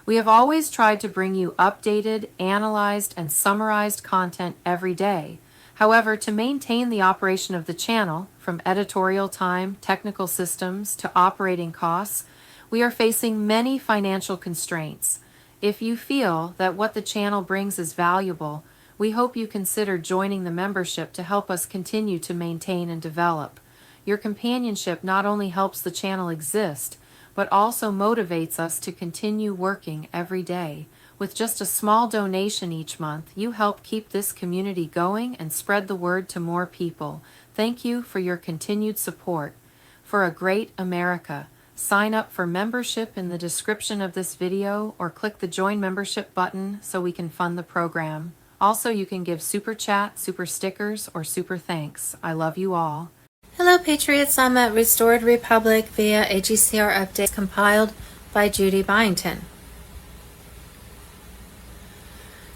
We have always tried to bring you updated, analyzed, and summarized content every day. However, to maintain the operation of the channel, from editorial time, technical systems, to operating costs, we are facing many financial constraints. If you feel that what the channel brings is valuable, we hope you consider joining the membership to help us continue to maintain and develop. Your companionship not only helps the channel exist, but also motivates us to continue working every day. With just a small donation each month, you help keep this community going and spread the word to more people. Thank you for your continued support. For a great America, sign up for membership in the description of this video or click the Join Membership button so we can fund the program. Also, you can give Super Chat, Super Stickers, or Super Thanks. I love you all. Hello Patriots, I'm at Restored Republic via a GCR update compiled by Judy Byington.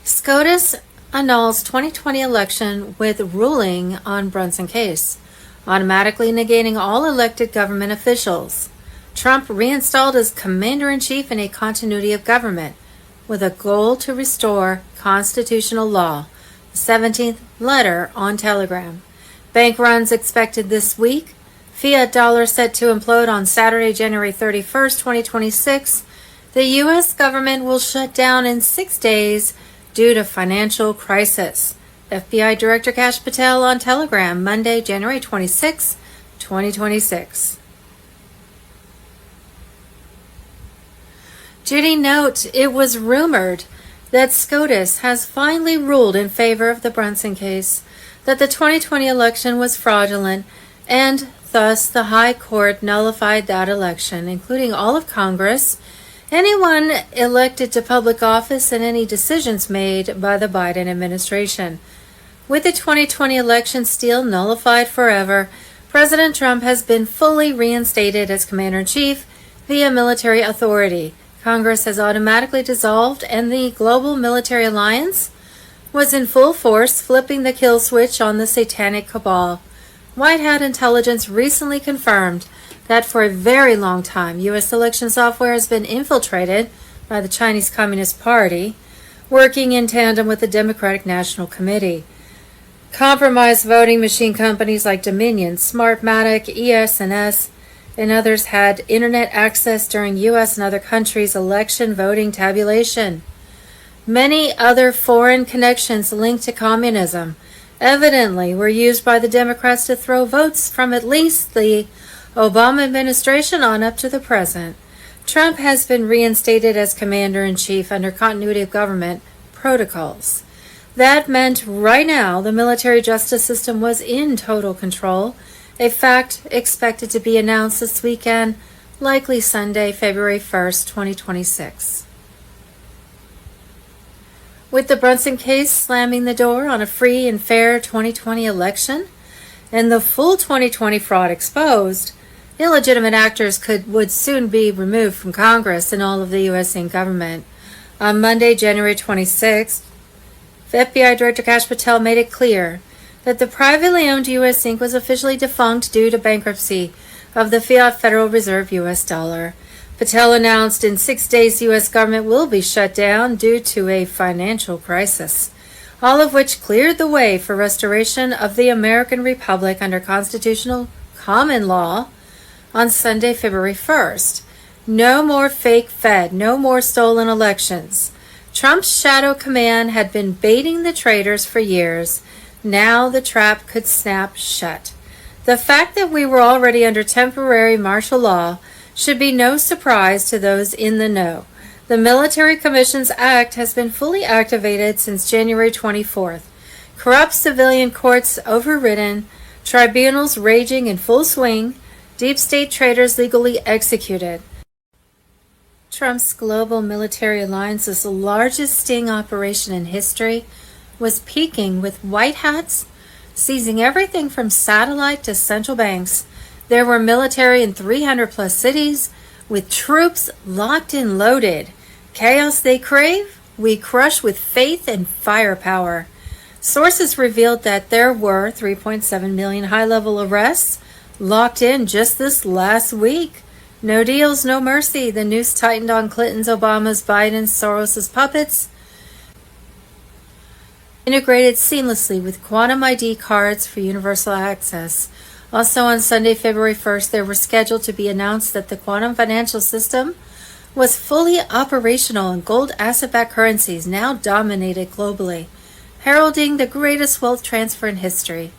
SCOTUS annuls 2020 election with ruling on Brunson case, automatically negating all elected government officials. Trump reinstalled as commander-in-chief in a continuity of government with a goal to restore constitutional law. The 17th letter on Telegram. Bank runs expected this week. Fiat dollar set to implode on Saturday, January 31st, 2026. The U.S. government will shut down in 6 days due to financial crisis. FBI Director Kash Patel on Telegram, Monday, January 26, 2026. Judy, note, it was rumored that SCOTUS has finally ruled in favor of the Brunson case, that the 2020 election was fraudulent, and thus the High Court nullified that election, including all of Congress, anyone elected to public office, and any decisions made by the Biden administration. With the 2020 election still nullified forever, President Trump has been fully reinstated as commander-in-chief via military authority. Congress has automatically dissolved, and the global military alliance was in full force, flipping the kill switch on the satanic cabal. White Hat intelligence recently confirmed that for a very long time, U.S. election software has been infiltrated by the Chinese Communist Party, working in tandem with the Democratic National Committee. Compromised voting machine companies like Dominion, Smartmatic, ES&S, and others had internet access during U.S. and other countries' election voting tabulation. Many other foreign connections linked to communism evidently were used by the Democrats to throw votes from at least the Obama administration on up to the present. Trump has been reinstated as commander-in-chief under continuity of government protocols. That meant right now the military justice system was in total control, a fact expected to be announced this weekend, likely Sunday, February 1st, 2026. With the Brunson case slamming the door on a free and fair 2020 election, and the full 2020 fraud exposed, illegitimate actors would soon be removed from Congress and all of the U.S. government. On Monday, January 26th, FBI Director Kash Patel made it clear that the privately owned U.S. Inc. was officially defunct due to bankruptcy of the fiat Federal Reserve U.S. dollar. Patel announced in 6 days the U.S. government will be shut down due to a financial crisis, all of which cleared the way for restoration of the American Republic under constitutional common law on Sunday, February 1st. No more fake Fed, no more stolen elections. Trump's shadow command had been baiting the traitors for years. Now the trap could snap shut. The fact that we were already under temporary martial law should be no surprise to those in the know. The Military Commissions Act has been fully activated since January 24th. Corrupt civilian courts overridden, tribunals raging in full swing, deep state traitors legally executed. Trump's global military alliance's largest sting operation in history was peaking with white hats seizing everything from satellite to central banks. There were military in 300 plus cities with troops locked and loaded. Chaos they crave, we crush with faith and firepower. Sources revealed that there were 3.7 million high-level arrests locked in just this last week. No deals, no mercy. The noose tightened on Clinton's, Obama's, Biden's, Soros's puppets. Integrated seamlessly with quantum ID cards for universal access. Also on Sunday, February 1st, there were scheduled to be announced that the quantum financial system was fully operational and gold asset-backed currencies now dominated globally, heralding the greatest wealth transfer in history.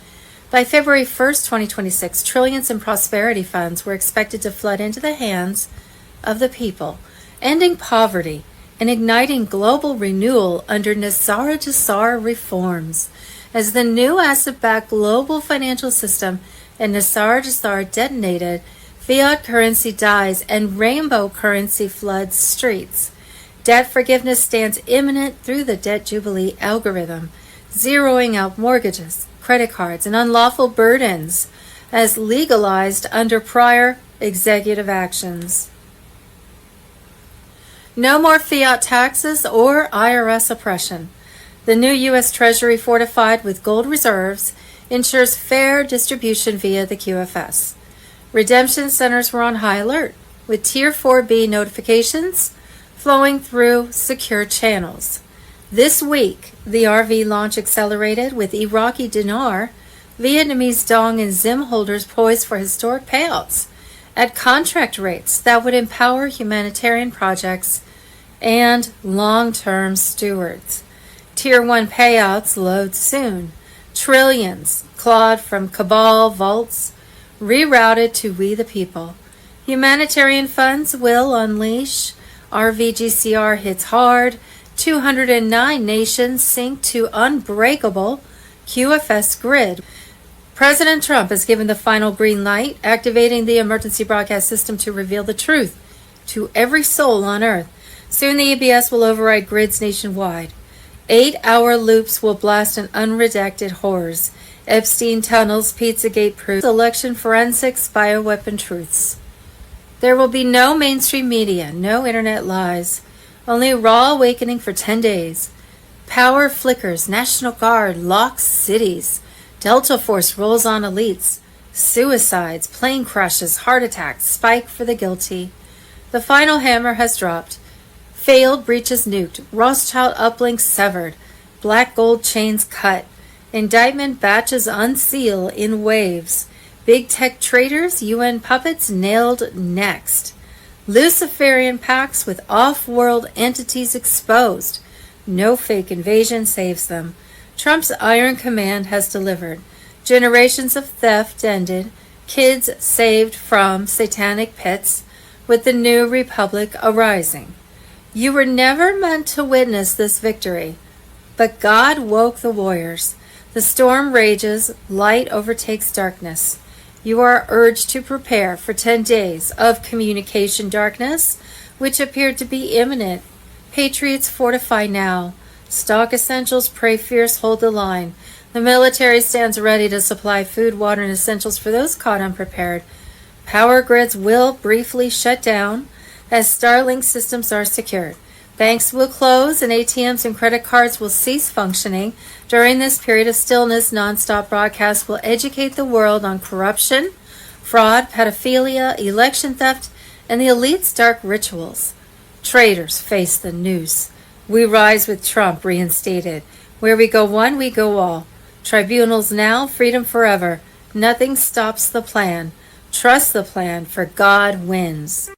By February 1st, 2026, trillions in prosperity funds were expected to flood into the hands of the people, ending poverty and igniting global renewal under GCR reforms. As the new asset-backed global financial system and GCR detonated, fiat currency dies and rainbow currency floods streets. Debt forgiveness stands imminent through the debt jubilee algorithm, zeroing out mortgages, credit cards, and unlawful burdens as legalized under prior executive actions. No more fiat taxes or IRS oppression. The new U.S. Treasury, fortified with gold reserves, ensures fair distribution via the QFS. Redemption centers were on high alert, with Tier 4B notifications flowing through secure channels. This week, the RV launch accelerated with Iraqi dinar, Vietnamese dong, and Zim holders poised for historic payouts at contract rates that would empower humanitarian projects and long-term stewards. Tier 1 payouts load soon. Trillions clawed from cabal vaults, rerouted to we the people. Humanitarian funds will unleash. GCR hits hard. 209 nations sink to unbreakable QFS grid. President Trump has given the final green light, activating the emergency broadcast system to reveal the truth to every soul on earth. Soon the EBS will override grids nationwide. 8-hour loops will blast an unredacted horrors. Epstein tunnels, Pizzagate proofs, election forensics, bioweapon truths. There will be no mainstream media, no internet lies, only raw awakening for 10 days. Power flickers, National Guard locks cities, Delta Force rolls on elites, suicides, plane crashes, heart attacks, spike for the guilty. The final hammer has dropped. Failed breaches nuked, Rothschild uplinks severed, black gold chains cut, indictment batches unseal in waves, big tech traitors, UN puppets nailed next, Luciferian pacts with off-world entities exposed, no fake invasion saves them. Trump's Iron Command has delivered, generations of theft ended, kids saved from satanic pits, with the new republic arising. You were never meant to witness this victory, but God woke the warriors. The storm rages, light overtakes darkness. You are urged to prepare for 10 days of communication darkness, which appeared to be imminent. Patriots fortify now. Stock essentials, pray fierce, hold the line. The military stands ready to supply food, water, and essentials for those caught unprepared. Power grids will briefly shut down as Starlink systems are secured. Banks will close and ATMs and credit cards will cease functioning. During this period of stillness, nonstop broadcasts will educate the world on corruption, fraud, pedophilia, election theft, and the elite's dark rituals. Traitors face the noose. We rise with Trump reinstated. Where we go one, we go all. Tribunals now, freedom forever. Nothing stops the plan. Trust the plan, for God wins.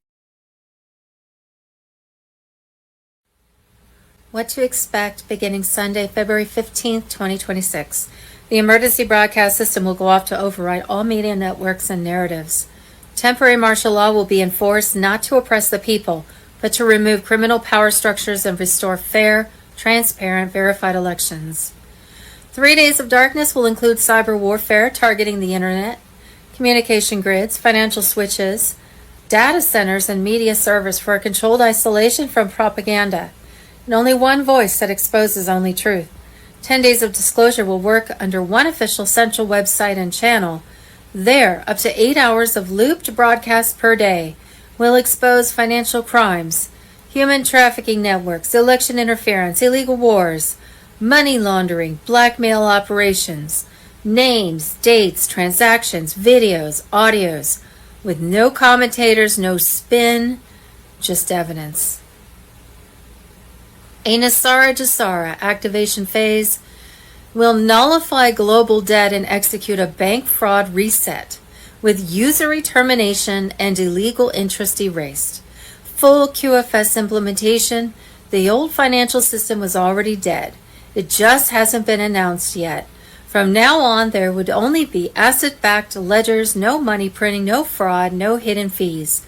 What to expect beginning Sunday, February 15th, 2026. The emergency broadcast system will go off to override all media networks and narratives. Temporary martial law will be enforced not to oppress the people, but to remove criminal power structures and restore fair, transparent, verified elections. 3 days of darkness will include cyber warfare targeting the internet, communication grids, financial switches, data centers, and media servers for controlled isolation from propaganda. And only one voice that exposes only truth. 10 days of disclosure will work under one official central website and channel. There, up to 8 hours of looped broadcasts per day will expose financial crimes, human trafficking networks, election interference, illegal wars, money laundering, blackmail operations, names, dates, transactions, videos, audios, with no commentators, no spin, just evidence. A Nasara Jasara activation phase will nullify global debt and execute a bank fraud reset with usury termination and illegal interest erased. Full QFS implementation. The old financial system was already dead. It just hasn't been announced yet. From now on, there would only be asset-backed ledgers, no money printing, no fraud, no hidden fees,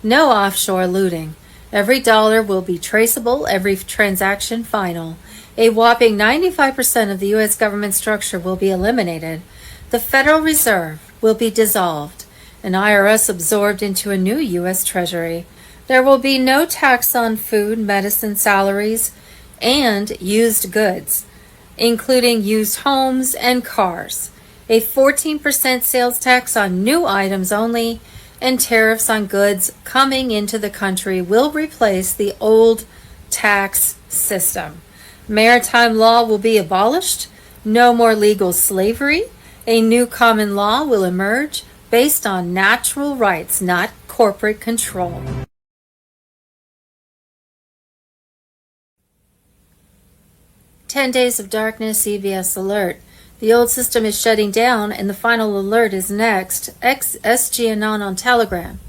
no offshore looting. Every dollar will be traceable, every transaction final. A whopping 95% of the U.S. government structure will be eliminated. The Federal Reserve will be dissolved, an IRS absorbed into a new U.S. Treasury. There will be no tax on food, medicine, salaries, and used goods, including used homes and cars. A 14% sales tax on new items only, and tariffs on goods coming into the country will replace the old tax system. Maritime law will be abolished. No more legal slavery. A new common law will emerge based on natural rights, not corporate control. "10 days of darkness, CBS alert. The old system is shutting down and the final alert is next. SG Anon on Telegram.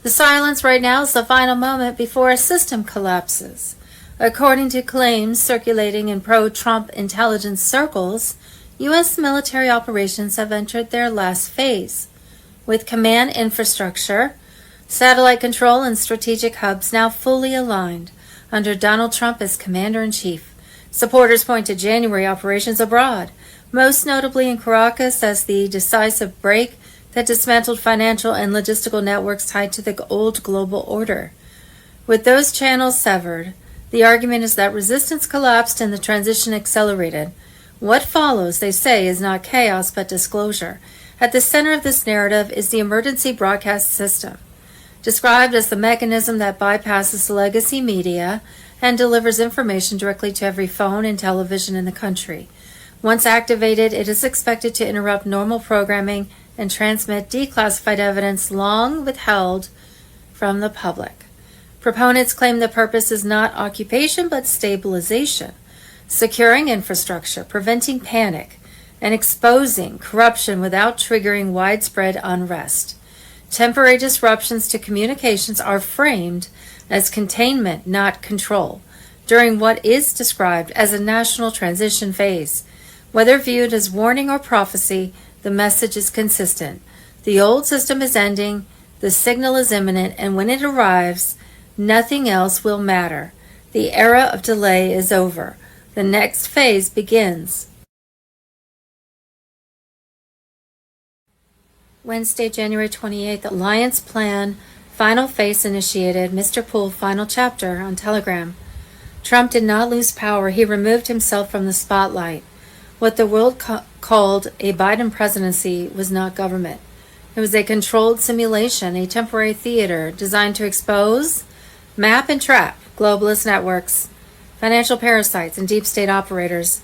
The silence right now is the final moment before a system collapses. According to claims circulating in pro-Trump intelligence circles, U.S. military operations have entered their last phase, with command infrastructure, satellite control, and strategic hubs now fully aligned under Donald Trump as commander-in-chief. Supporters point to January operations abroad, most notably in Caracas, as the decisive break that dismantled financial and logistical networks tied to the old global order. With those channels severed, the argument is that resistance collapsed and the transition accelerated. What follows, they say, is not chaos but disclosure. At the center of this narrative is the emergency broadcast system, described as the mechanism that bypasses legacy media and delivers information directly to every phone and television in the country. Once activated, it is expected to interrupt normal programming and transmit declassified evidence long withheld from the public. Proponents claim the purpose is not occupation but stabilization, securing infrastructure, preventing panic, and exposing corruption without triggering widespread unrest. Temporary disruptions to communications are framed as containment, not control, during what is described as a national transition phase. Whether viewed as warning or prophecy, the message is consistent. The old system is ending, the signal is imminent, and when it arrives, nothing else will matter. The era of delay is over. The next phase begins. Wednesday, January 28th, Alliance Plan, Final Phase initiated, Mr. Poole, Final Chapter on Telegram. Trump did not lose power. He removed himself from the spotlight. What the world called a Biden presidency was not government. It was a controlled simulation, a temporary theater designed to expose, map, and trap globalist networks, financial parasites, and deep state operators.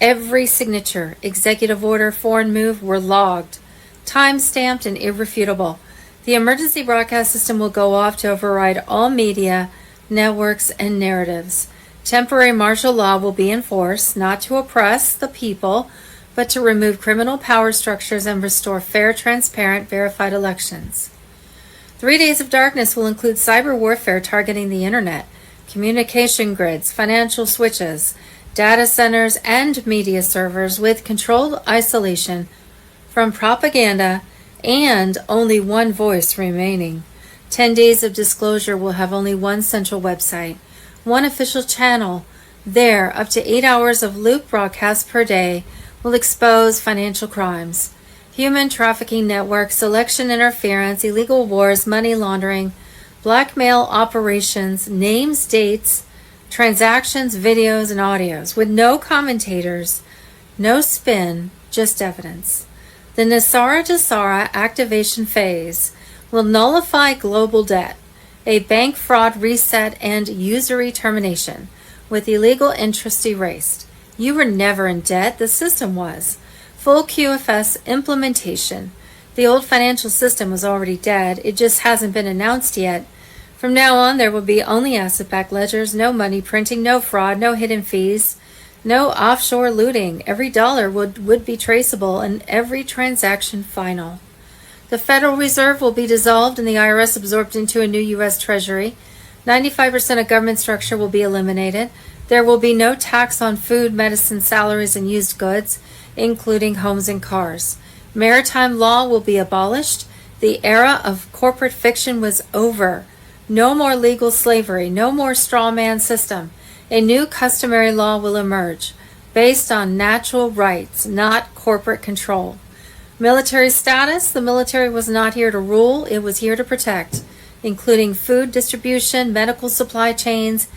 Every signature, executive order, foreign move were logged, time-stamped, and irrefutable. The emergency broadcast system will go off to override all media, networks, and narratives. Temporary martial law will be enforced, not to oppress the people, but to remove criminal power structures and restore fair, transparent, verified elections. 3 days of darkness will include cyber warfare targeting the internet, communication grids, financial switches, data centers, and media servers with controlled isolation from propaganda and only one voice remaining. 10 days of disclosure will have only one central website, one official channel. There, up to 8 hours of loop broadcasts per day will expose financial crimes, human trafficking networks, election interference, illegal wars, money laundering, blackmail operations, names, dates, transactions, videos, and audios, with no commentators, no spin, just evidence. The Nasara Jasara activation phase will nullify global debt, a bank fraud reset, and usury termination, with illegal interest erased. You were never in debt, the system was. Full QFS implementation. The old financial system was already dead. It just hasn't been announced yet. From now on, there will be only asset-backed ledgers, no money printing, no fraud, no hidden fees, no offshore looting. Every dollar would be traceable and every transaction final. The Federal Reserve will be dissolved and the IRS absorbed into a new U.S. Treasury. 95% of government structure will be eliminated. There will be no tax on food, medicine, salaries, and used goods, including homes and cars. Maritime law will be abolished. The era of corporate fiction was over. No more legal slavery, no more straw man system. A new customary law will emerge, based on natural rights, not corporate control. Military status: the military was not here to rule, it was here to protect, including food distribution, medical supply chains,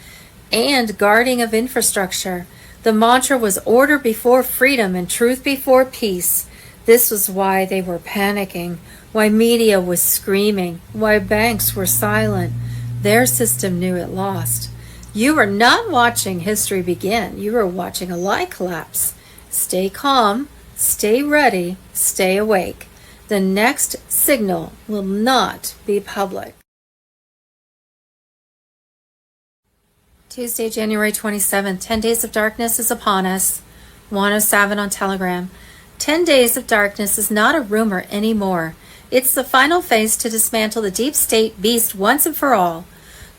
and guarding of infrastructure. The mantra was order before freedom and truth before peace. This was why they were panicking, why media was screaming, why banks were silent. Their system knew it lost. You were not watching history begin. You were watching a lie collapse. Stay calm, stay ready, stay awake. The next signal will not be public. Tuesday, January 27th, 10 Days of Darkness is upon us. 107 on Telegram. 10 Days of Darkness is not a rumor anymore. It's the final phase to dismantle the deep state beast once and for all.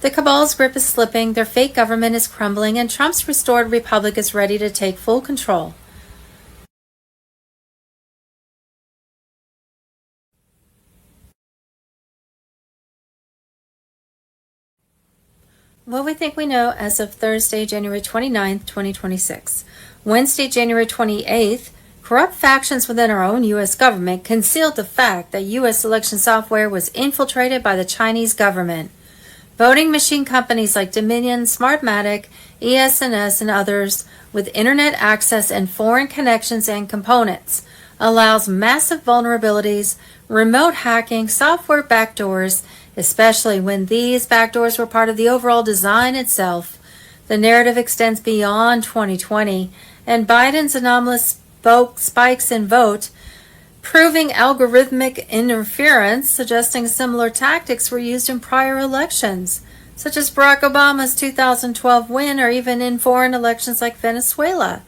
The cabal's grip is slipping, their fake government is crumbling, and Trump's restored republic is ready to take full control. What we think we know as of Thursday, January 29th, 2026. Wednesday, January 28th, corrupt factions within our own U.S. government concealed the fact that U.S. election software was infiltrated by the Chinese government. Voting machine companies like Dominion, Smartmatic, ES&S, and others with internet access and foreign connections and components allows massive vulnerabilities, remote hacking, software backdoors, especially when these backdoors were part of the overall design itself. The narrative extends beyond 2020, and Biden's anomalous spikes in vote, proving algorithmic interference, suggesting similar tactics were used in prior elections, such as Barack Obama's 2012 win, or even in foreign elections like Venezuela,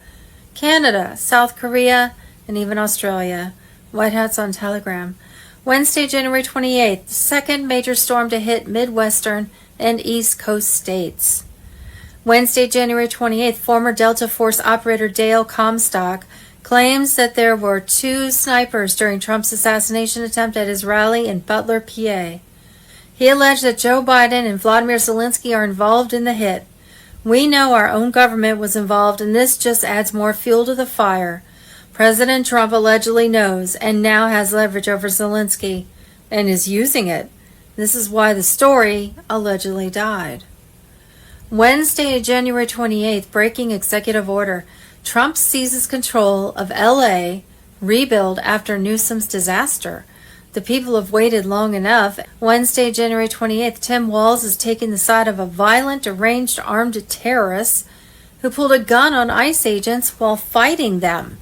Canada, South Korea, and even Australia. White Hats on Telegram. Wednesday, January 28th, the second major storm to hit Midwestern and East Coast states. Wednesday, January 28th, former Delta Force operator Dale Comstock claims that there were 2 snipers during Trump's assassination attempt at his rally in Butler, PA. He alleged that Joe Biden and Vladimir Zelensky are involved in the hit. We know our own government was involved, and this just adds more fuel to the fire. President Trump allegedly knows and now has leverage over Zelensky and is using it. This is why the story allegedly died. Wednesday, January 28th, breaking executive order. Trump seizes control of L.A., rebuild after Newsom's disaster. The people have waited long enough. Wednesday, January 28th, Tim Walz is taking the side of a violent, deranged, armed terrorist who pulled a gun on ICE agents while fighting them.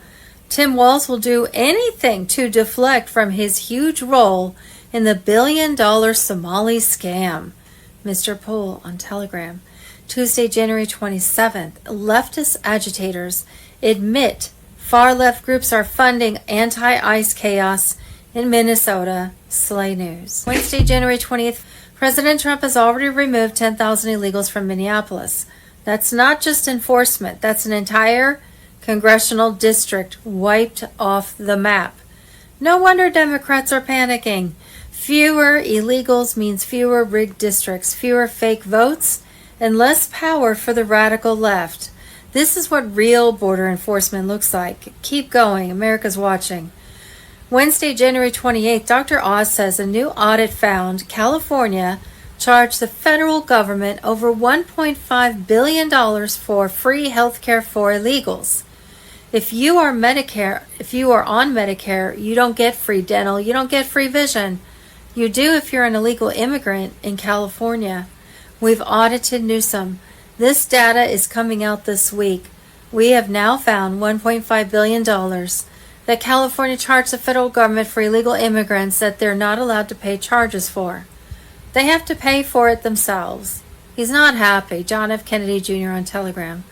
Tim Walz will do anything to deflect from his huge role in the billion-dollar Somali scam. Mr. Poole on Telegram. Tuesday, January 27th, leftist agitators admit far-left groups are funding anti-ICE chaos in Minnesota. Slay News. Wednesday, January 20th, President Trump has already removed 10,000 illegals from Minneapolis. That's not just enforcement. That's an entire congressional district wiped off the map. No wonder Democrats are panicking. Fewer illegals means fewer rigged districts, fewer fake votes, and less power for the radical left. This is what real border enforcement looks like. Keep going. America's watching. Wednesday, January 28th, Dr. Oz says a new audit found California charged the federal government over $1.5 billion for free health care for illegals. If you are on Medicare, you don't get free dental, you don't get free vision. You do if you're an illegal immigrant in California. We've audited Newsom. This data is coming out this week. We have now found $1.5 billion. that California charged the federal government for illegal immigrants that they're not allowed to pay charges for. They have to pay for it themselves. He's not happy. John F. Kennedy Jr. on Telegram.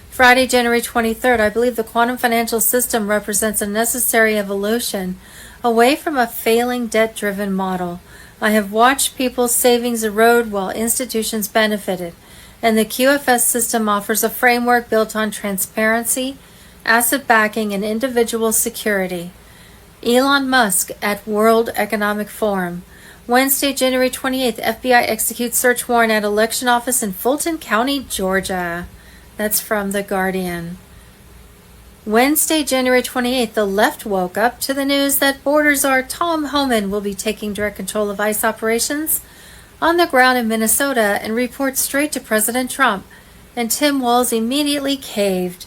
Friday, January 23rd, I believe the quantum financial system represents a necessary evolution away from a failing debt-driven model. I have watched people's savings erode while institutions benefited, and the QFS system offers a framework built on transparency, asset backing, and individual security. Elon Musk at World Economic Forum. Wednesday, January 28th, FBI executes search warrant at election office in Fulton County, Georgia. That's from The Guardian. Wednesday, January 28th, the left woke up to the news that border czar Tom Homan will be taking direct control of ICE operations on the ground in Minnesota and reports straight to President Trump. And Tim Walz immediately caved.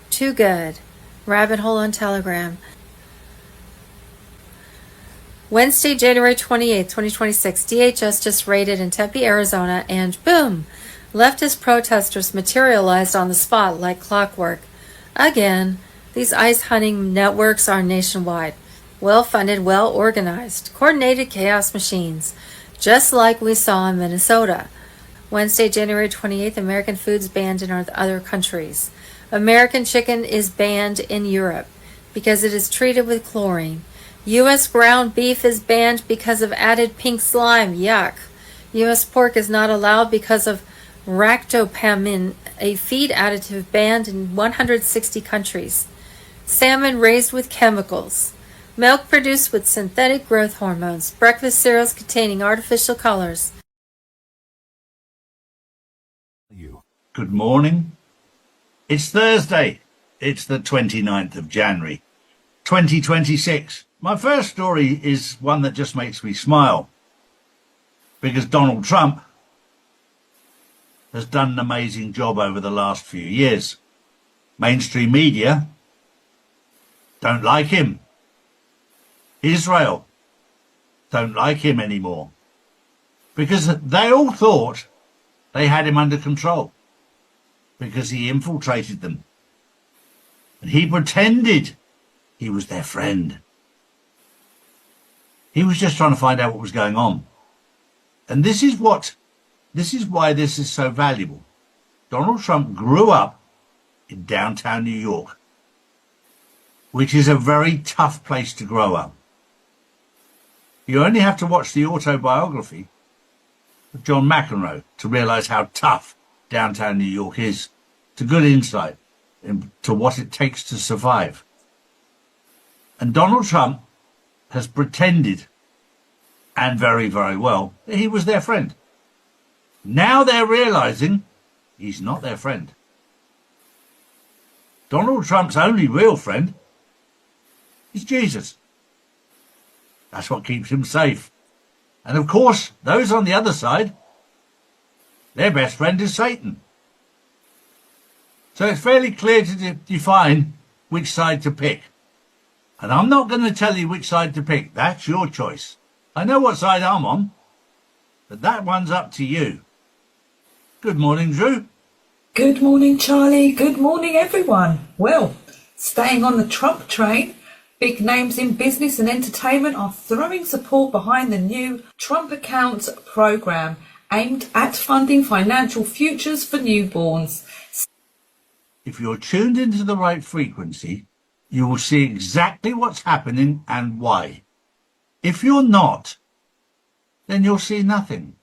Too good. Rabbit hole on Telegram. Wednesday, January 28th, 2026, DHS just raided in Tempe, Arizona, and boom! Leftist protesters materialized on the spot like clockwork. Again, these ICE hunting networks are nationwide. Well-funded, well-organized, coordinated chaos machines, just like we saw in Minnesota. Wednesday, January 28th, American foods banned in other countries. American chicken is banned in Europe because it is treated with chlorine. U.S. ground beef is banned because of added pink slime. Yuck. U.S. pork is not allowed because of ractopamine, a feed additive banned in 160 countries. Salmon raised with chemicals. Milk produced with synthetic growth hormones. Breakfast cereals containing artificial colors. Good morning. It's Thursday. It's the 29th of January, 2026. My first story is one that just makes me smile because Donald Trump has done an amazing job over the last few years. Mainstream media don't like him. Israel don't like him anymore because they all thought they had him under control because he infiltrated them and he pretended he was their friend. He was just trying to find out what was going on. And this is why this is so valuable. Donald Trump grew up in downtown New York, which is a very tough place to grow up. You only have to watch the autobiography of John McEnroe to realize how tough downtown New York is. It's a good insight into what it takes to survive. And Donald Trump has pretended, and very, very well, that he was their friend. Now they're realizing he's not their friend. Donald Trump's only real friend is Jesus. That's what keeps him safe. And of course, those on the other side, their best friend is Satan. So it's fairly clear to define which side to pick. And I'm not going to tell you which side to pick. That's your choice. I know what side I'm on, but that one's up to you. Good morning, Drew. Good morning, Charlie. Good morning, everyone. Well, staying on the Trump train, big names in business and entertainment are throwing support behind the new Trump Accounts program aimed at funding financial futures for newborns. If you're tuned into the right frequency, you will see exactly what's happening and why. If you're not, then you'll see nothing.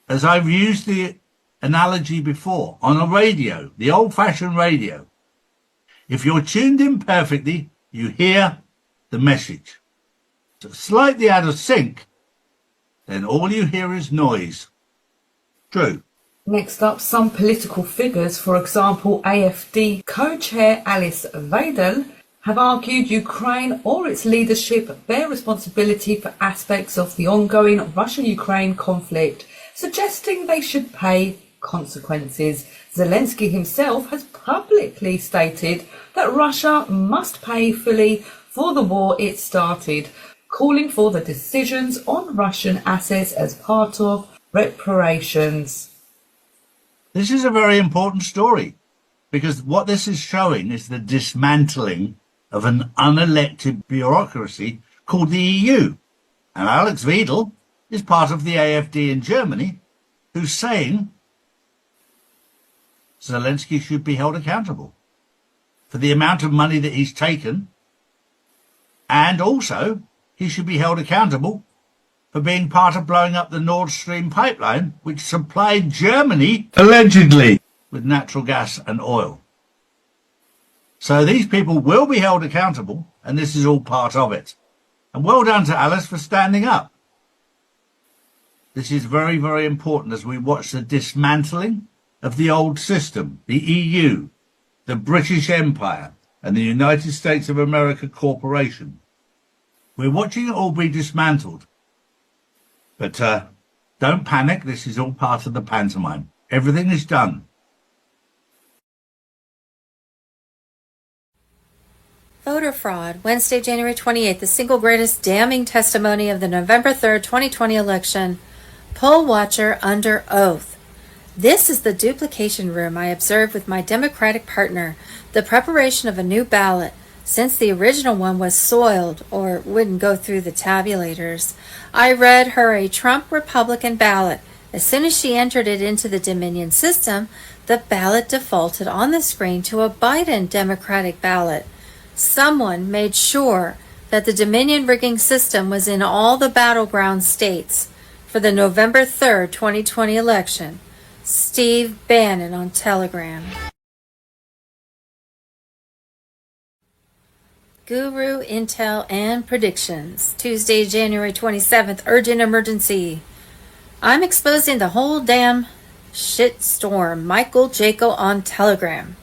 As I've used the analogy before, on a radio, the old-fashioned radio, if you're tuned in perfectly, you hear the message. So slightly out of sync, then all you hear is noise. True. Next up, some political figures, for example, AfD co-chair Alice Weidel, have argued Ukraine or its leadership bear responsibility for aspects of the ongoing Russia-Ukraine conflict, suggesting they should pay consequences. Zelensky himself has publicly stated that Russia must pay fully for the war it started, calling for the decisions on Russian assets as part of reparations. This is a very important story because what this is showing is the dismantling of an unelected bureaucracy called the EU. And Alex Wedel is part of the AfD in Germany, who's saying Zelensky should be held accountable for the amount of money that he's taken, and also he should be held accountable for being part of blowing up the Nord Stream pipeline, which supplied Germany, allegedly, with natural gas and oil. So these people will be held accountable, and this is all part of it. And well done to Alice for standing up. This is very, very important as we watch the dismantling of the old system, the EU, the British Empire, and the United States of America Corporation. We're watching it all be dismantled. But don't panic, this is all part of the pantomime. Everything is done. Voter fraud. Wednesday, January 28th, the single greatest damning testimony of the November 3rd, 2020 election. Poll watcher under oath. This is the duplication room I observed with my Democratic partner, the preparation of a new ballot. Since the original one was soiled or wouldn't go through the tabulators, I read her a Trump Republican ballot. As soon as she entered it into the Dominion system, the ballot defaulted on the screen to a Biden Democratic ballot. Someone made sure that the Dominion rigging system was in all the battleground states for the November 3rd, 2020 election. Steve Bannon on Telegram. Guru Intel and Predictions. Tuesday, January 27th, urgent emergency. I'm exposing the whole damn shit storm. Michael Jaco on Telegram.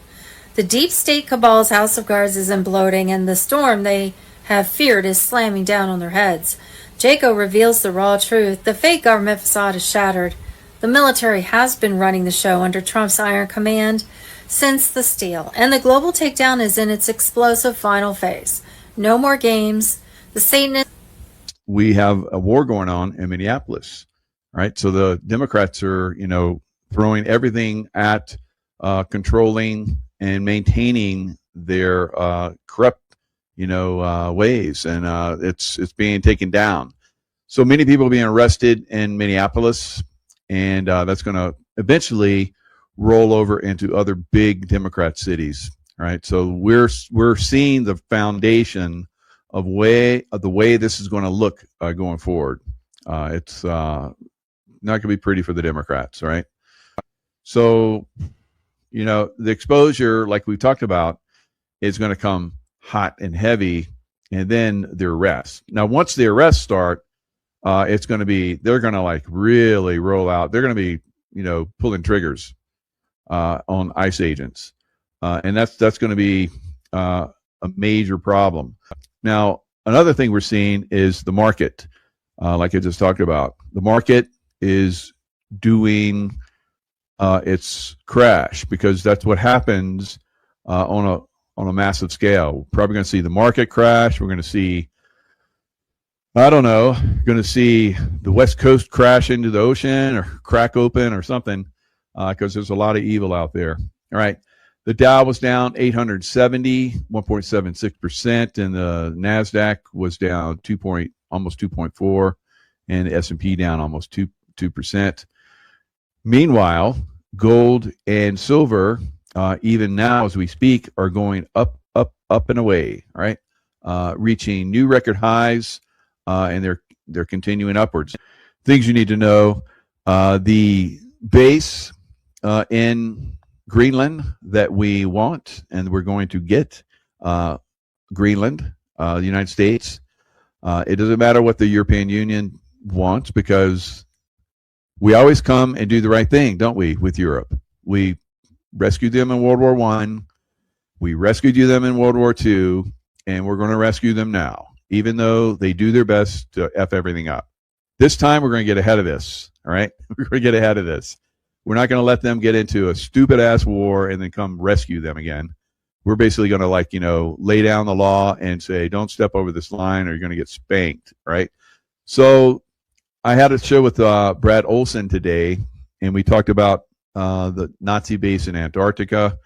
The deep state cabal's house of cards is imploding, and the storm they have feared is slamming down on their heads. Jaco reveals the raw truth. The fake government facade is shattered. The military has been running the show under Trump's iron command since the steal, and the global takedown is in its explosive final phase. No more games. The Satanists. We have a war going on in Minneapolis, right? So the Democrats are, throwing everything at controlling and maintaining their corrupt, ways, and it's being taken down. So many people are being arrested in Minneapolis, and that's going to eventually roll over into other big Democrat cities, right? So we're seeing the foundation of the way this is going to look going forward. It's not going to be pretty for the Democrats, right? So, the exposure, like we talked about, is going to come hot and heavy, and then the arrests. Now, once the arrests start, it's going to be, they're going to really roll out. They're going to be, pulling triggers on ICE agents. And that's going to be a major problem. Now, another thing we're seeing is the market, like I just talked about. The market is doing its crash, because that's what happens on a massive scale. We're probably going to see the market crash. We're going to see, going to see the West Coast crash into the ocean or crack open or something, because there's a lot of evil out there. All right. The Dow was down 870, 1.76%, and the NASDAQ was down almost 2.4%, and the S&P down almost 2%. Meanwhile, gold and silver, even now as we speak, are going up and away, right? Reaching new record highs, and they're continuing upwards. Things you need to know: the base in Greenland that we want, and we're going to get Greenland, the United States. It doesn't matter what the European Union wants, because we always come and do the right thing, don't we, with Europe? We rescued them in World War I. We rescued them in World War II, and we're going to rescue them now, even though they do their best to F everything up. This time, we're going to get ahead of this, all right? We're going to get ahead of this. We're not going to let them get into a stupid-ass war and then come rescue them again. We're basically going to, lay down the law and say, don't step over this line or you're going to get spanked, right? So I had a show with Brad Olson today, and we talked about the Nazi base in Antarctica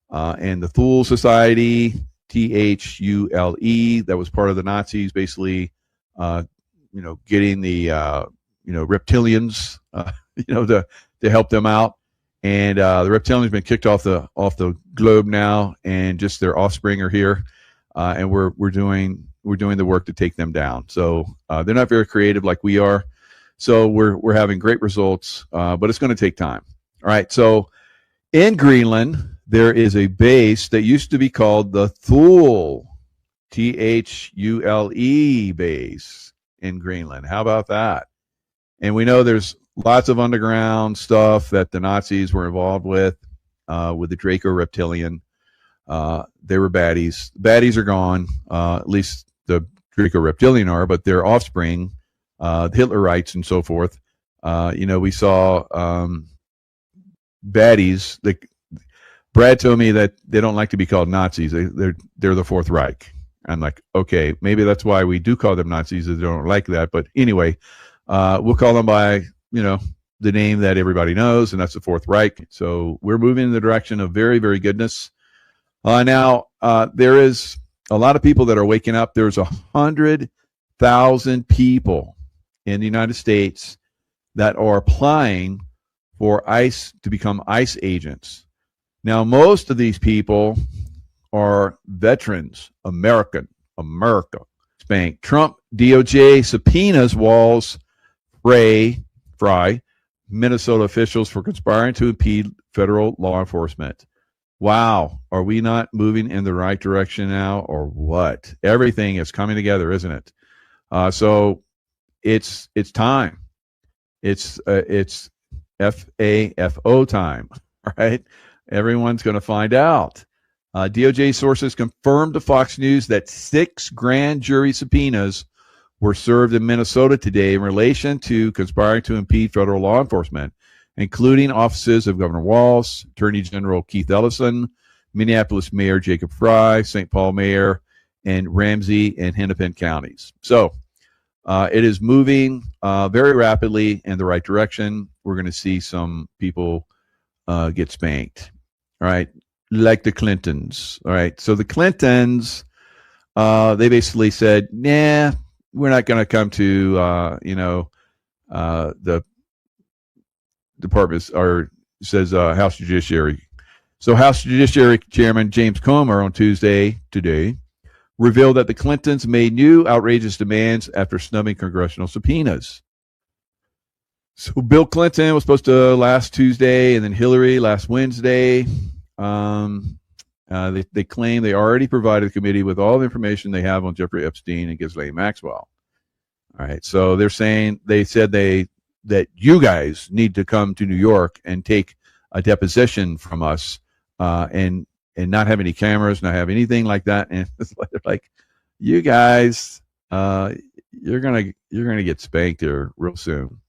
and the Thule Society THULE, that was part of the Nazis, basically, getting the, reptilians, to help them out. And the reptilians been kicked off the globe now, and just their offspring are here, and we're doing the work to take them down. So they're not very creative like we are. So we're having great results, but it's going to take time. All right. So in Greenland, there is a base that used to be called the Thule, THULE base in Greenland. How about that? And we know there's lots of underground stuff that the Nazis were involved with the Draco reptilian. They were baddies. The baddies are gone. At least the Draco reptilian are, but their offspring, the Hitlerites and so forth. We saw baddies. Brad told me that they don't like to be called Nazis. They're the Fourth Reich. I'm like, okay, maybe that's why we do call them Nazis. They don't like that. But anyway, we'll call them by, the name that everybody knows, and that's the Fourth Reich. So we're moving in the direction of very, very goodness. Now, there is a lot of people that are waking up. There's 100,000 people in the United States that are applying for ICE to become ICE agents. Now, most of these people are veterans, America spanked. Trump DOJ subpoenas Walls, Fry, Minnesota officials for conspiring to impede federal law enforcement. Wow, are we not moving in the right direction now, or what? Everything is coming together, isn't it? So it's time. It's FAFO time, right? Everyone's going to find out. DOJ sources confirmed to Fox News that 6 grand jury subpoenas were served in Minnesota today in relation to conspiring to impede federal law enforcement, including offices of Governor Walz, Attorney General Keith Ellison, Minneapolis Mayor Jacob Fry, St. Paul Mayor, and Ramsey and Hennepin counties. So it is moving very rapidly in the right direction. We're going to see some people get spanked, all right, like the Clintons. All right, so the Clintons, they basically said, nah, we're not going to come to, the department, or says House Judiciary. So House Judiciary Chairman James Comer on Tuesday, today, revealed that the Clintons made new outrageous demands after snubbing congressional subpoenas. So Bill Clinton was supposed to last Tuesday, and then Hillary last Wednesday. They claim they already provided the committee with all the information they have on Jeffrey Epstein and Ghislaine Maxwell. All right, so they said that you guys need to come to New York and take a deposition from us, and not have any cameras, not have anything like that. And it's like, you guys, you're gonna get spanked here real soon.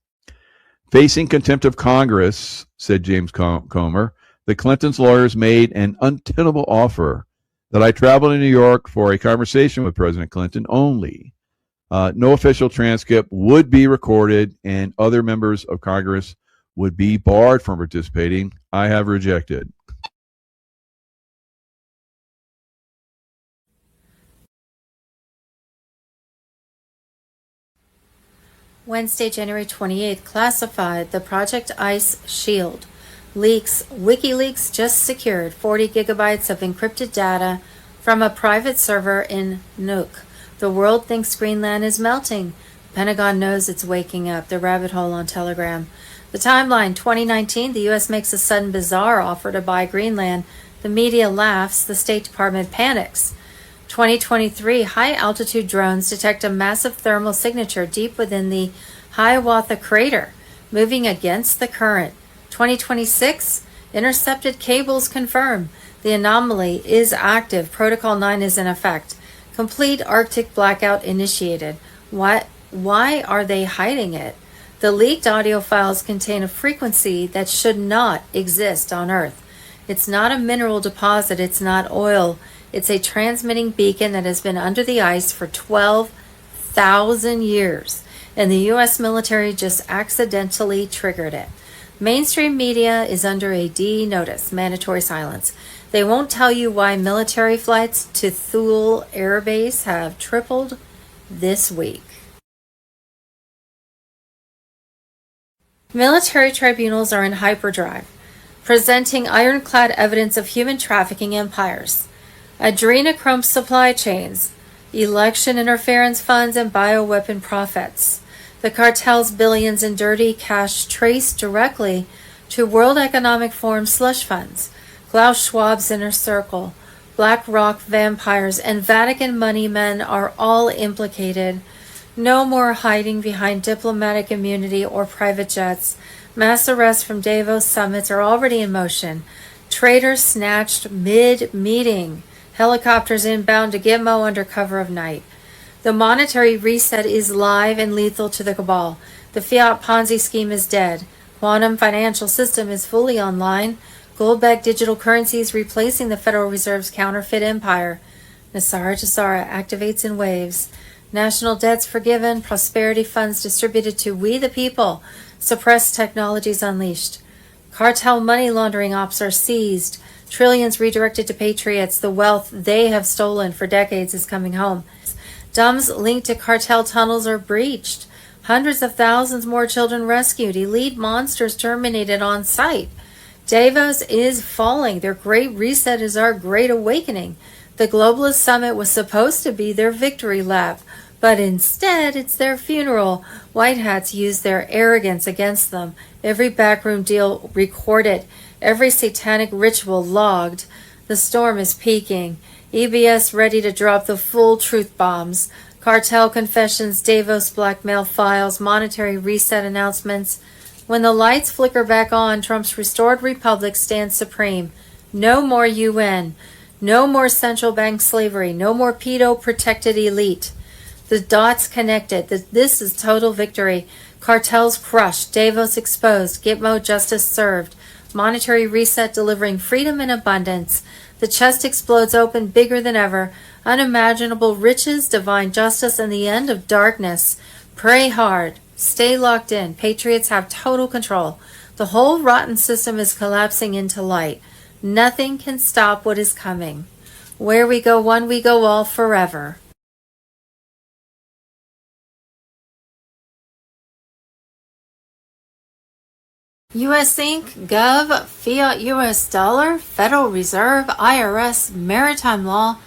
Facing contempt of Congress, said James Comer, the Clintons' lawyers made an untenable offer that I travel to New York for a conversation with President Clinton only. No official transcript would be recorded, and other members of Congress would be barred from participating. I have rejected. Wednesday, January 28th, classified the Project Ice Shield. Leaks. WikiLeaks just secured 40 gigabytes of encrypted data from a private server in Nuuk. The world thinks Greenland is melting. The Pentagon knows it's waking up. The rabbit hole on Telegram. The timeline, 2019, the U.S. makes a sudden bizarre offer to buy Greenland. The media laughs. The State Department panics. 2023, high-altitude drones detect a massive thermal signature deep within the Hiawatha crater, moving against the current. 2026, intercepted cables confirm the anomaly is active. Protocol 9 is in effect. Complete Arctic blackout initiated. Why are they hiding it? The leaked audio files contain a frequency that should not exist on Earth. It's not a mineral deposit. It's not oil. It's a transmitting beacon that has been under the ice for 12,000 years, and the U.S. military just accidentally triggered it. Mainstream media is under a D notice, mandatory silence. They won't tell you why military flights to Thule Air Base have tripled this week. Military tribunals are in hyperdrive, presenting ironclad evidence of human trafficking empires, adrenochrome supply chains, election interference funds, and bioweapon profits. The cartel's billions in dirty cash traced directly to World Economic Forum slush funds, Klaus Schwab's inner circle, BlackRock vampires, and Vatican money men are all implicated. No more hiding behind diplomatic immunity or private jets. Mass arrests from Davos summits are already in motion. Traitors snatched mid-meeting. Helicopters inbound to Gitmo under cover of night. The monetary reset is live and lethal to the cabal. The fiat Ponzi scheme is dead. Quantum financial system is fully online. Gold-backed digital currencies replacing the Federal Reserve's counterfeit empire. Nasara Jasara activates in waves. National debts forgiven, prosperity funds distributed to we the people, suppressed technologies unleashed. Cartel money laundering ops are seized, trillions redirected to patriots, the wealth they have stolen for decades is coming home. Dams linked to cartel tunnels are breached, hundreds of thousands more children rescued, elite monsters terminated on sight. Davos is falling, their great reset is our great awakening. The globalist summit was supposed to be their victory lap, but instead it's their funeral. White hats use their arrogance against them. Every backroom deal recorded, every satanic ritual logged. The storm is peaking. EBS ready to drop the full truth bombs. Cartel confessions, Davos blackmail files, monetary reset announcements. When the lights flicker back on, Trump's restored republic stands supreme. No more UN. No more central bank slavery. No more pedo-protected elite. The dots connected. This is total victory. Cartels crushed. Davos exposed. Gitmo justice served. Monetary reset delivering freedom and abundance. The chest explodes open bigger than ever. Unimaginable riches, divine justice, and the end of darkness. Pray hard. Stay locked in. Patriots have total control. The whole rotten system is collapsing into light. Nothing can stop what is coming. Where we go one, we go all forever. U.S. Inc., Gov, Fiat U.S. Dollar, Federal Reserve, IRS, Maritime Law,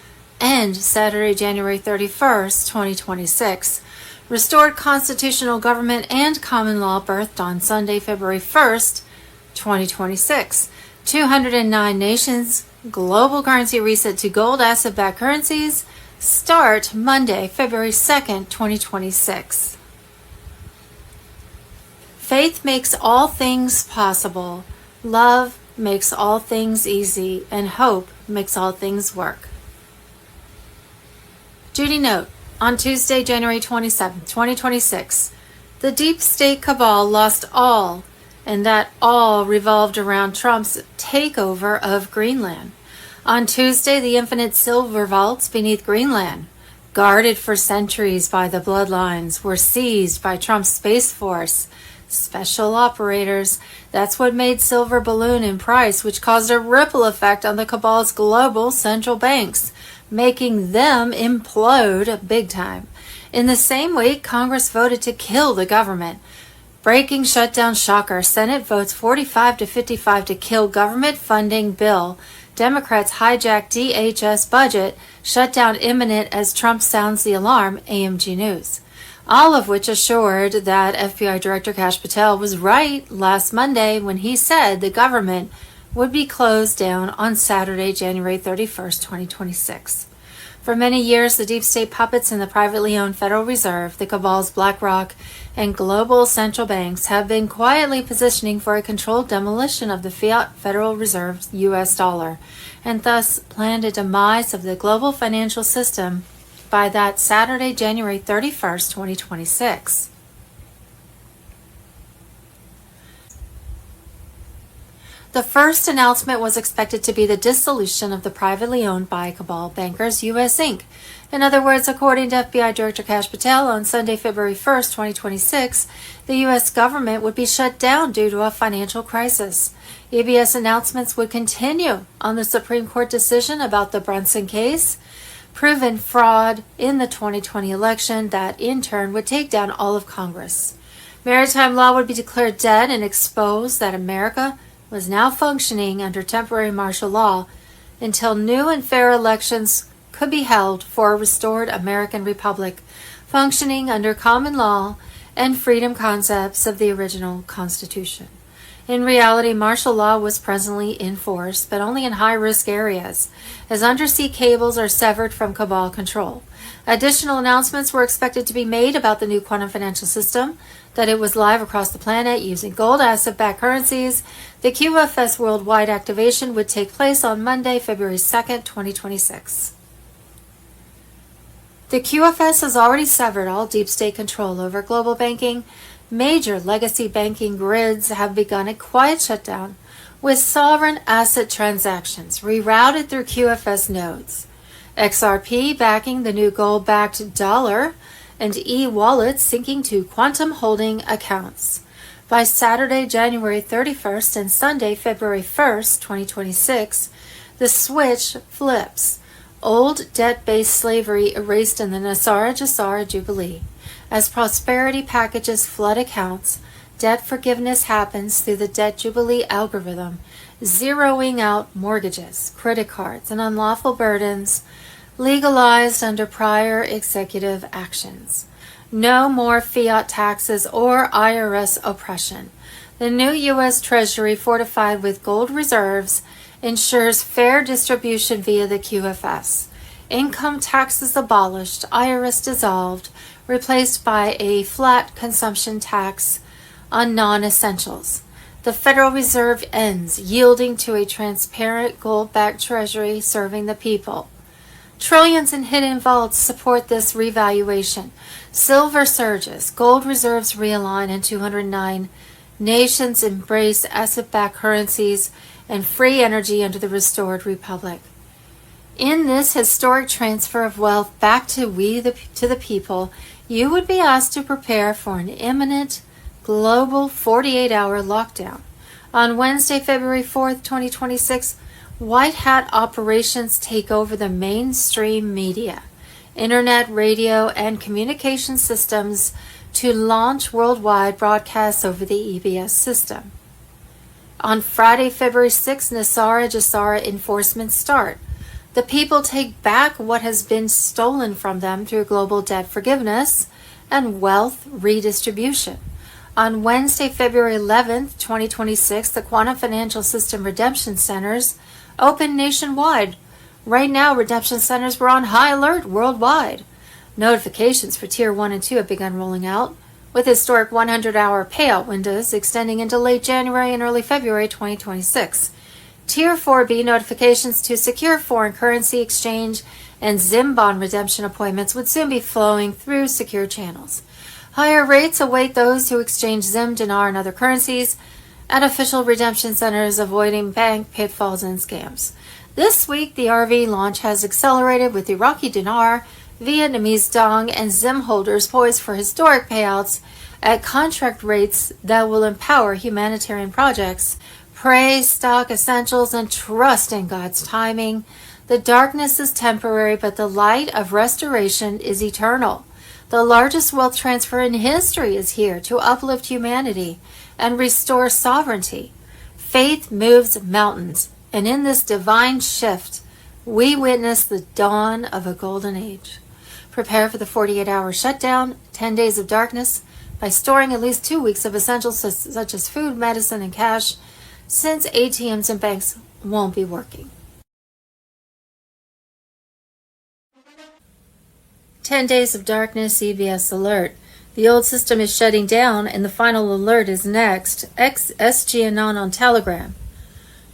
end Saturday, January 31st, 2026. Restored constitutional government and common law birthed on Sunday, February 1st, 2026. 209 nations, global currency reset to gold asset-backed currencies, start Monday, February 2nd, 2026. Faith makes all things possible. Love makes all things easy. And hope makes all things work. Judy note, on Tuesday, January 27, 2026, the deep state cabal lost all, and that all revolved around Trump's takeover of Greenland. On Tuesday, the infinite silver vaults beneath Greenland, guarded for centuries by the bloodlines, were seized by Trump's Space Force. Special operators. That's what made silver balloon in price, which caused a ripple effect on the cabal's global central banks, making them implode big time. In the same week, Congress voted to kill the government. Breaking shutdown shocker. Senate votes 45 to 55 to kill government funding bill. Democrats hijack DHS budget. Shutdown imminent as Trump sounds the alarm, AMG News. All of which assured that FBI Director Kash Patel was right last Monday when he said the government would be closed down on Saturday, January 31st, 2026. For many years, the deep state puppets in the privately owned Federal Reserve, the cabal's BlackRock, and global central banks have been quietly positioning for a controlled demolition of the fiat Federal Reserve's U.S. dollar, and thus planned a demise of the global financial system by that Saturday, January 31st, 2026. The first announcement was expected to be the dissolution of the privately owned by Cabal Bankers US Inc. In other words, according to FBI Director Kash Patel, on Sunday, February 1st, 2026, the U.S. government would be shut down due to a financial crisis. EBS announcements would continue on the Supreme Court decision about the Brunson case, proven fraud in the 2020 election that in turn would take down all of Congress. Maritime law would be declared dead and expose that America was now functioning under temporary martial law until new and fair elections could be held for a restored American republic functioning under common law and freedom concepts of the original Constitution. In reality, martial law was presently in force, but only in high-risk areas, as undersea cables are severed from Cabal control. Additional announcements were expected to be made about the new quantum financial system, that it was live across the planet using gold asset-backed currencies. The QFS worldwide activation would take place on Monday, February 2nd, 2026. The QFS has already severed all deep state control over global banking. Major legacy banking grids have begun a quiet shutdown, with sovereign asset transactions rerouted through QFS nodes. XRP backing the new gold-backed dollar, and e-wallets syncing to quantum holding accounts. By Saturday, January 31st and Sunday, February 1st, 2026, the switch flips. Old debt-based slavery erased in the Nasara-Jasara Jubilee. As prosperity packages flood accounts, debt forgiveness happens through the debt jubilee algorithm, zeroing out mortgages, credit cards, and unlawful burdens legalized under prior executive actions. No more fiat taxes or IRS oppression. The new U.S. Treasury, fortified with gold reserves, ensures fair distribution via the QFS. Income taxes abolished, IRS dissolved, replaced by a flat consumption tax on non-essentials. The Federal Reserve ends, yielding to a transparent gold-backed treasury serving the people. Trillions in hidden vaults support this revaluation. Silver surges, gold reserves realign, and 209 nations embrace asset-backed currencies and free energy under the restored republic. In this historic transfer of wealth back to the people, you would be asked to prepare for an imminent global 48-hour lockdown. On Wednesday, February 4th, 2026, White Hat operations take over the mainstream media, internet, radio, and communication systems to launch worldwide broadcasts over the EBS system. On Friday, February 6th, Nasara-Jasara enforcement start. The people take back what has been stolen from them through global debt forgiveness and wealth redistribution. On Wednesday, February 11th, 2026, the Quantum Financial System Redemption Centers open nationwide. Right now, redemption centers were on high alert worldwide. Notifications for Tier 1 and 2 have begun rolling out, with historic 100-hour payout windows extending into late January and early February 2026. Tier 4B notifications to secure foreign currency exchange and ZIM bond redemption appointments would soon be flowing through secure channels. Higher rates await those who exchange ZIM, dinar, and other currencies at official redemption centers, avoiding bank pitfalls and scams. This week, the RV launch has accelerated, with Iraqi dinar, Vietnamese dong, and ZIM holders poised for historic payouts at contract rates that will empower humanitarian projects. Pray, stock essentials, and trust in God's timing. The darkness is temporary, but the light of restoration is eternal. The largest wealth transfer in history is here to uplift humanity and restore sovereignty. Faith moves mountains, and in this divine shift, we witness the dawn of a golden age. Prepare for the 48-hour shutdown, 10 days of darkness, by storing at least 2 weeks of essentials such as food, medicine, and cash, since ATMs and banks won't be working. 10 days of darkness, EBS alert. The old system is shutting down, and the final alert is next. SGAnon on Telegram.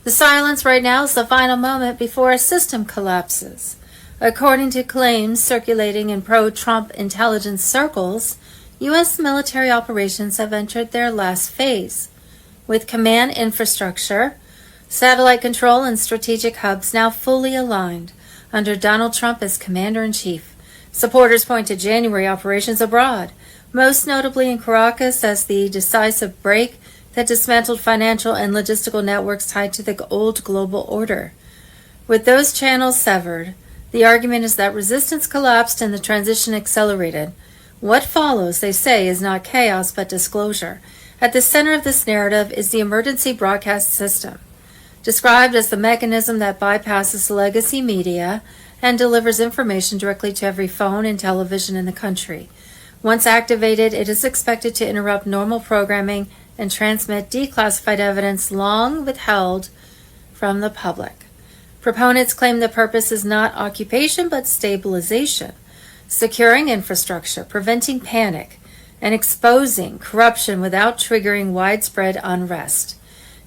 The silence right now is the final moment before a system collapses. According to claims circulating in pro-Trump intelligence circles, U.S. military operations have entered their last phase, with command infrastructure, Satellite control and strategic hubs now fully aligned under Donald Trump as Commander-in-Chief. Supporters point to January operations abroad, most notably in Caracas as the decisive break that dismantled financial and logistical networks tied to the old global order. With those channels severed, the argument is that resistance collapsed and the transition accelerated. What follows, they say, is not chaos but disclosure. At the center of this narrative is the emergency broadcast system, described as the mechanism that bypasses legacy media and delivers information directly to every phone and television in the country. Once activated, it is expected to interrupt normal programming and transmit declassified evidence long withheld from the public. Proponents claim the purpose is not occupation but stabilization, securing infrastructure, preventing panic, and exposing corruption without triggering widespread unrest.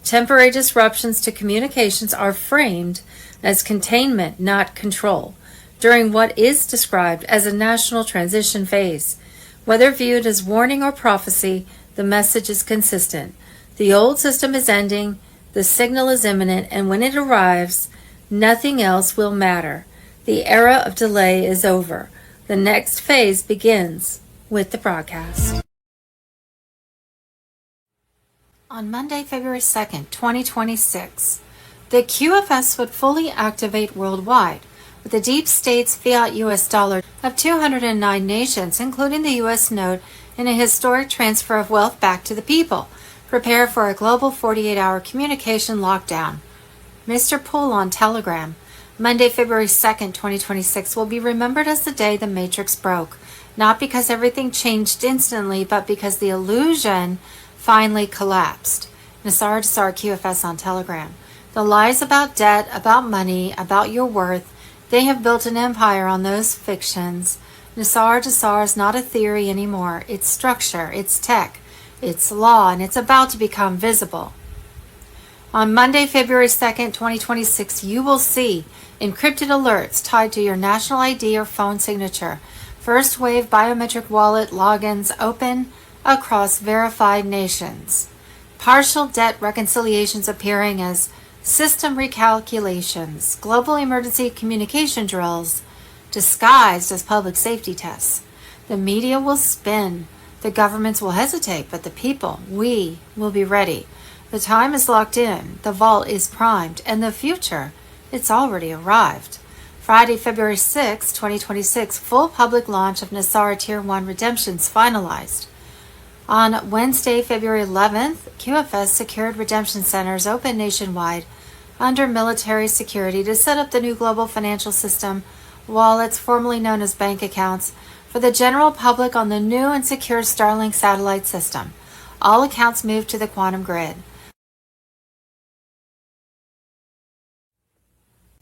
Temporary disruptions to communications are framed as containment, not control, during what is described as a national transition phase. Whether viewed as warning or prophecy, the message is consistent. The old system is ending, the signal is imminent, and when it arrives, nothing else will matter. The era of delay is over. The next phase begins with the broadcast. On Monday, February 2nd, 2026, the QFS would fully activate worldwide, with the deep state's fiat US dollar of 209 nations, including the US note, in a historic transfer of wealth back to the people. Prepare for a global 48-hour communication lockdown. Mr. Poole on Telegram. Monday, February 2nd, 2026 will be remembered as the day the Matrix broke, not because everything changed instantly, but because the illusion finally collapsed. Nassar QFS on Telegram. The lies about debt, about money, about your worth, they have built an empire on those fictions. Nassar is not a theory anymore. It's structure, it's tech, it's law, and it's about to become visible. On Monday, February 2nd, 2026, you will see encrypted alerts tied to your national ID or phone signature. First wave biometric wallet logins open across verified nations. Partial debt reconciliations appearing as system recalculations. Global emergency communication drills disguised as public safety tests. The media will spin. The governments will hesitate, but the people, we will be ready. The time is locked in, the vault is primed, and the future, it's already arrived. Friday, February 6, 2026, full public launch of Nassar Tier 1 redemptions finalized. On Wednesday, February 11th, QFS secured redemption centers open nationwide under military security to set up the new global financial system, wallets formerly known as bank accounts, for the general public on the new and secure Starlink satellite system. All accounts moved to the quantum grid.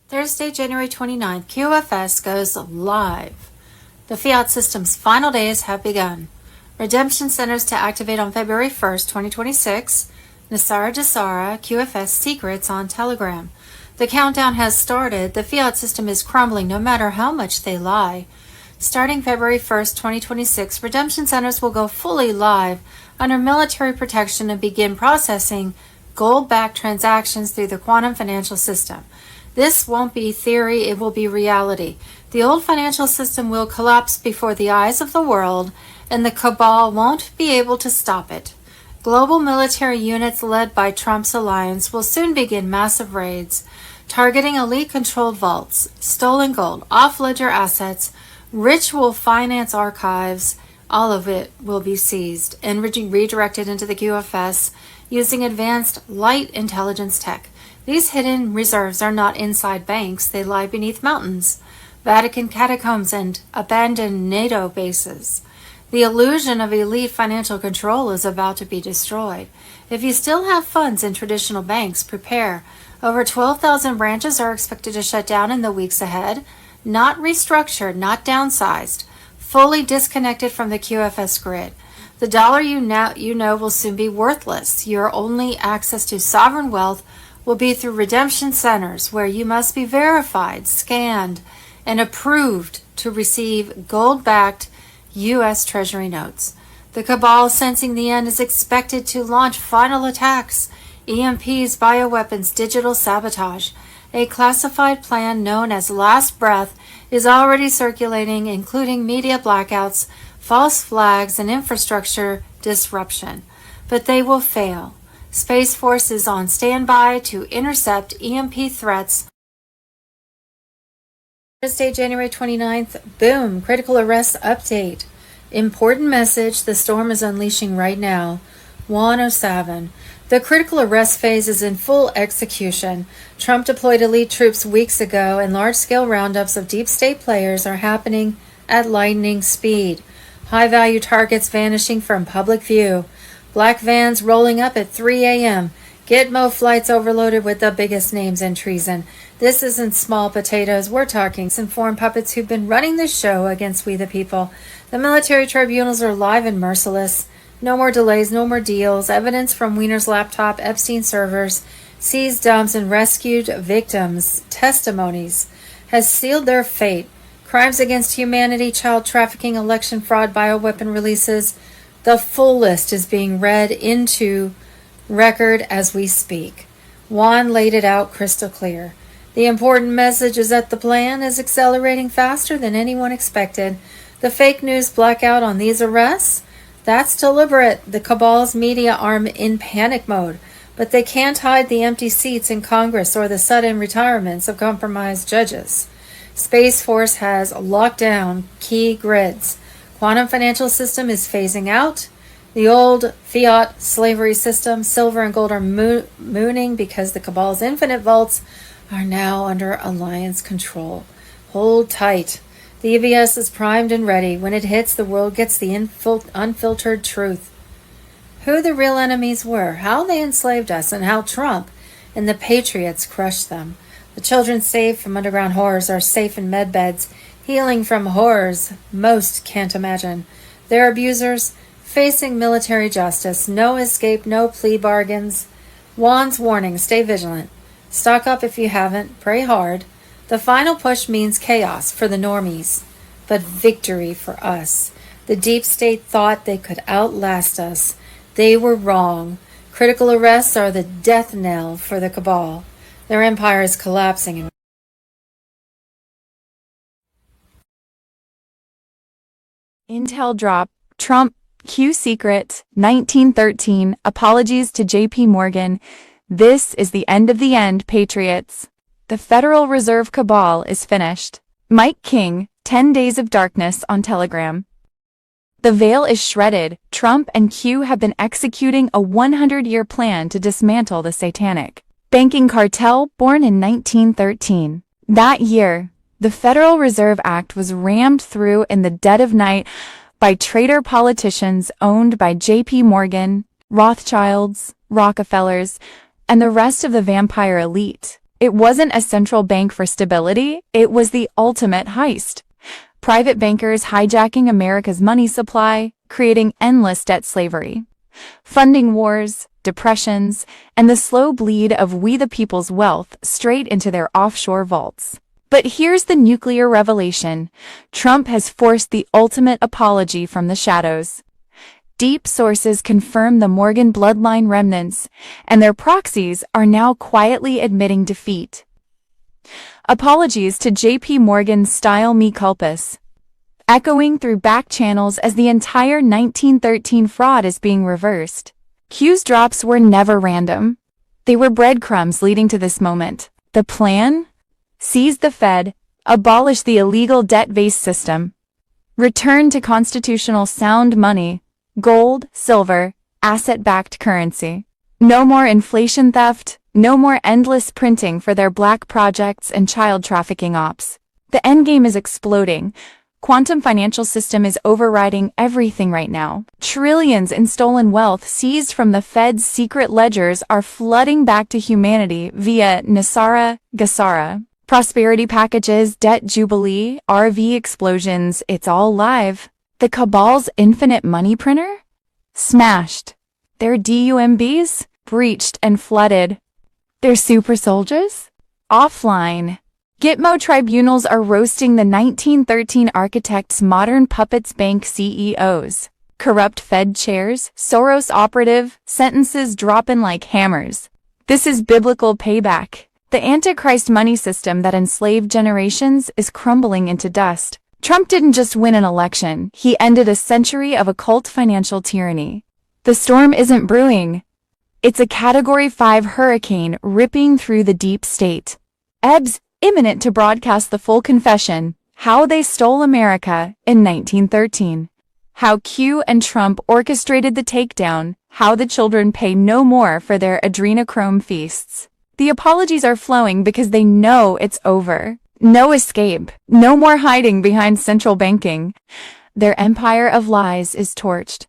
Thursday, January 29th, QFS goes live. The fiat system's final days have begun. Redemption centers to activate on February 1st, 2026. Nassar QFS secrets on Telegram. The countdown has started. The fiat system is crumbling no matter how much they lie. Starting February 1st, 2026, redemption centers will go fully live under military protection and begin processing gold-backed transactions through the quantum financial system. This won't be theory, it will be reality. The old financial system will collapse before the eyes of the world, and the cabal won't be able to stop it. Global military units led by Trump's alliance will soon begin massive raids, targeting elite-controlled vaults, stolen gold, off-ledger assets, ritual finance archives. All of it will be seized and redirected into the QFS using advanced light intelligence tech. These hidden reserves are not inside banks, they lie beneath mountains, Vatican catacombs, and abandoned NATO bases. The illusion of elite financial control is about to be destroyed. If you still have funds in traditional banks, prepare. Over 12,000 branches are expected to shut down in the weeks ahead, not restructured, not downsized, fully disconnected from the QFS grid. The dollar you know will soon be worthless. Your only access to sovereign wealth will be through redemption centers where you must be verified, scanned, and approved to receive gold-backed U.S. Treasury notes. The cabal, sensing the end, is expected to launch final attacks EMPs, bioweapons, digital sabotage. A classified plan known as Last Breath is already circulating, including media blackouts, false flags, and infrastructure disruption. But they will fail. Space Force is on standby to intercept EMP threats. Thursday, January 29th, boom, critical arrest update. Important message the storm is unleashing right now. 107. The critical arrest phase is in full execution. Trump deployed elite troops weeks ago, and large-scale roundups of deep state players are happening at lightning speed. High-value targets vanishing from public view. Black vans rolling up at 3 a.m. Gitmo flights overloaded with the biggest names in treason. This isn't small potatoes. We're talking informed puppets who've been running this show against we the people. The military tribunals are live and merciless. No more delays, no more deals. Evidence from Wiener's laptop, Epstein servers, seized dumps, and rescued victims' testimonies has sealed their fate. Crimes against humanity, child trafficking, election fraud, bioweapon releases. The full list is being read into record as we speak. Juan laid it out crystal clear. The important message is that the plan is accelerating faster than anyone expected. The fake news blackout on these arrests? That's deliberate. The cabal's media arm in panic mode. But they can't hide the empty seats in Congress or the sudden retirements of compromised judges. Space Force has locked down key grids. Quantum financial system is phasing out. The old fiat slavery system, silver and gold are mooning because the cabal's infinite vaults are now under alliance control. Hold tight. The EVS is primed and ready. When it hits, the world gets the unfiltered truth. Who the real enemies were, how they enslaved us, and how Trump and the Patriots crushed them. The children saved from underground horrors are safe in med beds, healing from horrors most can't imagine. Their abusers facing military justice. No escape, no plea bargains. Juan's warning, stay vigilant. Stock up if you haven't. Pray hard. The final push means chaos for the normies, but victory for us. The deep state thought they could outlast us. They were wrong. Critical arrests are the death knell for the cabal. Their empire is collapsing. Intel drop, Trump, Q secret, 1913, apologies to JP Morgan. This is the end, Patriots. The Federal Reserve cabal is finished. Mike King, 10 Days of Darkness on Telegram. The veil is shredded. Trump and Q have been executing a 100-year plan to dismantle the satanic banking cartel born in 1913. That year, the Federal Reserve Act was rammed through in the dead of night by traitor politicians owned by JP Morgan, Rothschilds, Rockefellers, and the rest of the vampire elite. It wasn't a central bank for stability, it was the ultimate heist. Private bankers hijacking America's money supply, creating endless debt slavery, funding wars, depressions, and the slow bleed of we the people's wealth straight into their offshore vaults. But here's the nuclear revelation. Trump has forced the ultimate apology from the shadows. Deep sources confirm the Morgan bloodline remnants, and their proxies are now quietly admitting defeat. Apologies to JP Morgan's style me culpus, echoing through back channels as the entire 1913 fraud is being reversed. Q's drops were never random. They were breadcrumbs leading to this moment. The plan? Seize the Fed, abolish the illegal debt-based system, return to constitutional sound money, gold, silver, asset-backed currency. No more inflation theft, no more endless printing for their black projects and child trafficking ops. The endgame is exploding. Quantum financial system is overriding everything right now. Trillions in stolen wealth seized from the Fed's secret ledgers are flooding back to humanity via GCR. Prosperity packages, debt jubilee, RV explosions, it's all live. The cabal's infinite money printer? Smashed. Their DUMBs? Breached and flooded. Their super soldiers? Offline. Gitmo tribunals are roasting the 1913 architects' modern puppets bank CEOs. Corrupt Fed chairs, Soros operative, sentences dropping like hammers. This is biblical payback. The Antichrist money system that enslaved generations is crumbling into dust. Trump didn't just win an election, he ended a century of occult financial tyranny. The storm isn't brewing. It's a Category 5 hurricane ripping through the deep state. Ebbs imminent to broadcast the full confession, how they stole America in 1913. How Q and Trump orchestrated the takedown, how the children pay no more for their adrenochrome feasts. The apologies are flowing because they know it's over. No escape, no more hiding behind central banking. Their empire of lies is torched.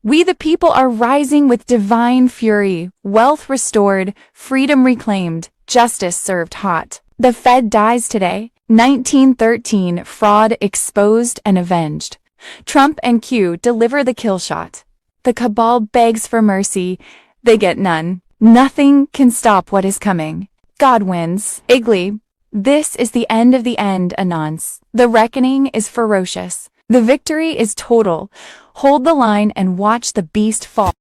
We the people are rising with divine fury, wealth restored, freedom reclaimed, justice served hot. The Fed dies today. 1913 fraud exposed and avenged. Trump and Q deliver the kill shot. The cabal begs for mercy. They get none. Nothing can stop what is coming. God wins. Igley. This is the end of the end, Anons. The reckoning is ferocious. The victory is total. Hold the line and watch the beast fall.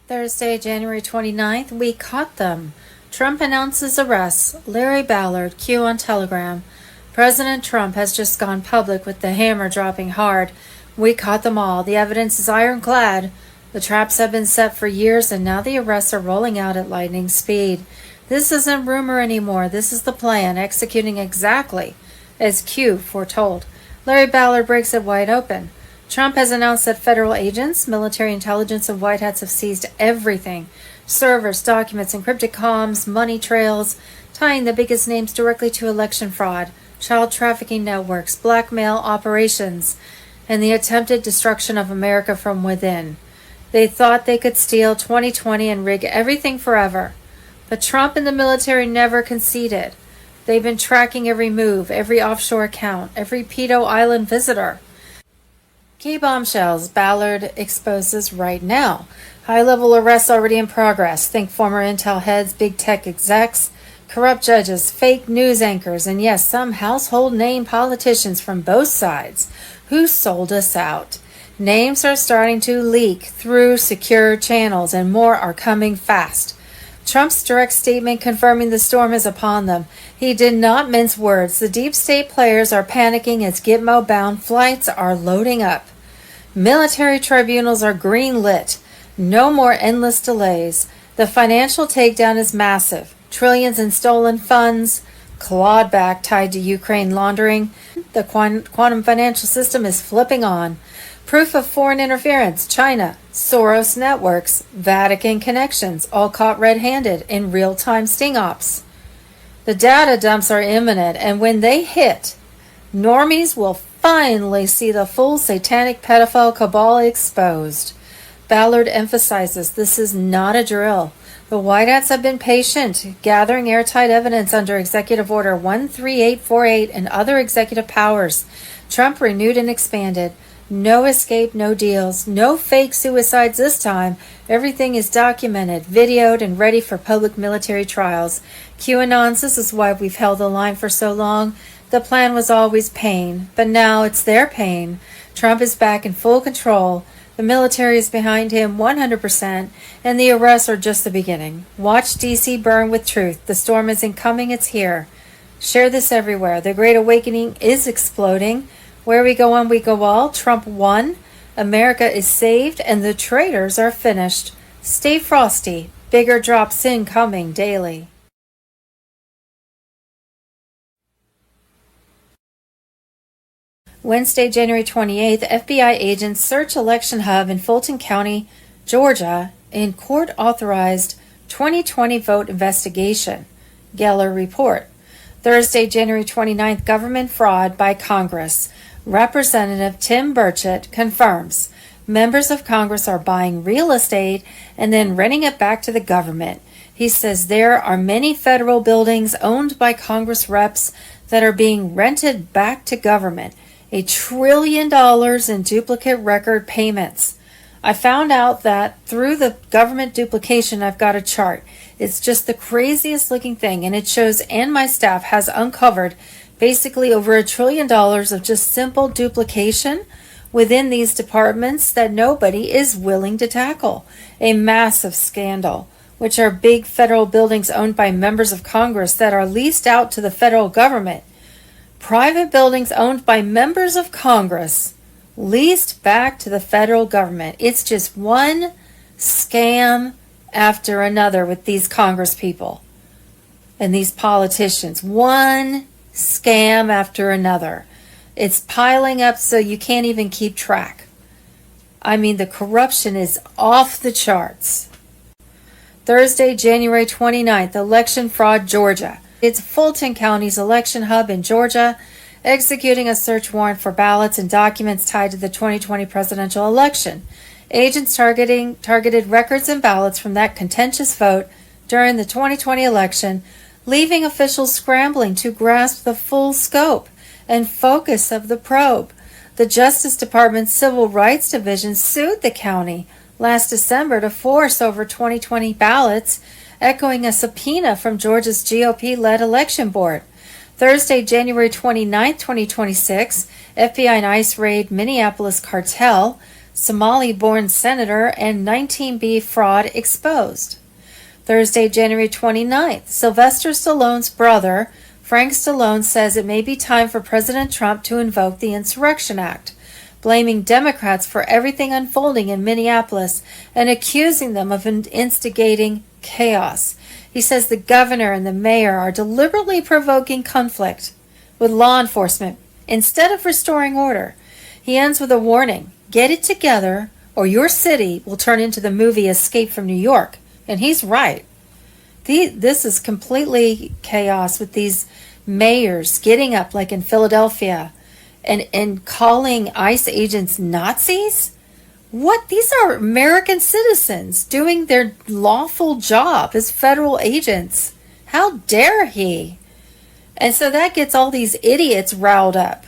Thursday, January 29th, we caught them. Trump announces arrests. Larry Ballard, Q on Telegram. President Trump has just gone public with the hammer dropping hard. We caught them all. The evidence is ironclad. The traps have been set for years, and now the arrests are rolling out at lightning speed. This isn't rumor anymore. This is the plan, executing exactly as Q foretold. Larry Ballard breaks it wide open. Trump has announced that federal agents, military intelligence, and white hats have seized everything. Servers, documents, encrypted comms, money trails, tying the biggest names directly to election fraud, child trafficking networks, blackmail operations, and the attempted destruction of America from within. They thought they could steal 2020 and rig everything forever. But Trump and the military never conceded. They've been tracking every move, every offshore account, every pedo island visitor. Key bombshells Ballard exposes right now. High-level arrests already in progress. Think former Intel heads, big tech execs, corrupt judges, fake news anchors, and yes, some household name politicians from both sides who sold us out. Names are starting to leak through secure channels, and more are coming fast. Trump's direct statement confirming the storm is upon them. He did not mince words. The deep state players are panicking as Gitmo-bound flights are loading up. Military tribunals are green-lit. No more endless delays. The financial takedown is massive. Trillions in stolen funds, clawed back tied to Ukraine laundering. The quantum financial system is flipping on. Proof of foreign interference, China, Soros networks, Vatican connections, all caught red-handed in real-time sting ops. The data dumps are imminent, and when they hit, normies will finally see the full satanic pedophile cabal exposed. Ballard emphasizes this is not a drill. The White Hats have been patient, gathering airtight evidence under Executive Order 13848 and other executive powers. Trump renewed and expanded. No escape, no deals, no fake suicides this time. Everything is documented, videoed, and ready for public military trials. QAnons, this is why we've held the line for so long. The plan was always pain, but now it's their pain. Trump is back in full control. The military is behind him 100%, and the arrests are just the beginning. Watch DC burn with truth. The storm isn't coming, it's here. Share this everywhere. The Great Awakening is exploding. Where we go on, we go all. Trump won. America is saved, and the traitors are finished. Stay frosty. Bigger drops incoming daily. Wednesday, January 28th, FBI agents search election hub in Fulton County, Georgia, in court-authorized 2020 vote investigation. Geller report. Thursday, January 29th, government fraud by Congress. Representative Tim Burchett confirms members of Congress are buying real estate and then renting it back to the government. He says there are many federal buildings owned by Congress reps that are being rented back to government. $1 trillion in duplicate record payments. I found out that through the government duplication, I've got a chart. It's just the craziest looking thing, and it shows, and my staff has uncovered Basically over $1 trillion of just simple duplication within these departments that nobody is willing to tackle. A massive scandal, which are big federal buildings owned by members of Congress that are leased out to the federal government. Private buildings owned by members of Congress leased back to the federal government. It's just one scam after another with these Congress people and these politicians. One scam after another. It's piling up so you can't even keep track. I mean, the corruption is off the charts. Thursday, January 29th, election fraud, Georgia. It's Fulton County's election hub in Georgia, executing a search warrant for ballots and documents tied to the 2020 presidential election. Agents targeted records and ballots from that contentious vote during the 2020 election, leaving officials scrambling to grasp the full scope and focus of the probe. The Justice Department's Civil Rights Division sued the county last December to force over 2020 ballots, echoing a subpoena from Georgia's GOP-led election board. Thursday, January 29, 2026, FBI and ICE raid Minneapolis cartel, Somali-born senator, and 19B fraud exposed. Thursday, January 29th, Sylvester Stallone's brother, Frank Stallone, says it may be time for President Trump to invoke the Insurrection Act, blaming Democrats for everything unfolding in Minneapolis and accusing them of instigating chaos. He says the governor and the mayor are deliberately provoking conflict with law enforcement instead of restoring order. He ends with a warning: get it together or your city will turn into the movie Escape from New York. And he's right. This is completely chaos with these mayors getting up, like in Philadelphia, and calling ICE agents Nazis. What? These are American citizens doing their lawful job as federal agents. How dare he? And so that gets all these idiots riled up.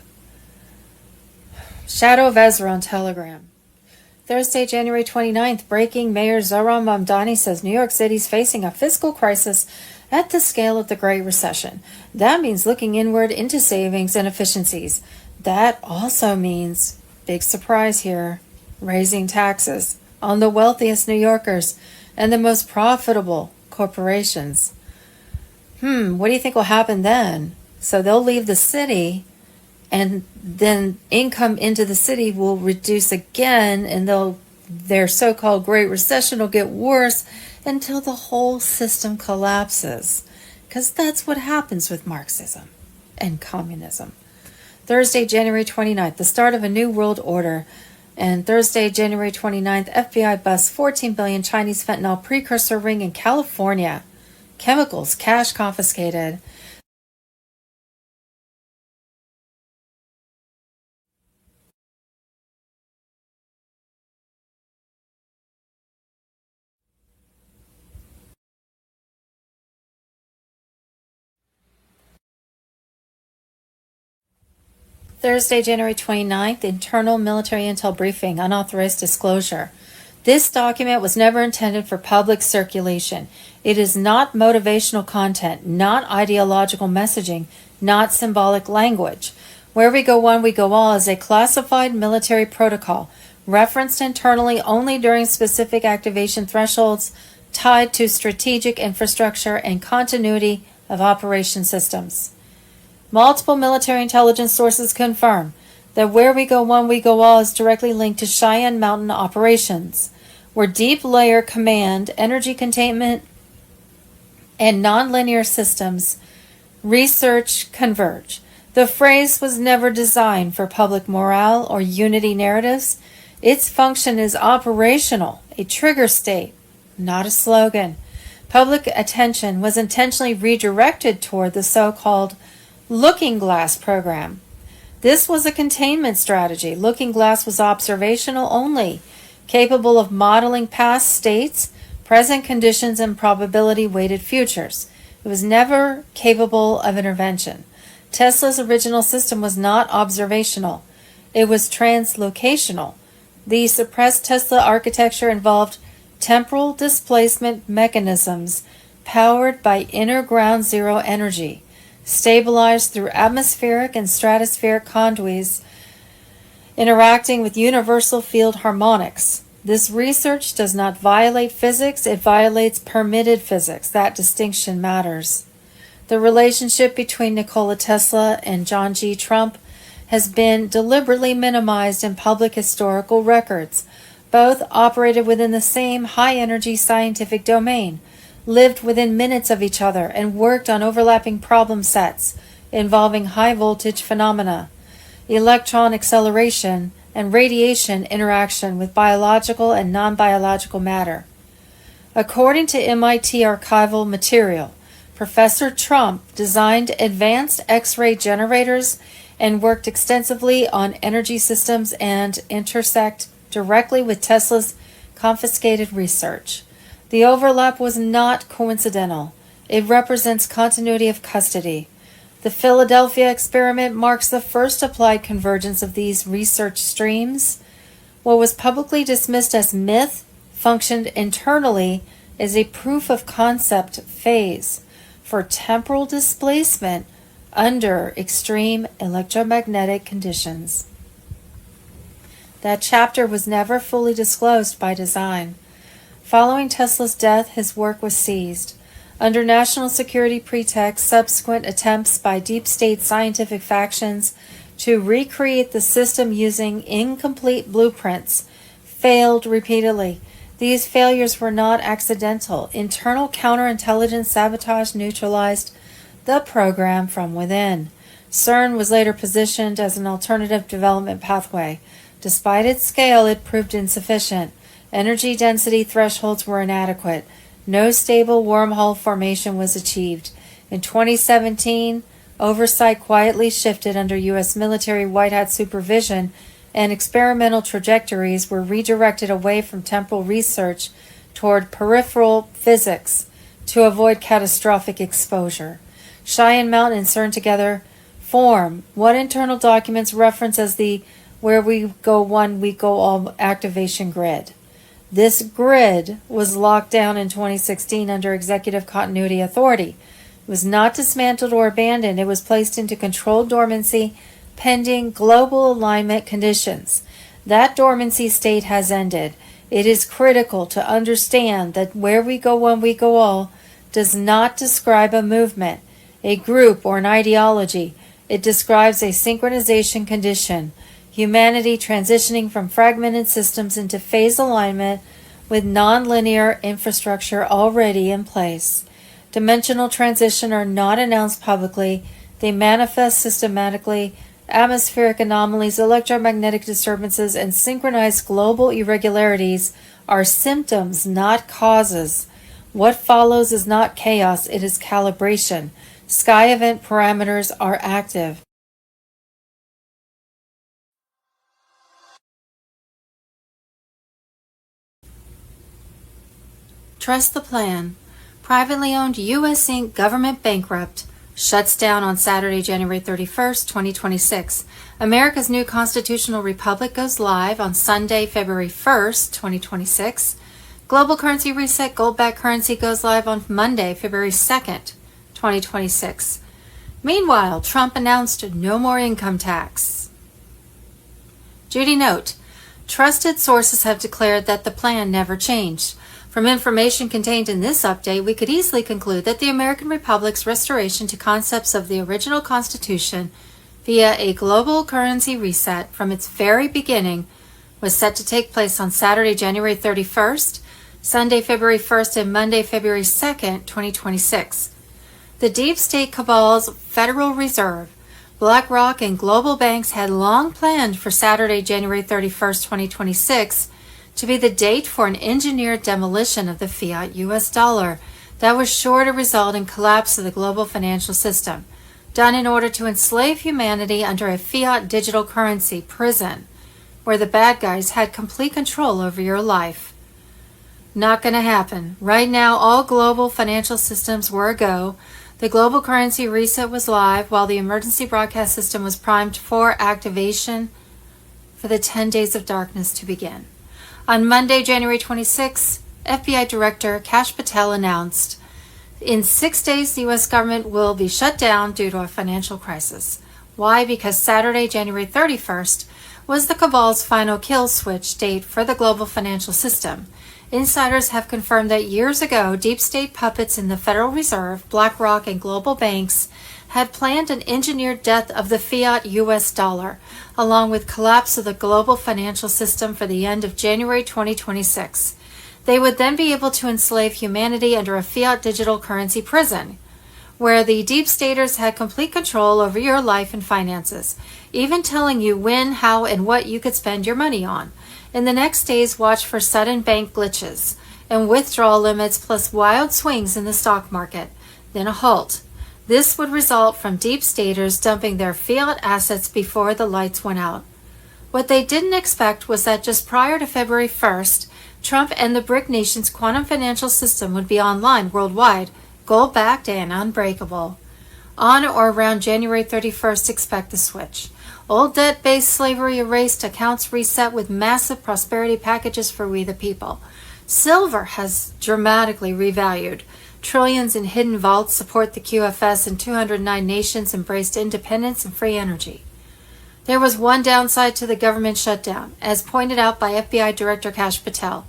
Shadow of Ezra on Telegram. Thursday, January 29th, breaking. Mayor Zohran Mamdani says New York City's facing a fiscal crisis at the scale of the Great Recession. That means looking inward into savings and efficiencies. That also means, big surprise here, raising taxes on the wealthiest New Yorkers and the most profitable corporations. What do you think will happen then? So they'll leave the city, and then income into the city will reduce again, and their so-called Great Recession will get worse until the whole system collapses. Because that's what happens with Marxism and communism. Thursday, January 29th, the start of a new world order. And Thursday, January 29th, FBI busts 14 billion Chinese fentanyl precursor ring in California. Chemicals, cash confiscated. Thursday, January 29th, internal military intel briefing, unauthorized disclosure. This document was never intended for public circulation. It is not motivational content, not ideological messaging, not symbolic language. Where We Go One, We Go All is a classified military protocol, referenced internally only during specific activation thresholds, tied to strategic infrastructure and continuity of operation systems. Multiple military intelligence sources confirm that Where We Go One, We Go All is directly linked to Cheyenne Mountain operations, where deep layer command, energy containment, and nonlinear systems research converge. The phrase was never designed for public morale or unity narratives. Its function is operational, a trigger state, not a slogan. Public attention was intentionally redirected toward the so-called Looking Glass program. This was a containment strategy. Looking Glass was observational only, capable of modeling past states, present conditions, and probability-weighted futures. It was never capable of intervention. Tesla's original system was not observational. It was translocational. The suppressed Tesla architecture involved temporal displacement mechanisms powered by inner ground zero energy. stabilized through atmospheric and stratospheric conduits interacting with universal field harmonics. This research does not violate physics, it violates permitted physics. That distinction matters. The relationship between Nikola Tesla and John G. Trump has been deliberately minimized in public historical records. Both operated within the same high-energy scientific domain, lived within minutes of each other, and worked on overlapping problem sets involving high-voltage phenomena, electron acceleration, and radiation interaction with biological and non-biological matter. According to MIT archival material, Professor Trump designed advanced X-ray generators and worked extensively on energy systems and intersect directly with Tesla's confiscated research. The overlap was not coincidental. It represents continuity of custody. The Philadelphia experiment marks the first applied convergence of these research streams. What was publicly dismissed as myth functioned internally as a proof of concept phase for temporal displacement under extreme electromagnetic conditions. That chapter was never fully disclosed by design. Following Tesla's death, his work was seized. Under national security pretext, subsequent attempts by deep state scientific factions to recreate the system using incomplete blueprints failed repeatedly. These failures were not accidental. Internal counterintelligence sabotage neutralized the program from within. CERN was later positioned as an alternative development pathway. Despite its scale, it proved insufficient. Energy density thresholds were inadequate. No stable wormhole formation was achieved. In 2017, oversight quietly shifted under U.S. military White Hat supervision, and experimental trajectories were redirected away from temporal research toward peripheral physics to avoid catastrophic exposure. Cheyenne Mountain and CERN together form what internal documents reference as the "where we go one, we go all" activation grid. This grid was locked down in 2016 under Executive Continuity Authority. It was not dismantled or abandoned. It was placed into controlled dormancy pending global alignment conditions. That dormancy state has ended. It is critical to understand that "where we go one, we go all" does not describe a movement, a group, or an ideology. It describes a synchronization condition. Humanity transitioning from fragmented systems into phase alignment with nonlinear infrastructure already in place. Dimensional transition are not announced publicly. They manifest systematically. Atmospheric anomalies, electromagnetic disturbances, and synchronized global irregularities are symptoms, not causes. What follows is not chaos, it is calibration. Sky event parameters are active. Trust the plan. Privately owned U.S. Inc. government bankrupt shuts down on Saturday, January 31st, 2026. America's new constitutional republic goes live on Sunday, February 1st, 2026. Global currency reset, gold-backed currency goes live on Monday, February 2nd, 2026. Meanwhile, Trump announced no more income tax. Judy note, trusted sources have declared that the plan never changed. From information contained in this update, we could easily conclude that the American Republic's restoration to concepts of the original Constitution via a global currency reset from its very beginning was set to take place on Saturday, January 31st, Sunday, February 1st, and Monday, February 2nd, 2026. The deep state cabal's Federal Reserve, BlackRock, and global banks had long planned for Saturday, January 31st, 2026, to be the date for an engineered demolition of the fiat U.S. dollar that was sure to result in collapse of the global financial system, done in order to enslave humanity under a fiat digital currency prison, where the bad guys had complete control over your life. Not going to happen. Right now, all global financial systems were a go. The global currency reset was live, while the emergency broadcast system was primed for activation for the 10 days of darkness to begin. On Monday, January 26, FBI Director Kash Patel announced In 6 days, the U.S. government will be shut down due to a financial crisis. Why? Because Saturday, January 31st, was the cabal's final kill switch date for the global financial system. Insiders have confirmed that years ago, deep state puppets in the Federal Reserve, BlackRock, and global banks had planned an engineered death of the fiat U.S. dollar, along with collapse of the global financial system for the end of January 2026. They would then be able to enslave humanity under a fiat digital currency prison, where the deep staters had complete control over your life and finances, even telling you when, how, and what you could spend your money on. In the next days, watch for sudden bank glitches and withdrawal limits plus wild swings in the stock market, then a halt. This would result from deep staters dumping their fiat assets before the lights went out. What they didn't expect was that just prior to February 1st, Trump and the BRIC nations' quantum financial system would be online worldwide, gold-backed and unbreakable. On or around January 31st, expect the switch. Old debt-based slavery erased, accounts reset with massive prosperity packages for we the people. Silver has dramatically revalued. Trillions in hidden vaults support the QFS, and 209 nations embraced independence and free energy. There was one downside to the government shutdown, as pointed out by FBI Director Kash Patel.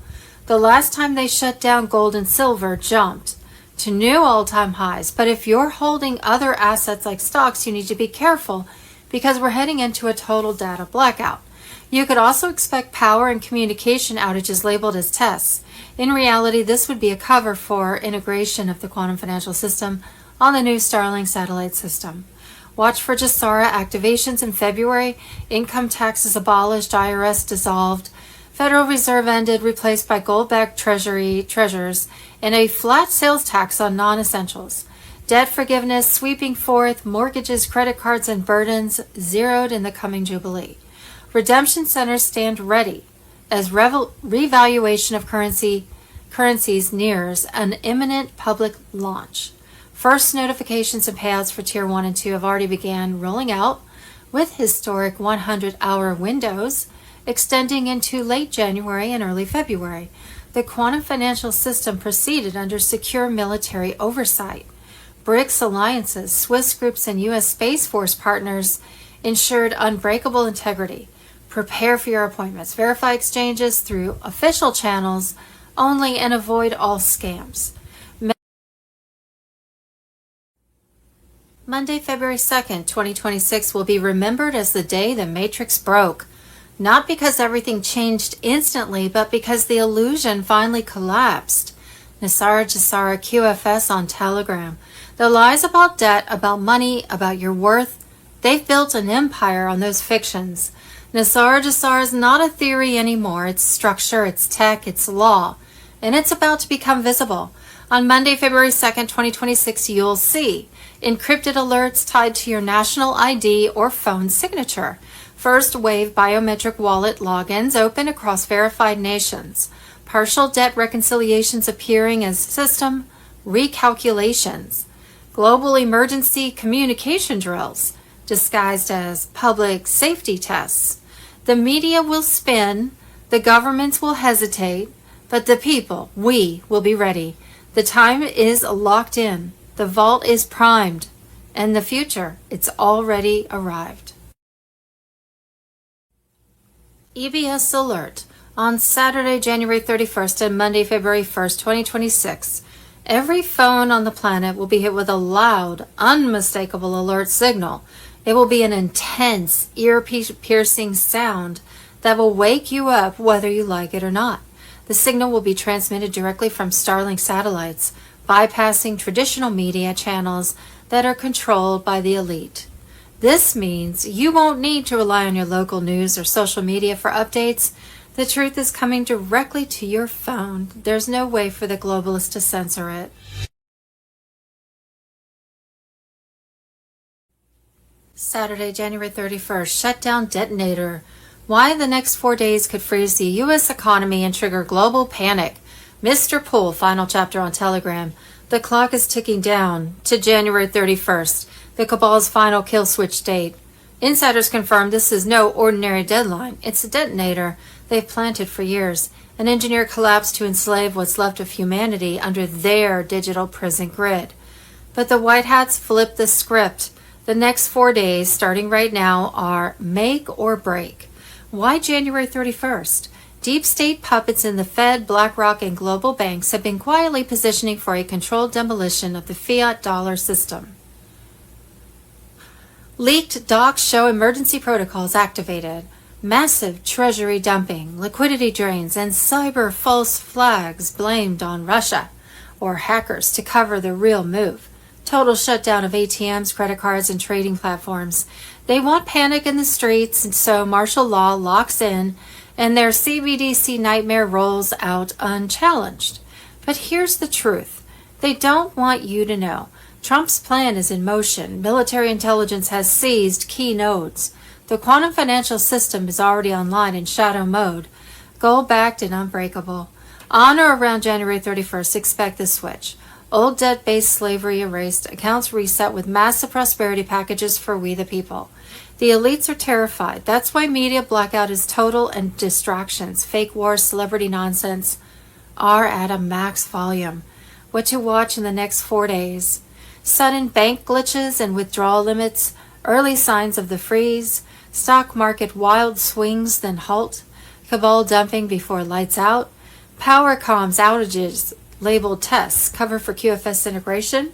The last time they shut down, gold and silver jumped to new all-time highs. But if you're holding other assets like stocks, you need to be careful because we're heading into a total data blackout. You could also expect power and communication outages labeled as tests. In reality, this would be a cover for integration of the quantum financial system on the new Starlink satellite system. Watch for GCR activations in February, income taxes abolished, IRS dissolved, Federal Reserve ended, replaced by gold-backed treasures, and a flat sales tax on non-essentials. Debt forgiveness sweeping forth, mortgages, credit cards, and burdens zeroed in the coming Jubilee. Redemption centers stand ready as revaluation of currencies nears an imminent public launch. First notifications and payouts for Tier 1 and 2 have already began rolling out, with historic 100-hour windows extending into late January and early February. The quantum financial system proceeded under secure military oversight. BRICS alliances, Swiss groups, and U.S. Space Force partners ensured unbreakable integrity. Prepare for your appointments. Verify exchanges through official channels only and avoid all scams. Monday, February 2nd, 2026 will be remembered as the day the Matrix broke. Not because everything changed instantly, but because the illusion finally collapsed. Nisara Jisara QFS on Telegram. The lies about debt, about money, about your worth, they've built an empire on those fictions. Nisara Jisara is not a theory anymore. It's structure, it's tech, it's law. And it's about to become visible. On Monday, February 2nd, 2026, you'll see encrypted alerts tied to your national ID or phone signature. First wave biometric wallet logins open across verified nations. Partial debt reconciliations appearing as system recalculations. Global emergency communication drills disguised as public safety tests. The media will spin, the governments will hesitate, but the people, we, will be ready. The time is locked in. The vault is primed. And the future, it's already arrived. EBS Alert. On Saturday, January 31st and Monday, February 1st, 2026, every phone on the planet will be hit with a loud, unmistakable alert signal. It will be an intense, ear-piercing sound that will wake you up whether you like it or not. The signal will be transmitted directly from Starlink satellites, bypassing traditional media channels that are controlled by the elite. This means you won't need to rely on your local news or social media for updates. The truth is coming directly to your phone. There's no way for the globalists to censor it. Saturday, January 31st, shutdown detonator. Why the next 4 days could freeze the U.S. economy and trigger global panic. Mr. Poole, final chapter on Telegram. The clock is ticking down to January 31st, the cabal's final kill switch date. Insiders confirm this is no ordinary deadline. It's a detonator they've planted for years. An engineer collapsed to enslave what's left of humanity under their digital prison grid. But the White Hats flipped the script. The next 4 days, starting right now, are make or break. Why January 31st? Deep state puppets in the Fed, BlackRock, and global banks have been quietly positioning for a controlled demolition of the fiat dollar system. Leaked docs show emergency protocols activated. Massive treasury dumping, liquidity drains, and cyber false flags blamed on Russia or hackers to cover the real move. Total shutdown of ATMs, credit cards, and trading platforms. They want panic in the streets, and so martial law locks in, and their CBDC nightmare rolls out unchallenged. But here's the truth. They don't want you to know. Trump's plan is in motion. Military intelligence has seized key nodes. The quantum financial system is already online in shadow mode, gold-backed and unbreakable. On or around January 31st, expect the switch. Old debt-based slavery erased, accounts reset with massive prosperity packages for we the people. The elites are terrified. That's why media blackout is total and distractions, fake wars, celebrity nonsense are at a max volume. What to watch in the next 4 days. Sudden bank glitches and withdrawal limits, early signs of the freeze, stock market wild swings then halt, cabal dumping before lights out, power comms outages labeled tests, cover for QFS integration,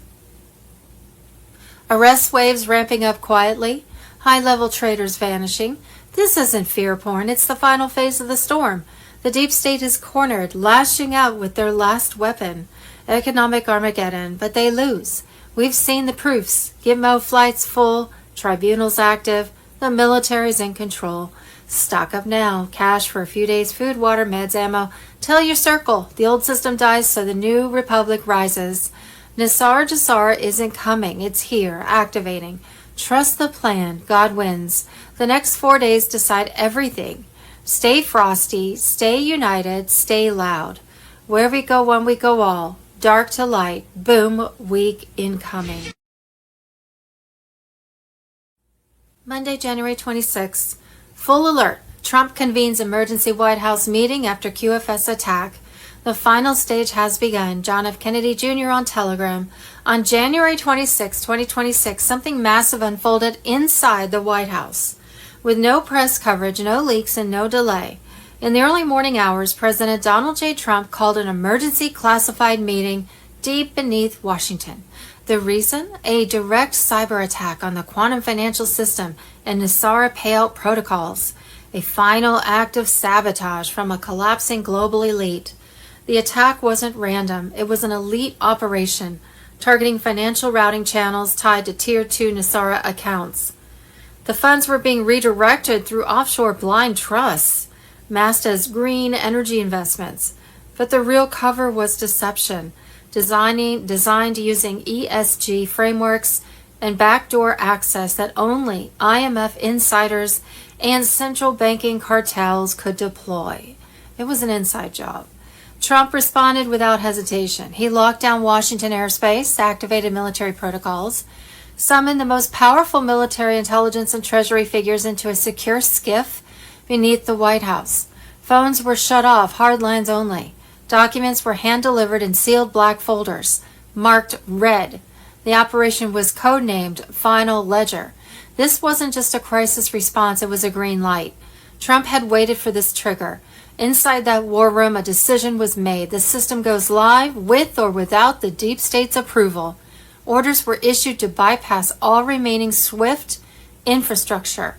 arrest waves ramping up quietly, high-level traders vanishing. This isn't fear porn, it's the final phase of the storm. The deep state is cornered, lashing out with their last weapon, economic Armageddon, but they lose. We've seen the proofs. Gitmo flights full, tribunals active, the military's in control. Stock up now, cash for a few days, food, water, meds, ammo. Tell your circle, the old system dies so the new republic rises. Nisar Jasar isn't coming, it's here, activating. Trust the plan, God wins. The next 4 days decide everything. Stay frosty, stay united, stay loud. Where we go one, we go all. Dark to light, boom, week incoming. Monday, January 26th. Full alert. Trump convenes emergency White House meeting after QFS attack. The final stage has begun. John F. Kennedy Jr. on Telegram. On January 26, 2026, something massive unfolded inside the White House. With no press coverage, no leaks, and no delay. In the early morning hours, President Donald J. Trump called an emergency classified meeting deep beneath Washington. The reason? A direct cyber attack on the quantum financial system and Nisara payout protocols. A final act of sabotage from a collapsing global elite. The attack wasn't random. It was an elite operation targeting financial routing channels tied to Tier 2 Nisara accounts. The funds were being redirected through offshore blind trusts, masked as green energy investments. But the real cover was deception, designed using ESG frameworks and backdoor access that only IMF insiders and central banking cartels could deploy. It was an inside job. Trump responded without hesitation. He locked down Washington airspace, activated military protocols, summoned the most powerful military intelligence and treasury figures into a secure skiff beneath the White House. Phones were shut off, hard lines only. Documents were hand-delivered in sealed black folders, marked red. The operation was codenamed Final Ledger. This wasn't just a crisis response, it was a green light. Trump had waited for this trigger. Inside that war room, a decision was made. The system goes live with or without the deep state's approval. Orders were issued to bypass all remaining SWIFT infrastructure.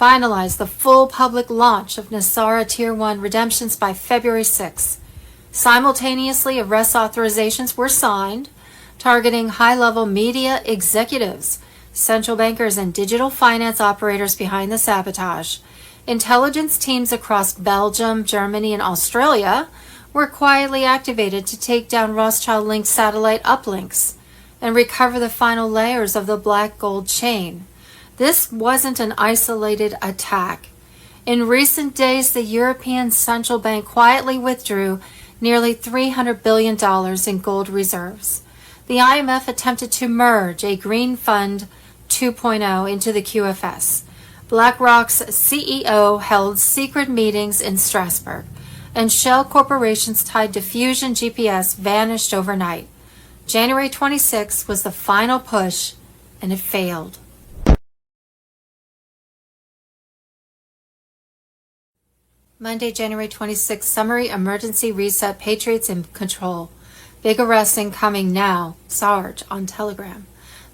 Finalize the full public launch of Nisara Tier 1 redemptions by February 6. Simultaneously, arrest authorizations were signed, targeting high-level media executives, central bankers, and digital finance operators behind the sabotage. Intelligence teams across Belgium, Germany, and Australia were quietly activated to take down Rothschild-linked satellite uplinks and recover the final layers of the black gold chain. This wasn't an isolated attack. In recent days, the European Central Bank quietly withdrew nearly $300 billion in gold reserves. The IMF attempted to merge a Green Fund 2.0 into the QFS. BlackRock's CEO held secret meetings in Strasbourg, and Shell corporations tied to Fusion GPS vanished overnight. January 26 was the final push, and it failed. Monday, January 26, summary emergency reset, Patriots in control. Big arrest incoming now, Sarge on Telegram.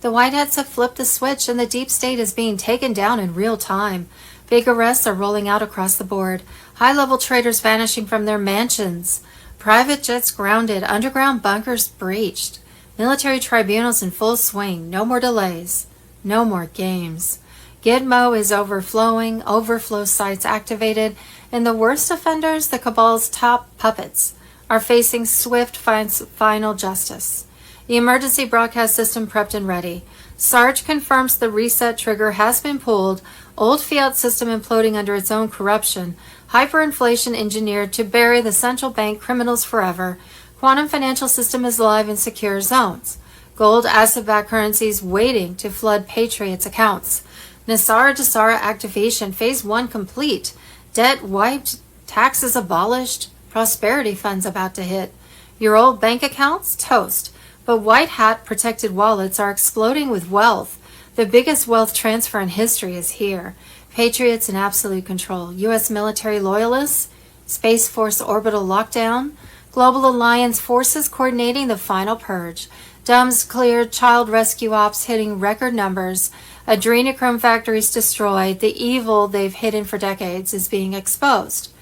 The Whiteheads have flipped the switch and the deep state is being taken down in real time. Big arrests are rolling out across the board. High-level traders vanishing from their mansions. Private jets grounded, underground bunkers breached. Military tribunals in full swing. No more delays. No more games. Gitmo is overflowing, overflow sites activated, and the worst offenders, the cabal's top puppets, are facing swift final justice. The emergency broadcast system prepped and ready. Sarge confirms the reset trigger has been pulled, old fiat system imploding under its own corruption, hyperinflation engineered to bury the central bank criminals forever, quantum financial system is live in secure zones, gold asset-backed currencies waiting to flood Patriots' accounts, Nasara Jasara activation, phase 1 complete, debt wiped, taxes abolished, prosperity funds about to hit, your old bank accounts toast, but white hat protected wallets are exploding with wealth. The biggest wealth transfer in history is here. Patriots in absolute control. U.S. military loyalists, Space Force orbital lockdown, Global Alliance forces coordinating the final purge, DUMBs cleared, child rescue ops hitting record numbers, adrenochrome factories destroyed, the evil they've hidden for decades is being exposed.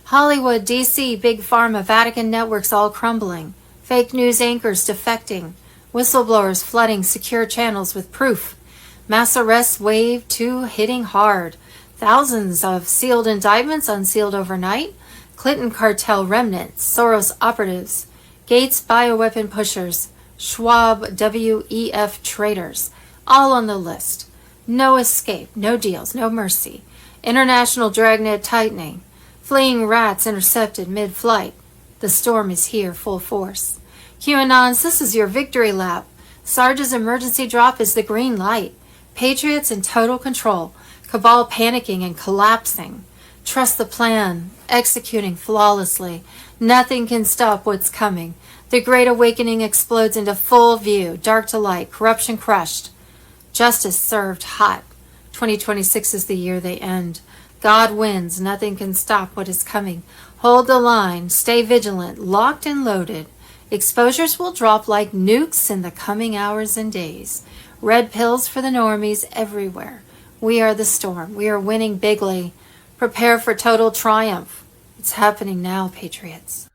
Hollywood, D.C., Big Pharma, Vatican networks all crumbling. Fake news anchors defecting, whistleblowers flooding secure channels with proof, mass arrests wave 2 hitting hard, thousands of sealed indictments unsealed overnight, Clinton cartel remnants, Soros operatives, Gates bioweapon pushers, Schwab WEF traitors, all on the list. No escape, no deals, no mercy. International dragnet tightening, fleeing rats intercepted mid-flight. The storm is here, full force. QAnons, this is your victory lap. Sarge's emergency drop is the green light. Patriots in total control. Cabal panicking and collapsing. Trust the plan, executing flawlessly. Nothing can stop what's coming. The Great Awakening explodes into full view, dark to light, corruption crushed. Justice served hot. 2026 is the year they end. God wins, nothing can stop what is coming. Hold the line, stay vigilant, locked and loaded. Exposures will drop like nukes in the coming hours and days. Red pills for the normies everywhere. We are the storm. We are winning bigly. Prepare for total triumph. It's happening now, Patriots.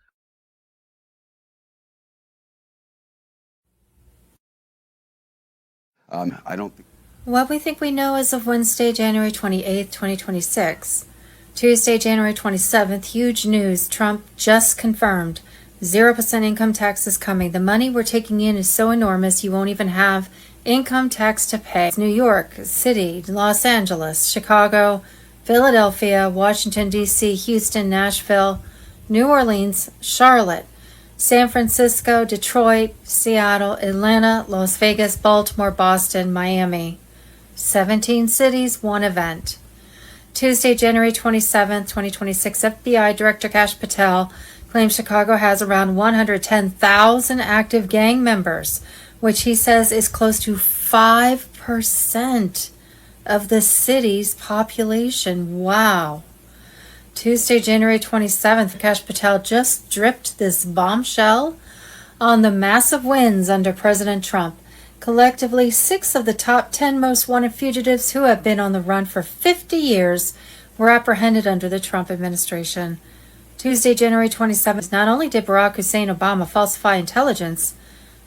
I don't think. What we think we know as of Wednesday, January 28th, 2026. Tuesday, January 27th, huge news. Trump just confirmed 0% income tax is coming. The money we're taking in is so enormous you won't even have income tax to pay. New York City, Los Angeles, Chicago, Philadelphia, Washington, D.C., Houston, Nashville, New Orleans, Charlotte, San Francisco, Detroit, Seattle, Atlanta, Las Vegas, Baltimore, Boston, Miami. 17 cities, one event. Tuesday, January 27th, 2026, FBI Director Kash Patel claims Chicago has around 110,000 active gang members, which he says is close to 5% of the city's population. Wow. Tuesday, January 27th, Kash Patel just dripped this bombshell on the massive wins under President Trump. Collectively, 6 of the top 10 most wanted fugitives who have been on the run for 50 years were apprehended under the Trump administration. Tuesday, January 27th, not only did Barack Hussein Obama falsify intelligence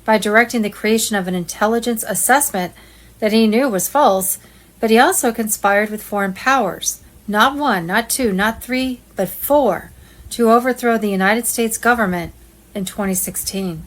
by directing the creation of an intelligence assessment that he knew was false, but he also conspired with foreign powers, not 1, not 2, not 3, but 4, to overthrow the United States government in 2016.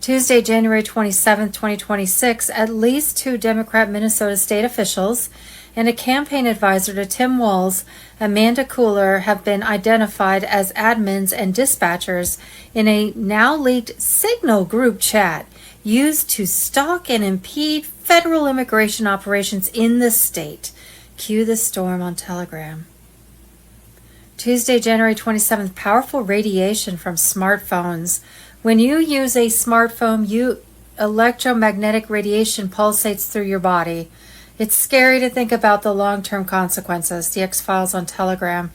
Tuesday, January 27, 2026, at least 2 Democrat Minnesota state officials and a campaign advisor to Tim Walz, Amanda Cooler, have been identified as admins and dispatchers in a now-leaked Signal group chat used to stalk and impede federal immigration operations in the state. Cue the storm on Telegram. Tuesday, January 27th, powerful radiation from smartphones. When you use a smartphone, electromagnetic radiation pulsates through your body. It's scary to think about the long-term consequences. The X-Files on Telegram.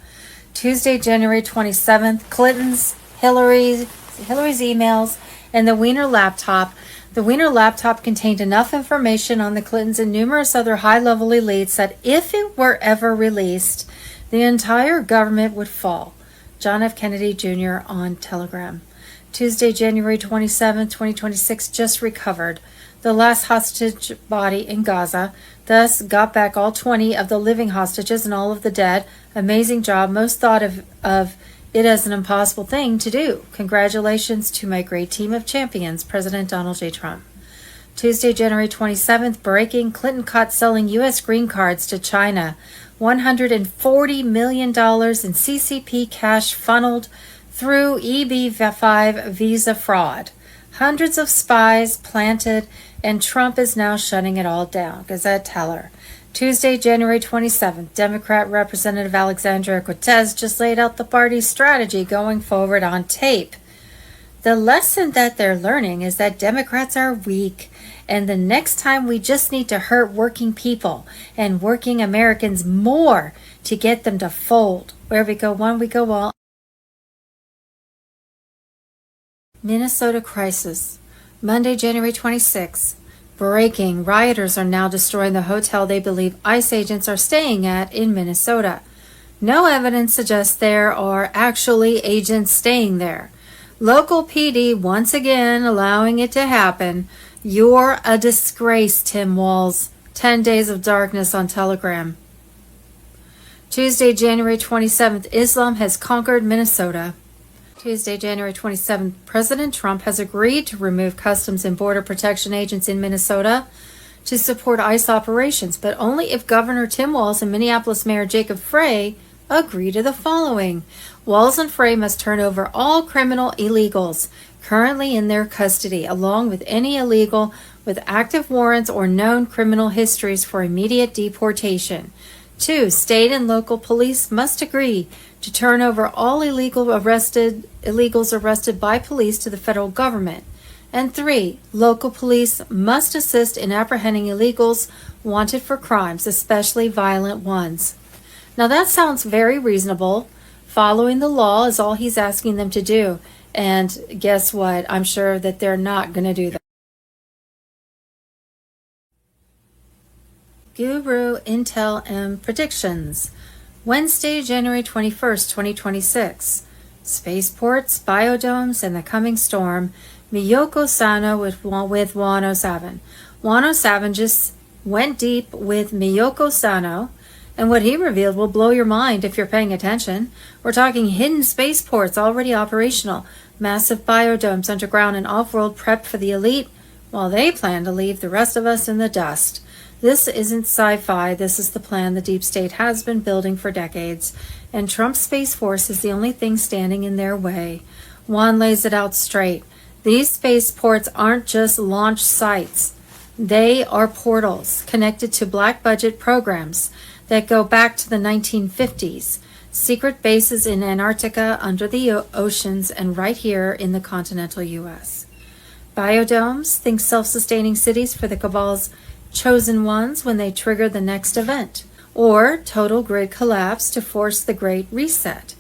Tuesday, January 27th, Clinton's, Hillary's emails, and the Wiener laptop. The Wiener laptop contained enough information on the Clintons and numerous other high-level elites that if it were ever released, the entire government would fall. John F. Kennedy Jr. on Telegram. Tuesday, January 27, 2026, just recovered. The last hostage body in Gaza, thus got back all 20 of the living hostages and all of the dead. Amazing job. Most thought of it as an impossible thing to do. Congratulations to my great team of champions, President Donald J. Trump. Tuesday, January 27th, breaking. Clinton caught selling U.S. green cards to China. $140 million in CCP cash funneled through EB-5 visa fraud. Hundreds of spies planted, and Trump is now shutting it all down. Gazette Teller. Tuesday, January 27th, Democrat Representative Alexandria Cortez just laid out the party's strategy going forward on tape. The lesson that they're learning is that Democrats are weak, and the next time we just need to hurt working people and working Americans more to get them to fold. Where we go one, we go all. Minnesota crisis. Monday, January 26th. Breaking. Rioters are now destroying the hotel they believe ICE agents are staying at in Minnesota. No evidence suggests there are actually agents staying there. Local PD once again allowing it to happen. You're a disgrace, Tim Walz. 10 Days of Darkness on Telegram. Tuesday, January 27th, Islam has conquered Minnesota. Tuesday, January 27th, President Trump has agreed to remove Customs and Border Protection agents in Minnesota to support ICE operations, but only if Governor Tim Walz and Minneapolis Mayor Jacob Frey agree to the following. Walz and Frey must turn over all criminal illegals currently in their custody, along with any illegal with active warrants or known criminal histories for immediate deportation. 2. State and local police must agree to turn over all illegals arrested by police to the federal government. And 3. Local police must assist in apprehending illegals wanted for crimes, especially violent ones. Now that sounds very reasonable. Following the law is all he's asking them to do. And guess what? I'm sure that they're not going to do that. Guru Intel M predictions. Wednesday, January 21st, 2026. Spaceports, biodomes, and the coming storm. Miyoko Sano with 107. 107 just went deep with Miyoko Sano, and what he revealed will blow your mind if you're paying attention. We're talking hidden spaceports already operational, massive biodomes underground and off-world prepped for the elite, while they plan to leave the rest of us in the dust. This isn't sci-fi. This is the plan the deep state has been building for decades, and Trump's Space Force is the only thing standing in their way. Juan lays it out straight. These spaceports aren't just launch sites. They are portals connected to black budget programs that go back to the 1950s. Secret bases in Antarctica, under the oceans, and right here in the continental U.S. Biodomes, think self-sustaining cities for the cabal's chosen ones when they trigger the next event, or total grid collapse to force the Great Reset.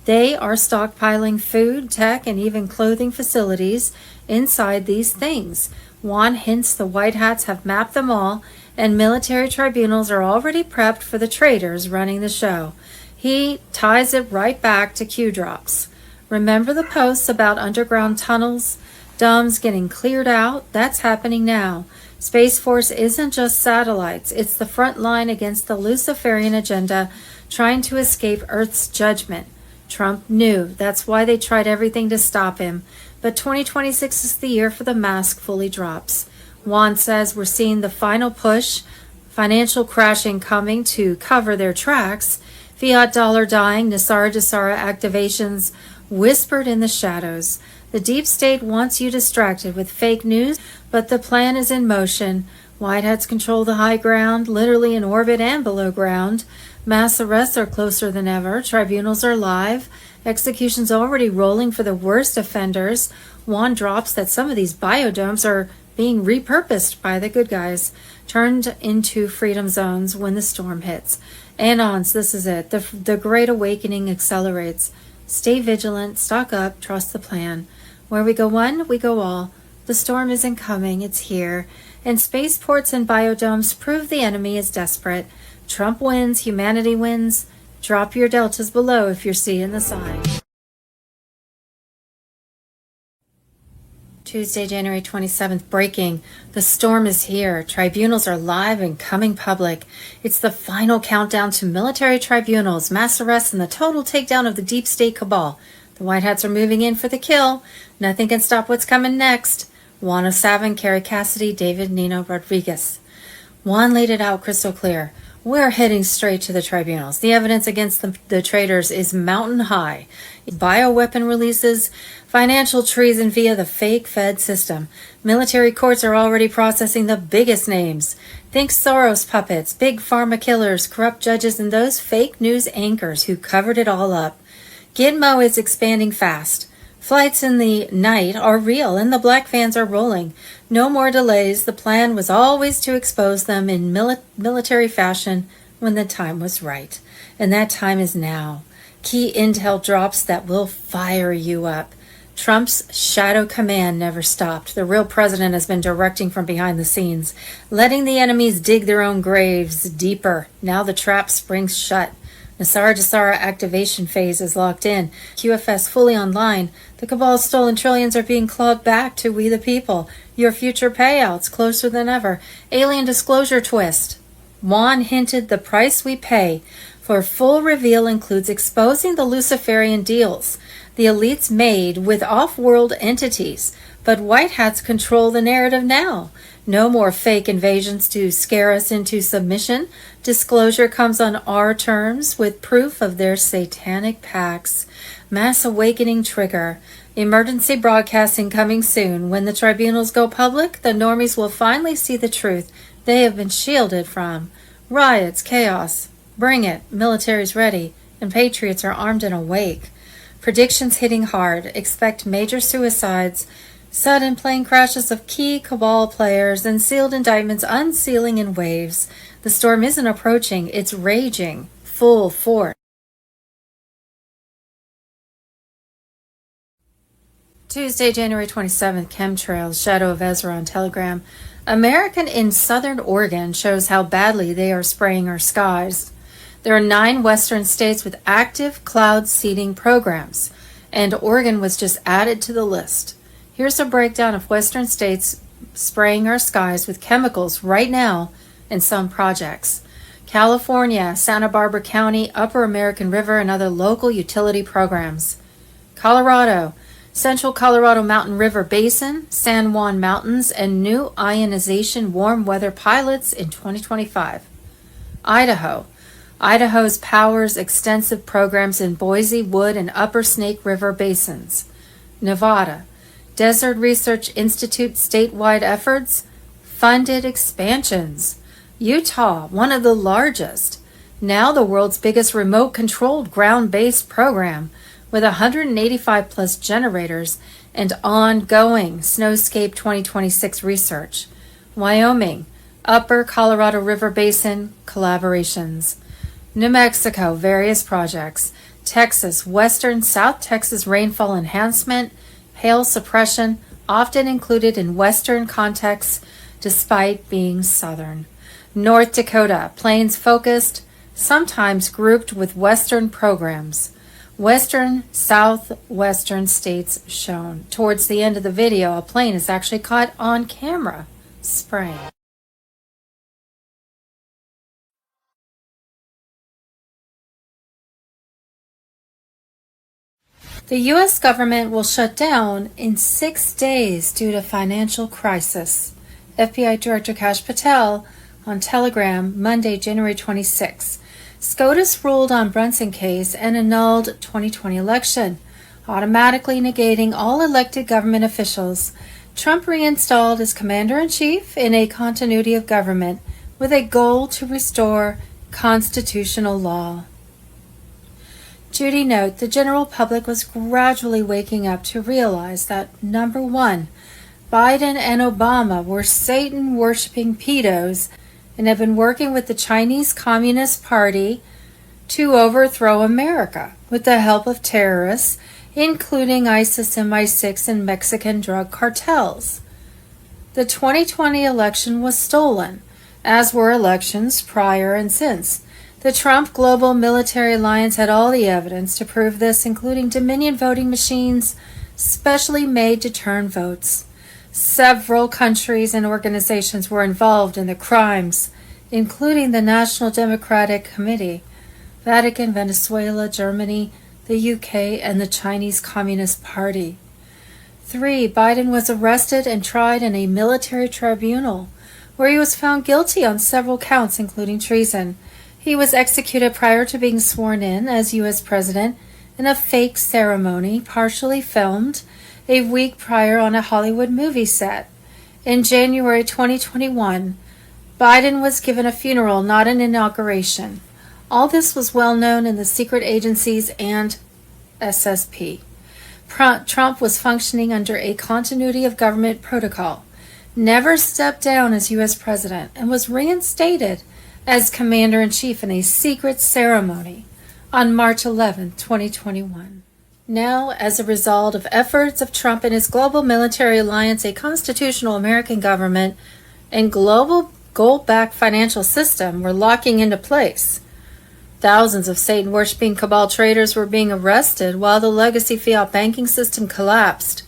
They are stockpiling food, tech, and even clothing facilities inside these things. Juan hints the White Hats have mapped them all, and military tribunals are already prepped for the traitors running the show. He ties it right back to Q-drops. Remember the posts about underground tunnels, domes getting cleared out? That's happening now. Space Force isn't just satellites. It's the front line against the Luciferian agenda trying to escape Earth's judgment. Trump knew. That's why they tried everything to stop him. But 2026 is the year for the mask fully drops. Juan says we're seeing the final push, financial crashing coming to cover their tracks, fiat dollar dying, Nasara Jasara activations whispered in the shadows. The deep state wants you distracted with fake news, but the plan is in motion. Whiteheads control the high ground, literally in orbit and below ground. Mass arrests are closer than ever. Tribunals are live. Executions already rolling for the worst offenders. Juan drops that some of these biodomes are being repurposed by the good guys, turned into freedom zones when the storm hits. Anons, this is it. The Great Awakening accelerates. Stay vigilant, stock up, trust the plan. Where we go one, we go all. The storm isn't coming, it's here. And spaceports and biodomes prove the enemy is desperate. Trump wins, humanity wins. Drop your deltas below if you're seeing the sign. Tuesday, January 27th, breaking. The storm is here. Tribunals are live and coming public. It's the final countdown to military tribunals, mass arrests, and the total takedown of the deep state cabal. The White Hats are moving in for the kill. Nothing can stop what's coming next. Juan O'Savin, Carrie Cassidy, David Nino Rodriguez. Juan laid it out crystal clear. We're heading straight to the tribunals. The evidence against the traitors is mountain high. Bioweapon releases, financial treason via the fake Fed system. Military courts are already processing the biggest names. Think Soros puppets, big pharma killers, corrupt judges, and those fake news anchors who covered it all up. Gitmo is expanding fast. Flights in the night are real and the black vans are rolling. No more delays. The plan was always to expose them in military fashion when the time was right. And that time is now. Key intel drops that will fire you up. Trump's shadow command never stopped. The real president has been directing from behind the scenes, letting the enemies dig their own graves deeper. Now the trap springs shut. Nasara Jasara activation phase is locked in. QFS fully online. The cabal's stolen trillions are being clawed back to we the people. Your future payouts closer than ever. Alien disclosure twist. Juan hinted the price we pay for full reveal includes exposing the Luciferian deals the elites made with off-world entities. But White Hats control the narrative now. No more fake invasions to scare us into submission. Disclosure comes on our terms with proof of their satanic pacts. Mass awakening trigger. Emergency broadcasting coming soon. When the tribunals go public, the normies will finally see the truth they have been shielded from. Riots, chaos. Bring it. Military's ready. And patriots are armed and awake. Predictions hitting hard. Expect major suicides. Sudden plane crashes of key cabal players and sealed indictments unsealing in waves. The storm isn't approaching, it's raging, full force. Tuesday, January 27th, chemtrails, Shadow of Ezra on Telegram. American in Southern Oregon shows how badly they are spraying our skies. There are 9 western states with active cloud seeding programs, and Oregon was just added to the list. Here's a breakdown of western states spraying our skies with chemicals right now in some projects. California, Santa Barbara County, Upper American River, and other local utility programs. Colorado, Central Colorado Mountain River Basin, San Juan Mountains, and new ionization warm weather pilots in 2025. Idaho, Idaho's powers extensive programs in Boise, Wood, and Upper Snake River basins. Nevada, Desert Research Institute statewide efforts, funded expansions. Utah, one of the largest, now the world's biggest remote-controlled ground-based program with 185 plus generators and ongoing Snowscape 2026 research. Wyoming, Upper Colorado River Basin collaborations. New Mexico, various projects. Texas, Western South Texas rainfall enhancement, hail suppression, often included in Western contexts despite being Southern. North Dakota, plains-focused, sometimes grouped with Western programs. Western, southwestern states shown. Towards the end of the video, a plane is actually caught on camera spraying. The U.S. government will shut down in 6 days due to financial crisis. FBI Director Kash Patel on Telegram, Monday, January 26. SCOTUS ruled on Brunson case and annulled 2020 election, automatically negating all elected government officials. Trump reinstalled as commander-in-chief in a continuity of government with a goal to restore constitutional law. Judy note, the general public was gradually waking up to realize that, number one, Biden and Obama were Satan-worshipping pedos and have been working with the Chinese Communist Party to overthrow America with the help of terrorists, including ISIS, MI6, and Mexican drug cartels. The 2020 election was stolen, as were elections prior and since. The Trump Global Military Alliance had all the evidence to prove this, including Dominion voting machines specially made to turn votes. Several countries and organizations were involved in the crimes, including the National Democratic Committee, Vatican, Venezuela, Germany, the UK, and the Chinese Communist Party. 3. Biden was arrested and tried in a military tribunal, where he was found guilty on several counts, including treason. He was executed prior to being sworn in as U.S. President in a fake ceremony, partially filmed a week prior on a Hollywood movie set. In January 2021, Biden was given a funeral, not an inauguration. All this was well known in the secret agencies and SSP. Trump was functioning under a continuity of government protocol, never stepped down as U.S. President, and was reinstated as Commander-in-Chief in a secret ceremony on March 11, 2021. Now, as a result of efforts of Trump and his global military alliance, a constitutional American government and global gold-backed financial system were locking into place. Thousands of Satan-worshipping cabal traders were being arrested while the legacy fiat banking system collapsed.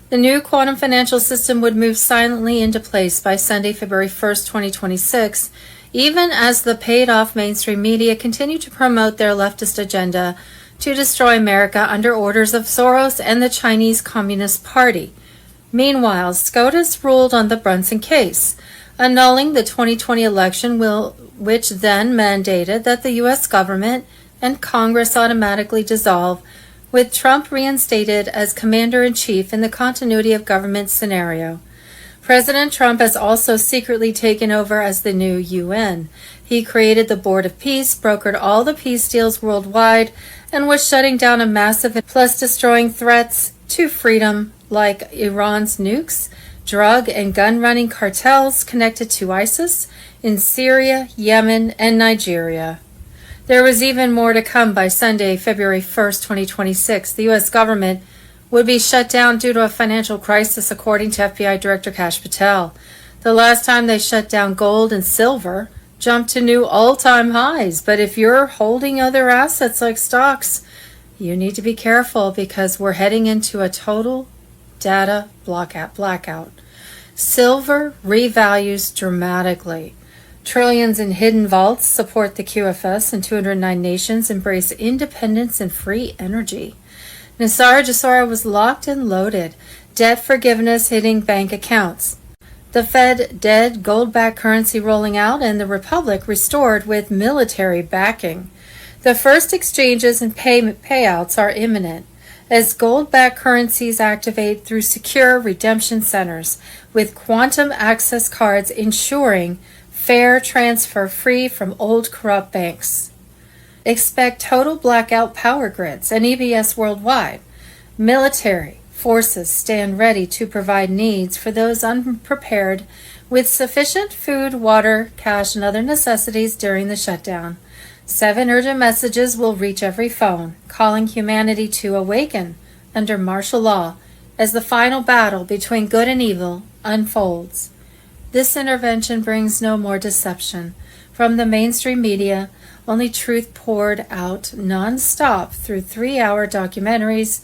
The new quantum financial system would move silently into place by Sunday, February 1st, 2026, even as the paid-off mainstream media continue to promote their leftist agenda to destroy America under orders of Soros and the Chinese Communist Party. Meanwhile, SCOTUS ruled on the Brunson case, annulling the 2020 election, which then mandated that the U.S. government and Congress automatically dissolve, with Trump reinstated as commander-in-chief in the continuity of government scenario. President Trump has also secretly taken over as the new UN. He created the Board of Peace, brokered all the peace deals worldwide, and was shutting down a massive plus destroying threats to freedom like Iran's nukes, drug and gun-running cartels connected to ISIS in Syria, Yemen, and Nigeria. There was even more to come by Sunday, February 1st, 2026. The U.S. government would be shut down due to a financial crisis, according to FBI Director Kash Patel. The last time they shut down, gold and silver jumped to new all-time highs. But if you're holding other assets like stocks, you need to be careful because we're heading into a total data blackout. Silver revalues dramatically. Trillions in hidden vaults support the QFS, and 209 nations embrace independence and free energy. Nisara Jasara was locked and loaded, debt forgiveness hitting bank accounts. The Fed dead, gold-backed currency rolling out, and the Republic restored with military backing. The first exchanges and payouts are imminent as gold-backed currencies activate through secure redemption centers with quantum access cards ensuring fair transfer free from old corrupt banks. Expect total blackout power grids and EBS worldwide. Military forces stand ready to provide needs for those unprepared with sufficient food, water, cash, and other necessities during the shutdown. 7 urgent messages will reach every phone, calling humanity to awaken under martial law as the final battle between good and evil unfolds. This intervention brings no more deception. From the mainstream media, only truth poured out non-stop through 3-hour documentaries,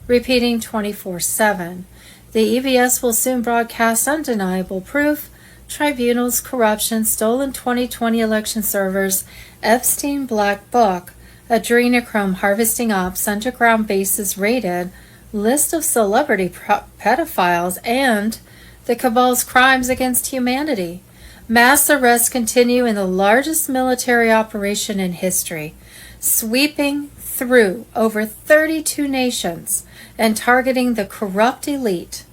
repeating 24/7. The EBS will soon broadcast undeniable proof, tribunals, corruption, stolen 2020 election servers, Epstein Black Book, adrenochrome harvesting ops, underground bases raided, list of celebrity pedophiles, and the cabal's crimes against humanity. Mass arrests continue in the largest military operation in history, sweeping through over 32 nations and targeting the corrupt elite.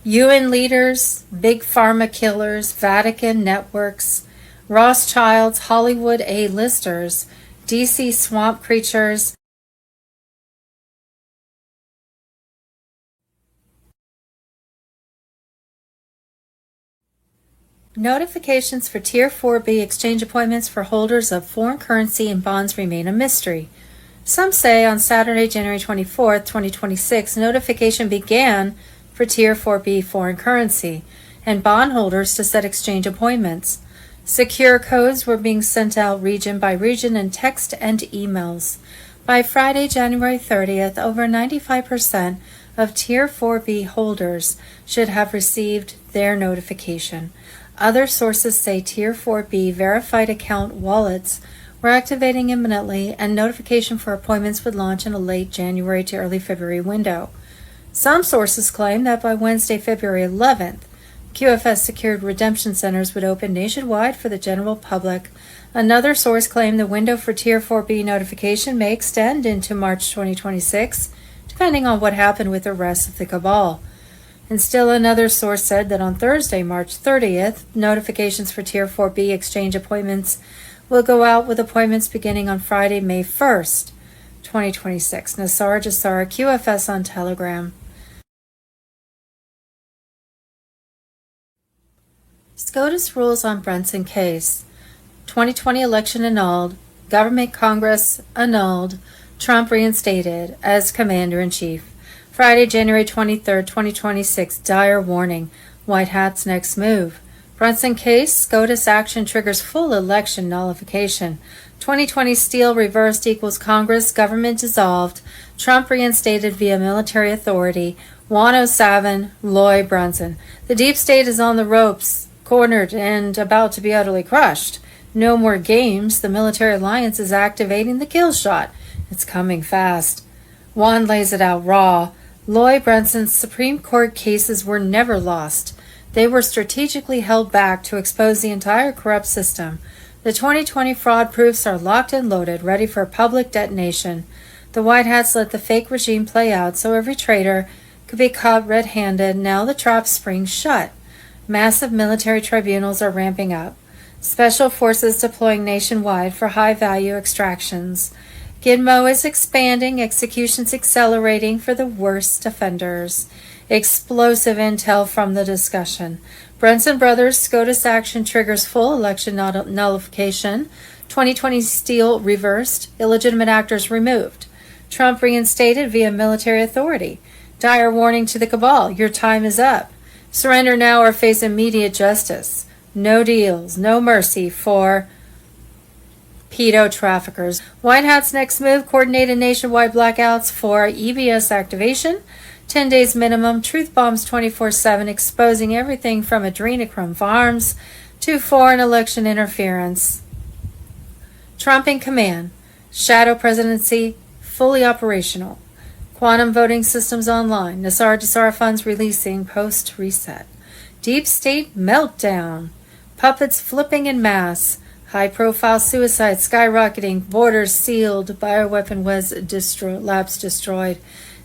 UN leaders, big pharma killers, Vatican networks, Rothschilds, Hollywood A-listers, DC swamp creatures, notifications for Tier 4B exchange appointments for holders of foreign currency and bonds remain a mystery. Some say on Saturday, January 24th, 2026, notification began for Tier 4B foreign currency and bondholders to set exchange appointments. Secure codes were being sent out region by region in text and emails. By Friday, January 30th, over 95% of Tier 4B holders should have received their notification. Other sources say Tier 4B verified account wallets were activating imminently and notification for appointments would launch in a late January to early February window. Some sources claim that by Wednesday, February 11th, QFS secured redemption centers would open nationwide for the general public. Another source claimed the window for Tier 4B notification may extend into March 2026, depending on what happened with the rest of the cabal. And still another source said that on Thursday, March 30th, notifications for Tier 4B exchange appointments will go out with appointments beginning on Friday, May 1st, 2026. Nassar Jassar, QFS on Telegram. SCOTUS rules on Brunson case. 2020 election annulled. Government Congress annulled. Trump reinstated as Commander-in-Chief. Friday, January 23, 2026. Dire warning. White Hat's next move. Brunson case. SCOTUS action triggers full election nullification. 2020 Steele reversed equals Congress. Government dissolved. Trump reinstated via military authority. Juan O'Savin, Loy Brunson. The deep state is on the ropes, cornered, and about to be utterly crushed. No more games. The military alliance is activating the kill shot. It's coming fast. Juan lays it out raw. Loy Brunson's Supreme Court cases were never lost. They were strategically held back to expose the entire corrupt system. The 2020 fraud proofs are locked and loaded, ready for public detonation. The White Hats let the fake regime play out so every traitor could be caught red-handed. Now the trap springs shut. Massive military tribunals are ramping up. Special forces deploying nationwide for high-value extractions. Gitmo is expanding, executions accelerating for the worst offenders. Explosive intel from the discussion. Brunson Brothers SCOTUS action triggers full election nullification. 2020 Steele reversed. Illegitimate actors removed. Trump reinstated via military authority. Dire warning to the cabal. Your time is up. Surrender now or face immediate justice. No deals, no mercy for pedo traffickers. White Hat's next move, coordinated nationwide blackouts for EBS activation. 10 days minimum, truth bombs 24/7, exposing everything from adrenochrome farms to foreign election interference. Trump in command. Shadow presidency fully operational. Quantum voting systems online. Nassar Jassar funds releasing post-reset. Deep state meltdown. Puppets flipping en masse. High-profile suicide skyrocketing. Borders sealed. Bioweapon labs destroyed.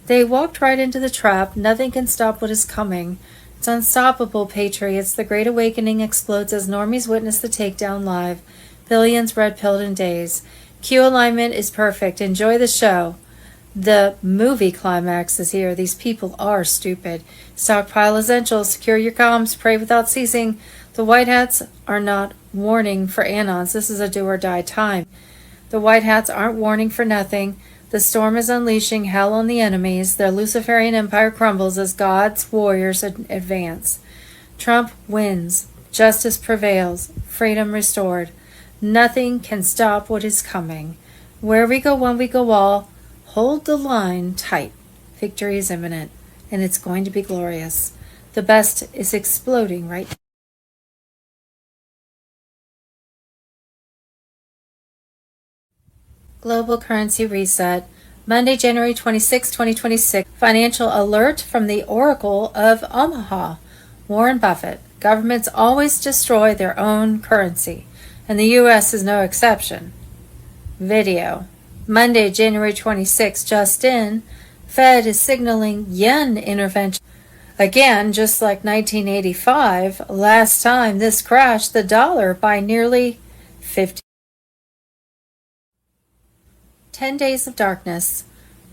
They walked right into the trap. Nothing can stop what is coming. It's unstoppable, patriots. The Great Awakening explodes as normies witness the takedown live. Billions red-pilled in days. Q alignment is perfect. Enjoy the show. The movie climax is here. These people are stupid. Stockpile essentials. Secure your comms. Pray without ceasing. The White Hats are not warning for Anons. This is a do-or-die time. The White Hats aren't warning for nothing. The storm is unleashing hell on the enemies. Their Luciferian empire crumbles as God's warriors advance. Trump wins. Justice prevails. Freedom restored. Nothing can stop what is coming. Where we go, when we go all, hold the line tight. Victory is imminent, and it's going to be glorious. The best is exploding right now. Global currency reset. Monday, January 26, 2026. Financial alert from the Oracle of Omaha. Warren Buffett. Governments always destroy their own currency, and the U.S. is no exception. Video. Monday, January 26, just in. Fed is signaling yen intervention. Again, just like 1985, last time this crashed the dollar by nearly 50. 10 Days of Darkness.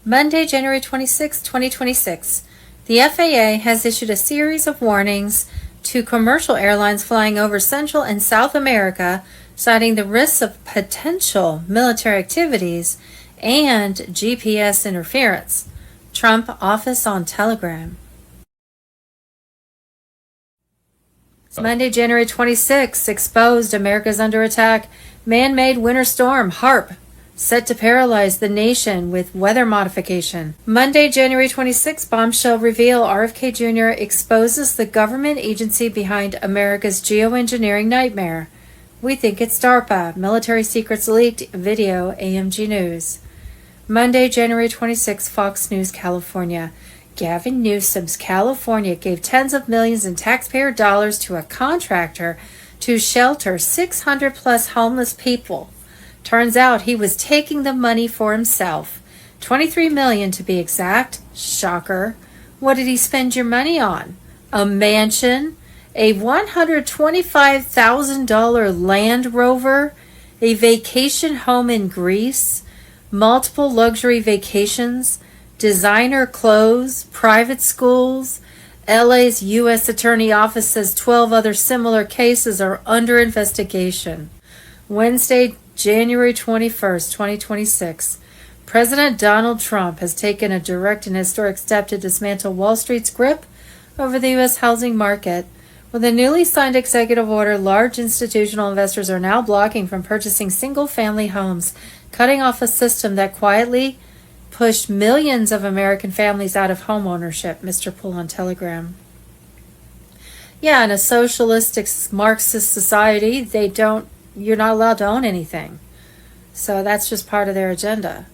Monday, January 26, 2026. The FAA has issued a series of warnings to commercial airlines flying over Central and South America, citing the risks of potential military activities and GPS interference. Trump office on Telegram. Monday, January 26, exposed America's under attack. Man-made winter storm, HARP, set to paralyze the nation with weather modification. Monday, January 26, bombshell reveal. RFK Jr. exposes the government agency behind America's geoengineering nightmare. We think it's DARPA. Military secrets leaked. Video, AMG News. Monday, January 26, Fox News, California. Gavin Newsom's California gave tens of millions in taxpayer dollars to a contractor to shelter 600 plus homeless people. Turns out he was taking the money for himself. $23 million to be exact. Shocker. What did he spend your money on? A mansion? A $125,000 Land Rover? A vacation home in Greece? Multiple luxury vacations? Designer clothes? Private schools? LA's U.S. Attorney Office says 12 other similar cases are under investigation. Wednesday, January 21st, 2026. President Donald Trump has taken a direct and historic step to dismantle Wall Street's grip over the U.S. housing market. With a newly signed executive order, large institutional investors are now blocking from purchasing single-family homes, cutting off a system that quietly pushed millions of American families out of home ownership, Mr. Poole on Telegram. Yeah, in a socialistic Marxist society, you're not allowed to own anything. So that's just part of their agenda.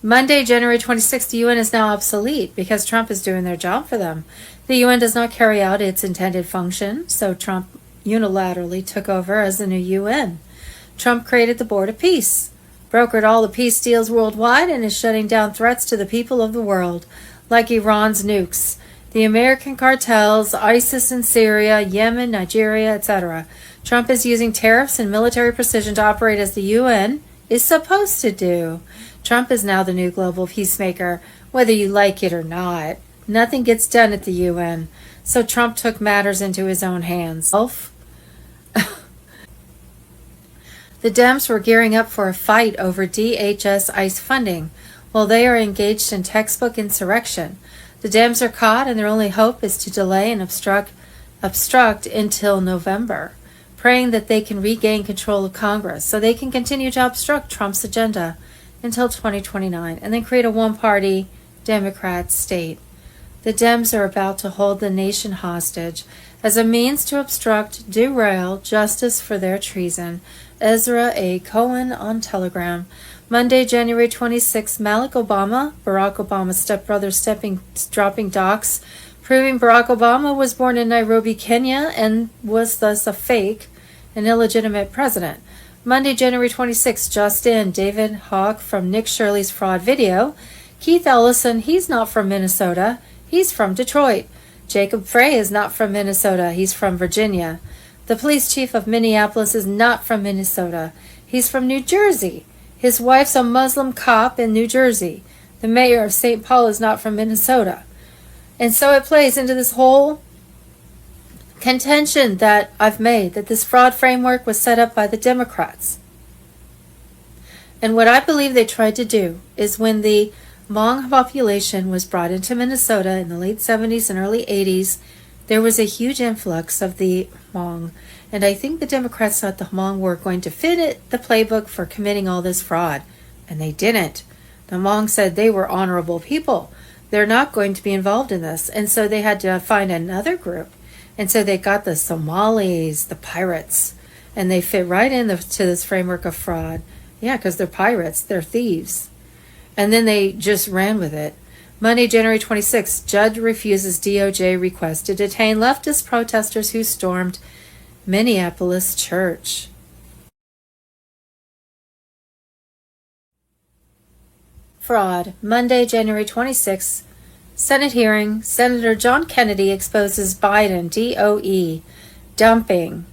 Monday, January 26th, the UN is now obsolete because Trump is doing their job for them. The UN does not carry out its intended function, so Trump unilaterally took over as the new UN. Trump created the Board of Peace, brokered all the peace deals worldwide, and is shutting down threats to the people of the world, like Iran's nukes, the American cartels, ISIS in Syria, Yemen, Nigeria, etc. Trump is using tariffs and military precision to operate as the UN is supposed to do. Trump is now the new global peacemaker, whether you like it or not. Nothing gets done at the UN, so Trump took matters into his own hands. The Dems were gearing up for a fight over DHS ICE funding, while they are engaged in textbook insurrection. The Dems are caught, and their only hope is to delay and obstruct until November, praying that they can regain control of Congress so they can continue to obstruct Trump's agenda until 2029 and then create a one-party Democrat state. The Dems are about to hold the nation hostage as a means to obstruct, derail justice for their treason. Ezra A. Cohen on Telegram. Monday, January 26, Barack Obama's stepbrother, dropping docs, proving Barack Obama was born in Nairobi, Kenya, and was thus a fake and illegitimate president. Monday, January 26, just in, David Hawk from Nick Shirley's fraud video. Keith Ellison, he's not from Minnesota, he's from Detroit. Jacob Frey is not from Minnesota, he's from Virginia. The police chief of Minneapolis is not from Minnesota, he's from New Jersey. His wife's a Muslim cop in New Jersey. The mayor of St. Paul is not from Minnesota. And so it plays into this whole contention that I've made, that this fraud framework was set up by the Democrats. And what I believe they tried to do is, when the Hmong population was brought into Minnesota in the late 70s and early 80s, there was a huge influx of the Hmong. And I think the Democrats thought the Hmong were going to fit the playbook for committing all this fraud. And they didn't. The Hmong said they were honorable people. They're not going to be involved in this. And so they had to find another group. And so they got the Somalis, the pirates, and they fit right into this framework of fraud. Yeah, because they're pirates, they're thieves. And then they just ran with it. Monday, January 26, judge refuses DOJ request to detain leftist protesters who stormed Minneapolis church. Fraud. Monday, January 26, Senate hearing. Senator John Kennedy exposes Biden DOE dumping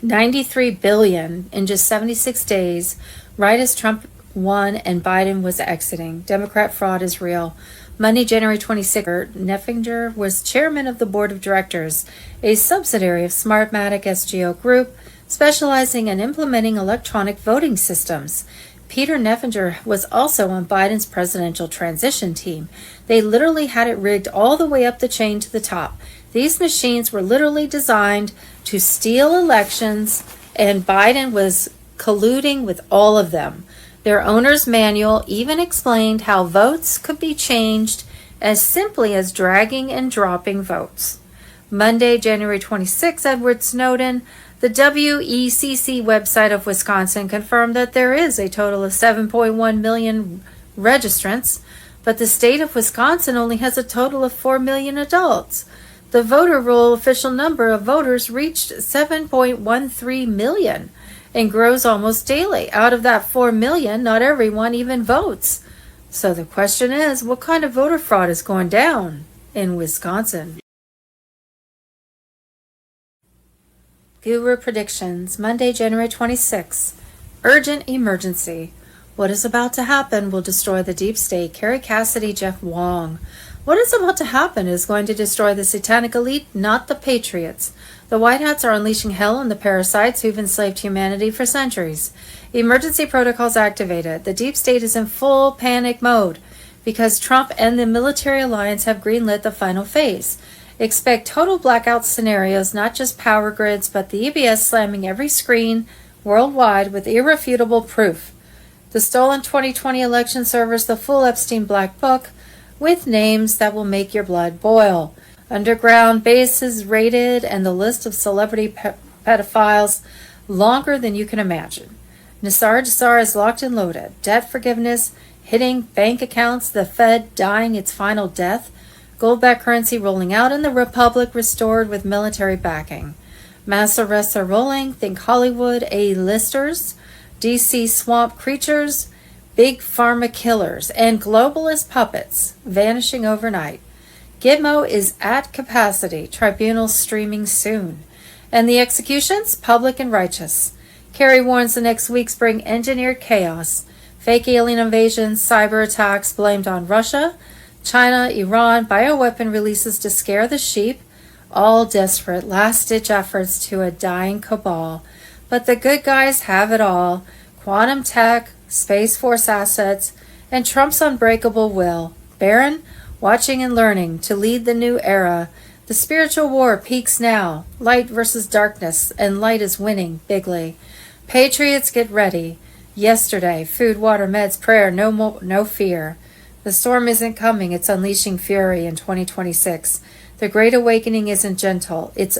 $93 billion in just 76 days, right as Trump won and Biden was exiting. Democrat fraud is real. Monday, January 26th, Neffinger was chairman of the board of directors, a subsidiary of Smartmatic SGO Group, specializing in implementing electronic voting systems. Peter Neffinger was also on Biden's presidential transition team. They literally had it rigged all the way up the chain to the top. These machines were literally designed to steal elections, and Biden was colluding with all of them. Their owner's manual even explained how votes could be changed as simply as dragging and dropping votes. Monday, January 26, Edward Snowden, the WECC website of Wisconsin, confirmed that there is a total of 7.1 million registrants, but the state of Wisconsin only has a total of 4 million adults. The voter roll official number of voters reached 7.13 million and grows almost daily. Out of that 4 million, not everyone even votes. So the question is, what kind of voter fraud is going down in Wisconsin? Guru predictions. Monday, January 26. Urgent emergency. What is about to happen will destroy the deep state. Kerry Cassidy, Jeff Wong. What is about to happen is going to destroy the satanic elite, not the patriots. The White Hats are unleashing hell on the parasites who've enslaved humanity for centuries. Emergency protocols activated. The deep state is in full panic mode because Trump and the military alliance have greenlit the final phase. Expect total blackout scenarios, not just power grids, but the EBS slamming every screen worldwide with irrefutable proof. The stolen 2020 election servers, the full Epstein Black Book, with names that will make your blood boil. Underground bases raided, and the list of celebrity pedophiles longer than you can imagine. Nisar Jasar is locked and loaded. Debt forgiveness hitting bank accounts, the Fed dying its final death, gold-backed currency rolling out, and the Republic restored with military backing. Mass arrests are rolling. Think Hollywood A-listers, DC swamp creatures, big pharma killers, and globalist puppets vanishing overnight. Gitmo is at capacity. Tribunals streaming soon. And the executions, public and righteous. Kerry warns the next weeks bring engineered chaos. Fake alien invasions, cyber attacks blamed on Russia, China, Iran, bioweapon releases to scare the sheep. All desperate last-ditch efforts to a dying cabal. But the good guys have it all. Quantum tech, Space Force assets, and Trump's unbreakable will. Barron, watching and learning to lead the new era. The spiritual war peaks now. Light versus darkness, and light is winning bigly. Patriots, get ready. Yesterday, food, water, meds, prayer, no fear. The storm isn't coming, it's unleashing fury in 2026. The Great Awakening isn't gentle, it's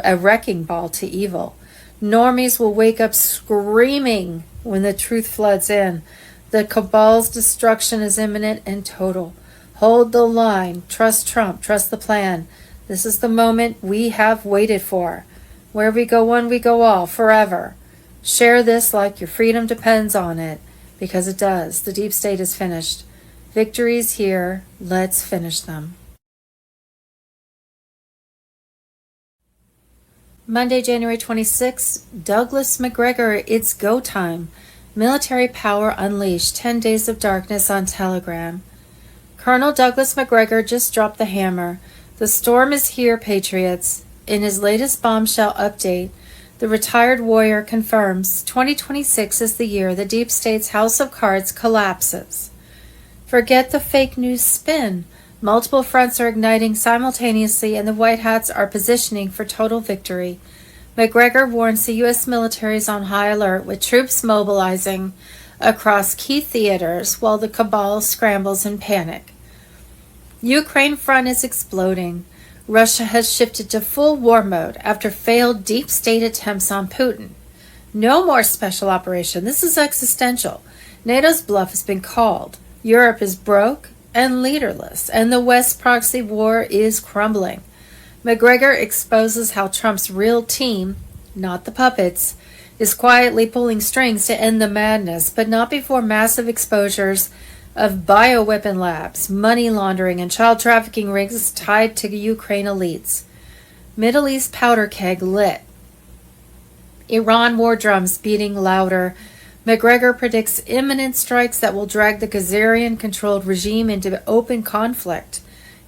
a wrecking ball to evil. Normies will wake up screaming when the truth floods in. The cabal's destruction is imminent and total. Hold the line. Trust Trump. Trust the plan. This is the moment we have waited for. Where we go one, we go all, forever. Share this like your freedom depends on it, because it does. The deep state is finished. Victory is here. Let's finish them. Monday, January 26, Douglas McGregor, it's go time. Military power unleashed. 10 days of darkness on Telegram. Colonel Douglas McGregor just dropped the hammer. The storm is here, patriots. In his latest bombshell update, the retired warrior confirms 2026 is the year the deep state's house of cards collapses. Forget the fake news spin. Multiple fronts are igniting simultaneously, and the White Hats are positioning for total victory. McGregor warns the U.S. military is on high alert, with troops mobilizing across key theaters while the cabal scrambles in panic. Ukraine front is exploding. Russia has shifted to full war mode after failed deep state attempts on Putin. No more special operation. This is existential. NATO's bluff has been called. Europe is broke and leaderless, and the West proxy war is crumbling. McGregor exposes how Trump's real team, not the puppets, is quietly pulling strings to end the madness, but not before massive exposures of bioweapon labs, money laundering, and child trafficking rings tied to Ukraine elites. Middle East powder keg lit. Iran war drums beating louder. McGregor predicts imminent strikes that will drag the Khazarian-controlled regime into open conflict.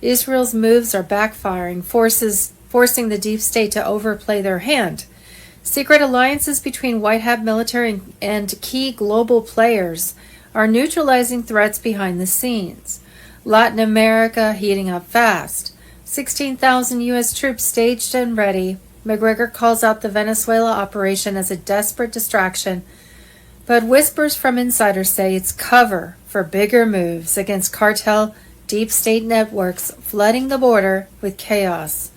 Israel's moves are backfiring, forcing the deep state to overplay their hand. Secret alliances between white hat military and key global players are neutralizing threats behind the scenes. Latin America heating up fast. 16,000 U.S. troops staged and ready. McGregor calls out the Venezuela operation as a desperate distraction, but whispers from insiders say it's cover for bigger moves against cartel deep state networks flooding the border with chaos.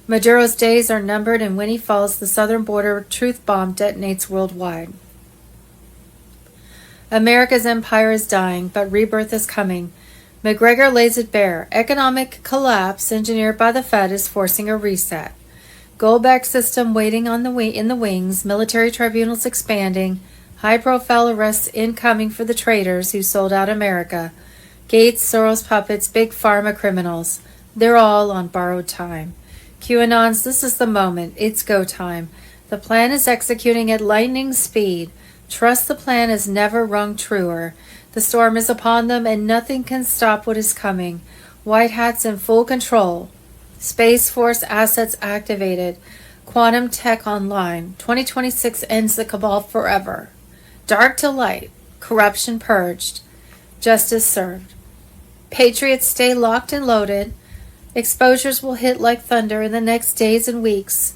Maduro's days are numbered, and when he falls, the southern border truth bomb detonates worldwide. America's empire is dying, but rebirth is coming. McGregor lays it bare. Economic collapse engineered by the Fed is forcing a reset. Goldback system waiting on in the wings, military tribunals expanding, high-profile arrests incoming for the traitors who sold out America. Gates, Soros puppets, big pharma criminals. They're all on borrowed time. QAnons, this is the moment. It's go time. The plan is executing at lightning speed. Trust the plan has never rung truer. The storm is upon them, and nothing can stop what is coming. White hats in full control. Space Force assets activated. Quantum tech online. 2026 ends the cabal forever. Dark to light. Corruption purged. Justice served. Patriots stay locked and loaded. Exposures will hit like thunder in the next days and weeks.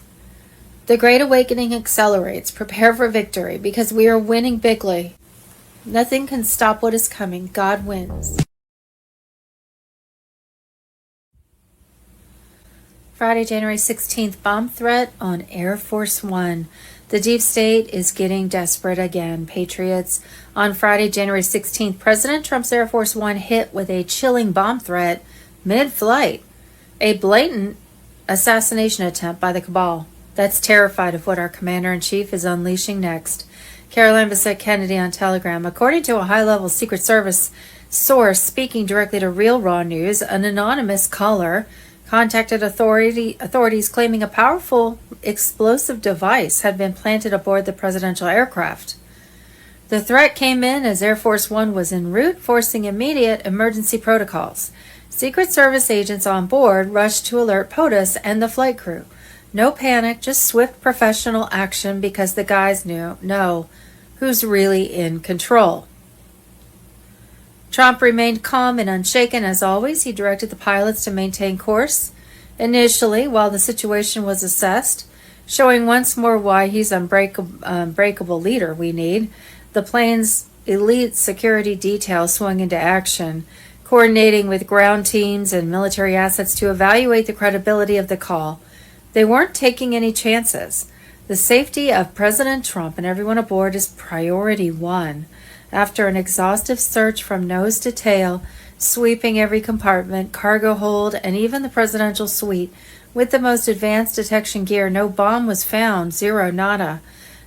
The Great Awakening accelerates. Prepare for victory, because we are winning bigly. Nothing can stop what is coming. God wins. Friday, January 16th, bomb threat on Air Force One. The deep state is getting desperate again. Patriots. On Friday, January 16th, President Trump's Air Force One hit with a chilling bomb threat mid-flight. A blatant assassination attempt by the cabal that's terrified of what our commander-in-chief is unleashing next. Caroline Bessette Kennedy on Telegram. According to a high-level Secret Service source speaking directly to Real Raw News, an anonymous caller contacted authorities claiming a powerful explosive device had been planted aboard the presidential aircraft. The threat came in as Air Force One was en route, forcing immediate emergency protocols. Secret Service agents on board rushed to alert POTUS and the flight crew. No panic, just swift professional action because the guys know who's really in control. Trump remained calm and unshaken as always. He directed the pilots to maintain course initially while the situation was assessed, showing once more why he's unbreakable leader we need. The plane's elite security detail swung into action, coordinating with ground teams and military assets to evaluate the credibility of the call. They weren't taking any chances. The safety of President Trump and everyone aboard is priority one. After an exhaustive search from nose to tail, sweeping every compartment, cargo hold, and even the presidential suite, with the most advanced detection gear, no bomb was found, zero, nada.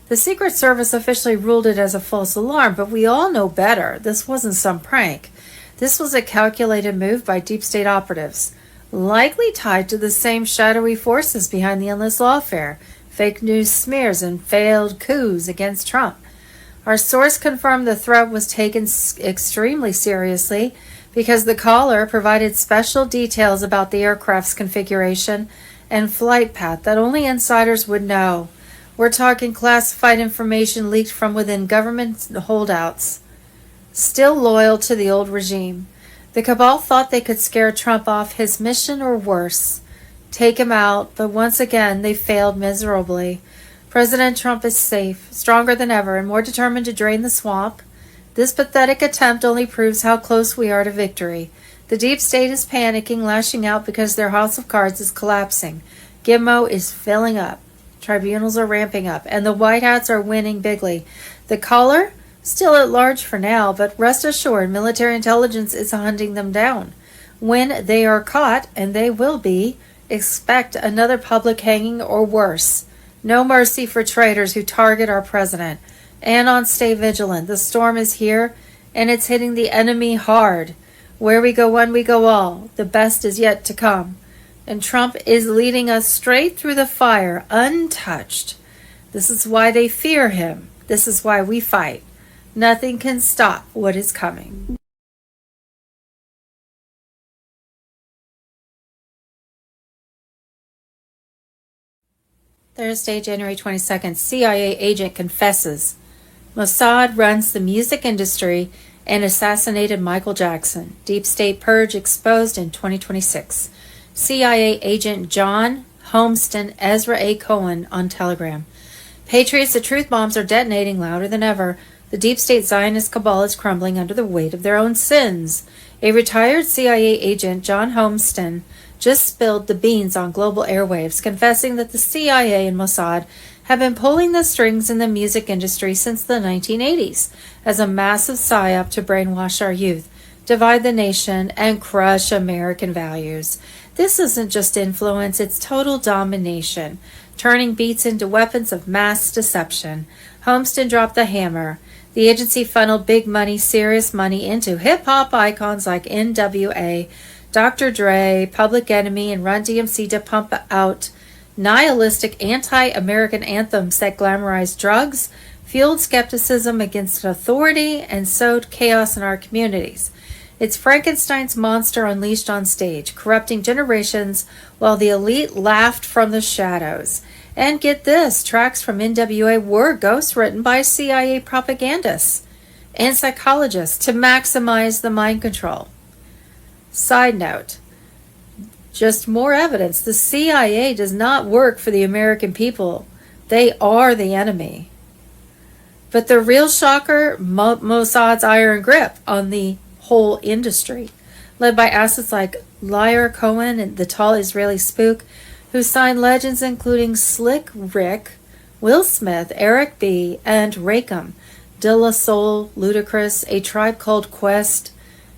The Secret Service officially ruled it as a false alarm, but we all know better. This wasn't some prank. This was a calculated move by deep state operatives, likely tied to the same shadowy forces behind the endless lawfare, fake news smears, and failed coups against Trump. Our source confirmed the threat was taken extremely seriously because the caller provided special details about the aircraft's configuration and flight path that only insiders would know. We're talking classified information leaked from within government holdouts, still loyal to the old regime. The cabal thought they could scare Trump off his mission or worse, take him out, but once again they failed miserably. President Trump is safe, stronger than ever, and more determined to drain the swamp. This pathetic attempt only proves how close we are to victory. The deep state is panicking, lashing out because their house of cards is collapsing. Gizmo is filling up. Tribunals are ramping up, and the White Hats are winning bigly. The caller? Still at large for now, but rest assured military intelligence is hunting them down. When they are caught, and they will be, expect another public hanging or worse. No mercy for traitors who target our president. Anon, stay vigilant. The storm is here, and it's hitting the enemy hard. Where we go, when we go all, the best is yet to come. And Trump is leading us straight through the fire, untouched. This is why they fear him. This is why we fight. Nothing can stop what is coming. Thursday, January 22nd, CIA agent confesses. Mossad runs the music industry and assassinated Michael Jackson. Deep State purge exposed in 2026. CIA agent John Homeston, Ezra A. Cohen on Telegram. Patriots, the truth bombs are detonating louder than ever. The Deep State Zionist cabal is crumbling under the weight of their own sins. A retired CIA agent, John Homeston, just spilled the beans on global airwaves, confessing that the CIA and Mossad have been pulling the strings in the music industry since the 1980s as a massive psyop to brainwash our youth, divide the nation, and crush American values. This isn't just influence, it's total domination, turning beats into weapons of mass deception. Homeston dropped the hammer. The agency funneled big money, serious money into hip-hop icons like NWA, Dr. Dre, Public Enemy, and Run DMC to pump out nihilistic anti-American anthems that glamorized drugs, fueled skepticism against authority, and sowed chaos in our communities. It's Frankenstein's monster unleashed on stage, corrupting generations while the elite laughed from the shadows. And get this, tracks from NWA were ghostwritten by CIA propagandists and psychologists to maximize the mind control. Side note, just more evidence, the CIA does not work for the American people. They are the enemy. But the real shocker, Mossad's iron grip on the whole industry, led by assets like Liar Cohen and the tall Israeli spook, who signed legends including Slick Rick, Will Smith, Eric B., and Rakim, De La Soul, Ludacris, A Tribe Called Quest,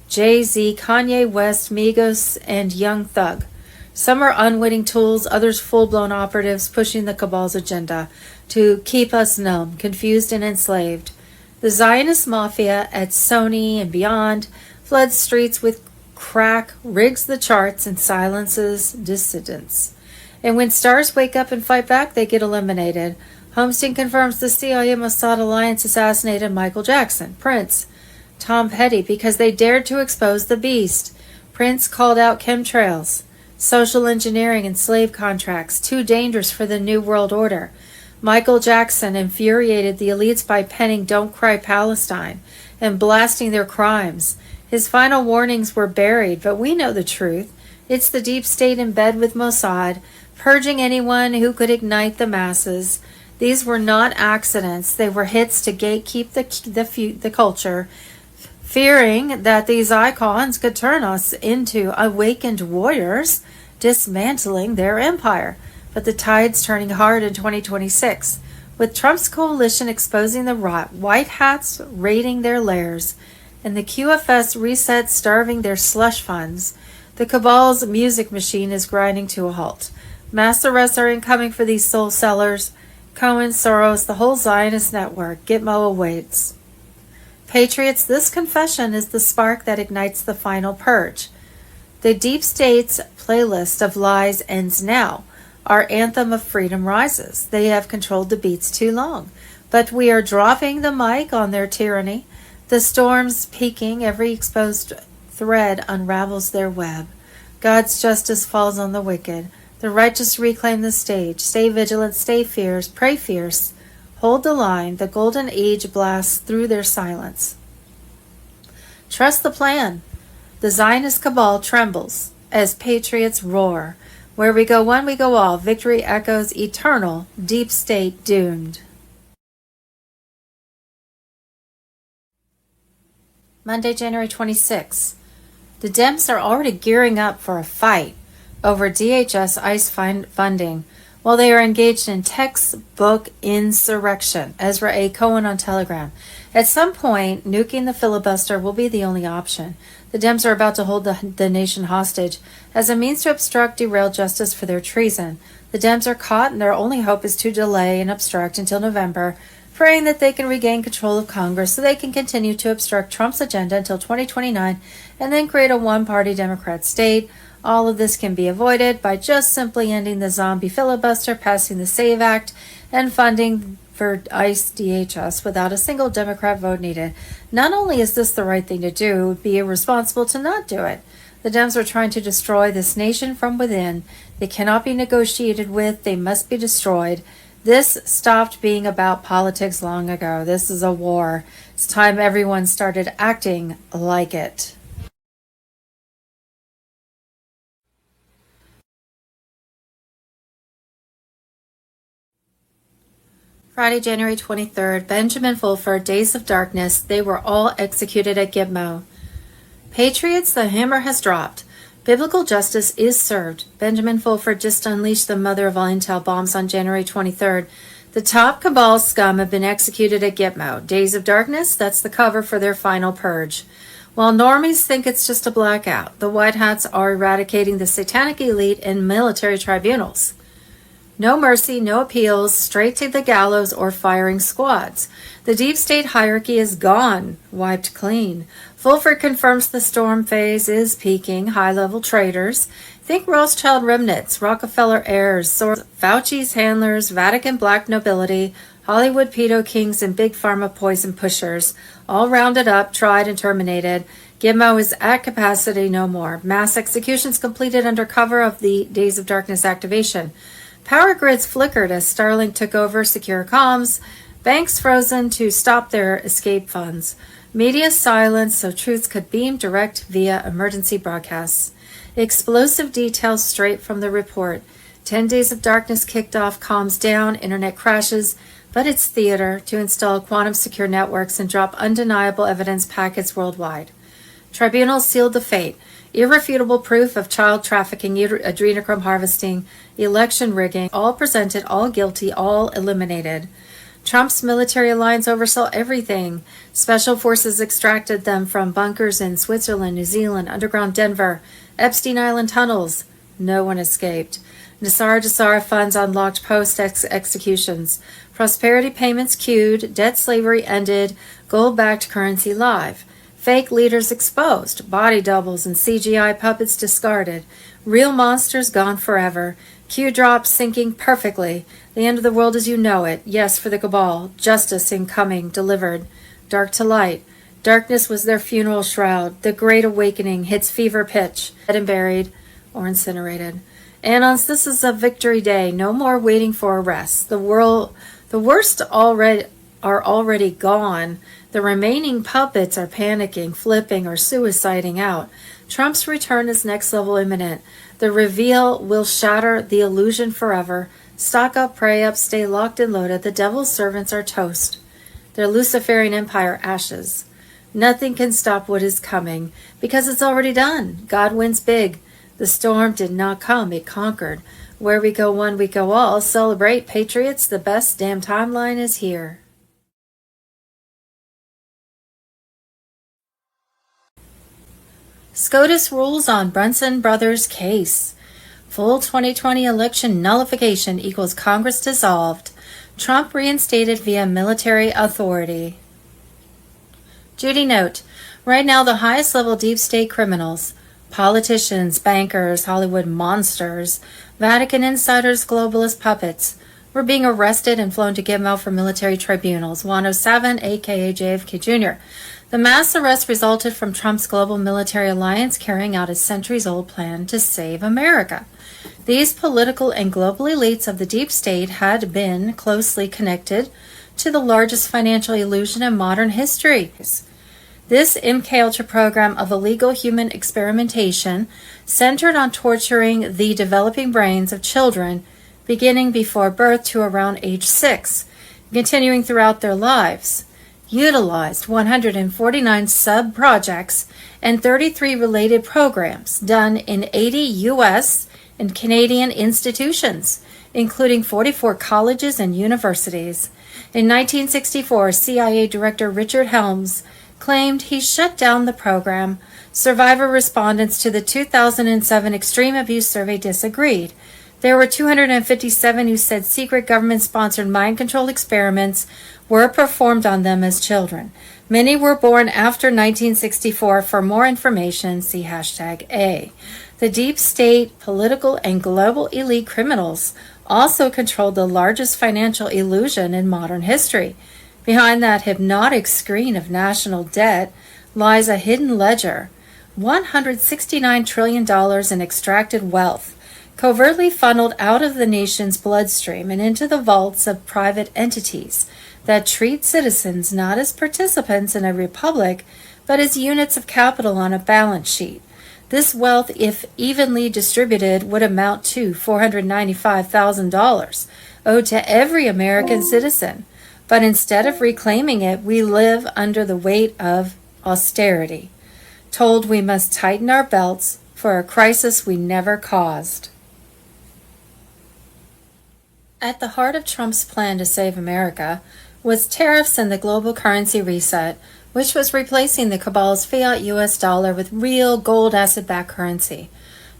Jay-Z, Kanye West, Migos, and Young Thug. Some are unwitting tools, others full-blown operatives pushing the cabal's agenda to keep us numb, confused, and enslaved. The Zionist mafia at Sony and beyond floods streets with crack, rigs the charts, and silences dissidents. And when stars wake up and fight back, they get eliminated. Homestein confirms the CIA-Mossad alliance assassinated Michael Jackson, Prince, Tom Petty, because they dared to expose the beast. Prince called out chemtrails, social engineering, and slave contracts, too dangerous for the New World Order. Michael Jackson infuriated the elites by penning Don't Cry Palestine and blasting their crimes. His final warnings were buried, but we know the truth. It's the deep state in bed with Mossad, purging anyone who could ignite the masses. These were not accidents. They were hits to gatekeep the culture, fearing that these icons could turn us into awakened warriors, dismantling their empire. But the tide's turning hard in 2026, with Trump's coalition exposing the rot, white hats raiding their lairs, and the QFS reset starving their slush funds. The cabal's music machine is grinding to a halt. Mass arrests are incoming for these soul sellers. Cohen, Soros, the whole Zionist network. Gitmo awaits. Patriots, this confession is the spark that ignites the final purge. The deep state's playlist of lies ends now. Our anthem of freedom rises. They have controlled the beats too long. But we are dropping the mic on their tyranny. The storm's peaking. Every exposed thread unravels their web. God's justice falls on the wicked. The righteous reclaim the stage. Stay vigilant, stay fierce, pray fierce. Hold the line. The golden age blasts through their silence. Trust the plan. The Zionist cabal trembles as patriots roar. Where we go one, we go all. Victory echoes eternal. Deep state doomed. Monday, January 26. The Dems are already gearing up for a fight over DHS ICE funding while they are engaged in textbook insurrection. Ezra A. Cohen on Telegram. At some point, nuking the filibuster will be the only option. The Dems are about to hold the nation hostage as a means to obstruct, derail justice for their treason. The Dems are caught, and their only hope is to delay and obstruct until November praying that they can regain control of Congress so they can continue to obstruct Trump's agenda until 2029 and then create a one-party Democrat state. All of this can be avoided by just simply ending the zombie filibuster, passing the SAVE Act, and funding for ICE DHS without a single Democrat vote needed. Not only is this the right thing to do, it would be irresponsible to not do it. The Dems are trying to destroy this nation from within. They cannot be negotiated with. They must be destroyed. This stopped being about politics long ago. This is a war. It's time everyone started acting like it. Friday, January 23rd, Benjamin Fulford, Days of Darkness. They were all executed at Gitmo. Patriots, the hammer has dropped. Biblical justice is served. Benjamin Fulford just unleashed the mother of all intel bombs on January 23rd. The top cabal scum have been executed at Gitmo. Days of Darkness, that's the cover for their final purge. While normies think it's just a blackout, the White Hats are eradicating the satanic elite in military tribunals. No mercy, no appeals, straight to the gallows or firing squads. The deep state hierarchy is gone, wiped clean. Fulford confirms the storm phase is peaking. High-level traders. Think Rothschild remnants, Rockefeller heirs, Fauci's handlers, Vatican black nobility, Hollywood pedo kings, and big pharma poison pushers. All rounded up, tried, and terminated. Gitmo is at capacity, no more. Mass executions completed under cover of the Days of Darkness activation. Power grids flickered as Starlink took over secure comms. Banks frozen to stop their escape funds. Media silence so truths could beam direct via emergency broadcasts. Explosive details straight from the report. 10 Days of Darkness kicked off, comms down, internet crashes, but it's theater to install quantum secure networks and drop undeniable evidence packets worldwide. Tribunals sealed the fate. Irrefutable proof of child trafficking, adrenochrome harvesting, election rigging, all presented, all guilty, all eliminated. Trump's military alliance oversaw everything. Special forces extracted them from bunkers in Switzerland, New Zealand, underground Denver, Epstein Island tunnels. No one escaped. Nassar funds unlocked post-executions. Prosperity payments queued. Debt slavery ended. Gold-backed currency live. Fake leaders exposed, body doubles and CGI puppets discarded, real monsters gone forever, Q drops sinking perfectly, the end of the world as you know it, yes for the cabal, justice incoming, delivered, dark to light, darkness was their funeral shroud, the great awakening hits fever pitch, dead and buried or incinerated. Anons, this is a victory day, no more waiting for arrests, the worst are already gone. The remaining puppets are panicking, flipping, or suiciding out. Trump's return is next level imminent. The reveal will shatter the illusion forever. Stock up, pray up, stay locked and loaded. The devil's servants are toast. Their Luciferian empire ashes. Nothing can stop what is coming, because it's already done. God wins big. The storm did not come, it conquered. Where we go one, we go all. Celebrate, patriots, the best damn timeline is here. SCOTUS rules on Brunson Brothers case. Full 2020 election nullification equals Congress dissolved. Trump reinstated via military authority. Judy note, right now the highest level deep state criminals, politicians, bankers, Hollywood monsters, Vatican insiders, globalist puppets, were being arrested and flown to Gitmo for military tribunals. Juan 07, aka JFK Jr. The mass arrest resulted from Trump's global military alliance carrying out a centuries-old plan to save America. These political and global elites of the deep state had been closely connected to the largest financial illusion in modern history. This MKUltra program of illegal human experimentation centered on torturing the developing brains of children beginning before birth to around age 6, continuing throughout their lives. Utilized 149 sub-projects and 33 related programs done in 80 U.S. and Canadian institutions, including 44 colleges and universities. In 1964, CIA Director Richard Helms claimed he shut down the program. Survivor respondents to the 2007 Extreme Abuse Survey disagreed. There were 257 who said secret government-sponsored mind control experiments were performed on them as children. Many were born after 1964. For more information, see #A. The deep state, political, and global elite criminals also controlled the largest financial illusion in modern history. Behind that hypnotic screen of national debt lies a hidden ledger, $169 trillion in extracted wealth, covertly funneled out of the nation's bloodstream and into the vaults of private entities that treat citizens not as participants in a republic, but as units of capital on a balance sheet. This wealth, if evenly distributed, would amount to $495,000 owed to every American citizen. But instead of reclaiming it, we live under the weight of austerity, told we must tighten our belts for a crisis we never caused. At the heart of Trump's plan to save America was tariffs and the global currency reset, which was replacing the cabal's fiat U.S. dollar with real gold asset-backed currency.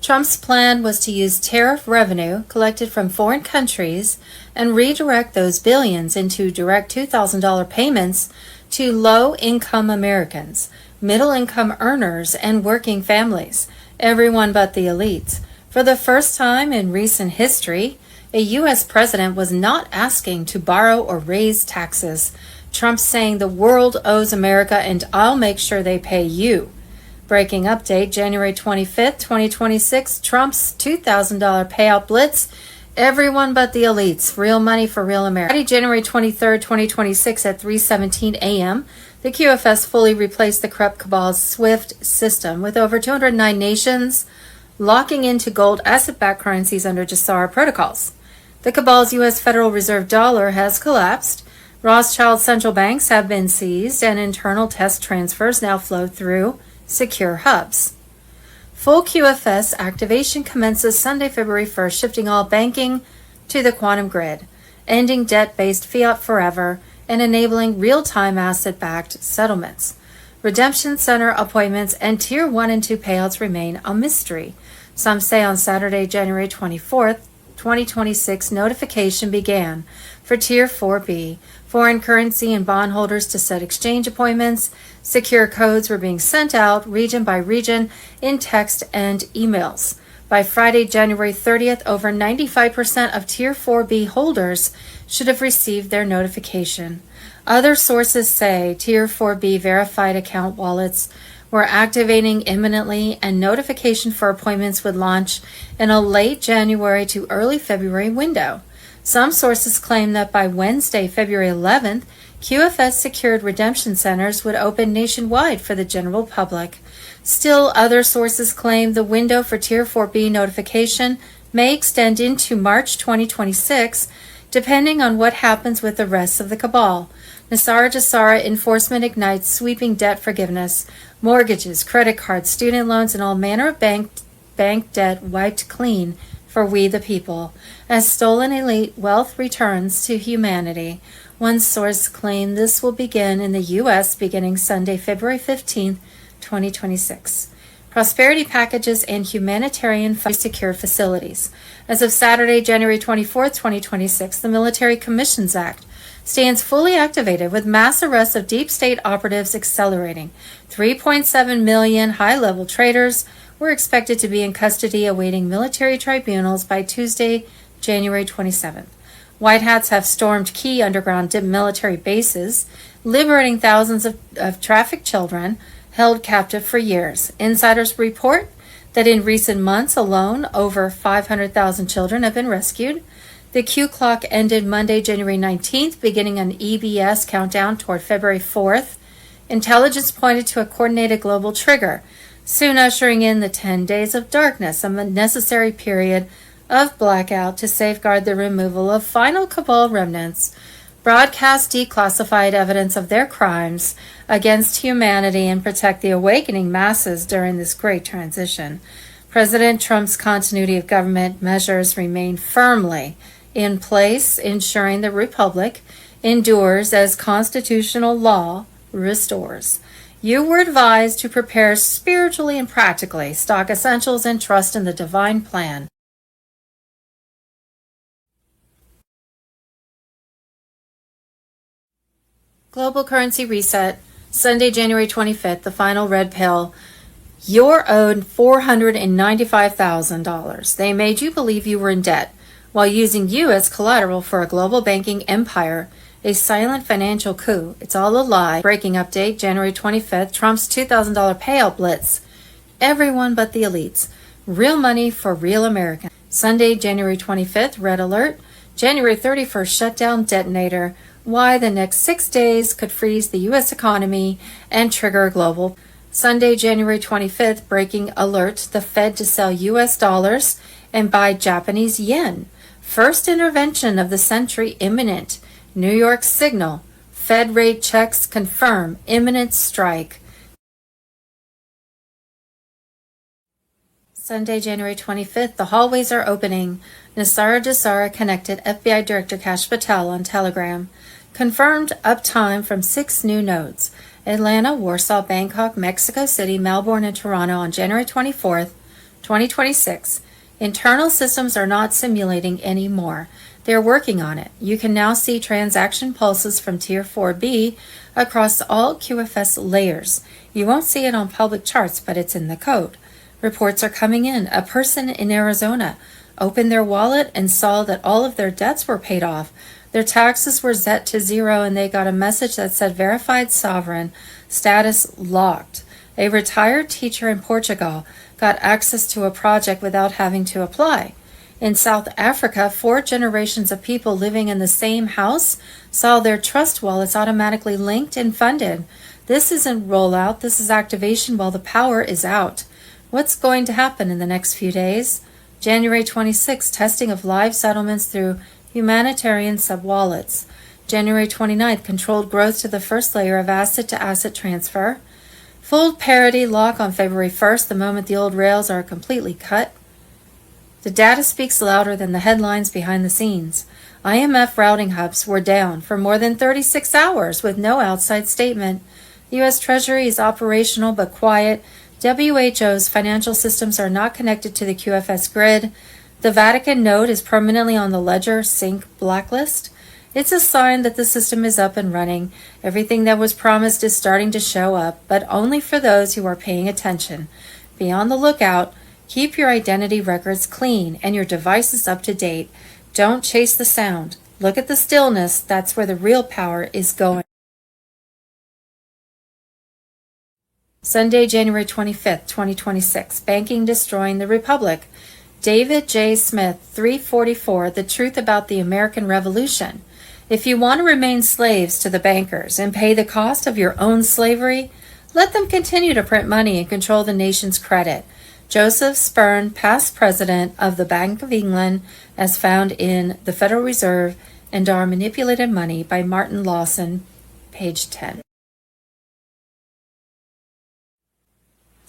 Trump's plan was to use tariff revenue collected from foreign countries and redirect those billions into direct $2,000 payments to low-income Americans, middle-income earners, and working families, everyone but the elites. For the first time in recent history, a U.S. president was not asking to borrow or raise taxes. Trump saying the world owes America and I'll make sure they pay you. Breaking update, January 25th, 2026, Trump's $2,000 payout blitz. Everyone but the elites. Real money for real America. Friday, January 23rd, 2026 at 3:17 a.m., the QFS fully replaced the corrupt cabal's SWIFT system with over 209 nations locking into gold asset-backed currencies under GCR protocols. The cabal's U.S. Federal Reserve dollar has collapsed. Rothschild central banks have been seized, and internal test transfers now flow through secure hubs. Full QFS activation commences Sunday, February 1st, shifting all banking to the quantum grid, ending debt-based fiat forever, and enabling real-time asset-backed settlements. Redemption center appointments and Tier 1 and 2 payouts remain a mystery. Some say on Saturday, January 24th, 2026, notification began for Tier 4B. Foreign currency and bondholders to set exchange appointments. Secure codes were being sent out region by region in text and emails. By Friday, January 30th, over 95% of Tier 4B holders should have received their notification. Other sources say Tier 4B verified account wallets were activating imminently, and notification for appointments would launch in a late January to early February window. Some sources claim that by Wednesday, February 11th, QFS secured redemption centers would open nationwide for the general public. Still, other sources claim the window for Tier 4B notification may extend into March 2026, depending on what happens with the rest of the cabal. Nasara Jasara enforcement ignites sweeping debt forgiveness, mortgages, credit cards, student loans, and all manner of bank debt wiped clean for we the people, as stolen elite wealth returns to humanity. One source claimed this will begin in the U.S. beginning Sunday, February 15th, 2026. Prosperity packages and humanitarian secure facilities. As of Saturday, January 24th, 2026, the Military Commissions Act stands fully activated with mass arrests of deep state operatives accelerating. 3.7 million high-level traitors were expected to be in custody awaiting military tribunals by Tuesday, January 27th. White hats have stormed key underground military bases, liberating thousands of trafficked children held captive for years. Insiders report that in recent months alone, over 500,000 children have been rescued. The Q clock ended Monday, January 19th, beginning an EBS countdown toward February 4th. Intelligence pointed to a coordinated global trigger, soon ushering in the 10 days of darkness, a necessary period of blackout to safeguard the removal of final cabal remnants, broadcast declassified evidence of their crimes against humanity, and protect the awakening masses during this great transition. President Trump's continuity of government measures remain firmly in place, ensuring the republic endures as constitutional law restores. You were advised to prepare spiritually and practically, stock essentials, and trust in the divine plan. Global currency reset, Sunday, January 25th, the final red pill. You're owed $495,000. They made you believe you were in debt while using you as collateral for a global banking empire, a silent financial coup. It's all a lie. Breaking update, January 25th, Trump's $2,000 payout blitz. Everyone but the elites. Real money for real Americans. Sunday, January 25th, red alert. January 31st, shutdown detonator. Why the next 6 days could freeze the U.S. economy and trigger global. Sunday, January 25th, breaking alert. The Fed to sell U.S. dollars and buy Japanese yen. First intervention of the century imminent. New York signal. Fed rate checks confirm imminent strike. Sunday, January 25th, the hallways are opening. Nasara Jasara connected FBI Director Kash Patel on Telegram. Confirmed uptime from 6 new nodes. Atlanta, Warsaw, Bangkok, Mexico City, Melbourne, and Toronto on January 24th, 2026. Internal systems are not simulating anymore. They're working on it. You can now see transaction pulses from Tier 4B across all QFS layers. You won't see it on public charts, but it's in the code. Reports are coming in. A person in Arizona opened their wallet and saw that all of their debts were paid off. Their taxes were set to 0 and they got a message that said verified sovereign, status locked. A retired teacher in Portugal got access to a project without having to apply. In South Africa, 4 generations of people living in the same house saw their trust wallets automatically linked and funded. This isn't rollout, this is activation while the power is out. What's going to happen in the next few days? January 26, testing of live settlements through humanitarian sub-wallets. January 29th, controlled growth to the first layer of asset-to-asset transfer. Full parity lock on February 1st, the moment the old rails are completely cut. The data speaks louder than the headlines behind the scenes. IMF routing hubs were down for more than 36 hours with no outside statement. U.S. Treasury is operational but quiet. WHO's financial systems are not connected to the QFS grid. The Vatican node is permanently on the Ledger Sync blacklist. It's a sign that the system is up and running. Everything that was promised is starting to show up, but only for those who are paying attention. Be on the lookout. Keep your identity records clean and your devices up to date. Don't chase the sound. Look at the stillness. That's where the real power is going. Sunday, January 25th, 2026. Banking destroying the Republic. David J. Smith, 344, The Truth About the American Revolution. If you want to remain slaves to the bankers and pay the cost of your own slavery, let them continue to print money and control the nation's credit. Joseph Spurn, past president of the Bank of England, as found in The Federal Reserve and Our Manipulated Money by Martin Lawson, page 10.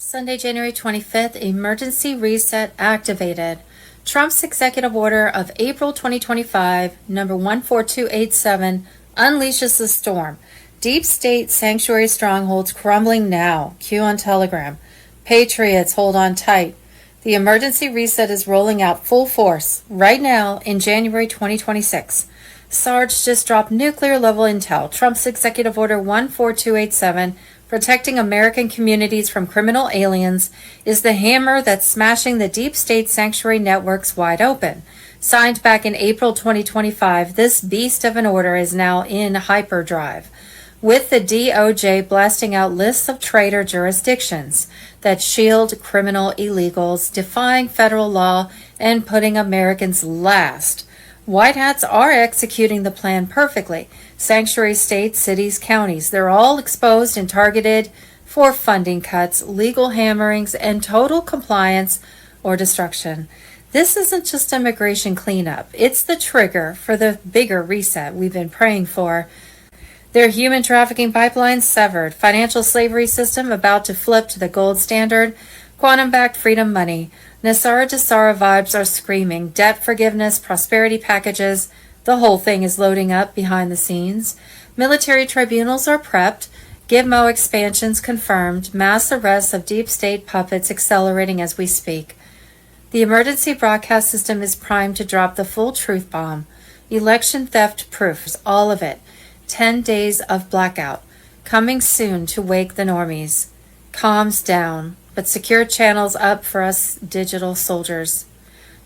Sunday, January 25th, emergency reset activated. Trump's executive order of April 2025, number 14287, unleashes the storm. Deep state sanctuary strongholds crumbling now. Q on Telegram. Patriots, hold on tight. The emergency reset is rolling out full force right now in January 2026. Sarge just dropped nuclear-level intel. Trump's executive order 14287, protecting American communities from criminal aliens, is the hammer that's smashing the deep state sanctuary networks wide open. Signed back in April 2025, this beast of an order is now in hyperdrive, with the DOJ blasting out lists of traitor jurisdictions that shield criminal illegals, defying federal law, and putting Americans last. White hats are executing the plan perfectly. Sanctuary states, cities, counties, they're all exposed and targeted for funding cuts, legal hammerings, and total compliance or destruction. This isn't just immigration cleanup. It's the trigger for the bigger reset we've been praying for. Their human trafficking pipelines severed, financial slavery system about to flip to the gold standard, quantum-backed freedom money. Nasara Jasara vibes are screaming, debt forgiveness, prosperity packages. The whole thing is loading up behind the scenes. Military tribunals are prepped, Gizmo expansions confirmed, mass arrests of deep state puppets accelerating as we speak. The emergency broadcast system is primed to drop the full truth bomb. Election theft proofs, all of it. 10 days of blackout, coming soon to wake the normies. Calms down, but secure channels up for us digital soldiers.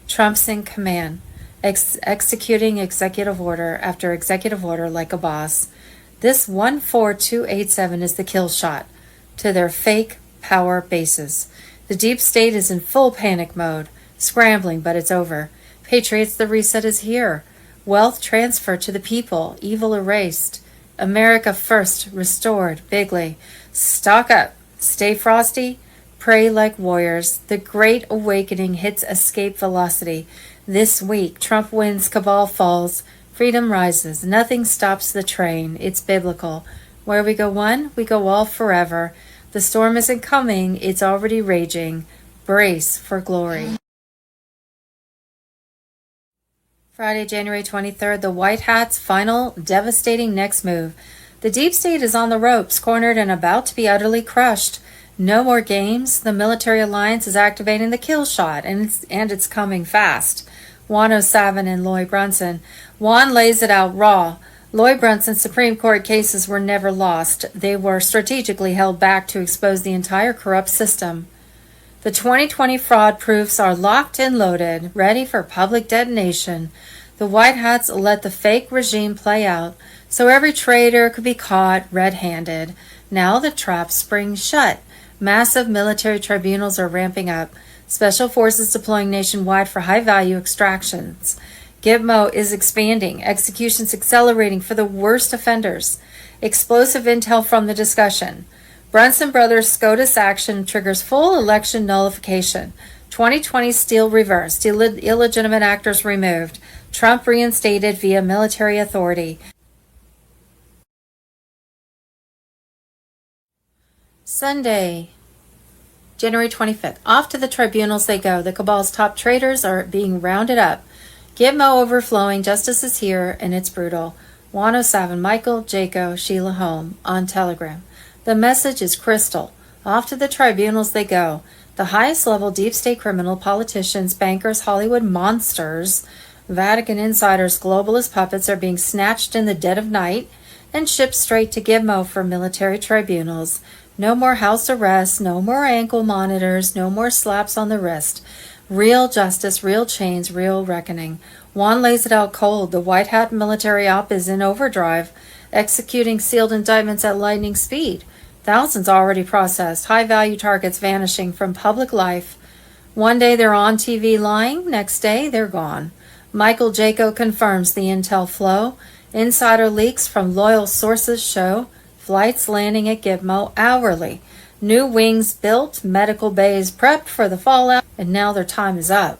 Trump's in command, executing executive order after executive order like a boss. This 14287 is the kill shot to their fake power bases. The deep state is in full panic mode, scrambling, but it's over. Patriots, the reset is here. Wealth transferred to the people, evil erased. America first, restored, bigly. Stock up, stay frosty, pray like warriors. The great awakening hits escape velocity. This week, Trump wins, cabal falls, freedom rises. Nothing stops the train. It's biblical. Where we go one, we go all forever. The storm isn't coming, it's already raging. Brace for glory. Friday, January 23rd, the White Hat's final devastating next move. The deep state is on the ropes, cornered and about to be utterly crushed. No more games. The military alliance is activating the kill shot, and it's coming fast. Juan O'Savin and Lloyd Brunson. Juan lays it out raw. Lloyd Brunson's Supreme Court cases were never lost. They were strategically held back to expose the entire corrupt system. The 2020 fraud proofs are locked and loaded, ready for public detonation. The White Hats let the fake regime play out, so every traitor could be caught red-handed. Now the trap springs shut. Massive military tribunals are ramping up. Special forces deploying nationwide for high-value extractions. Gitmo is expanding, executions accelerating for the worst offenders. Explosive intel from the discussion. Brunson Brothers SCOTUS action triggers full election nullification. 2020 steal reversed, illegitimate actors removed. Trump reinstated via military authority. Sunday, January 25th. Off to the tribunals they go. The cabal's top traitors are being rounded up. Gitmo overflowing, justice is here, and it's brutal. Juan O'Savin, Michael, Jaco, Sheila Holm on Telegram. The message is crystal. Off to the tribunals they go. The highest level deep state criminal, politicians, bankers, Hollywood monsters, Vatican insiders, globalist puppets are being snatched in the dead of night and shipped straight to Gitmo for military tribunals. No more house arrests, no more ankle monitors, no more slaps on the wrist. Real justice, real chains, real reckoning. Juan lays it out cold. The White Hat military op is in overdrive, executing sealed indictments at lightning speed. Thousands already processed, high-value targets vanishing from public life. One day they're on TV lying, next day they're gone. Michael Jaco confirms the intel flow. Insider leaks from loyal sources show flights landing at Gitmo hourly. New wings built, medical bays prepped for the fallout, and now their time is up.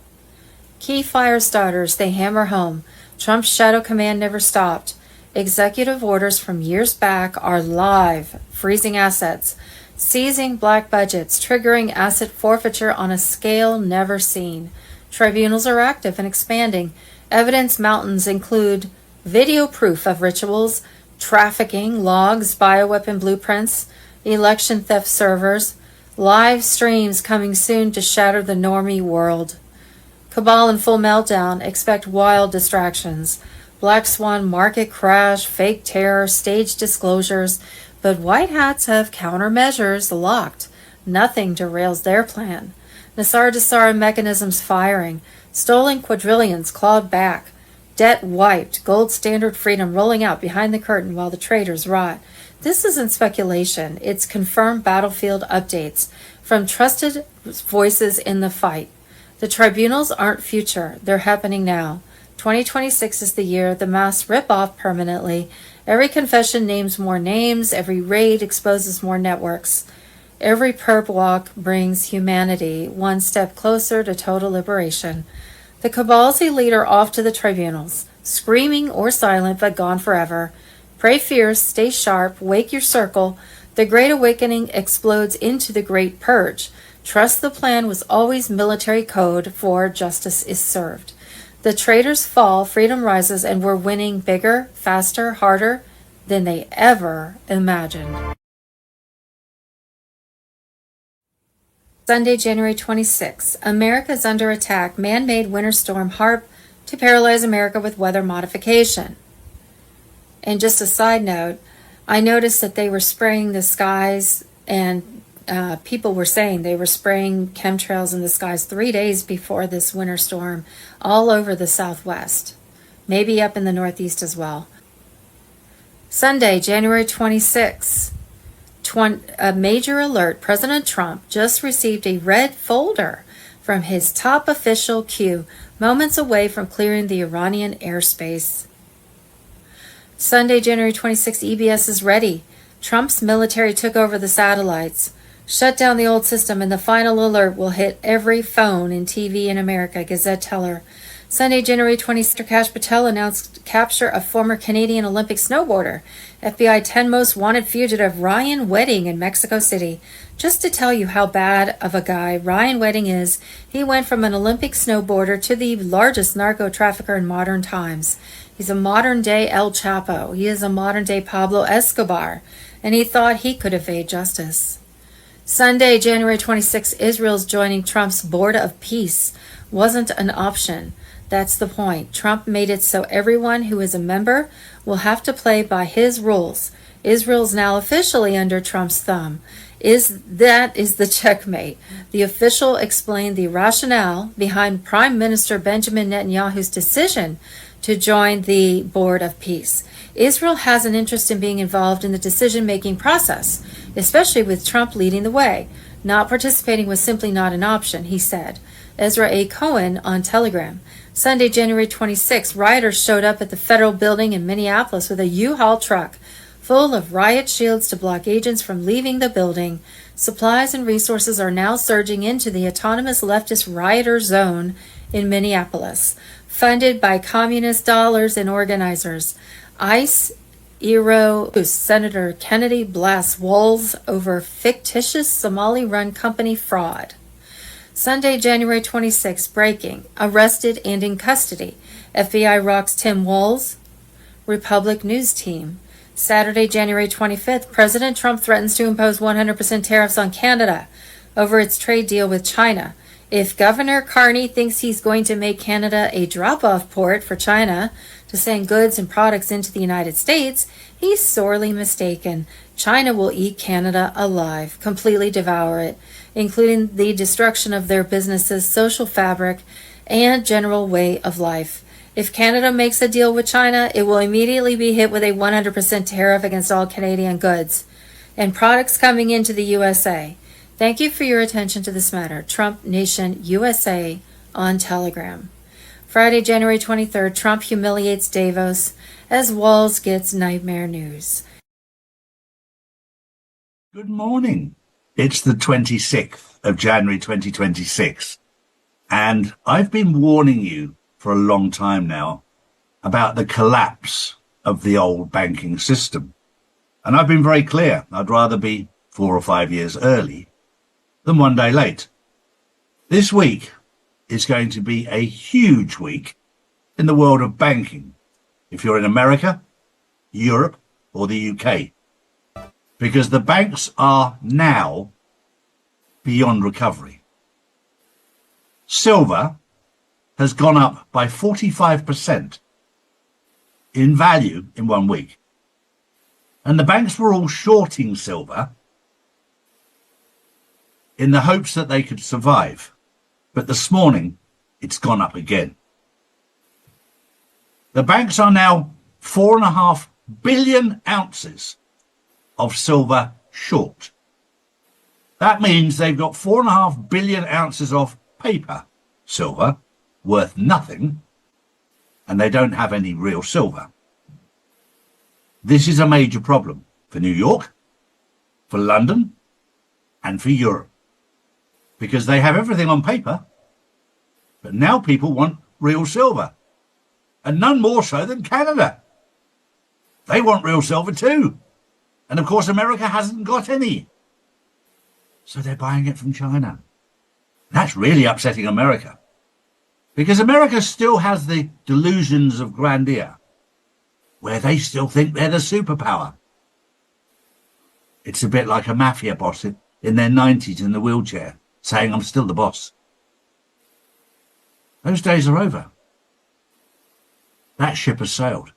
Key fire starters, they hammer home. Trump's shadow command never stopped. Executive orders from years back are live, freezing assets, seizing black budgets, triggering asset forfeiture on a scale never seen. Tribunals are active and expanding. Evidence mountains include video proof of rituals, trafficking, logs, bioweapon blueprints, election theft servers, live streams coming soon to shatter the normie world. Cabal in full meltdown, expect wild distractions. Black Swan market crash, fake terror, staged disclosures, but White Hats have countermeasures locked. Nothing derails their plan. Nassar Desar mechanisms firing, stolen quadrillions clawed back, debt wiped, gold standard freedom rolling out behind the curtain while the traitors rot. This isn't speculation, it's confirmed battlefield updates from trusted voices in the fight. The tribunals aren't future, they're happening now. 2026 is the year the masks rip off permanently. Every confession names more names, every raid exposes more networks. Every perp walk brings humanity one step closer to total liberation. The cabal's leader off to the tribunals, screaming or silent but gone forever. Pray fierce, stay sharp, wake your circle. The Great Awakening explodes into the Great Purge. Trust the plan was always military code for justice is served. The traitors fall, freedom rises, and we're winning bigger, faster, harder than they ever imagined. Sunday, January 26. America is under attack. Man-made winter storm HARP to paralyze America with weather modification. And just a side note, I noticed that they were spraying the skies, and people were saying they were spraying chemtrails in the skies 3 days before this winter storm all over the Southwest, maybe up in the Northeast as well. Sunday, January 26th, a major alert. President Trump just received a red folder from his top official Q, moments away from clearing the Iranian airspace. Sunday, January 26th, EBS is ready. Trump's military took over the satellites, shut down the old system, and the final alert will hit every phone and TV in America, Gazette teller. Sunday, January 26th, Kash Patel announced capture of former Canadian Olympic snowboarder. FBI 10 most wanted fugitive Ryan Wedding in Mexico City. Just to tell you how bad of a guy Ryan Wedding is, he went from an Olympic snowboarder to the largest narco trafficker in modern times. He's a modern-day El Chapo. He is a modern-day Pablo Escobar, and he thought he could evade justice. Sunday, January 26, Israel's joining Trump's Board of Peace wasn't an option. That's the point. Trump made it so everyone who is a member will have to play by his rules. Israel's now officially under Trump's thumb. That is the checkmate. The official explained the rationale behind Prime Minister Benjamin Netanyahu's decision to join the Board of Peace. Israel has an interest in being involved in the decision-making process, especially with Trump leading the way. Not participating was simply not an option, he said. Ezra A. Cohen on Telegram. Sunday, January 26, rioters showed up at the federal building in Minneapolis with a U-Haul truck full of riot shields to block agents from leaving the building. Supplies and resources are now surging into the autonomous leftist rioter zone in Minneapolis, funded by communist dollars and organizers. ICE Senator Kennedy blasts walls over fictitious Somali-run company fraud. Sunday, January 26, breaking. Arrested and in custody. FBI rocks Tim Walz. Republic News Team. Saturday, January 25th, President Trump threatens to impose 100% tariffs on Canada over its trade deal with China. If Governor Carney thinks he's going to make Canada a drop-off port for China to send goods and products into the United States, he's sorely mistaken. China will eat Canada alive, completely devour it, including the destruction of their businesses, social fabric, and general way of life. If Canada makes a deal with China, it will immediately be hit with a 100% tariff against all Canadian goods and products coming into the USA. Thank you for your attention to this matter. Trump Nation USA on Telegram. Friday, January 23rd, Trump humiliates Davos as Walz gets nightmare news. Good morning. It's the 26th of January 2026, and I've been warning you for a long time now about the collapse of the old banking system. And I've been very clear. I'd rather be 4 or 5 years early than one day late. This week is going to be a huge week in the world of banking, if you're in America, Europe, or the UK. Because the banks are now beyond recovery. Silver has gone up by 45% in value in 1 week. And the banks were all shorting silver in the hopes that they could survive. But this morning, it's gone up again. The banks are now 4.5 billion ounces of silver short. That means they've got 4.5 billion ounces of paper silver worth nothing, and they don't have any real silver. This is a major problem for New York, for London, and for Europe, because they have everything on paper, but now people want real silver, and none more so than Canada. They want real silver too. And of course, America hasn't got any. So they're buying it from China. That's really upsetting America, because America still has the delusions of grandeur, where they still think they're the superpower. It's a bit like a mafia boss in their 90s in the wheelchair, saying, "I'm still the boss." Those days are over. That ship has sailed.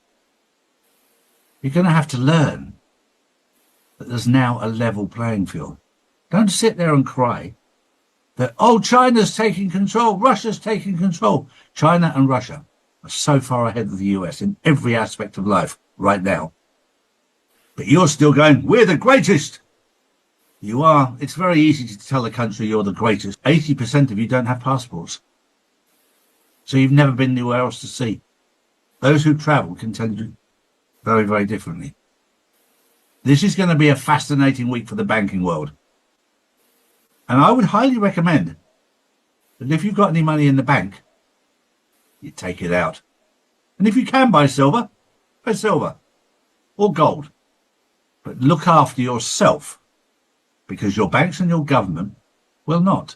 You're going to have to learn that there's now a level playing field. Don't sit there and cry that, oh, China's taking control, Russia's taking control. China and Russia are so far ahead of the US in every aspect of life right now. But you're still going, we're the greatest. You are. It's very easy to tell a country you're the greatest. 80% of you don't have passports. So you've never been anywhere else to see. Those who travel can tell you very, very differently. This is going to be a fascinating week for the banking world. And I would highly recommend that if you've got any money in the bank, you take it out. And if you can buy silver or gold. But look after yourself, because your banks and your government will not.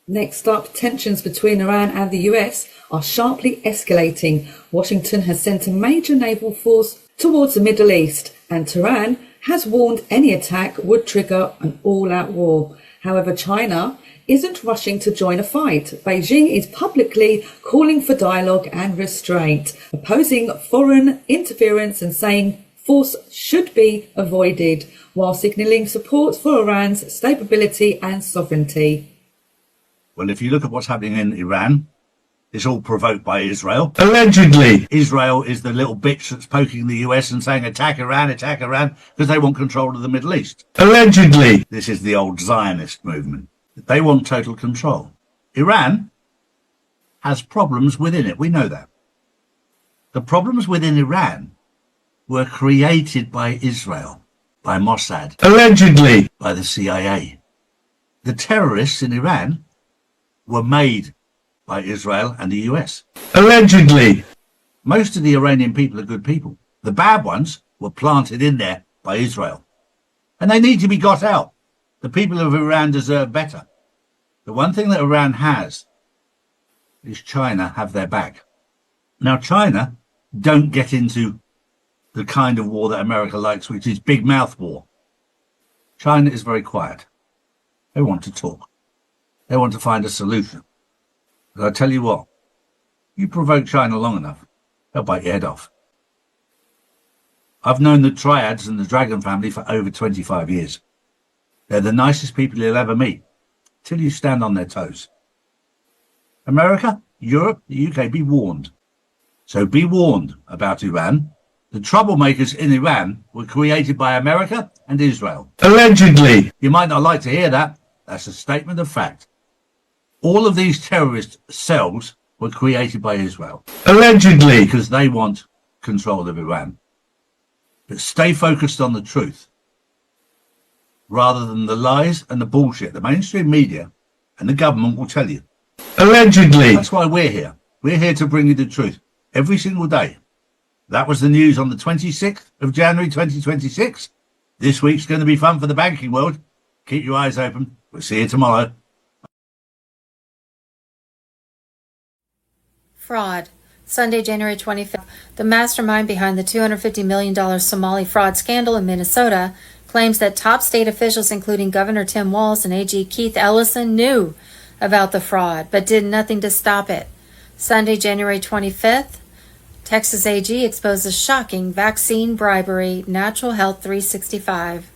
Next up, tensions between Iran and the US are sharply escalating. Washington has sent a major naval force towards the Middle East, and Tehran has warned any attack would trigger an all-out war. However, China isn't rushing to join a fight. Beijing is publicly calling for dialogue and restraint, opposing foreign interference and saying force should be avoided, while signalling support for Iran's stability and sovereignty. Well, if you look at what's happening in Iran, it's all provoked by Israel. Allegedly. Israel is the little bitch that's poking the US and saying attack Iran, because they want control of the Middle East. Allegedly. This is the old Zionist movement. They want total control. Iran has problems within it. We know that. The problems within Iran were created by Israel, by Mossad. Allegedly. By the CIA. The terrorists in Iran were made by Israel and the US. Allegedly. Most of the Iranian people are good people. The bad ones were planted in there by Israel. And they need to be got out. The people of Iran deserve better. The one thing that Iran has is China have their back. Now, China don't get into the kind of war that America likes, which is big mouth war. China is very quiet. They want to talk. They want to find a solution. But I tell you what, you provoke China long enough, they'll bite your head off. I've known the Triads and the Dragon family for over 25 years. They're the nicest people you'll ever meet, till you stand on their toes. America, Europe, the UK, be warned. So be warned about Iran. The troublemakers in Iran were created by America and Israel. Allegedly. You might not like to hear that. That's a statement of fact. All of these terrorist cells were created by Israel. Allegedly. Because they want control of Iran. But stay focused on the truth, rather than the lies and the bullshit the mainstream media and the government will tell you. Allegedly. That's why we're here. We're here to bring you the truth every single day. That was the news on the 26th of January 2026. This week's going to be fun for the banking world. Keep your eyes open. We'll see you tomorrow. Fraud. Sunday, January 25th. The mastermind behind the $250 million Somali fraud scandal in Minnesota claims that top state officials, including Governor Tim Walz and AG Keith Ellison, knew about the fraud, but did nothing to stop it. Sunday, January 25th. Texas AG exposes shocking vaccine bribery, Natural Health 365.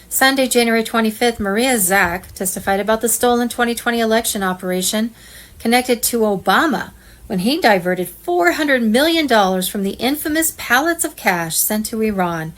Sunday, January 25th, Maria Zack testified about the stolen 2020 election operation connected to Obama when he diverted $400 million from the infamous pallets of cash sent to Iran,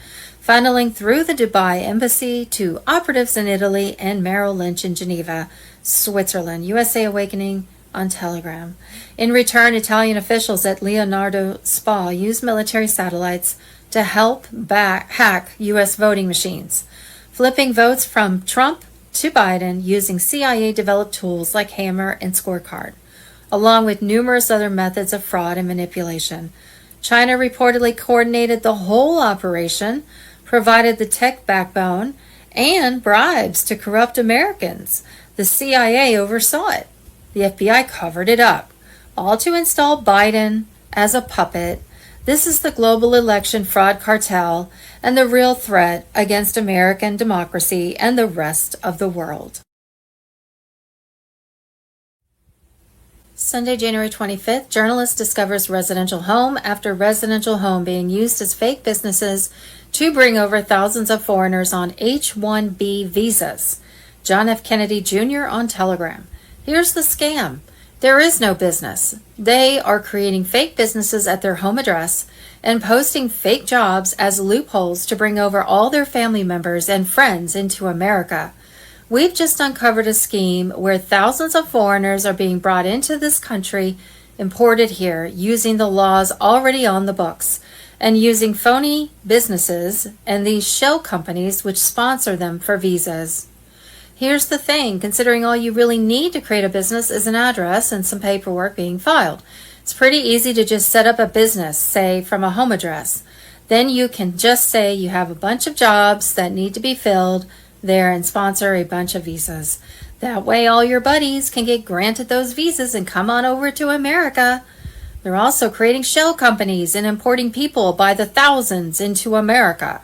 funneling through the Dubai embassy to operatives in Italy and Merrill Lynch in Geneva, Switzerland. USA Awakening on Telegram. In return, Italian officials at Leonardo Spa used military satellites to help hack U.S. voting machines, flipping votes from Trump to Biden using CIA-developed tools like Hammer and Scorecard, along with numerous other methods of fraud and manipulation. China reportedly coordinated the whole operation, provided the tech backbone, and bribes to corrupt Americans. The CIA oversaw it. The FBI covered it up, all to install Biden as a puppet. This is the global election fraud cartel and the real threat against American democracy and the rest of the world. Sunday, January 25th, journalist discovers residential home after residential home being used as fake businesses to bring over thousands of foreigners on H-1B visas. John F. Kennedy Jr. on Telegram. Here's the scam. There is no business. They are creating fake businesses at their home address and posting fake jobs as loopholes to bring over all their family members and friends into America. We've just uncovered a scheme where thousands of foreigners are being brought into this country, imported here, using the laws already on the books, and using phony businesses and these shell companies which sponsor them for visas. Here's the thing, considering all you really need to create a business is an address and some paperwork being filed. It's pretty easy to just set up a business, say from a home address. Then you can just say you have a bunch of jobs that need to be filled there and sponsor a bunch of visas. That way all your buddies can get granted those visas and come on over to America. They're also creating shell companies and importing people by the thousands into America.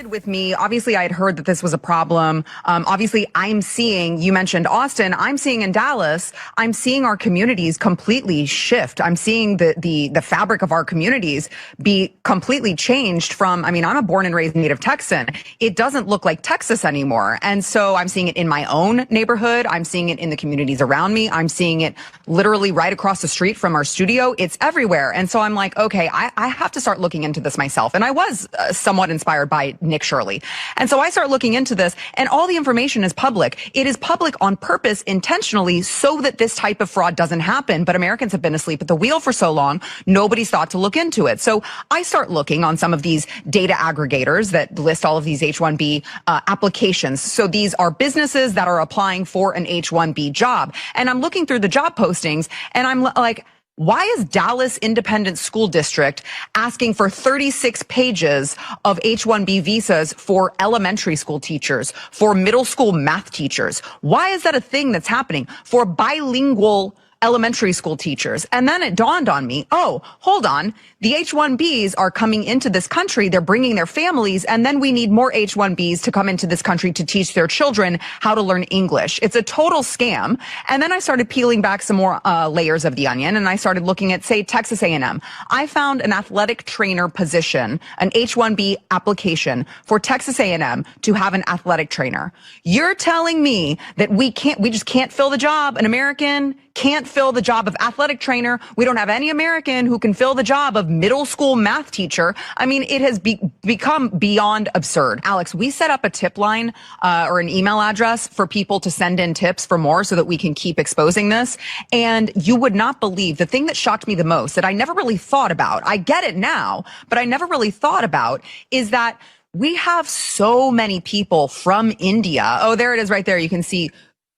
With me, obviously I had heard that this was a problem. Obviously I'm seeing, you mentioned Austin, I'm seeing in Dallas, I'm seeing our communities completely shift. I'm seeing the fabric of our communities be completely changed from, I mean, I'm a born and raised native Texan. It doesn't look like Texas anymore. And so I'm seeing it in my own neighborhood. I'm seeing it in the communities around me. I'm seeing it literally right across the street from our studio. It's everywhere. And so I'm like, okay, I have to start looking into this myself. And I was somewhat inspired by Nick Shirley. And so I start looking into this, and all the information is public. It is public on purpose, intentionally, so that this type of fraud doesn't happen. But Americans have been asleep at the wheel for so long, nobody's thought to look into it. So I start looking on some of these data aggregators that list all of these H-1B applications. So these are businesses that are applying for an H-1B job. And I'm looking through the job postings, and I'm like, why is Dallas Independent School District asking for 36 pages of H-1B visas for elementary school teachers, for middle school math teachers? Why is that a thing that's happening for bilingual elementary school teachers? And then it dawned on me, oh, hold on. The H-1Bs are coming into this country. They're bringing their families. And then we need more H-1Bs to come into this country to teach their children how to learn English. It's a total scam. And then I started peeling back some more layers of the onion, and I started looking at, say, Texas A&M. I found an athletic trainer position, an H-1B application for Texas A&M to have an athletic trainer. You're telling me that we just can't fill the job? An American can't fill the job of athletic trainer. We don't have any American who can fill the job of middle school math teacher. I mean, it has become beyond absurd. Alex, we set up a tip line or an email address for people to send in tips for more so that we can keep exposing this. And you would not believe the thing that shocked me the most, that I never really thought about. I get it now, but I never really thought about, is that we have so many people from India. Oh, there it is right there. You can see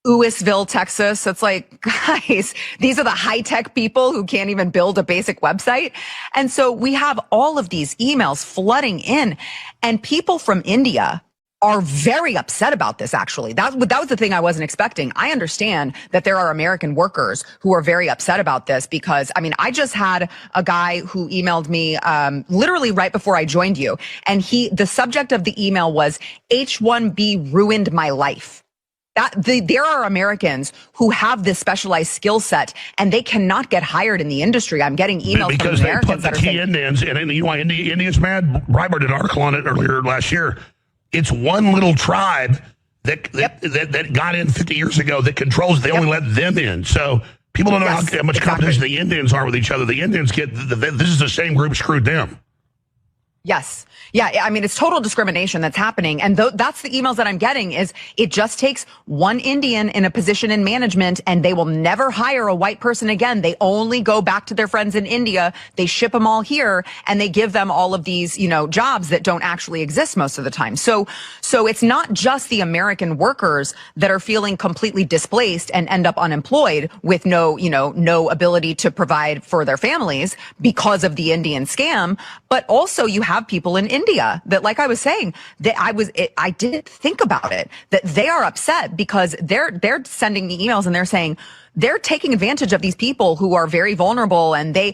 Louisville, Texas. It's like, guys, these are the high-tech people who can't even build a basic website. And so we have all of these emails flooding in, and people from India are very upset about this, actually. That was the thing I wasn't expecting. I understand that there are American workers who are very upset about this because, I mean, I just had a guy who emailed me literally right before I joined you, and the subject of the email was H-1B ruined my life. There are Americans who have this specialized skill set, and they cannot get hired in the industry. I'm getting emails from Americans that are saying, Indians, and you know why Indians mad? Breitbart did an article on it earlier last year. It's one little tribe that got in 50 years ago that controls. They only let them in. So people don't know how much competition the Indians are with each other. The Indians this is the same group screwed them. Yes. Yeah. I mean, it's total discrimination that's happening. And that's the emails that I'm getting is it just takes one Indian in a position in management and they will never hire a white person again. They only go back to their friends in India. They ship them all here and they give them all of these, jobs that don't actually exist most of the time. So it's not just the American workers that are feeling completely displaced and end up unemployed with no ability to provide for their families because of the Indian scam, but also you have people in India that, like I was saying, that I didn't think about it, that they are upset because they're sending me emails and they're saying they're taking advantage of these people who are very vulnerable, and they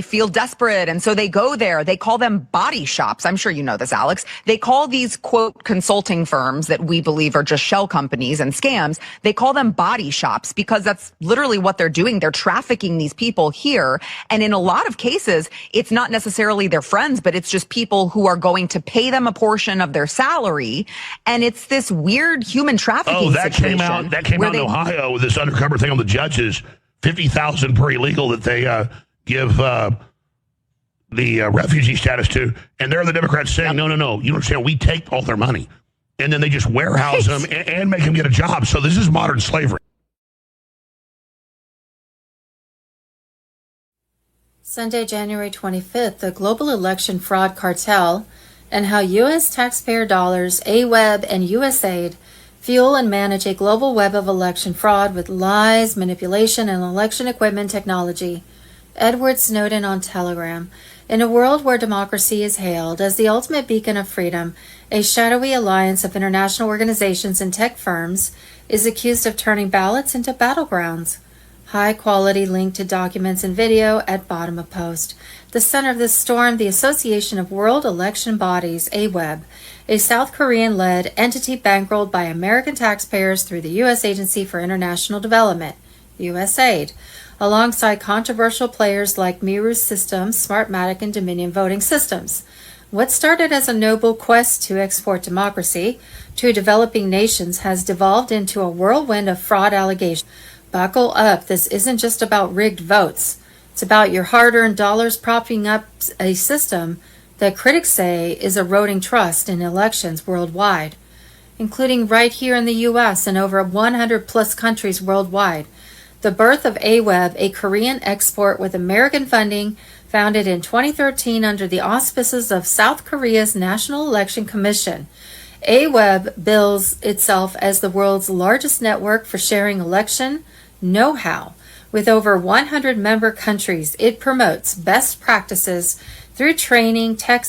feel desperate. And so they go there. They call them body shops. I'm sure you know this, Alex. They call these, quote, consulting firms that we believe are just shell companies and scams. They call them body shops because that's literally what they're doing. They're trafficking these people here. And in a lot of cases, it's not necessarily their friends, but it's just people who are going to pay them a portion of their salary. And it's this weird human trafficking situation. That came out in Ohio with this undercover thing on the judges, $50,000 per illegal that they give the refugee status to, and they're the Democrats saying, no, you understand, we take all their money, and then they just warehouse them and make them get a job. So this is modern slavery. Sunday, January 25th, the global election fraud cartel and how U.S. taxpayer dollars, AWEB, and USAID fuel and manage a global web of election fraud with lies, manipulation, and election equipment technology. Edward Snowden on Telegram. In a world where democracy is hailed as the ultimate beacon of freedom, a shadowy alliance of international organizations and tech firms is accused of turning ballots into battlegrounds. High-quality link to documents and video at bottom of post. The center of this storm, the Association of World Election Bodies, AWEB, a South Korean-led entity bankrolled by American taxpayers through the U.S. Agency for International Development, USAID, alongside controversial players like Miru Systems, Smartmatic, and Dominion Voting Systems. What started as a noble quest to export democracy to developing nations has devolved into a whirlwind of fraud allegations. Buckle up, this isn't just about rigged votes. It's about your hard-earned dollars propping up a system that critics say is eroding trust in elections worldwide, including right here in the U.S. and over 100-plus countries worldwide. The birth of AWEB, a Korean export with American funding, founded in 2013 under the auspices of South Korea's National Election Commission. AWEB bills itself as the world's largest network for sharing election know-how. With over 100 member countries, it promotes best practices through training, tech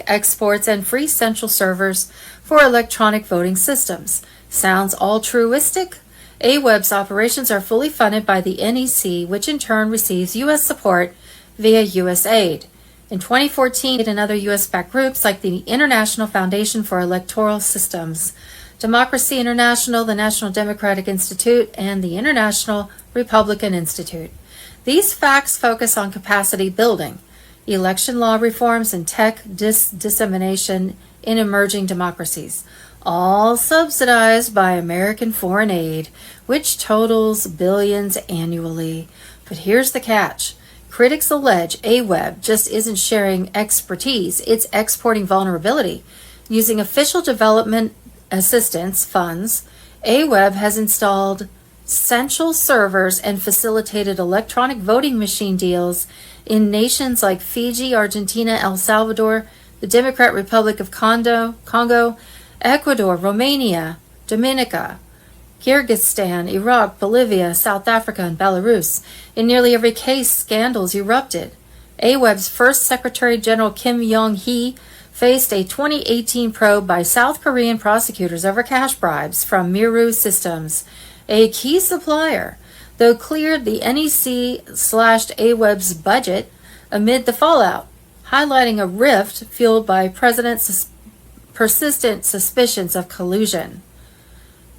exports, and free central servers for electronic voting systems. Sounds altruistic? AWEB's operations are fully funded by the NEC, which in turn receives U.S. support via USAID. In 2014, and other U.S.-backed groups like the International Foundation for Electoral Systems, Democracy International, the National Democratic Institute, and the International Republican Institute. These facts focus on capacity building, election law reforms, and tech dissemination in emerging democracies, all subsidized by American foreign aid, which totals billions annually. But here's the catch. Critics allege AWEB just isn't sharing expertise, it's exporting vulnerability. Using official development assistance funds, AWEB has installed central servers and facilitated electronic voting machine deals in nations like Fiji, Argentina, El Salvador, the Democratic Republic of Congo, Ecuador, Romania, Dominica, Kyrgyzstan, Iraq, Bolivia, South Africa, and Belarus. In nearly every case, scandals erupted. AWEB's first Secretary General Kim Yong-hee faced a 2018 probe by South Korean prosecutors over cash bribes from Miru Systems, a key supplier, though cleared the NEC/AWEB's budget amid the fallout, highlighting a rift fueled by President's persistent suspicions of collusion.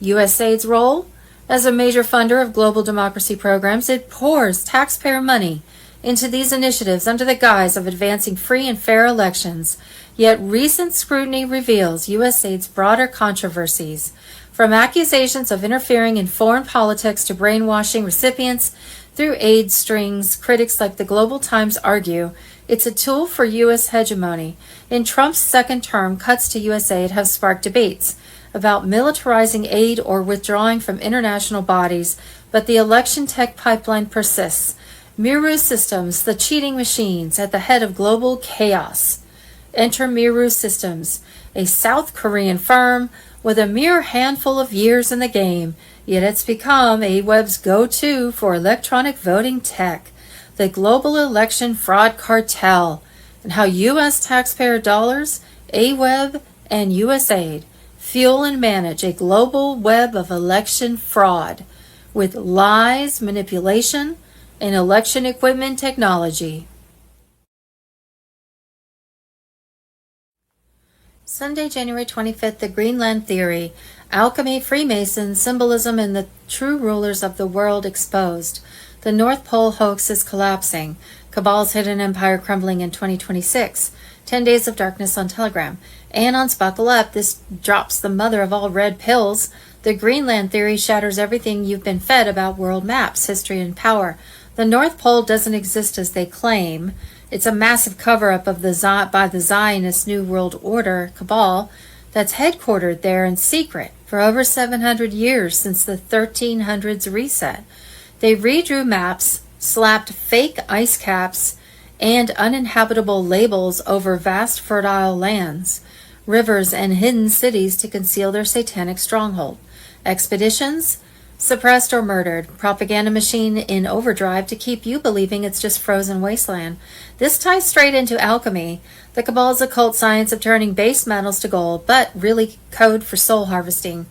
USAID's role? As a major funder of global democracy programs, it pours taxpayer money into these initiatives under the guise of advancing free and fair elections. Yet recent scrutiny reveals USAID's broader controversies, from accusations of interfering in foreign politics to brainwashing recipients through aid strings. Critics like the Global Times argue it's a tool for U.S. hegemony. In Trump's second term, cuts to USAID have sparked debates about militarizing aid or withdrawing from international bodies, but the election tech pipeline persists. Miru Systems, the cheating machines at the head of global chaos. Enter Miru Systems, a South Korean firm with a mere handful of years in the game, yet it's become AWEB's go-to for electronic voting tech. The global election fraud cartel, and how U.S. taxpayer dollars, AWEB, and USAID fuel and manage a global web of election fraud. with lies, manipulation, and election equipment technology. Sunday, January 25th, the Greenland Theory, Alchemy, Freemasons, Symbolism, and the True Rulers of the World Exposed. The North Pole Hoax is collapsing. Cabal's Hidden Empire crumbling in 2026. 10 Days of Darkness on Telegram. Anons, buckle up. This drops the mother of all red pills. The Greenland Theory shatters everything you've been fed about world maps, history, and power. The North Pole doesn't exist as they claim. It's a massive cover-up of by the Zionist New World Order cabal that's headquartered there in secret for over 700 years since the 1300s reset. They redrew maps, slapped fake ice caps and uninhabitable labels over vast fertile lands, rivers, and hidden cities to conceal their satanic stronghold. Expeditions? Suppressed or murdered. Propaganda machine in overdrive to keep you believing it's just frozen wasteland. This ties straight into alchemy, the cabal's occult science of turning base metals to gold, but really code for soul harvesting.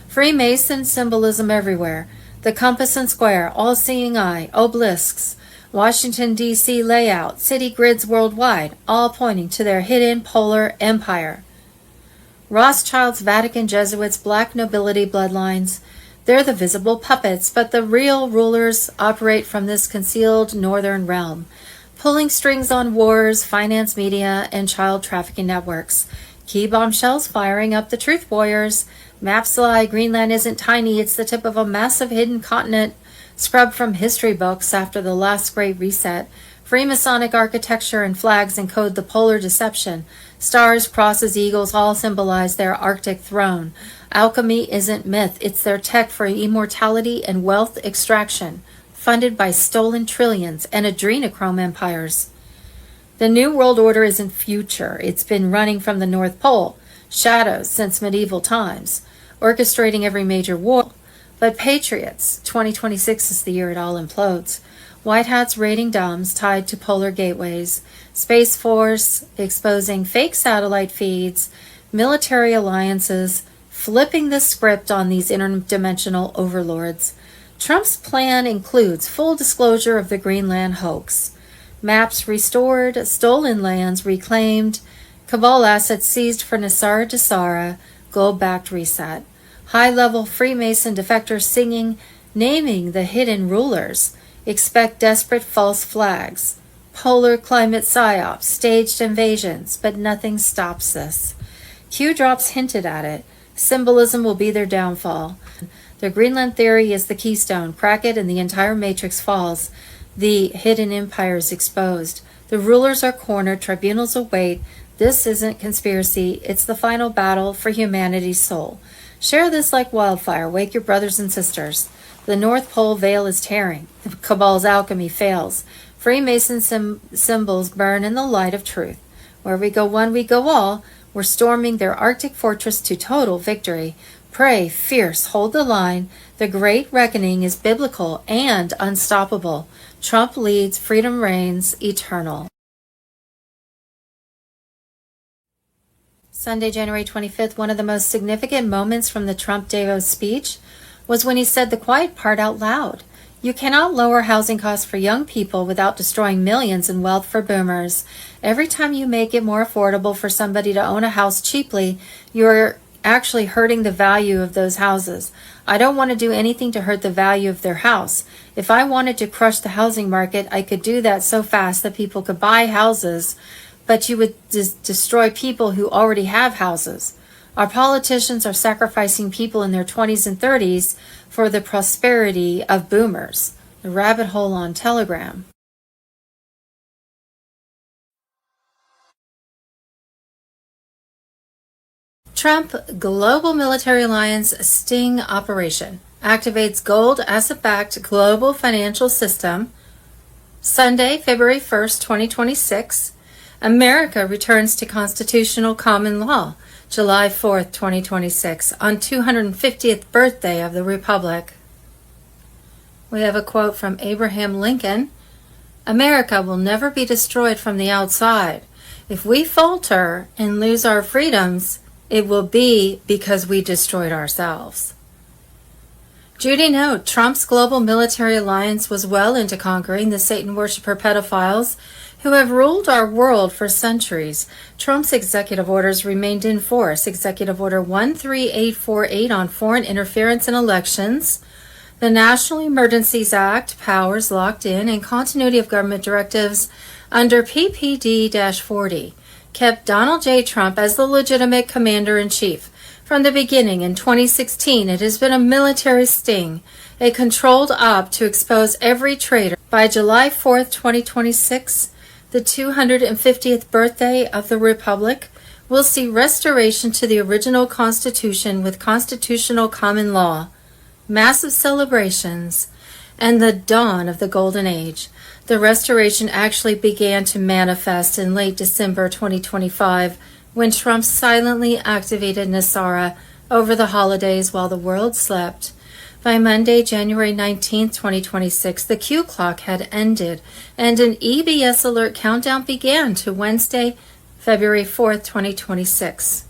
Freemason symbolism everywhere. The compass and square, all-seeing eye, obelisks, Washington, D.C. layout, city grids worldwide, all pointing to their hidden polar empire. Rothschilds, Vatican, Jesuits, black nobility bloodlines. They're the visible puppets, but the real rulers operate from this concealed northern realm, pulling strings on wars, finance, media, and child trafficking networks. Key bombshells firing up the truth warriors. Maps lie, Greenland isn't tiny, it's the tip of a massive hidden continent, scrubbed from history books after the last great reset. Freemasonic architecture and flags encode the polar deception. Stars, crosses, eagles all symbolize their Arctic throne. Alchemy isn't myth, it's their tech for immortality and wealth extraction, funded by stolen trillions and adrenochrome empires. The New World Order isn't future, it's been running from the North Pole, shadows since medieval times, orchestrating every major war. But Patriots, 2026 is the year it all implodes. White hats raiding domes tied to polar gateways, Space Force exposing fake satellite feeds, military alliances, flipping the script on these interdimensional overlords. Trump's plan includes full disclosure of the Greenland hoax, maps restored, stolen lands reclaimed, cabal assets seized for Nasara Dasara, gold-backed reset. High-level Freemason defectors singing, naming the hidden rulers. Expect desperate false flags. Polar climate psyops, staged invasions, but nothing stops this. Q drops hinted at it. Symbolism will be their downfall. The Greenland Theory is the keystone. Crack it and the entire matrix falls. The hidden empire is exposed. The rulers are cornered, tribunals await. This isn't conspiracy, it's the final battle for humanity's soul. Share this like wildfire, wake your brothers and sisters. The North Pole veil is tearing. The cabal's alchemy fails. Freemason symbols burn in the light of truth. Where we go one, we go all. We're storming their Arctic fortress to total victory. Pray, fierce, hold the line. The great reckoning is biblical and unstoppable. Trump leads, freedom reigns, eternal. Sunday, January 25th, one of the most significant moments from the Trump Davos speech was when he said the quiet part out loud. You cannot lower housing costs for young people without destroying millions in wealth for boomers. Every time you make it more affordable for somebody to own a house cheaply, you're actually hurting the value of those houses. I don't want to do anything to hurt the value of their house. If I wanted to crush the housing market, I could do that so fast that people could buy houses, but you would destroy people who already have houses. Our politicians are sacrificing people in their 20s and 30s for the prosperity of boomers. The rabbit hole on Telegram. Trump Global Military Alliance Sting Operation activates gold asset-backed global financial system. Sunday, February 1st, 2026. America returns to constitutional common law. July 4th, 2026, on 250th birthday of the Republic. We have a quote from Abraham Lincoln. America will never be destroyed from the outside. If we falter and lose our freedoms, it will be because we destroyed ourselves. Judy, note, Trump's global military alliance was well into conquering the Satan worshiper pedophiles who have ruled our world for centuries. Trump's executive orders remained in force. Executive Order 13848 on foreign interference in elections, the National Emergencies Act, powers locked in, and continuity of government directives under PPD-40 kept Donald J. Trump as the legitimate commander-in-chief. From the beginning, in 2016, it has been a military sting, a controlled op to expose every traitor. By July 4th, 2026, the 250th birthday of the Republic, will see restoration to the original Constitution with constitutional common law, massive celebrations, and the dawn of the Golden Age. The restoration actually began to manifest in late December 2025, when Trump silently activated NESARA over the holidays while the world slept. By Monday, January 19, 2026, the Q clock had ended, and an EBS alert countdown began to Wednesday, February 4, 2026.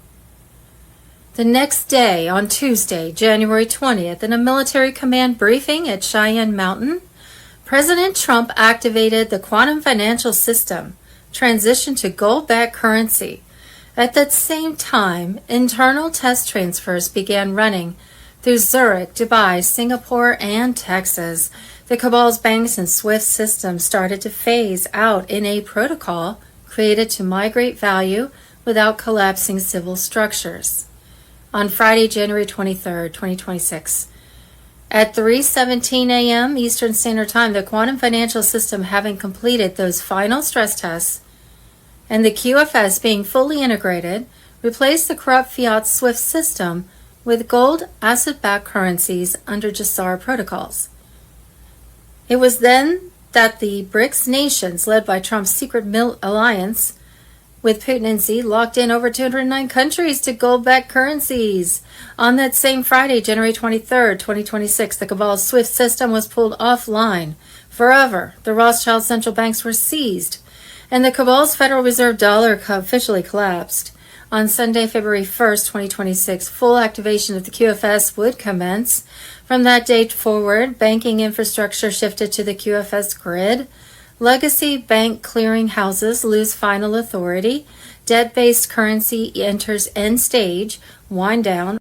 The next day, on Tuesday, January 20th, in a military command briefing at Cheyenne Mountain, President Trump activated the quantum financial system, transitioned to gold-backed currency. At that same time, internal test transfers began running through Zurich, Dubai, Singapore, and Texas. The cabal's banks and SWIFT systems started to phase out in a protocol created to migrate value without collapsing civil structures. On Friday, January 23, 2026, at 3:17 a.m. Eastern Standard Time, the quantum financial system, having completed those final stress tests, and the QFS being fully integrated, replaced the corrupt fiat SWIFT system with gold asset-backed currencies under GCR protocols. It was then that the BRICS nations, led by Trump's secret alliance with Putin and Xi, locked in over 209 countries to gold-backed currencies. On that same Friday, January 23, 2026, the cabal's SWIFT system was pulled offline forever. The Rothschild central banks were seized, and the cabal's Federal Reserve dollar officially collapsed. On Sunday, February 1st, 2026, full activation of the QFS would commence. From that date forward, banking infrastructure shifted to the QFS grid. Legacy bank clearing houses lose final authority. Debt-based currency enters end stage, wind down.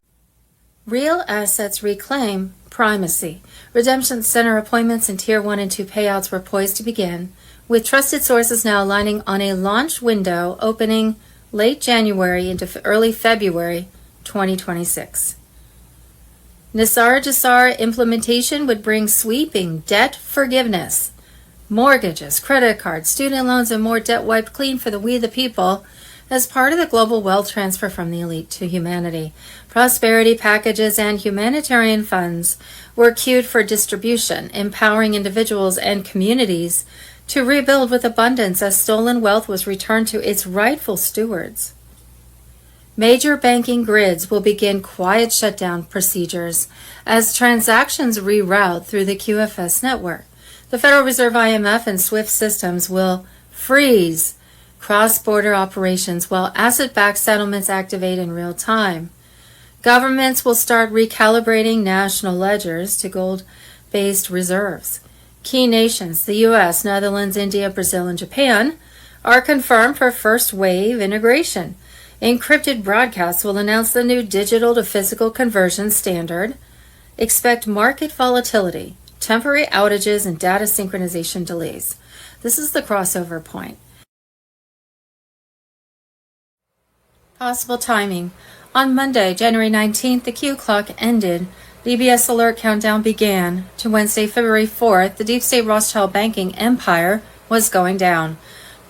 Real assets reclaim primacy. Redemption center appointments and Tier 1 and 2 payouts were poised to begin, with trusted sources now aligning on a launch window opening late January into early February 2026. NESARA GCR implementation would bring sweeping debt forgiveness, mortgages, credit cards, student loans, and more debt wiped clean for the we the people as part of the global wealth transfer from the elite to humanity. Prosperity packages and humanitarian funds were queued for distribution, empowering individuals and communities to rebuild with abundance as stolen wealth was returned to its rightful stewards. Major banking grids will begin quiet shutdown procedures as transactions reroute through the QFS network. The Federal Reserve, IMF, and SWIFT systems will freeze cross-border operations while asset-backed settlements activate in real time. Governments will start recalibrating national ledgers to gold-based reserves. Key nations, the U.S., Netherlands, India, Brazil, and Japan, are confirmed for first wave integration. Encrypted broadcasts will announce the new digital to physical conversion standard. Expect market volatility, temporary outages, and data synchronization delays. This is the crossover point. Possible timing. On Monday, January 19th, the Q clock ended. DBS alert countdown began. To Wednesday, February 4th, the deep state Rothschild banking empire was going down.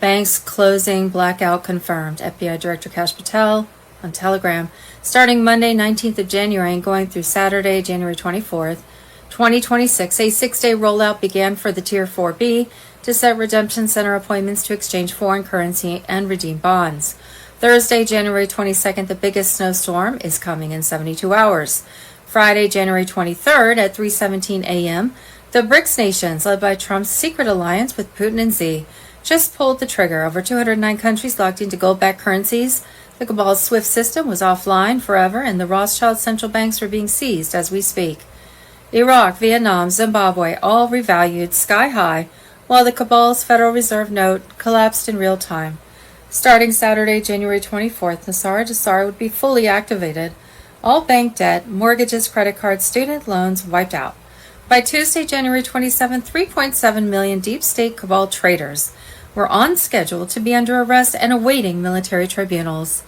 Banks closing, blackout confirmed. FBI Director Kash Patel on Telegram. Starting Monday, 19th of January and going through Saturday, January 24th, 2026, a 6-day rollout began for the Tier 4B to set redemption center appointments to exchange foreign currency and redeem bonds. Thursday, January 22nd, the biggest snowstorm is coming in 72 hours. Friday, January 23rd at 3:17 a.m., the BRICS nations, led by Trump's secret alliance with Putin and Xi, just pulled the trigger. Over 209 countries locked into gold-backed currencies. The cabal's SWIFT system was offline forever, and the Rothschild central banks were being seized as we speak. Iraq, Vietnam, Zimbabwe all revalued sky high, while the cabal's Federal Reserve note collapsed in real time. Starting Saturday, January 24th, Nasara Jasara would be fully activated. All bank debt, mortgages, credit cards, student loans wiped out. By Tuesday, January 27th, 3.7 million deep state cabal traders were on schedule to be under arrest and awaiting military tribunals.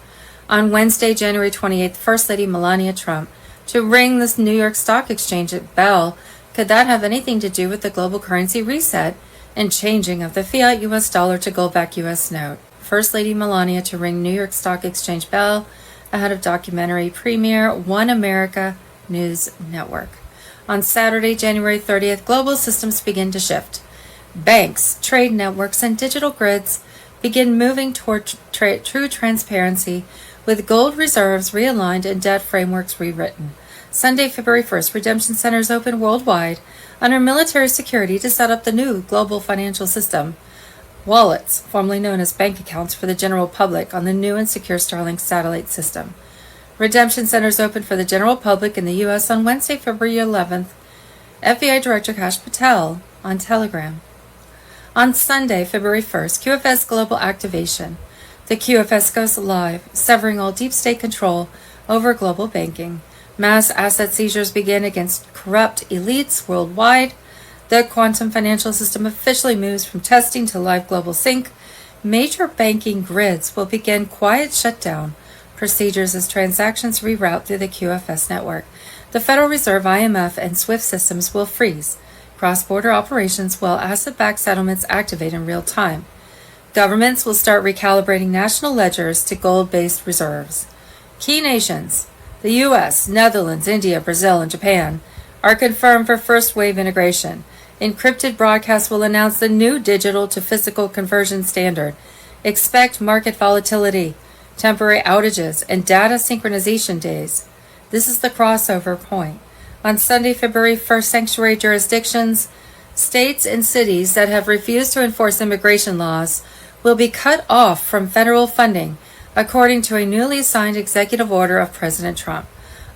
On Wednesday, January 28th, First Lady Melania Trump to ring this New York Stock Exchange bell. Could that have anything to do with the global currency reset and changing of the fiat U.S. dollar to gold-backed U.S. note? First Lady Melania to ring New York Stock Exchange bell ahead of documentary premiere One America News Network. On Saturday, January 30th, global systems begin to shift. Banks, trade networks, and digital grids begin moving toward true transparency with gold reserves realigned and debt frameworks rewritten. Sunday, February 1st, redemption centers open worldwide under military security to set up the new global financial system. Wallets, formerly known as bank accounts for the general public on the new and secure Starlink satellite system. Redemption centers open for the general public in the U.S. on Wednesday, February 11th. FBI Director Kash Patel on Telegram. On Sunday, February 1st, QFS Global Activation. The QFS goes live, severing all deep state control over global banking. Mass asset seizures begin against corrupt elites worldwide. The quantum financial system officially moves from testing to live global sync. Major banking grids will begin quiet shutdown procedures as transactions reroute through the QFS network. The Federal Reserve, IMF, and SWIFT systems will freeze cross-border operations while asset-backed settlements activate in real time. Governments will start recalibrating national ledgers to gold-based reserves. Key nations, the U.S., Netherlands, India, Brazil, and Japan, are confirmed for first-wave integration. Encrypted broadcasts will announce the new digital-to-physical conversion standard. Expect market volatility, temporary outages, and data synchronization days. This is the crossover point. On Sunday, February 1st, sanctuary jurisdictions, states and cities that have refused to enforce immigration laws will be cut off from federal funding, according to a newly signed executive order of President Trump.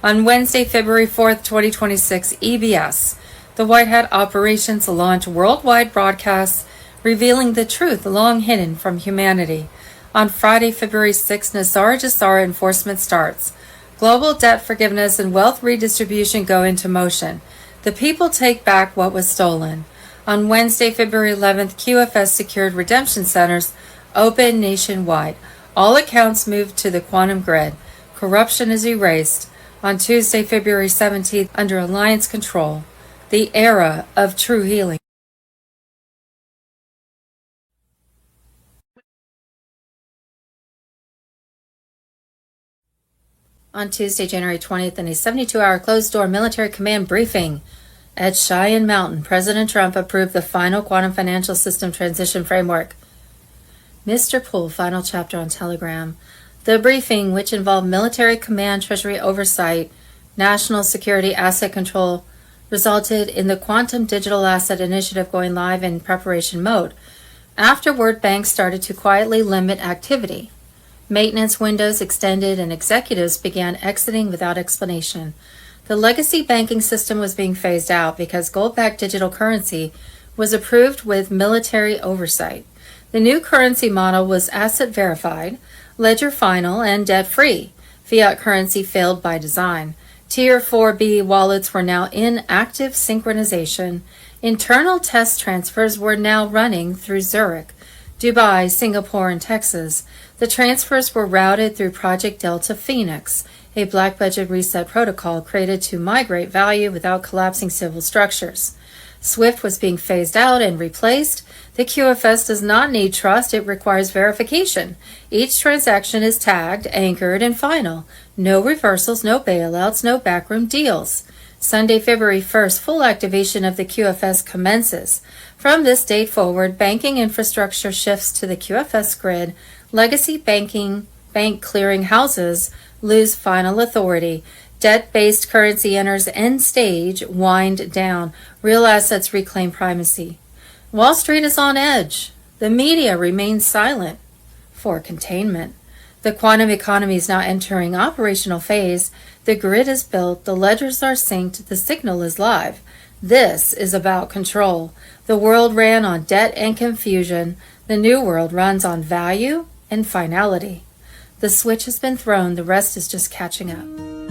On Wednesday, February 4th, 2026, EBS, the White Hat operations launch worldwide broadcasts revealing the truth long hidden from humanity. On Friday, February 6th, Nasara Jasara enforcement starts. Global debt forgiveness and wealth redistribution go into motion. The people take back what was stolen. On Wednesday, February 11th, QFS secured redemption centers open nationwide. All accounts moved to the quantum grid. Corruption is erased. On Tuesday, February 17th, under Alliance control, the era of true healing. On Tuesday, January 20th, in a 72-hour closed-door military command briefing at Cheyenne Mountain, President Trump approved the final quantum financial system transition framework. Mr. Poole, final chapter on Telegram. The briefing, which involved military command, treasury oversight, national security asset control, resulted in the Quantum Digital Asset Initiative going live in preparation mode. Afterward, banks started to quietly limit activity. Maintenance windows extended and executives began exiting without explanation. The legacy banking system was being phased out because gold-backed digital currency was approved with military oversight. The new currency model was asset verified, ledger final, and debt-free. Fiat currency failed by design. Tier 4B wallets were now in active synchronization. Internal test transfers were now running through Zurich, Dubai, Singapore, and Texas. The transfers were routed through Project Delta Phoenix, a black budget reset protocol created to migrate value without collapsing civil structures. SWIFT was being phased out and replaced. The QFS does not need trust, it requires verification. Each transaction is tagged, anchored, and final. No reversals, no bailouts, no backroom deals. Sunday, February 1st, full activation of the QFS commences. From this date forward, banking infrastructure shifts to the QFS grid. Legacy bank clearing houses lose final authority. Debt-based currency enters end stage, wind down. Real assets reclaim primacy. Wall Street is on edge. The media remains silent for containment. The quantum economy is now entering operational phase. The grid is built, the ledgers are synced, the signal is live. This is about control. The world ran on debt and confusion. The new world runs on value and finality. The switch has been thrown, the rest is just catching up.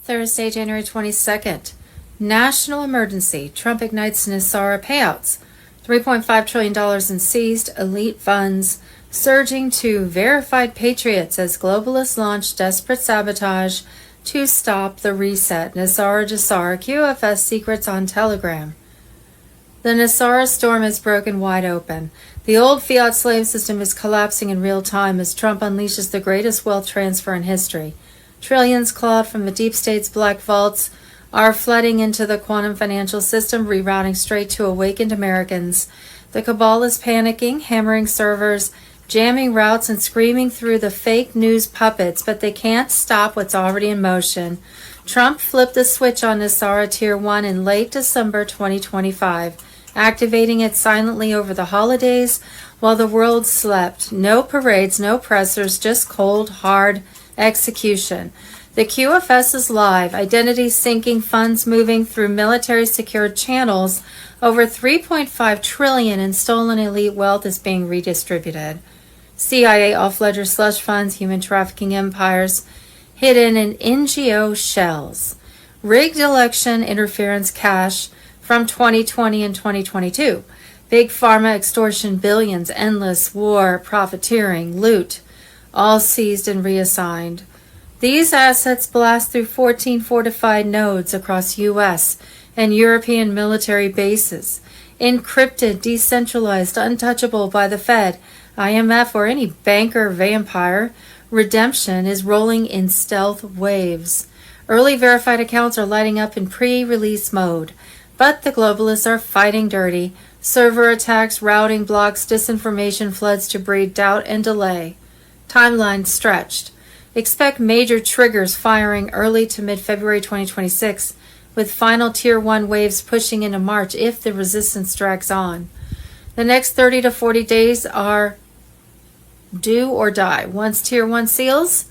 Thursday, January 22nd. National emergency. Trump ignites NISARA payouts. $3.5 trillion in seized elite funds, surging to verified patriots as globalists launch desperate sabotage to stop the reset. NISARA JASAR QFS secrets on Telegram. The NISARA storm has broken wide open. The old fiat slave system is collapsing in real time as Trump unleashes the greatest wealth transfer in history. Trillions clawed from the deep state's black vaults are flooding into the quantum financial system, rerouting straight to awakened Americans. The cabal is panicking, hammering servers, jamming routes, and screaming through the fake news puppets, but they can't stop what's already in motion. Trump flipped the switch on NISARA Tier 1 in late December 2025, activating it silently over the holidays while the world slept. No parades, no pressers, just cold, hard execution. The QFS is live, identity syncing, funds moving through military secured channels. Over $3.5 trillion in stolen elite wealth is being redistributed. CIA off-ledger slush funds, human trafficking empires, hidden in NGO shells. Rigged election interference cash from 2020 and 2022. Big pharma extortion billions, endless war, profiteering, loot, all seized and reassigned. These assets blast through 14 fortified nodes across U.S. and European military bases, encrypted, decentralized, untouchable by the Fed, IMF, or any banker vampire. Redemption is rolling in stealth waves. Early verified accounts are lighting up in pre-release mode, but the globalists are fighting dirty. Server attacks, routing blocks, disinformation floods to breed doubt and delay. Timeline stretched. Expect major triggers firing early to mid-February 2026, with final Tier 1 waves pushing into March if the resistance drags on. The next 30 to 40 days are do or die. Once Tier 1 seals,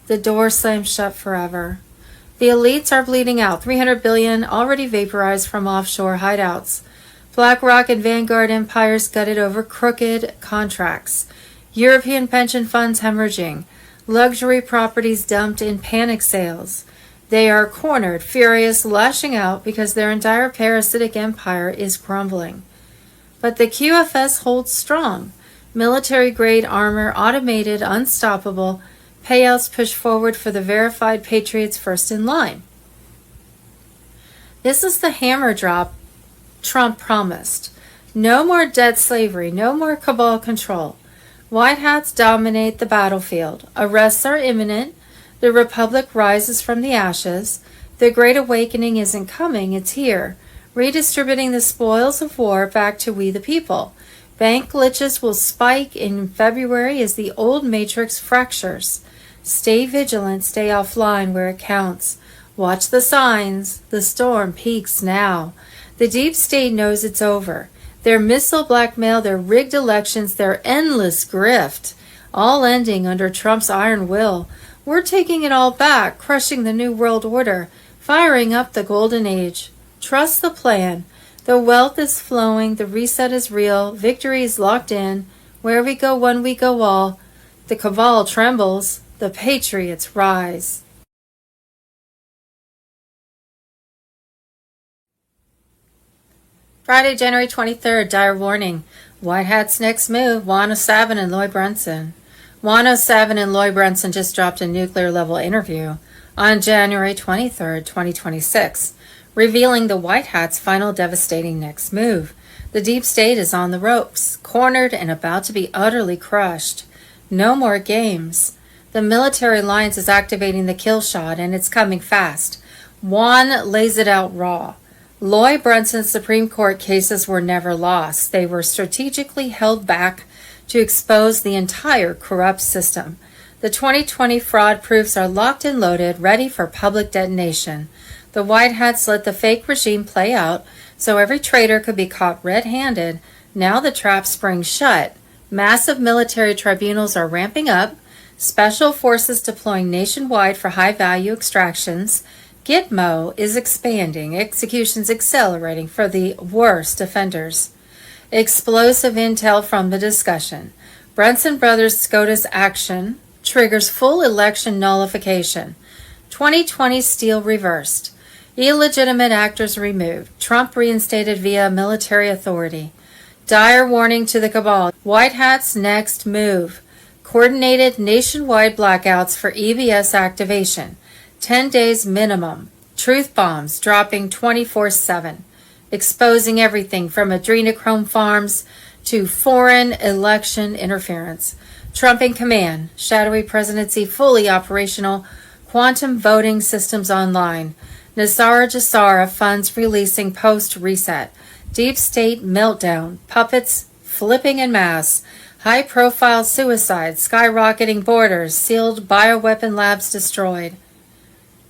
the door slams shut forever. The elites are bleeding out. $300 billion already vaporized from offshore hideouts. BlackRock and Vanguard empires gutted over crooked contracts. European pension funds hemorrhaging. Luxury properties dumped in panic sales. They are cornered, furious, lashing out because their entire parasitic empire is crumbling. But the QFS holds strong. Military-grade armor, automated, unstoppable. Payouts push forward for the verified patriots first in line. This is the hammer drop Trump promised. No more debt slavery, no more cabal control. White hats dominate the battlefield. Arrests are imminent. The Republic rises from the ashes. The Great Awakening isn't coming, it's here, redistributing the spoils of war back to we the people. Bank glitches will spike in February as the old matrix fractures. Stay vigilant, stay offline where it counts. Watch the signs. The storm peaks now. The deep state knows it's over. Their missile blackmail, their rigged elections, their endless grift, all ending under Trump's iron will. We're taking it all back, crushing the new world order, firing up the golden age. Trust the plan. The wealth is flowing, the reset is real, victory is locked in. Where we go one, we go all. The cabal trembles, the patriots rise. Friday, January 23rd, dire warning. White Hat's next move, 107 and Lloyd Brunson. 107 and Lloyd Brunson just dropped a nuclear-level interview on January 23rd, 2026, revealing the White Hat's final devastating next move. The deep state is on the ropes, cornered and about to be utterly crushed. No more games. The military alliance is activating the kill shot, and it's coming fast. One lays it out raw. Lloyd Brunson's Supreme Court cases were never lost. They were strategically held back to expose the entire corrupt system. The 2020 fraud proofs are locked and loaded, ready for public detonation. The White Hats let the fake regime play out so every traitor could be caught red-handed. Now the trap springs shut. Massive military tribunals are ramping up, special forces deploying nationwide for high-value extractions. Gitmo is expanding, executions accelerating for the worst offenders. Explosive intel from the discussion. Brunson Brothers SCOTUS action triggers full election nullification. 2020 steal reversed. Illegitimate actors removed. Trump reinstated via military authority. Dire warning to the cabal. White Hat's next move. Coordinated nationwide blackouts for EBS activation. 10 days minimum. Truth bombs dropping 24/7. Exposing everything from adrenochrome farms to foreign election interference. Trump in command. Shadowy presidency fully operational. Quantum voting systems online. Nassara Jassara funds releasing post-reset. Deep state meltdown. Puppets flipping en masse. High-profile suicide. Skyrocketing borders. Sealed bioweapon labs destroyed.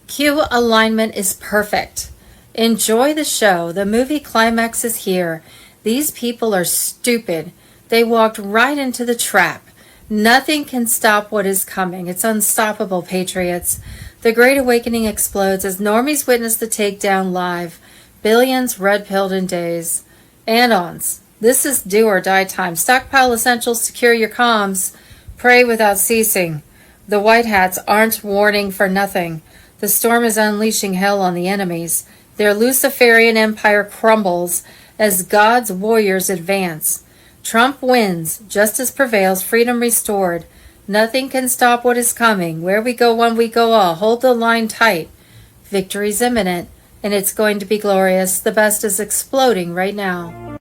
Q alignment is perfect. Enjoy the show. The movie climax is here. These people are stupid. They walked right into the trap. Nothing can stop what is coming. It's unstoppable, patriots. The Great Awakening explodes as normies witness the takedown live. Billions red-pilled in days. Anons. This is do or die time. Stockpile essentials, secure your comms. Pray without ceasing. The White Hats aren't warning for nothing. The storm is unleashing hell on the enemies. Their Luciferian empire crumbles as God's warriors advance. Trump wins, justice prevails, freedom restored. Nothing can stop what is coming. Where we go, one we go all. Hold the line tight. Victory's imminent, and it's going to be glorious. The best is exploding right now.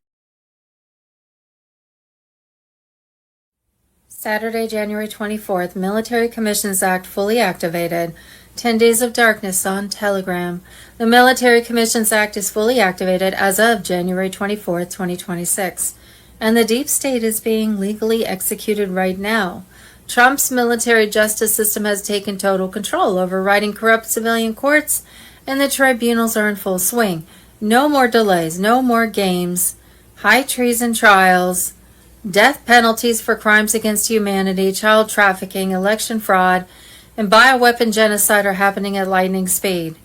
Saturday, January 24th, Military Commissions Act fully activated. 10 Days of Darkness on Telegram. The Military Commissions Act is fully activated as of January 24th, 2026. And the deep state is being legally executed right now. Trump's military justice system has taken total control, overriding corrupt civilian courts, and the tribunals are in full swing. No more delays, no more games, high treason trials, death penalties for crimes against humanity, child trafficking, election fraud, and bioweapon genocide are happening at lightning speed.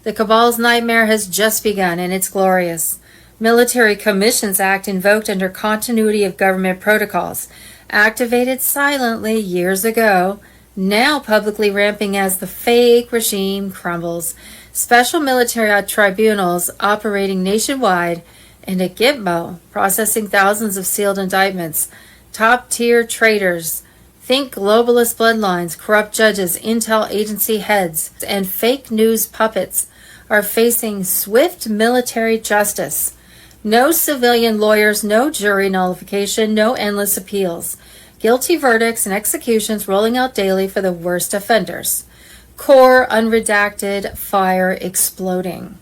The cabal's nightmare has just begun, and it's glorious. Military Commissions Act invoked under continuity of government protocols, activated silently years ago, now publicly ramping as the fake regime crumbles. Special military tribunals operating nationwide, and at Gitmo, processing thousands of sealed indictments. Top-tier traitors, think globalist bloodlines, corrupt judges, intel agency heads, and fake news puppets are facing swift military justice. No civilian lawyers, no jury nullification, no endless appeals. Guilty verdicts and executions rolling out daily for the worst offenders. Core unredacted fire exploding.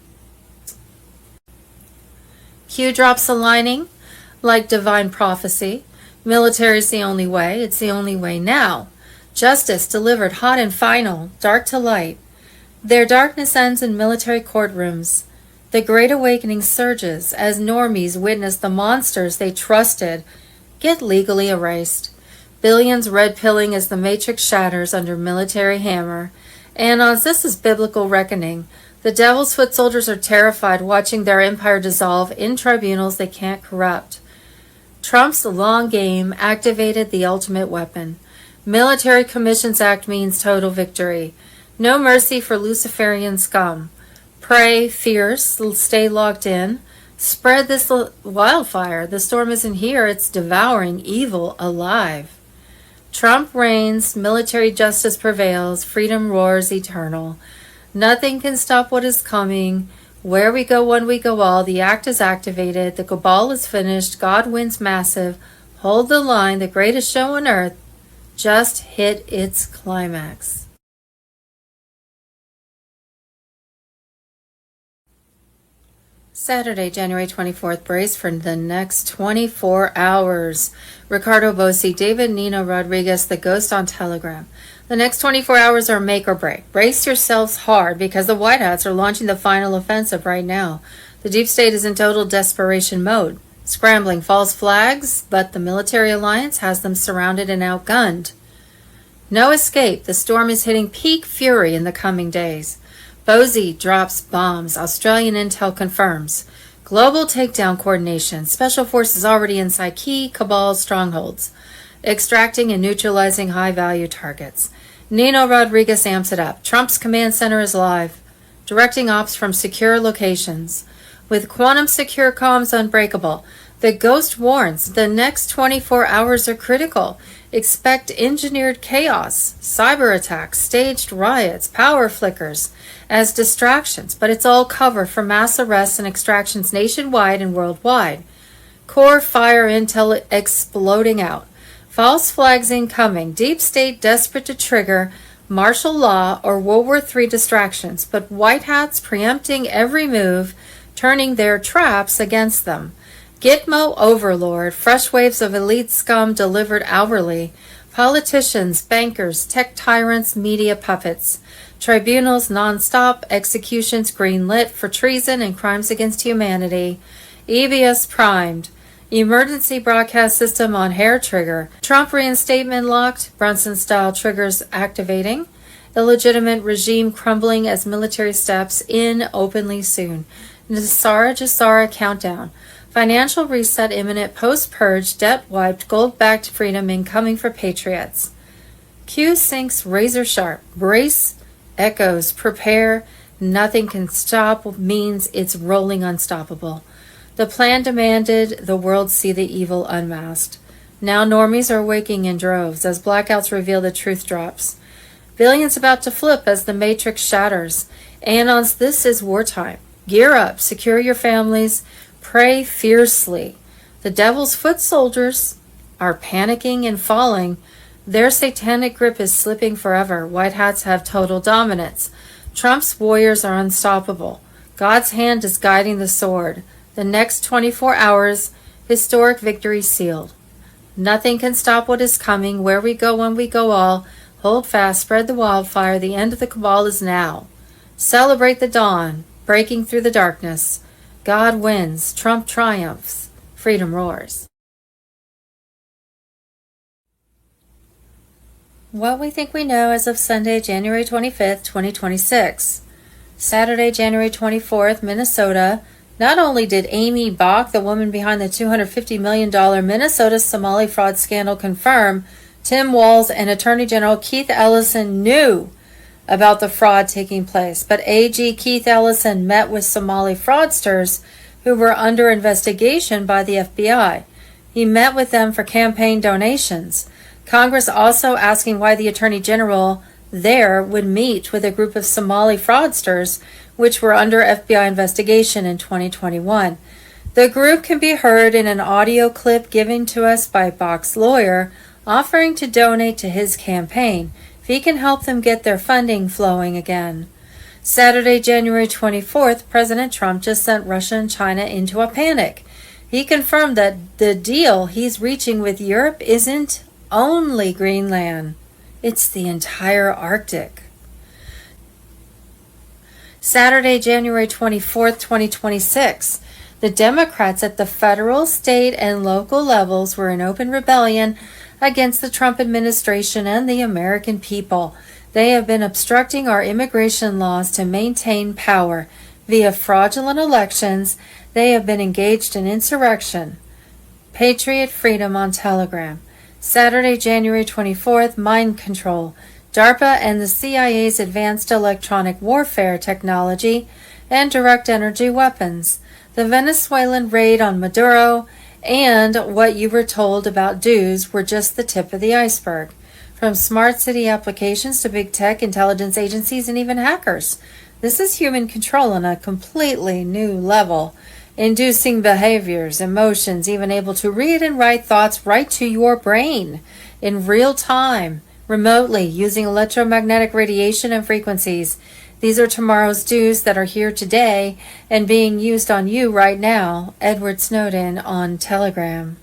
Q drops aligning like divine prophecy. Military's the only way. It's the only way now. Justice delivered hot and final, dark to light. Their darkness ends in military courtrooms. The Great Awakening surges as normies witness the monsters they trusted get legally erased. Billions red-pilling as the matrix shatters under military hammer. Anons, this is biblical reckoning. The devil's foot soldiers are terrified watching their empire dissolve in tribunals they can't corrupt. Trump's long game activated the ultimate weapon. Military Commissions Act means total victory. No mercy for Luciferian scum. Pray, fierce, stay locked in. Spread this wildfire. The storm isn't here, it's devouring evil alive. Trump reigns, military justice prevails, freedom roars eternal. Nothing can stop what is coming. Where we go, when we go all. The act is activated. The cabal is finished. God wins massive. Hold the line. The greatest show on earth just hit its climax. Saturday, January 24th, brace for the next 24 hours. Ricardo Bossi, David Nino Rodriguez, the ghost on Telegram. The next 24 hours are make or break. Brace yourselves hard because the White Hats are launching the final offensive right now. The deep state is in total desperation mode. Scrambling false flags, but the military alliance has them surrounded and outgunned. No escape. The storm is hitting peak fury in the coming days. Boise drops bombs. Australian intel confirms. Global takedown coordination. Special forces already inside key cabal strongholds, extracting and neutralizing high-value targets. Nino Rodriguez amps it up. Trump's command center is live, directing ops from secure locations. With quantum secure comms unbreakable, the Ghost warns the next 24 hours are critical. Expect engineered chaos, cyber attacks, staged riots, power flickers as distractions, but it's all cover for mass arrests and extractions nationwide and worldwide. Core fire intel exploding out. False flags incoming. Deep state desperate to trigger martial law or World War III distractions, but white hats preempting every move, turning their traps against them. Gitmo overlord, fresh waves of elite scum delivered hourly. Politicians, bankers, tech tyrants, media puppets. Tribunals nonstop, executions greenlit for treason and crimes against humanity. EBS primed. Emergency broadcast system on hair trigger. Trump reinstatement locked. Brunson-style triggers activating. Illegitimate regime crumbling as military steps in openly soon. Jasara countdown. Financial reset imminent. Post-purge. Debt wiped. Gold-backed freedom incoming for patriots. Q sinks razor sharp. Brace. Echoes. Prepare. Nothing can stop means it's rolling unstoppable. The plan demanded the world see the evil unmasked. Now normies are waking in droves as blackouts reveal the truth drops. Billions about to flip as the matrix shatters. Anons, this is wartime. Gear up, secure your families, pray fiercely. The devil's foot soldiers are panicking and falling. Their satanic grip is slipping forever. White hats have total dominance. Trump's warriors are unstoppable. God's hand is guiding the sword. The next 24 hours, historic victory sealed. Nothing can stop what is coming. Where we go when we go all. Hold fast, spread the wildfire. The end of the cabal is now. Celebrate the dawn, breaking through the darkness. God wins. Trump triumphs. Freedom roars. What we think we know as of Sunday, January 25th, 2026. Saturday, January 24th, Minnesota. Not only did Amy Bach, the woman behind the $250 million Minnesota Somali fraud scandal, confirm Tim Walz and Attorney General Keith Ellison knew about the fraud taking place, but AG Keith Ellison met with Somali fraudsters who were under investigation by the FBI. He met with them for campaign donations. Congress also asking why the Attorney General there would meet with a group of Somali fraudsters which were under FBI investigation in 2021. The group can be heard in an audio clip given to us by Bach's lawyer, offering to donate to his campaign if he can help them get their funding flowing again. Saturday, January 24th, President Trump just sent Russia and China into a panic. He confirmed that the deal he's reaching with Europe isn't only Greenland, it's the entire Arctic. Saturday, January 24th, 2026. The Democrats at the federal, state, and local levels were in open rebellion against the Trump administration and the American people. They have been obstructing our immigration laws to maintain power. Via fraudulent elections, they have been engaged in insurrection. Patriot Freedom on Telegram. Saturday, January 24th, mind control. DARPA and the CIA's advanced electronic warfare technology and direct energy weapons. The Venezuelan raid on Maduro and what you were told about dues were just the tip of the iceberg. From smart city applications to big tech, intelligence agencies, and even hackers. This is human control on a completely new level, inducing behaviors, emotions, even able to read and write thoughts right to your brain in real time, remotely, using electromagnetic radiation and frequencies. These are tomorrow's dues that are here today and being used on you right now. Edward Snowden on Telegram.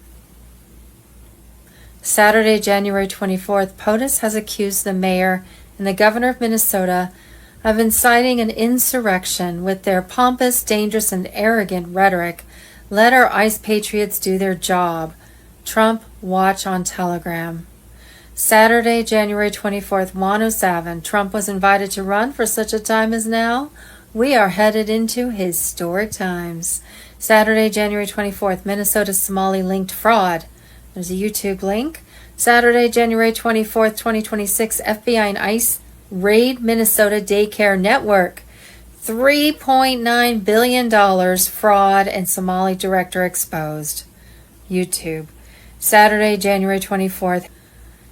Saturday, January 24th, POTUS has accused the mayor and the governor of Minnesota of inciting an insurrection with their pompous, dangerous, and arrogant rhetoric, Let our ICE patriots do their job. Trump watch on Telegram. Saturday, January 24th, 107. Trump was invited to run for such a time as now. We are headed into historic times. Saturday, January 24th, Minnesota Somali linked fraud. There's a YouTube link. Saturday, January 24th, 2026, FBI and ICE raid Minnesota daycare network. $3.9 billion fraud and Somali director exposed. YouTube. Saturday, January 24th.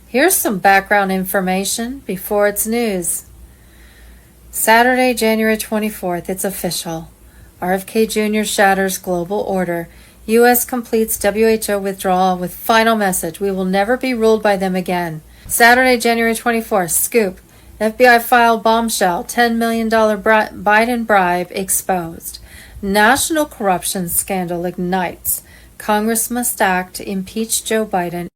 Here's some background information before it's news. Saturday, January 24th. It's official. RFK Jr. shatters global order. U.S. completes WHO withdrawal with final message. We will never be ruled by them again. Saturday, January 24th. Scoop. FBI file bombshell. $10 million Biden bribe exposed. National corruption scandal ignites. Congress must act to impeach Joe Biden.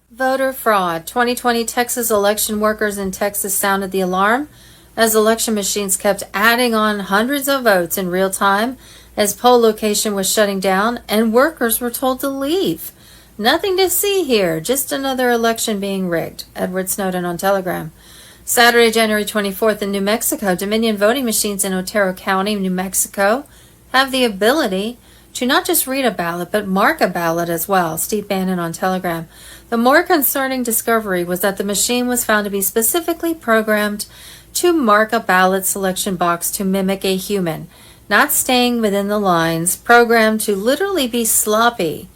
Voter fraud. 2020 Texas election workers in Texas sounded the alarm as election machines kept adding on hundreds of votes in real time as poll location was shutting down and workers were told to leave. Nothing to see here, just another election being rigged. Edward Snowden on Telegram. Saturday, January 24th in New Mexico, Dominion voting machines in Otero County, New Mexico, have the ability to not just read a ballot, but mark a ballot as well. Steve Bannon on Telegram. The more concerning discovery was that the machine was found to be specifically programmed to mark a ballot selection box to mimic a human, not staying within the lines, programmed to literally be sloppy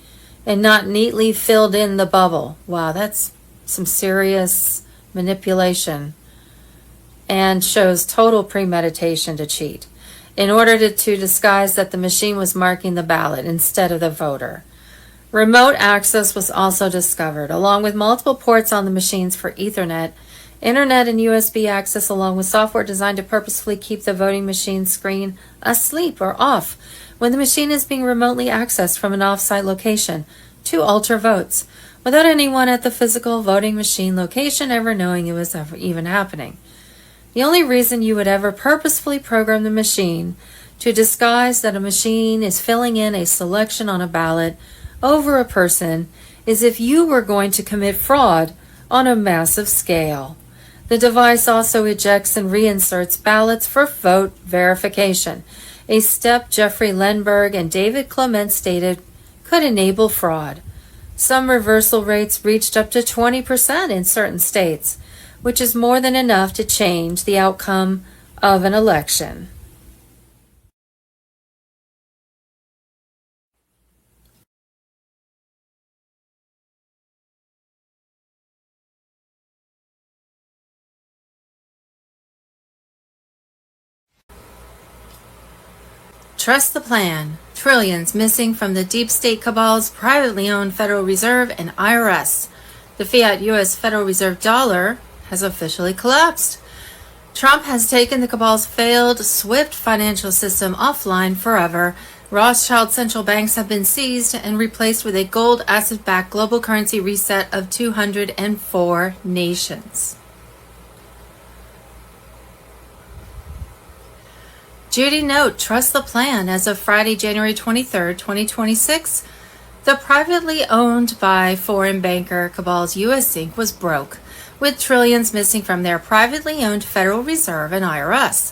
and not neatly filled in the bubble. Wow, that's some serious manipulation and shows total premeditation to cheat in order to disguise that the machine was marking the ballot instead of the voter. Remote access was also discovered, along with multiple ports on the machines for Ethernet, Internet and USB access, along with software designed to purposefully keep the voting machine screen asleep or off when the machine is being remotely accessed from an off-site location to alter votes, without anyone at the physical voting machine location ever knowing it was ever even happening. The only reason you would ever purposefully program the machine to disguise that a machine is filling in a selection on a ballot over a person is if you were going to commit fraud on a massive scale. The device also ejects and reinserts ballots for vote verification, a step Jeffrey Lenberg and David Clement stated could enable fraud. Some reversal rates reached up to 20% in certain states, which is more than enough to change the outcome of an election. Trust the plan. Trillions missing from the deep state cabal's privately owned Federal Reserve and IRS. The fiat U.S. Federal Reserve dollar has officially collapsed. Trump has taken the cabal's failed SWIFT financial system offline forever. Rothschild central banks have been seized and replaced with a gold asset-backed global currency reset of 204 nations. Judy note, trust the plan. As of Friday, January 23rd, 2026, the privately owned by foreign banker cabal's U.S. Inc. was broke, with trillions missing from their privately owned Federal Reserve and IRS.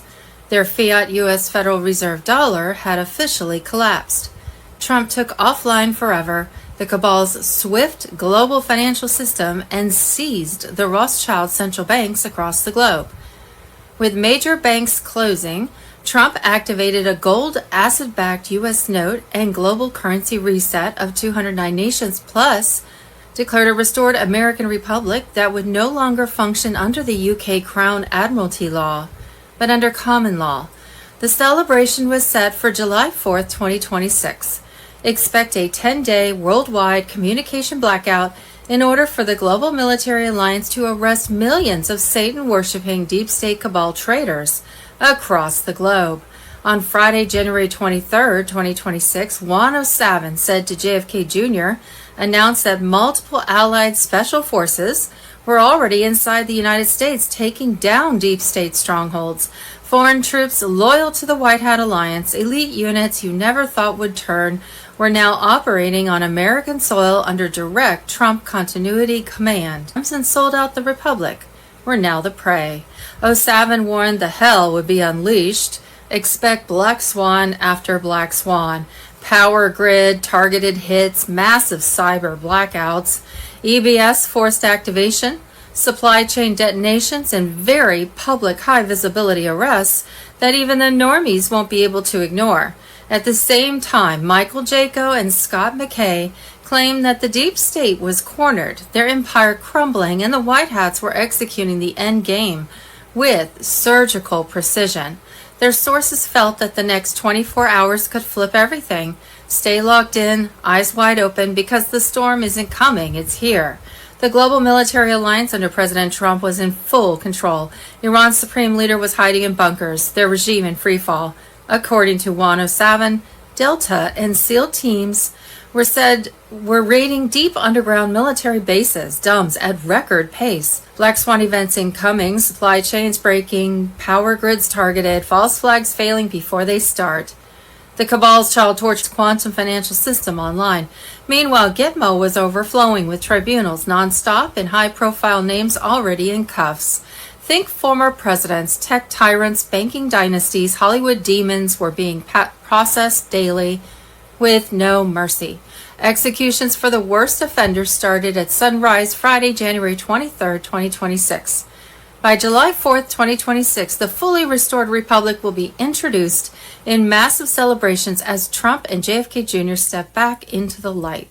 Their fiat U.S. Federal Reserve dollar had officially collapsed. Trump took offline forever the cabal's SWIFT global financial system and seized the Rothschild central banks across the globe. With major banks closing, Trump activated a gold asset-backed U.S. note and global currency reset of 209 nations, plus declared a restored American republic that would no longer function under the UK Crown Admiralty law, but under common law. The celebration was set for July 4th, 2026. Expect a 10-day worldwide communication blackout in order for the global military alliance to arrest millions of Satan-worshipping deep state cabal traitors across the globe. On Friday, January 23rd, 2026, Juan O'Savin said to JFK Jr., announced that multiple Allied special forces were already inside the United States, taking down deep state strongholds. Foreign troops loyal to the White Hat Alliance, elite units you never thought would turn, were now operating on American soil under direct Trump continuity command. And sold out the Republic were now the prey. O'Savin warned the hell would be unleashed. Expect Black Swan after Black Swan. Power grid, targeted hits, massive cyber blackouts, EBS forced activation, supply chain detonations, and very public high visibility arrests that even the normies won't be able to ignore. At the same time, Michael Jaco and Scott McKay claimed that the deep state was cornered, their empire crumbling, and the White Hats were executing the end game with surgical precision. Their sources felt that the next 24 hours could flip everything. Stay locked in, eyes wide open, because the storm isn't coming, it's here. The global military alliance under President Trump was in full control. Iran's supreme leader was hiding in bunkers, their regime in freefall. According to Juan O'Savin, Delta and SEAL teams were raiding deep underground military bases, DUMBs, at record pace. Black Swan events incoming, supply chains breaking, power grids targeted, false flags failing before they start. The cabal's child torched quantum financial system online. Meanwhile, Gitmo was overflowing with tribunals nonstop and high-profile names already in cuffs. Think former presidents, tech tyrants, banking dynasties, Hollywood demons were being processed daily with no mercy. Executions for the worst offenders started at sunrise Friday, January 23, 2026. By July 4th, 2026, the fully restored republic will be introduced in massive celebrations as Trump and JFK Jr. step back into the light.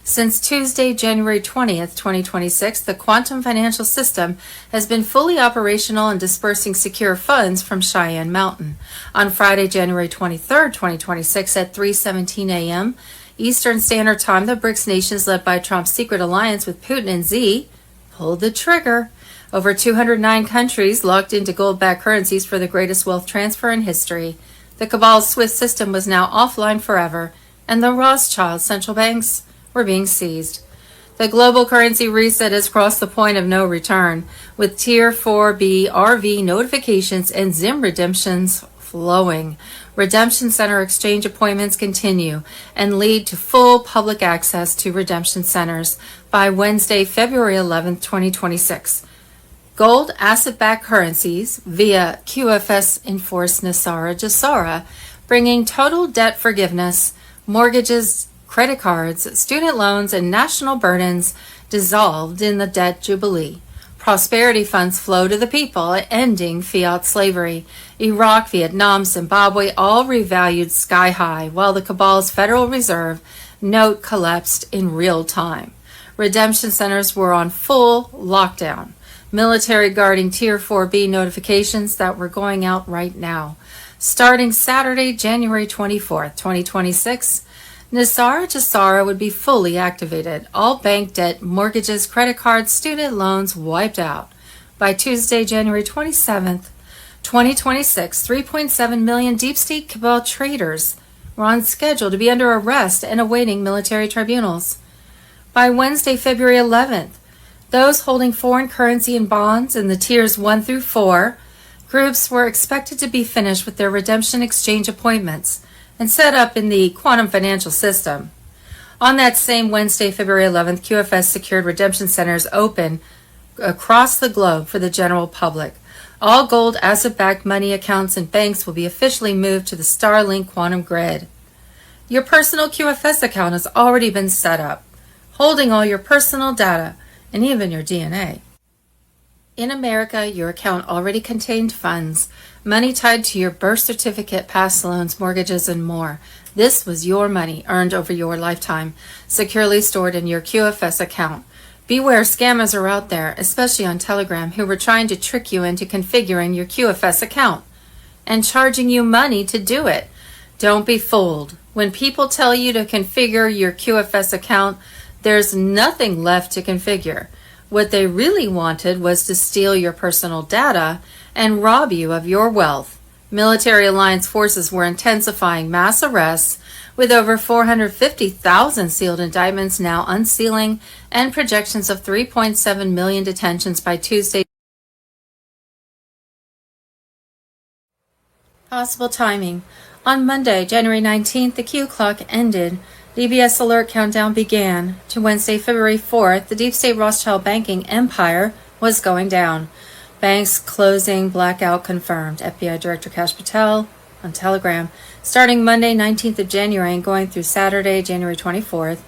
Since Tuesday, January 20th, 2026, the quantum financial system has been fully operational and dispersing secure funds from Cheyenne Mountain. On Friday, January 23rd, 2026, at 3:17 a.m. Eastern Standard Time, the BRICS nations led by Trump's secret alliance with Putin and Xi pulled the trigger. Over 209 countries locked into gold-backed currencies for the greatest wealth transfer in history. The cabal's SWIFT system was now offline forever, and the Rothschild central banks were being seized. The global currency reset has crossed the point of no return, with Tier 4B RV notifications and ZIM redemptions flowing. Redemption Center exchange appointments continue and lead to full public access to redemption centers by Wednesday, February 11, 2026. Gold asset-backed currencies via QFS-enforced NESARA GCR, bringing total debt forgiveness, mortgages, credit cards, student loans, and national burdens dissolved in the debt jubilee. Prosperity funds flow to the people, ending fiat slavery. Iraq, Vietnam, Zimbabwe all revalued sky high, while the cabal's Federal Reserve note collapsed in real time. Redemption centers were on full lockdown. Military guarding Tier 4B notifications that were going out right now. Starting Saturday, January 24th, 2026, NESARA GCR would be fully activated. All bank debt, mortgages, credit cards, student loans wiped out. By Tuesday, January 27th, 2026, 3.7 million deep state cabal traders were on schedule to be under arrest and awaiting military tribunals. By Wednesday, February 11th, those holding foreign currency and bonds in the tiers 1 through 4 groups were expected to be finished with their redemption exchange appointments and set up in the quantum financial system. On that same Wednesday, February 11th, QFS secured redemption centers open across the globe for the general public. All gold asset-backed money accounts and banks will be officially moved to the Starlink quantum grid. Your personal QFS account has already been set up, holding all your personal data and even your DNA. In America, your account already contained funds, money tied to your birth certificate, past loans, mortgages, and more. This was your money earned over your lifetime, securely stored in your QFS account. Beware, scammers are out there, especially on Telegram, who were trying to trick you into configuring your QFS account and charging you money to do it. Don't be fooled. When people tell you to configure your QFS account, there's nothing left to configure. What they really wanted was to steal your personal data and rob you of your wealth. Military alliance forces were intensifying mass arrests with over 450,000 sealed indictments now unsealing and projections of 3.7 million detentions by Tuesday. Possible timing. On Monday, January 19th, the Q clock ended. DBS alert countdown began. To Wednesday, February 4th, the deep state Rothschild banking empire was going down. Banks closing blackout confirmed. FBI Director Kash Patel on Telegram. Starting Monday, 19th of January and going through Saturday, January 24th,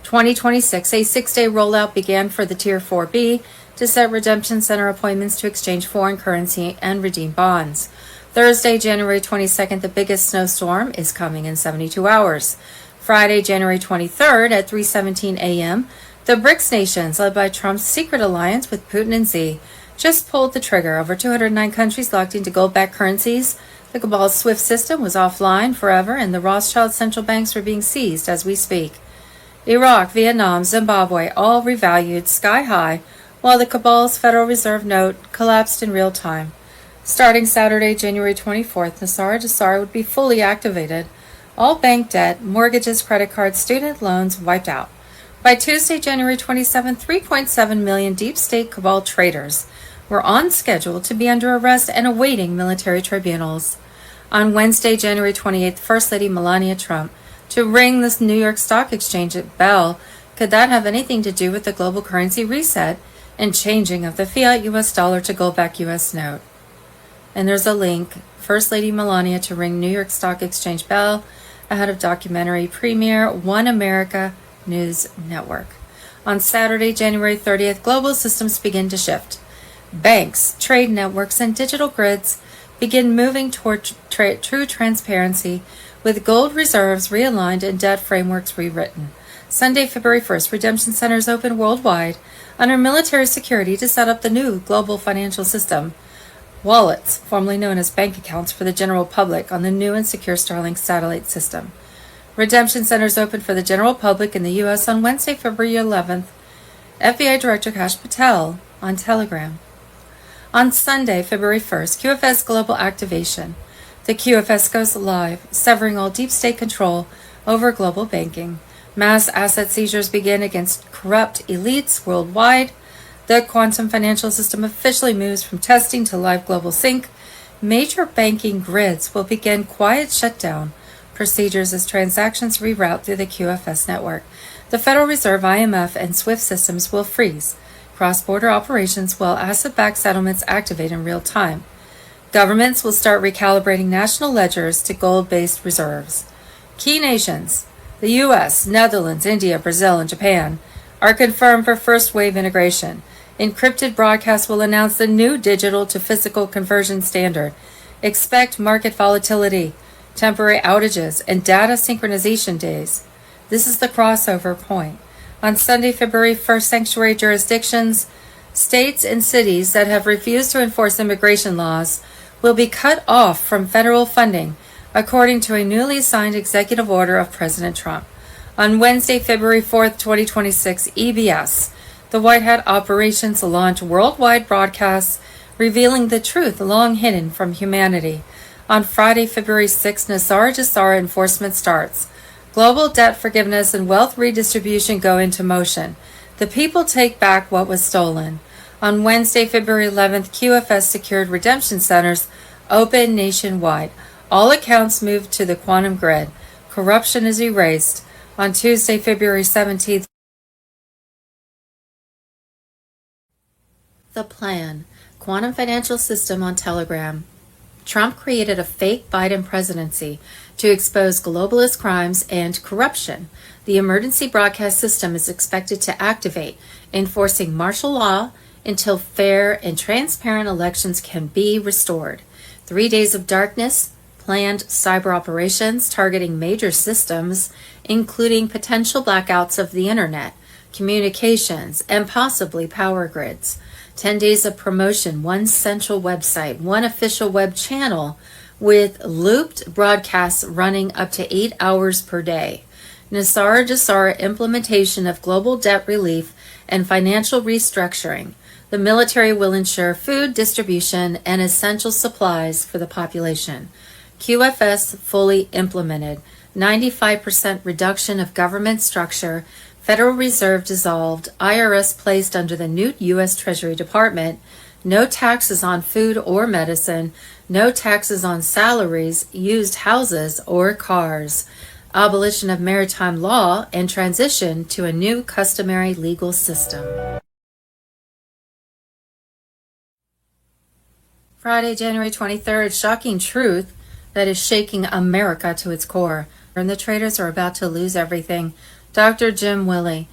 2026, a 6-day rollout began for the Tier 4B to set redemption center appointments to exchange foreign currency and redeem bonds. Thursday, January 22nd, the biggest snowstorm is coming in 72 hours. Friday, January 23rd at 3:17 a.m., the BRICS nations, led by Trump's secret alliance with Putin and Xi, just pulled the trigger. Over 209 countries locked into gold-backed currencies. The cabal's SWIFT system was offline forever, and the Rothschild central banks were being seized as we speak. Iraq, Vietnam, Zimbabwe all revalued sky high, while the cabal's Federal Reserve note collapsed in real time. Starting Saturday, January 24th, Nasara Jasara would be fully activated. All bank debt, mortgages, credit cards, student loans wiped out. By Tuesday, January 27th, 3.7 million deep state cabal traders were on schedule to be under arrest and awaiting military tribunals. On Wednesday, January 28th, First Lady Melania Trump to ring the New York Stock Exchange bell. Could that have anything to do with the global currency reset and changing of the fiat U.S. dollar to gold-backed U.S. note? And there's a link, First Lady Melania to ring New York Stock Exchange bell ahead of documentary premiere, One America News Network. On Saturday, January 30th, global systems begin to shift. Banks, trade networks, and digital grids begin moving toward true transparency, with gold reserves realigned and debt frameworks rewritten. Sunday, February 1st, redemption centers open worldwide under military security to set up the new global financial system. Wallets, formerly known as bank accounts for the general public on the new and secure Starlink satellite system. Redemption centers open for the general public in the U.S. on Wednesday, February 11th. FBI Director Kash Patel on Telegram. On Sunday, February 1st, QFS Global Activation. The QFS goes live, severing all deep state control over global banking. Mass asset seizures begin against corrupt elites worldwide. The quantum financial system officially moves from testing to live global sync. Major banking grids will begin quiet shutdown procedures as transactions reroute through the QFS network. The Federal Reserve, IMF, and SWIFT systems will freeze cross-border operations while asset-backed settlements activate in real time. Governments will start recalibrating national ledgers to gold-based reserves. Key nations, the U.S., Netherlands, India, Brazil, and Japan, are confirmed for first-wave integration. Encrypted broadcasts will announce the new digital to physical conversion standard. Expect market volatility, temporary outages, and data synchronization days. This is the crossover point. On Sunday, February 1st, sanctuary jurisdictions, states and cities that have refused to enforce immigration laws will be cut off from federal funding, according to a newly signed executive order of President Trump. On Wednesday, February 4th, 2026, EBS, the White Hat operations launch worldwide broadcasts revealing the truth long hidden from humanity. On Friday, February 6th, Nasara Jasara enforcement starts. Global debt forgiveness and wealth redistribution go into motion. The people take back what was stolen. On Wednesday, February 11th, QFS secured redemption centers open nationwide. All accounts moved to the quantum grid. Corruption is erased. On Tuesday, February 17th, the plan. Quantum financial system on Telegram. Trump created a fake Biden presidency to expose globalist crimes and corruption. The emergency broadcast system is expected to activate, enforcing martial law until fair and transparent elections can be restored. 3 days of darkness, planned cyber operations targeting major systems, including potential blackouts of the internet, communications, and possibly power grids. 10 days of promotion, one central website, one official web channel with looped broadcasts running up to 8 hours per day. Nasara Jasara implementation of global debt relief and financial restructuring. The military will ensure food distribution and essential supplies for the population. QFS fully implemented. 95% reduction of government structure, Federal Reserve dissolved, IRS placed under the new U.S. Treasury Department, no taxes on food or medicine, no taxes on salaries, used houses, or cars, abolition of maritime law, and transition to a new customary legal system. Friday, January 23rd, shocking truth that is shaking America to its core. And the traders are about to lose everything. Dr. Jim Willey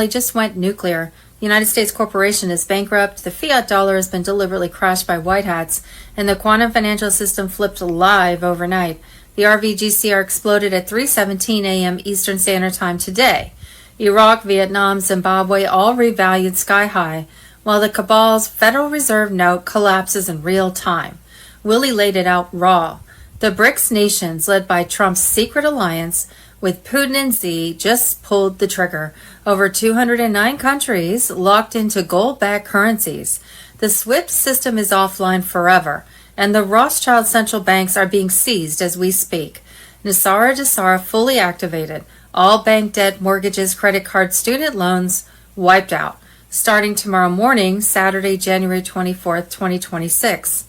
just went nuclear. The United States corporation is bankrupt. The fiat dollar has been deliberately crashed by white hats, and the quantum financial system flipped live overnight. The RVGCR exploded at 3:17 a.m. Eastern Standard Time today. Iraq, Vietnam, Zimbabwe all revalued sky high, while the cabal's Federal Reserve note collapses in real time. Willey laid it out raw. The BRICS nations, led by Trump's secret alliance with Putin and Xi, just pulled the trigger. Over 209 countries locked into gold-backed currencies. The SWIFT system is offline forever, and the Rothschild central banks are being seized as we speak. Nasara fully activated. All bank debt, mortgages, credit cards, student loans wiped out. Starting tomorrow morning, Saturday, January 24th, 2026.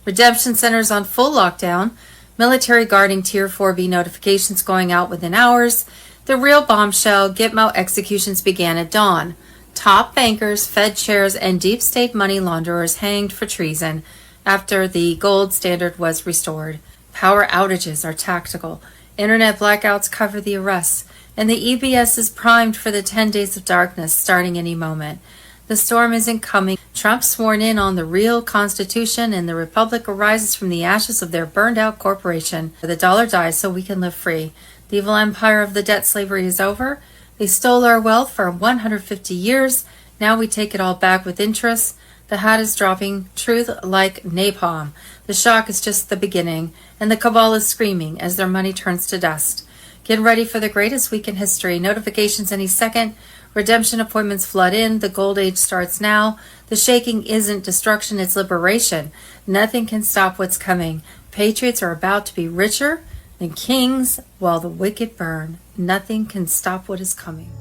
Redemption centers on full lockdown. Military guarding Tier 4B notifications going out within hours. The real bombshell, Gitmo executions began at dawn. Top bankers, Fed chairs, and deep state money launderers hanged for treason after the gold standard was restored. Power outages are tactical. Internet blackouts cover the arrests. And the EBS is primed for the 10 days of darkness starting any moment. The storm isn't coming. Trump sworn in on the real Constitution, and the Republic arises from the ashes of their burned-out corporation. The dollar dies so we can live free. The evil empire of the debt slavery is over. They stole our wealth for 150 years. Now we take it all back with interest. The hat is dropping, truth like napalm. The shock is just the beginning, and the cabal is screaming as their money turns to dust. Get ready for the greatest week in history. Notifications any second. Redemption appointments flood in. The gold age starts now. The shaking isn't destruction, it's liberation. Nothing can stop what's coming. Patriots are about to be richer than kings while the wicked burn. Nothing can stop what is coming.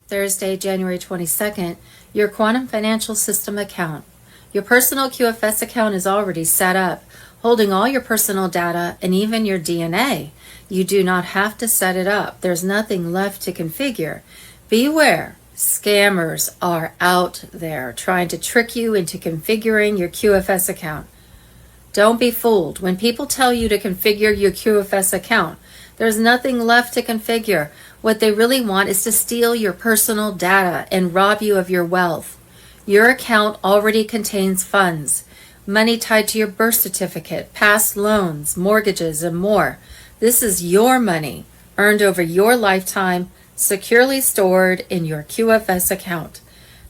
Thursday, January 22nd, your quantum financial system account. Your personal QFS account is already set up, holding all your personal data and even your DNA. You do not have to set it up. There's nothing left to configure. Beware, scammers are out there trying to trick you into configuring your QFS account. Don't be fooled. When people tell you to configure your QFS account, there's nothing left to configure. What they really want is to steal your personal data and rob you of your wealth. Your account already contains funds, money tied to your birth certificate, past loans, mortgages, and more. This is your money, earned over your lifetime, securely stored in your QFS account.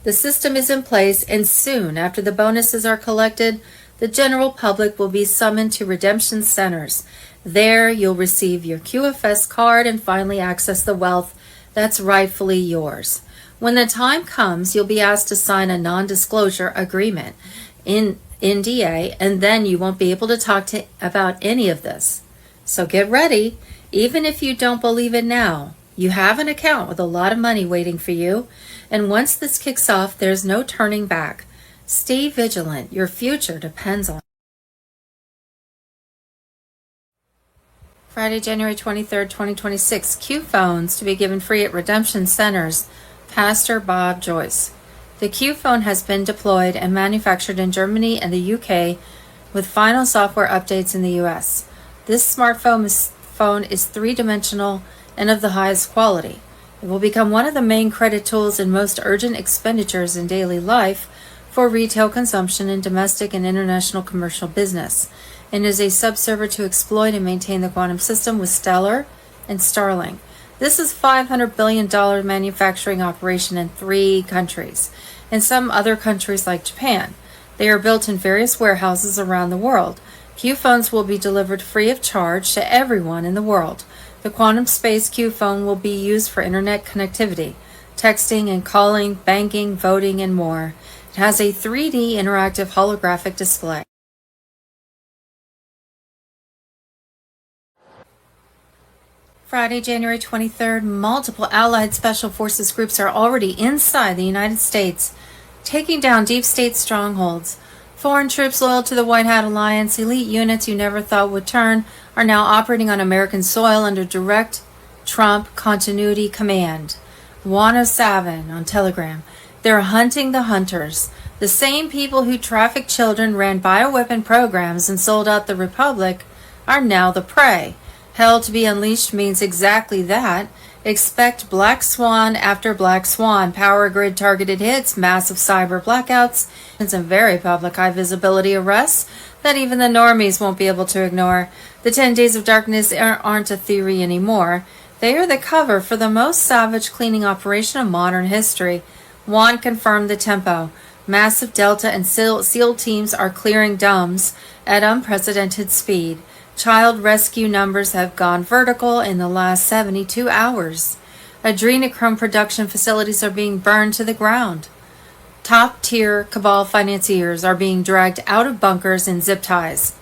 The system is in place, and soon after the bonuses are collected, the general public will be summoned to redemption centers. There you'll receive your QFS card and finally access the wealth that's rightfully yours. When the time comes, you'll be asked to sign a non-disclosure agreement in NDA, and then you won't be able to talk about any of this. So get ready. Even if you don't believe it now, you have an account with a lot of money waiting for you, and once this kicks off, there's no turning back. Stay vigilant. Your future depends on it. Friday, January 23rd, 2026. Q phones to be given free at redemption centers. Pastor Bob Joyce. The Q phone has been deployed and manufactured in Germany and the UK with final software updates in the US. This phone is three-dimensional and of the highest quality. It will become one of the main credit tools in most urgent expenditures in daily life for retail consumption in domestic and international commercial business, and is a subserver to exploit and maintain the quantum system with Stellar and Starlink. This is $500 billion manufacturing operation in 3 countries, and some other countries like Japan. They are built in various warehouses around the world. Q phones will be delivered free of charge to everyone in the world. The quantum space Q phone will be used for internet connectivity, texting and calling, banking, voting, and more. It has a 3D interactive holographic display. Friday, January 23rd, multiple Allied Special Forces groups are already inside the United States, taking down deep state strongholds. Foreign troops loyal to the White Hat Alliance, elite units you never thought would turn, are now operating on American soil under direct Trump continuity command. Juana Savin on Telegram. They're hunting the hunters. The same people who trafficked children, ran bioweapon programs, and sold out the Republic are now the prey. Hell to be unleashed means exactly that. Expect black swan after black swan, power grid targeted hits, massive cyber blackouts, and some very public high visibility arrests that even the normies won't be able to ignore. The 10 days of darkness aren't a theory anymore. They are the cover for the most savage cleaning operation of modern history. Juan confirmed the tempo. Massive Delta and SEAL teams are clearing DUMBs at unprecedented speed. Child rescue numbers have gone vertical in the last 72 hours. Adrenochrome production facilities are being burned to the ground. Top-tier cabal financiers are being dragged out of bunkers in zip ties.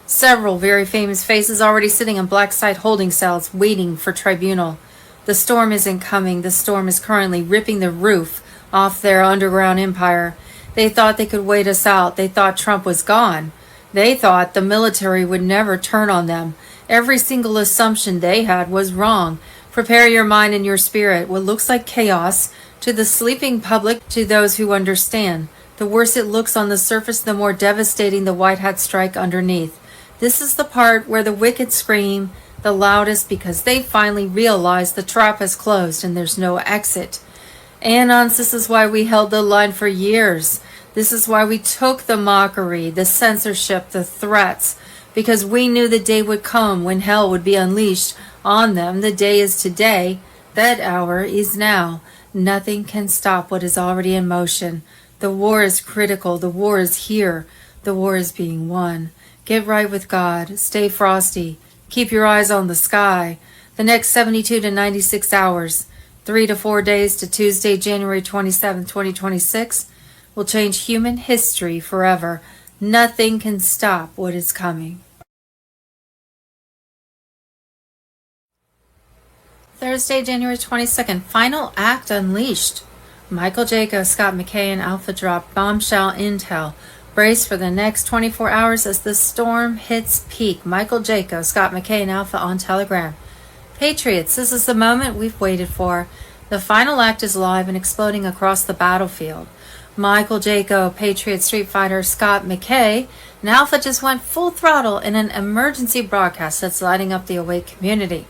Several very famous faces already sitting in black site holding cells waiting for tribunal. The storm isn't coming. The storm is currently ripping the roof off their underground empire. They thought they could wait us out. They thought Trump was gone. They thought the military would never turn on them. Every single assumption they had was wrong. Prepare your mind and your spirit. What looks like chaos to the sleeping public, to those who understand. The worse it looks on the surface, the more devastating the white hat strike underneath. This is the part where the wicked scream the loudest because they finally realize the trap has closed and there's no exit. Anons, this is why we held the line for years. This is why we took the mockery, the censorship, the threats, because we knew the day would come when hell would be unleashed on them. The day is today. That hour is now. Nothing can stop what is already in motion. The war is critical. The war is here. The war is being won. Get right with God. Stay frosty. Keep your eyes on the sky. The next 72 to 96 hours, 3 to 4 days to Tuesday, January 27, 2026, will change human history forever. Nothing can stop what is coming. Thursday, January 22nd, final act unleashed. Michael Jaco, Scott McKay, and Alpha drop bombshell intel. Brace for the next 24 hours as the storm hits peak. Michael Jaco, Scott McKay, and Alpha on Telegram. Patriots, this is the moment we've waited for. The final act is live and exploding across the battlefield. Michael Jaco, Patriot Street Fighter, Scott McKay, and Alpha just went full throttle in an emergency broadcast that's lighting up the awake community.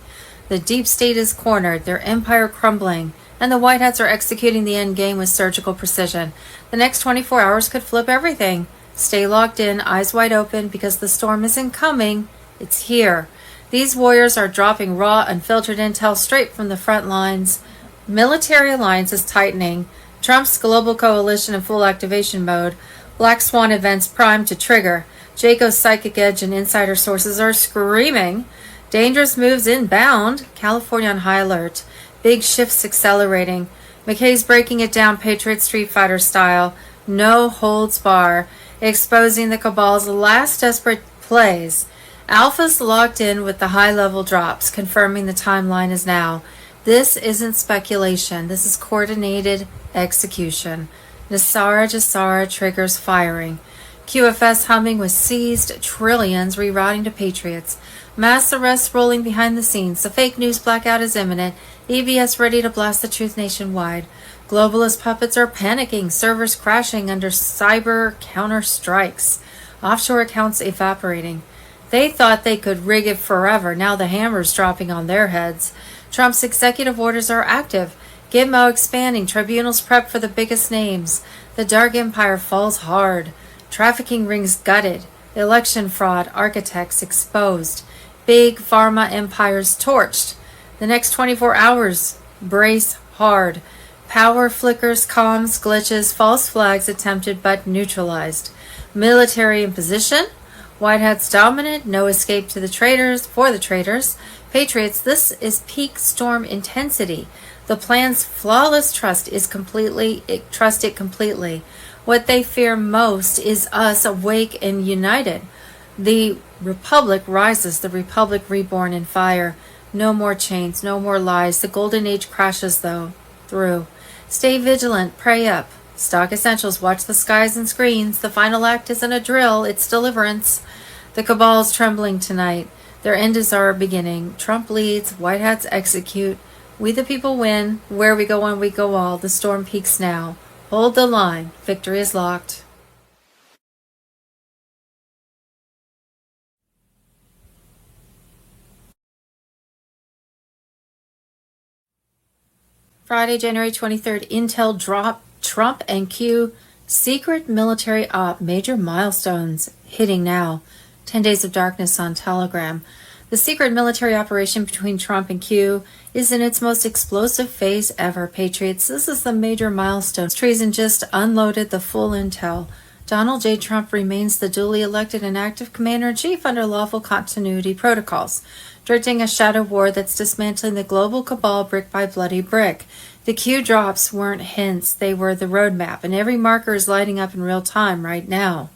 The deep state is cornered, their empire crumbling, and the White Hats are executing the end game with surgical precision. The next 24 hours could flip everything. Stay locked in, eyes wide open, because the storm isn't coming, it's here. These warriors are dropping raw, unfiltered intel straight from the front lines. Military alliance is tightening. Trump's global coalition in full activation mode. Black Swan events primed to trigger. Jaco's psychic edge and insider sources are screaming. Dangerous moves inbound. California on high alert. Big shifts accelerating. McKay's breaking it down Patriot Street Fighter style. No holds bar. Exposing the cabal's last desperate plays. Alpha's locked in with the high-level drops, confirming the timeline is now. This isn't speculation. This is coordinated execution. Jassara triggers firing. QFS humming with seized trillions rerouting to Patriots. Mass arrests rolling behind the scenes. The fake news blackout is imminent. EBS ready to blast the truth nationwide. Globalist puppets are panicking. Servers crashing under cyber counter strikes. Offshore accounts evaporating. They thought they could rig it forever. Now the hammer's dropping on their heads. Trump's executive orders are active. Gitmo expanding. Tribunals prep for the biggest names. The dark empire falls hard. Trafficking rings gutted. Election fraud architects exposed. Big pharma empires torched. The next 24 hours, brace hard. Power flickers, comms, glitches, false flags attempted but neutralized. Military in position. White Hats dominant. No escape to the traitors. For the traitors. Patriots, this is peak storm intensity. The plan's flawless trust it completely. What they fear most is us awake and united. The Republic rises, the Republic reborn in fire. No more chains, no more lies. The golden age crashes, though, through. Stay vigilant, pray up. Stock Essentials, watch the skies and screens. The final act isn't a drill, it's deliverance. The cabal's trembling tonight. Their end is our beginning. Trump leads, white hats execute. We the people win. Where we go on, we go all. The storm peaks now. Hold the line. Victory is locked. Friday, January 23rd, Intel drop, Trump and Q, secret military op, major milestones hitting now. 10 days of darkness on Telegram. The secret military operation between Trump and Q is in its most explosive phase ever, Patriots. This is the major milestone. Treason just unloaded the full intel. Donald J. Trump remains the duly elected and active commander-in-chief under lawful continuity protocols, directing a shadow war that's dismantling the global cabal brick by bloody brick. The Q drops weren't hints, they were the roadmap, and every marker is lighting up in real time right now.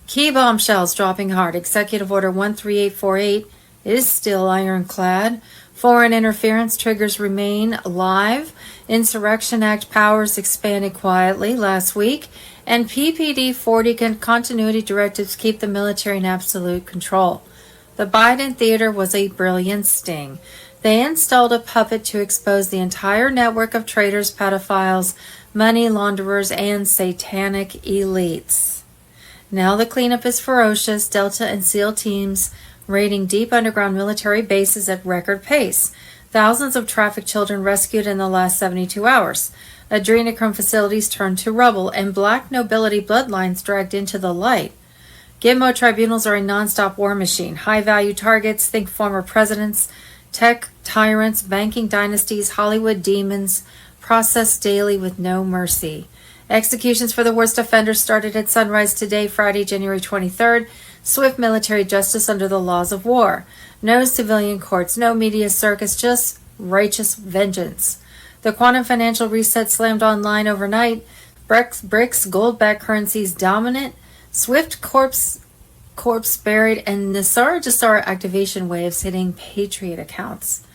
Key bombshells dropping hard. Executive Order 13848 is still ironclad. Foreign interference triggers remain alive. Insurrection Act powers expanded quietly last week. And PPD 40 continuity directives keep the military in absolute control. The Biden theater was a brilliant sting. They installed a puppet to expose the entire network of traitors, pedophiles, money launderers, and satanic elites. Now the cleanup is ferocious. Delta and SEAL teams raiding deep underground military bases at record pace. Thousands of trafficked children rescued in the last 72 hours. Adrenochrome facilities turned to rubble, and black nobility bloodlines dragged into the light. Gitmo tribunals are a nonstop war machine. High-value targets, think former presidents, tech tyrants, banking dynasties, Hollywood demons, processed daily with no mercy. Executions for the worst offenders started at sunrise today, Friday, January 23rd. Swift military justice under the laws of war. No civilian courts, no media circus, just righteous vengeance. The quantum financial reset slammed online overnight. BRICS gold-backed currencies dominant. Swift corpse buried, and Nassar Jassar activation waves hitting Patriot accounts.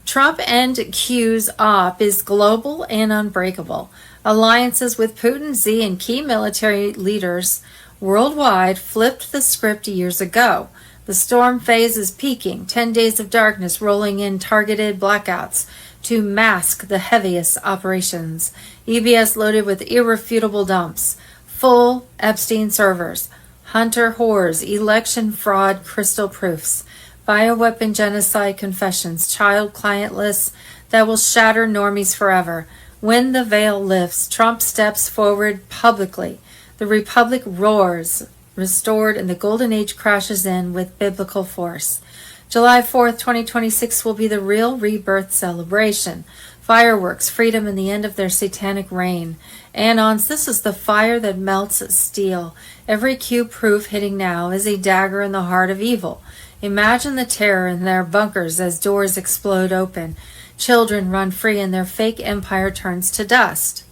Trump and Q's op is global and unbreakable. Alliances with Putin, Xi, and key military leaders worldwide flipped the script years ago. The storm phase is peaking. 10 days of darkness rolling in targeted blackouts to mask the heaviest operations. EBS loaded with irrefutable dumps. Full Epstein servers. Hunter whores. Election fraud crystal proofs. Bioweapon genocide confessions. Child client lists that will shatter normies forever. When the veil lifts, Trump steps forward publicly. The Republic roars, restored, and the Golden Age crashes in with biblical force. July 4th, 2026 will be the real rebirth celebration. Fireworks, freedom, and the end of their satanic reign. Anons, this is the fire that melts steel. Every Q proof hitting now is a dagger in the heart of evil. Imagine the terror in their bunkers as doors explode open. Children run free and their fake empire turns to dust.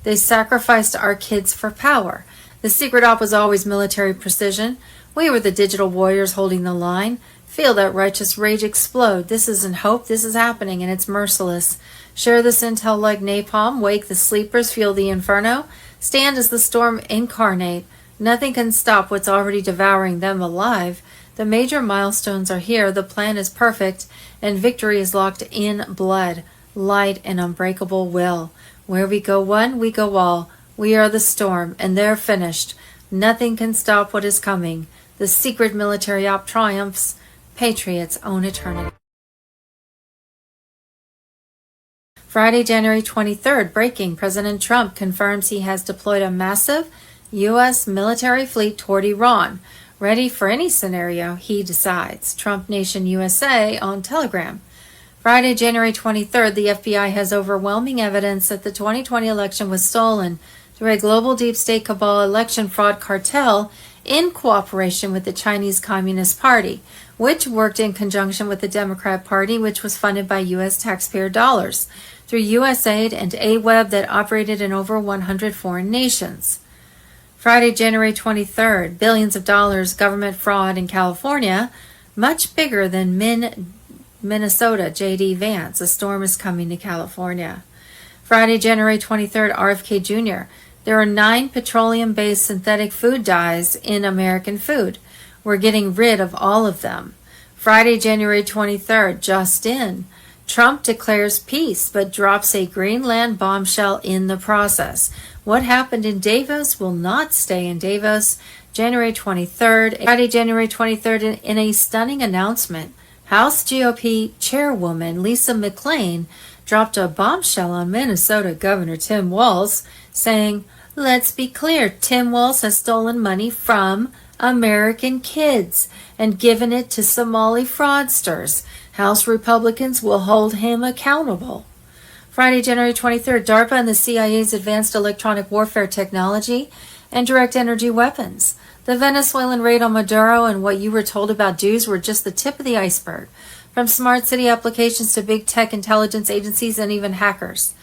They sacrificed our kids for power. The secret op was always military precision. We were the digital warriors holding the line. Feel that righteous rage explode. This isn't hope, this is happening, and it's merciless. Share this intel like napalm. Wake the sleepers, feel the inferno. Stand as the storm incarnate. Nothing can stop what's already devouring them alive. The major milestones are here. The plan is perfect, and victory is locked in blood, light, and unbreakable will. Where we go one, we go all. We are the storm, and they're finished. Nothing can stop what is coming. The secret military op triumphs. Patriots own eternity. Friday, January 23rd, breaking. President Trump confirms he has deployed a massive U.S. military fleet toward Iran. Ready for any scenario, he decides. Trump Nation USA on Telegram. Friday, January 23rd, the FBI has overwhelming evidence that the 2020 election was stolen through a global deep state cabal election fraud cartel in cooperation with the Chinese Communist Party, which worked in conjunction with the Democrat Party, which was funded by U.S. taxpayer dollars through USAID and AWEB that operated in over 100 foreign nations. Friday, January 23rd, billions of dollars government fraud in California, much bigger than Minnesota, J.D. Vance, a storm is coming to California. Friday, January 23rd, RFK Jr. There are 9 petroleum-based synthetic food dyes in American food. We're getting rid of all of them. Friday, January 23rd, just in. Trump declares peace but drops a Greenland bombshell in the process. What happened in Davos will not stay in Davos. January 23rd, Friday, January 23rd, in a stunning announcement, House GOP chairwoman Lisa McClain dropped a bombshell on Minnesota Governor Tim Walz, saying, "Let's be clear, Tim Walz has stolen money from American kids and given it to Somali fraudsters. House Republicans will hold him accountable." Friday, January 23rd, DARPA and the CIA's advanced electronic warfare technology and direct energy weapons. The Venezuelan raid on Maduro and what you were told about Jews were just the tip of the iceberg, from smart city applications to big tech intelligence agencies and even hackers.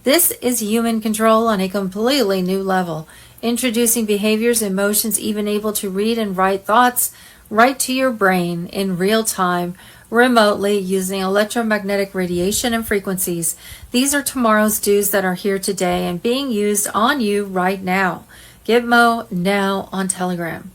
This is human control on a completely new level, introducing behaviors, emotions, even able to read and write thoughts right to your brain in real time, remotely, using electromagnetic radiation and frequencies. These are tomorrow's Jews that are here today and being used on you right now. Gitmo now on Telegram.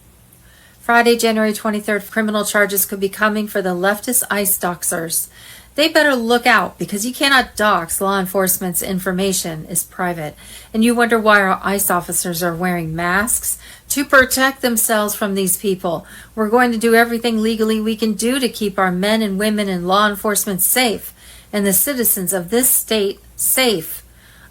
Friday, January 23rd, criminal charges could be coming for the leftist ICE doxers. They better look out, because you cannot dox law enforcement's information is private. And you wonder why our ICE officers are wearing masks? To protect themselves from these people. We're going to do everything legally we can do to keep our men and women in law enforcement safe, and the citizens of this state safe.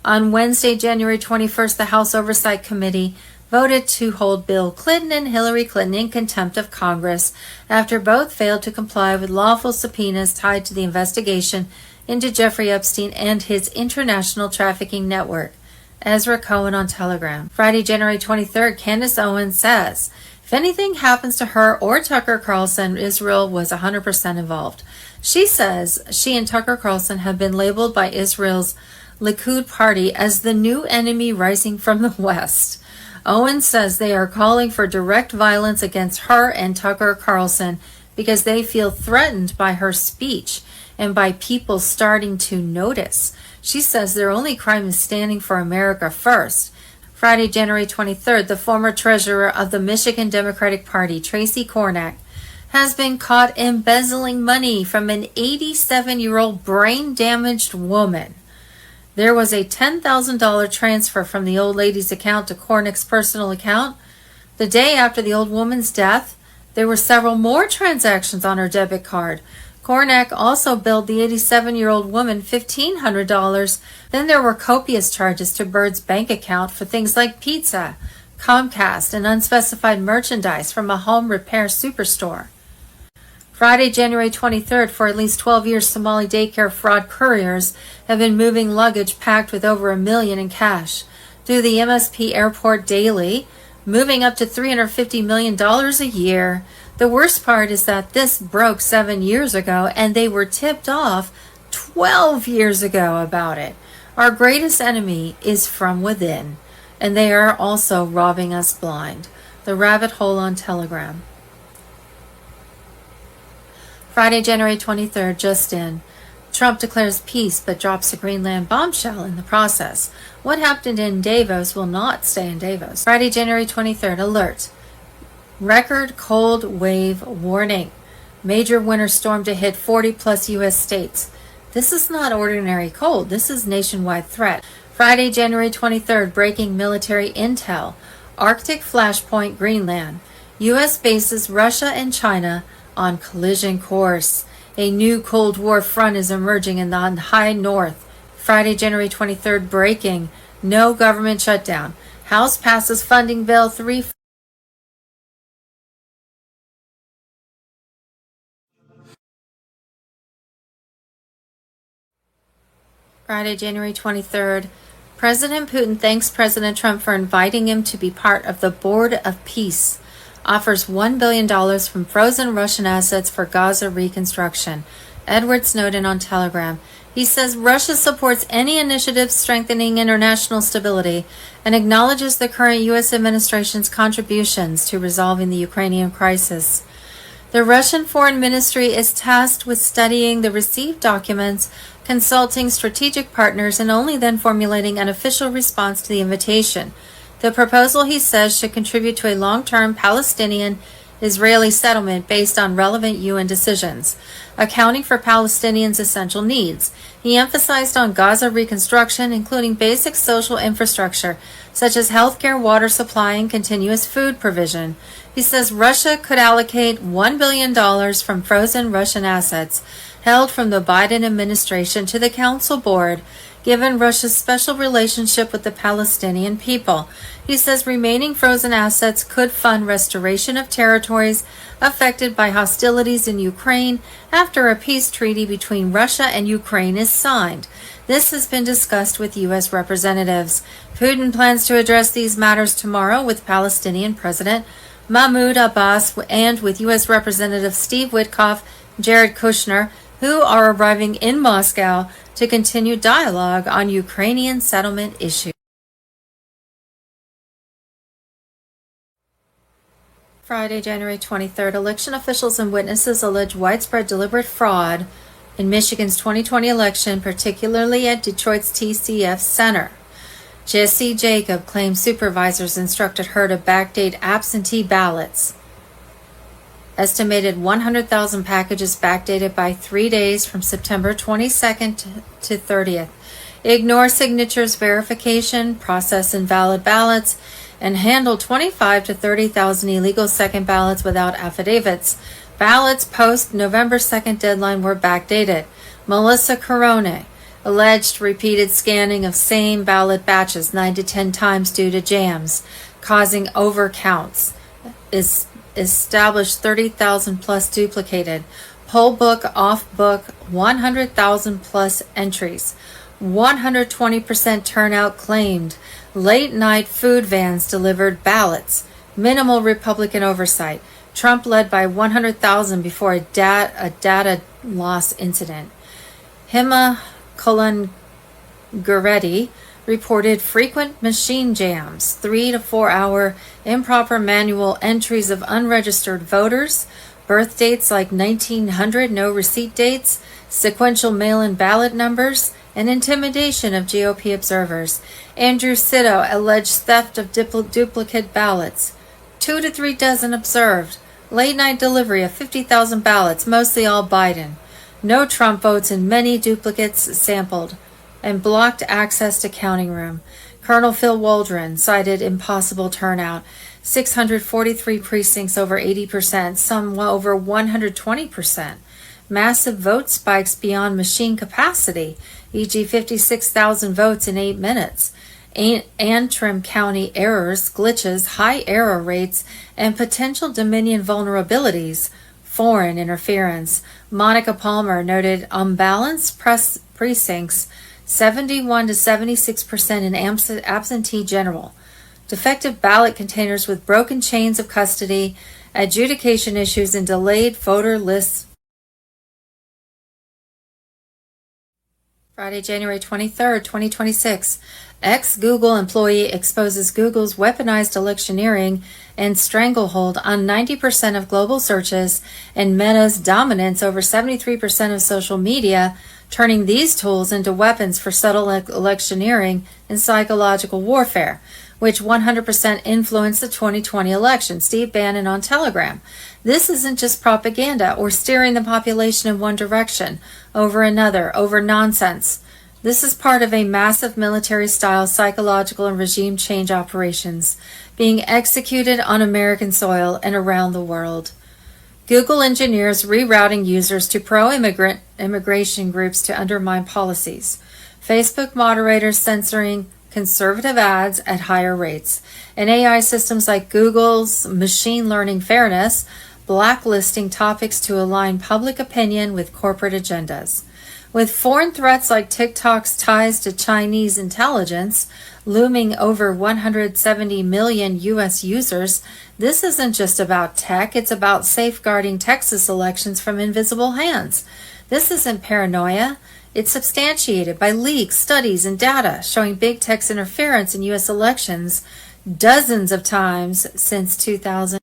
On Wednesday, January 21st, the House Oversight Committee voted to hold Bill Clinton and Hillary Clinton in contempt of Congress after both failed to comply with lawful subpoenas tied to the investigation into Jeffrey Epstein and his international trafficking network. Ezra Cohen on Telegram. Friday, January 23rd, Candace Owens says, if anything happens to her or Tucker Carlson, Israel was 100% involved. She says she and Tucker Carlson have been labeled by Israel's Likud party as the new enemy rising from the West. Owens says they are calling for direct violence against her and Tucker Carlson because they feel threatened by her speech and by people starting to notice. She says their only crime is standing for America first. Friday, January 23rd, the former treasurer of the Michigan Democratic Party, Tracy Kornak, has been caught embezzling money from an 87-year-old brain-damaged woman. There was a $10,000 transfer from the old lady's account to Kornick's personal account. The day after the old woman's death, there were several more transactions on her debit card. Kornak also billed the 87-year-old woman $1,500. Then there were copious charges to Bird's bank account for things like pizza, Comcast, and unspecified merchandise from a home repair superstore. Friday, January 23rd, for at least 12 years, Somali daycare fraud couriers have been moving luggage packed with over $1 million in cash through the MSP airport daily, moving up to $350 million a year. The worst part is that this broke 7 years ago, and they were tipped off 12 years ago about it. Our greatest enemy is from within, and they are also robbing us blind. The rabbit hole on Telegram. Friday, January 23rd, just in. Trump declares peace but drops a Greenland bombshell in the process. What happened in Davos will not stay in Davos. Friday, January 23rd, alert. Record cold wave warning. Major winter storm to hit 40-plus U.S. states. This is not ordinary cold. This is nationwide threat. Friday, January 23rd, breaking military intel. Arctic flashpoint Greenland. U.S. bases Russia and China on collision course. A new Cold War front is emerging in the high north. Friday, January 23rd, breaking. No government shutdown. House passes funding bill 3. Friday, January 23rd. President Putin thanks President Trump for inviting him to be part of the Board of Peace. Offers $1 billion from frozen Russian assets for Gaza reconstruction. Edward Snowden on Telegram. He says Russia supports any initiative strengthening international stability and acknowledges the current U.S. administration's contributions to resolving the Ukrainian crisis. The Russian Foreign Ministry is tasked with studying the received documents, consulting strategic partners, and only then formulating an official response to the invitation. The proposal, he says, should contribute to a long-term Palestinian-Israeli settlement based on relevant UN decisions, accounting for Palestinians' essential needs. He emphasized on Gaza reconstruction, including basic social infrastructure, such as healthcare, water supply, and continuous food provision. He says Russia could allocate $1 billion from frozen Russian assets held from the Biden administration to the Council Board, given Russia's special relationship with the Palestinian people. He says remaining frozen assets could fund restoration of territories affected by hostilities in Ukraine after a peace treaty between Russia and Ukraine is signed. This has been discussed with U.S. representatives. Putin plans to address these matters tomorrow with Palestinian President Mahmoud Abbas and with U.S. Representatives Steve Witkoff, Jared Kushner, who are arriving in Moscow to continue dialogue on Ukrainian settlement issues. Friday, January 23rd, election officials and witnesses allege widespread deliberate fraud in Michigan's 2020 election, particularly at Detroit's TCF Center. Jesse Jacob claims supervisors instructed her to backdate absentee ballots. Estimated 100,000 packages backdated by 3 days from September 22nd to 30th. Ignore signatures verification, process invalid ballots, and handle 25 to 30,000 illegal second ballots without affidavits. Ballots post November 2nd deadline were backdated. Melissa Corone alleged repeated scanning of same ballot batches 9 to 10 times due to jams, causing overcounts. Established 30,000 plus duplicated. Poll book, off book, 100,000 plus entries. 120% turnout claimed. Late night food vans delivered ballots. Minimal Republican oversight. Trump led by 100,000 before a data loss incident. Hema Kolangareddy reported frequent machine jams, 3 to 4 hour improper manual entries of unregistered voters, birth dates like 1900, no receipt dates, sequential mail-in ballot numbers, and intimidation of GOP observers. Andrew Sito alleged theft of duplicate ballots. 2 to 3 dozen observed. Late night delivery of 50,000 ballots, mostly all Biden. No Trump votes and many duplicates sampled. And blocked access to counting room. Colonel Phil Waldron cited impossible turnout. 643 precincts over 80%, some over 120%. Massive vote spikes beyond machine capacity, e.g. 56,000 votes in 8 minutes. Antrim County errors, glitches, high error rates, and potential Dominion vulnerabilities. Foreign interference. Monica Palmer noted unbalanced precincts, 71 to 76% in absentee general. Defective ballot containers with broken chains of custody, adjudication issues, and delayed voter lists. Friday, January 23rd, 2026. Ex-Google employee exposes Google's weaponized electioneering and stranglehold on 90% of global searches and Meta's dominance over 73% of social media, turning these tools into weapons for subtle electioneering and psychological warfare, which 100% influenced the 2020 election. Steve Bannon on Telegram. This isn't just propaganda or steering the population in one direction over another, over nonsense. This is part of a massive military-style psychological and regime change operations being executed on American soil and around the world. Google engineers rerouting users to pro-immigration groups to undermine policies. Facebook moderators censoring conservative ads at higher rates. And AI systems like Google's machine learning fairness blacklisting topics to align public opinion with corporate agendas. With foreign threats like TikTok's ties to Chinese intelligence looming over 170 million U.S. users, this isn't just about tech, it's about safeguarding Texas elections from invisible hands. This isn't paranoia. It's substantiated by leaks, studies, and data showing big tech's interference in U.S. elections dozens of times since 2000.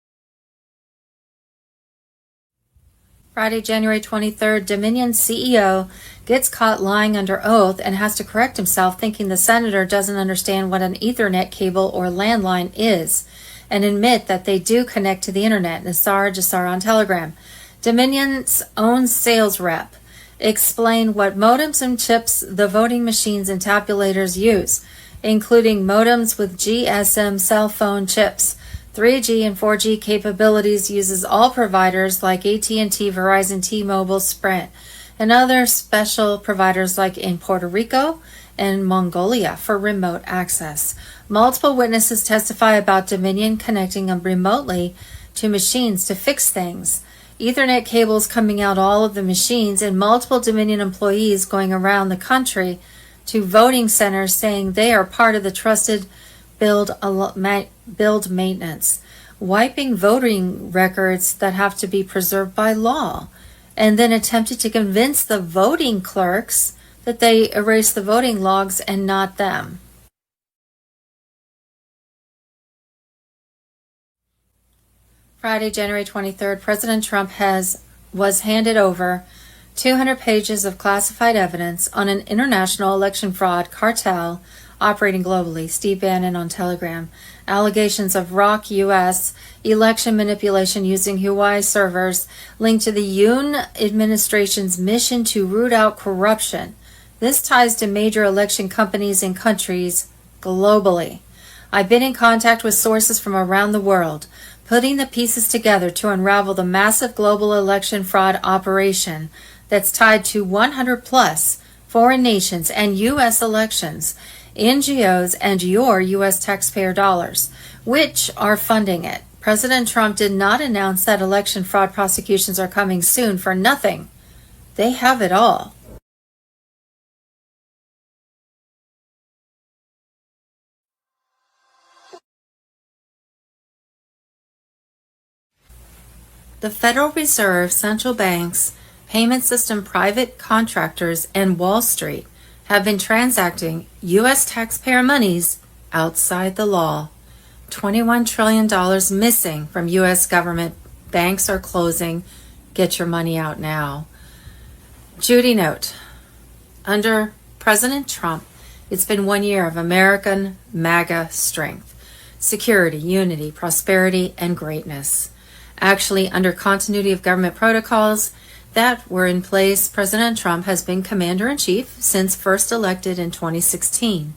Friday, January 23rd, Dominion CEO gets caught lying under oath and has to correct himself, thinking the senator doesn't understand what an Ethernet cable or landline is, and admit that they do connect to the internet. Nisara Jasara on Telegram. Dominion's own sales rep explained what modems and chips the voting machines and tabulators use, including modems with GSM cell phone chips. 3G and 4G capabilities uses all providers like AT&T, Verizon, T-Mobile, Sprint, and other special providers like in Puerto Rico and Mongolia for remote access. Multiple witnesses testify about Dominion connecting them remotely to machines to fix things. Ethernet cables coming out all of the machines, and multiple Dominion employees going around the country to voting centers saying they are part of the trusted build maintenance, wiping voting records that have to be preserved by law, and then attempted to convince the voting clerks that they erase the voting logs and not them. Friday, January 23rd, President Trump was handed over 200 pages of classified evidence on an international election fraud cartel operating globally. Steve Bannon on Telegram. Allegations of ROC U.S. election manipulation using Huawei servers linked to the Yoon administration's mission to root out corruption. This ties to major election companies and countries globally. I've been in contact with sources from around the world, putting the pieces together to unravel the massive global election fraud operation that's tied to 100 plus foreign nations and U.S. elections, NGOs, and your U.S. taxpayer dollars, which are funding it. President Trump did not announce that election fraud prosecutions are coming soon for nothing. They have it all. The Federal Reserve, central banks, payment system private contractors, and Wall Street have been transacting U.S. taxpayer monies outside the law. $21 trillion missing from U.S. government. Banks are closing. Get your money out now. Judy note. Under President Trump, it's been 1 year of American MAGA strength, security, unity, prosperity, and greatness. Actually, under continuity of government protocols that were in place, President Trump has been commander-in-chief since first elected in 2016.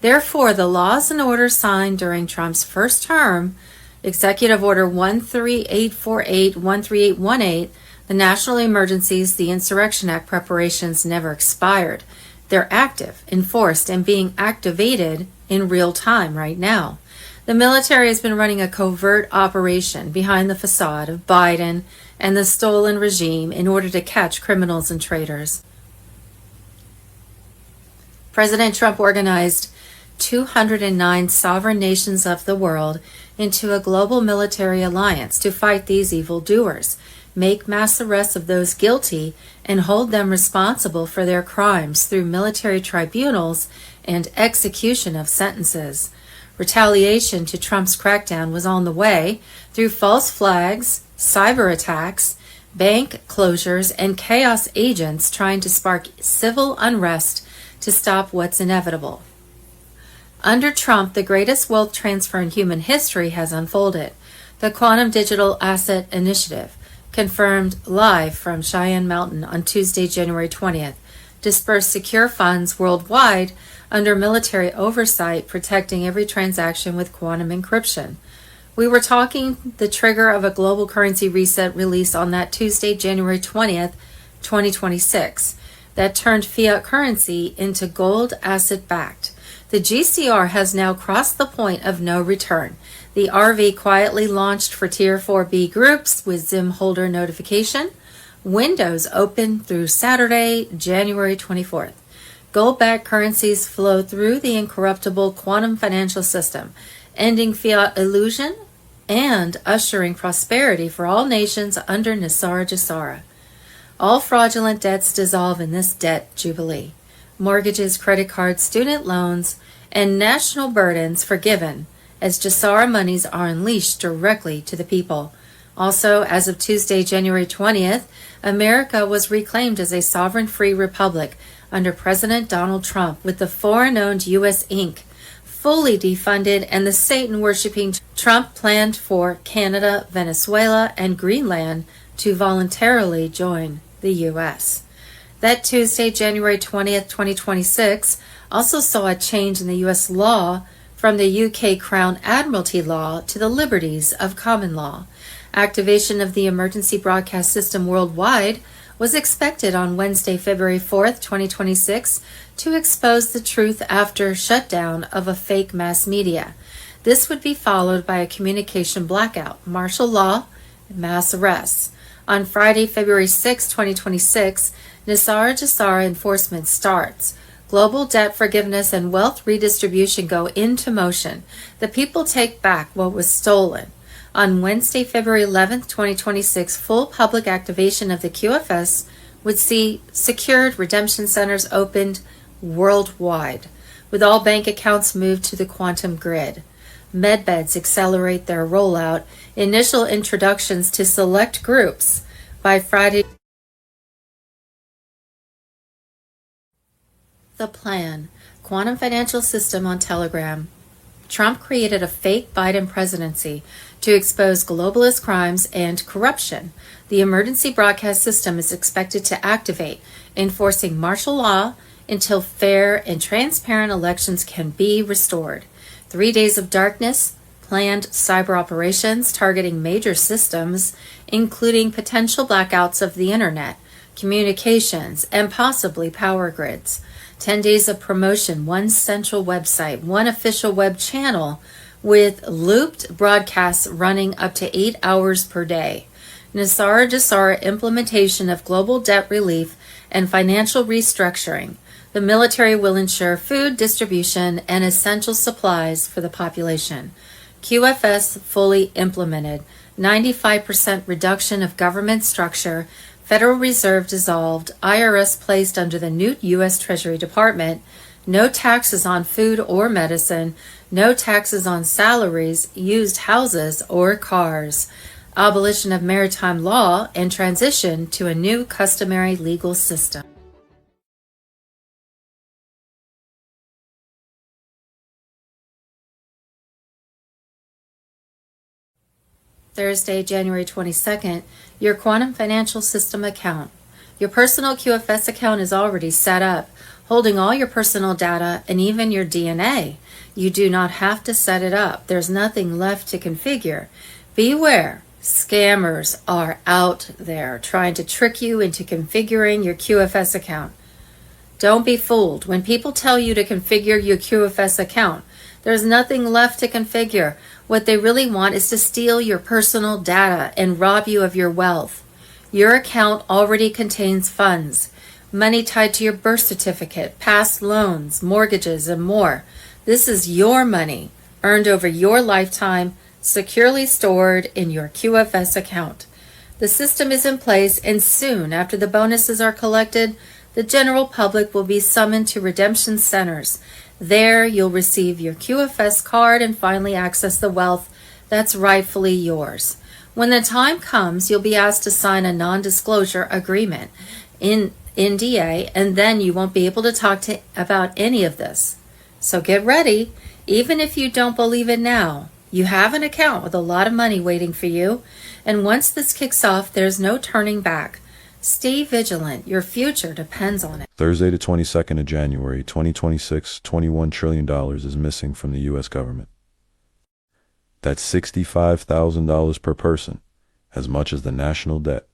Therefore, the laws and orders signed during Trump's first term, Executive Order 13848, 13818, the national emergencies, the Insurrection Act preparations never expired. They're active, enforced, and being activated in real time right now. The military has been running a covert operation behind the facade of Biden and the stolen regime in order to catch criminals and traitors. President Trump organized 209 sovereign nations of the world into a global military alliance to fight these evildoers, make mass arrests of those guilty, and hold them responsible for their crimes through military tribunals and execution of sentences. Retaliation to Trump's crackdown was on the way through false flags, cyber attacks, bank closures, and chaos agents trying to spark civil unrest to stop what's inevitable. Under Trump, the greatest wealth transfer in human history has unfolded. The Quantum Digital Asset Initiative, confirmed live from Cheyenne Mountain on Tuesday, January 20th, dispersed secure funds worldwide under military oversight, protecting every transaction with quantum encryption. We were talking the trigger of a global currency reset release on that Tuesday, January 20th, 2026, that turned fiat currency into gold asset-backed. The GCR has now crossed the point of no return. The RV quietly launched for Tier 4B groups with ZIM holder notification. Windows open through Saturday, January 24th. Gold-backed currencies flow through the incorruptible quantum financial system, ending fiat illusion and ushering prosperity for all nations under Nisara Jasara. All fraudulent debts dissolve in this debt jubilee. Mortgages, credit cards, student loans, and national burdens forgiven as Jasara monies are unleashed directly to the people. Also, as of Tuesday, January 20th, America was reclaimed as a sovereign free republic under President Donald Trump, with the foreign-owned U.S. Inc. fully defunded and the Satan-worshipping Trump planned for Canada, Venezuela, and Greenland to voluntarily join the U.S. That Tuesday, January 20th, 2026, also saw a change in the U.S. law from the UK Crown Admiralty law to the liberties of common law. Activation of the emergency broadcast system worldwide was expected on Wednesday, February 4th, 2026, to expose the truth after shutdown of a fake mass media. This would be followed by a communication blackout, martial law, and mass arrests. On Friday, February 6, 2026, Nisara Jasara enforcement starts. Global debt forgiveness and wealth redistribution go into motion. The people take back what was stolen. On Wednesday, February 11th, 2026, full public activation of the QFS would see secured redemption centers opened worldwide, with all bank accounts moved to the quantum grid. Medbeds accelerate their rollout, initial introductions to select groups by Friday. The plan: quantum financial system on Telegram. Trump created a fake Biden presidency to expose globalist crimes and corruption. The emergency broadcast system is expected to activate, enforcing martial law until fair and transparent elections can be restored. 3 days of darkness, planned cyber operations targeting major systems, including potential blackouts of the internet, communications, and possibly power grids. 10 days of promotion, one central website, one official web channel with looped broadcasts running up to 8 hours per day. Nisara Jasara implementation of global debt relief and financial restructuring. The military will ensure food distribution and essential supplies for the population. QFS fully implemented. 95% reduction of government structure. Federal Reserve dissolved, IRS placed under the new U.S. Treasury Department, no taxes on food or medicine, no taxes on salaries, used houses, or cars, abolition of maritime law, and transition to a new customary legal system. Thursday, January 22nd, your quantum financial system account. Your personal QFS account is already set up, holding all your personal data and even your DNA. You do not have to set it up. There's nothing left to configure. Beware, scammers are out there trying to trick you into configuring your QFS account. Don't be fooled. When people tell you to configure your QFS account, there's nothing left to configure. What they really want is to steal your personal data and rob you of your wealth. Your account already contains funds, money tied to your birth certificate, past loans, mortgages, and more. This is your money, earned over your lifetime, securely stored in your QFS account. The system is in place, and soon after the bonuses are collected, the general public will be summoned to redemption centers. There, you'll receive your QFS card and finally access the wealth that's rightfully yours. When the time comes, you'll be asked to sign a non-disclosure agreement, NDA, and then you won't be able to talk about any of this. So get ready. Even if you don't believe it now, you have an account with a lot of money waiting for you, and once this kicks off, there's no turning back. Stay vigilant. Your future depends on it. Thursday, the 22nd of January, 2026, $21 trillion is missing from the U.S. government. That's $65,000 per person, as much as the national debt.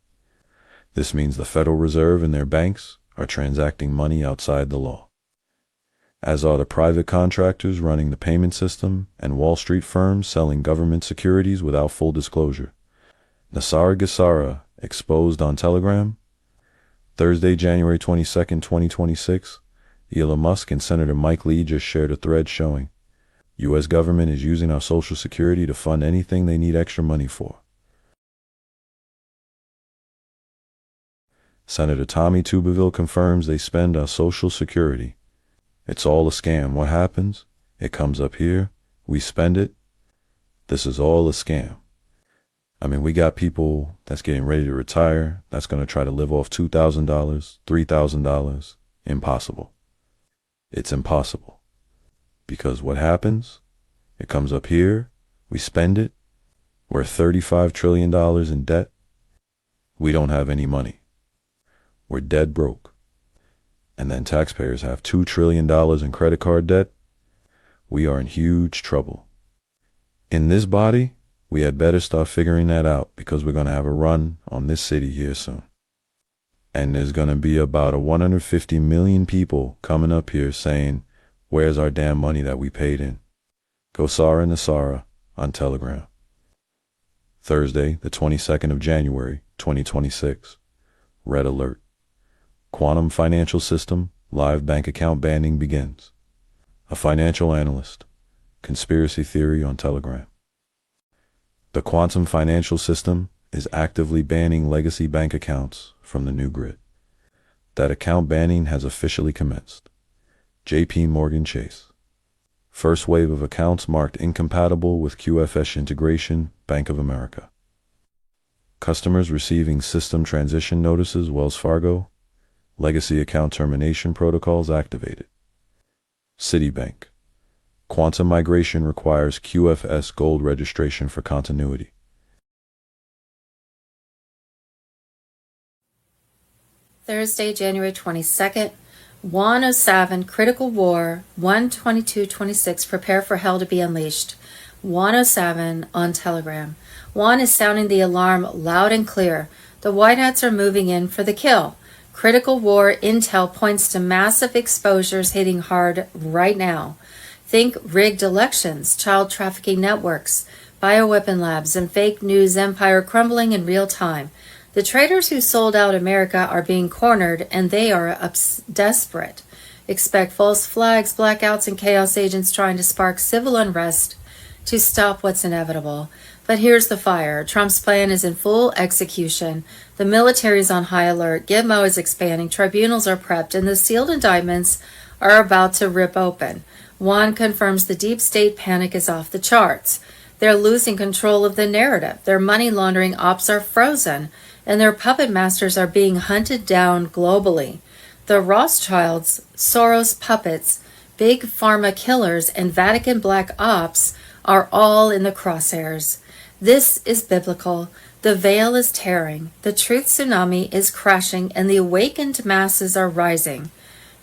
This means the Federal Reserve and their banks are transacting money outside the law, as are the private contractors running the payment system and Wall Street firms selling government securities without full disclosure. Nisara Jasara exposed on Telegram. Thursday, January 22nd, 2026, Elon Musk and Senator Mike Lee just shared a thread showing U.S. government is using our Social Security to fund anything they need extra money for. Senator Tommy Tuberville confirms they spend our Social Security. It's all a scam. What happens? It comes up here. We spend it. This is all a scam. I mean, we got people that's getting ready to retire that's going to try to live off $2,000, $3,000. Impossible. It's impossible. Because what happens? It comes up here, we spend it, we're $35 trillion in debt. We don't have any money. We're dead broke. And then taxpayers have $2 trillion in credit card debt. We are in huge trouble. In this body, we had better start figuring that out because we're going to have a run on this city here soon. And there's going to be about 150 million people coming up here saying, where's our damn money that we paid in? Go Sara Nasara on Telegram. Thursday, the 22nd of January, 2026. Red alert. Quantum financial system, live bank account banning begins. A financial analyst. Conspiracy theory on Telegram. The quantum financial system is actively banning legacy bank accounts from the new grid. That account banning has officially commenced. JP Morgan Chase. First wave of accounts marked incompatible with QFS integration, Bank of America. Customers receiving system transition notices, Wells Fargo. Legacy account termination protocols activated. Citibank. Quantum migration requires QFS gold registration for continuity. Thursday, January 22nd, 107, Critical War, 12226, prepare for hell to be unleashed. 107 on Telegram. Juan is sounding the alarm loud and clear. The White Hats are moving in for the kill. Critical War intel points to massive exposures hitting hard right now. Think rigged elections, child trafficking networks, bioweapon labs, and fake news empire crumbling in real time. The traitors who sold out America are being cornered, and they are desperate. Expect false flags, blackouts, and chaos agents trying to spark civil unrest to stop what's inevitable. But here's the fire. Trump's plan is in full execution. The military is on high alert. Gizmo is expanding. Tribunals are prepped, and the sealed indictments are about to rip open. Juan confirms the deep state panic is off the charts. They're losing control of the narrative. Their money laundering ops are frozen, and their puppet masters are being hunted down globally. The Rothschilds, Soros puppets, big pharma killers, and Vatican black ops are all in the crosshairs. This is biblical. The veil is tearing. The truth tsunami is crashing, and the awakened masses are rising.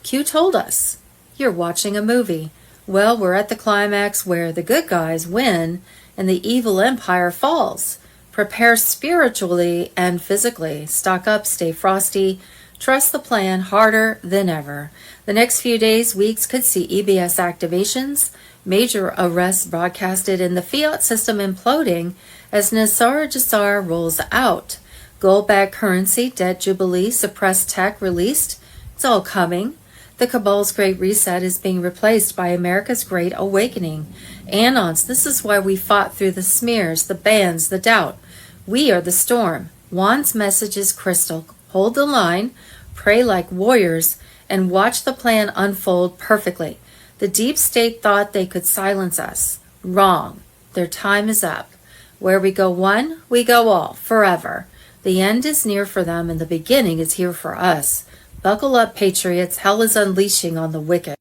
Q told us, you're watching a movie. Well, we're at the climax where the good guys win and the evil empire falls. Prepare spiritually and physically. Stock up, stay frosty. Trust the plan harder than ever. The next few days, weeks could see EBS activations, major arrests broadcasted, and the fiat system imploding as Nasara Jassar rolls out. Gold-backed currency, debt jubilee, suppressed tech released. It's all coming. The cabal's great reset is being replaced by America's great awakening. Anons, this is why we fought through the smears, the bans, the doubt. We are the storm. Juan's message is crystal. Hold the line, pray like warriors, and watch the plan unfold perfectly. The deep state thought they could silence us. Wrong. Their time is up. Where we go one, we go all, forever. The end is near for them, and the beginning is here for us. Buckle up, patriots. Hell is unleashing on the wicked.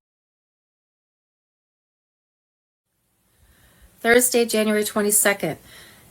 Thursday, January 22nd.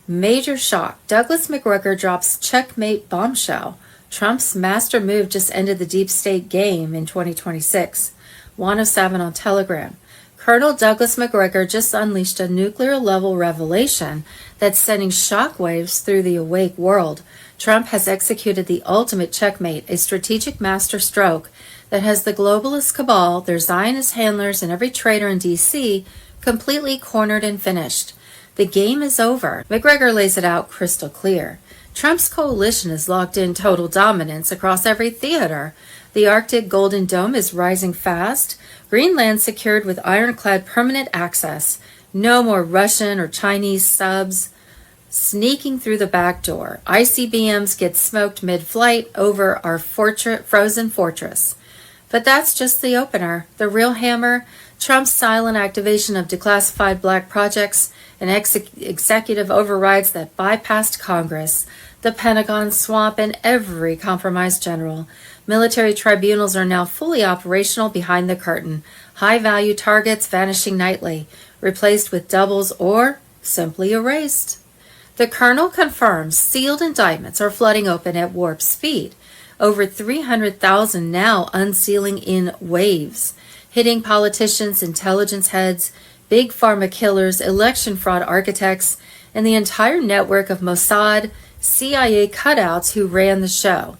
Major shock. Douglas McGregor drops checkmate bombshell. Trump's master move just ended the deep state game in 2026. 107 on Telegram. Colonel Douglas McGregor just unleashed a nuclear-level revelation that's sending shockwaves through the awake world. Trump has executed the ultimate checkmate, a strategic master stroke that has the globalist cabal, their Zionist handlers, and every traitor in D.C. completely cornered and finished. The game is over. McGregor lays it out crystal clear. Trump's coalition is locked in total dominance across every theater. The Arctic Golden Dome is rising fast. Greenland secured with ironclad permanent access. No more Russian or Chinese subs sneaking through the back door. ICBMs get smoked mid-flight over our frozen fortress. But that's just the opener. The real hammer, Trump's silent activation of declassified black projects An executive overrides that bypassed Congress, the Pentagon swamp, and every compromised general. Military tribunals are now fully operational behind the curtain. High-value targets vanishing nightly, replaced with doubles or simply erased. The Colonel confirms sealed indictments are flooding open at warp speed. Over 300,000 now unsealing in waves, hitting politicians, intelligence heads, big pharma killers, election fraud architects, and the entire network of Mossad, CIA cutouts who ran the show.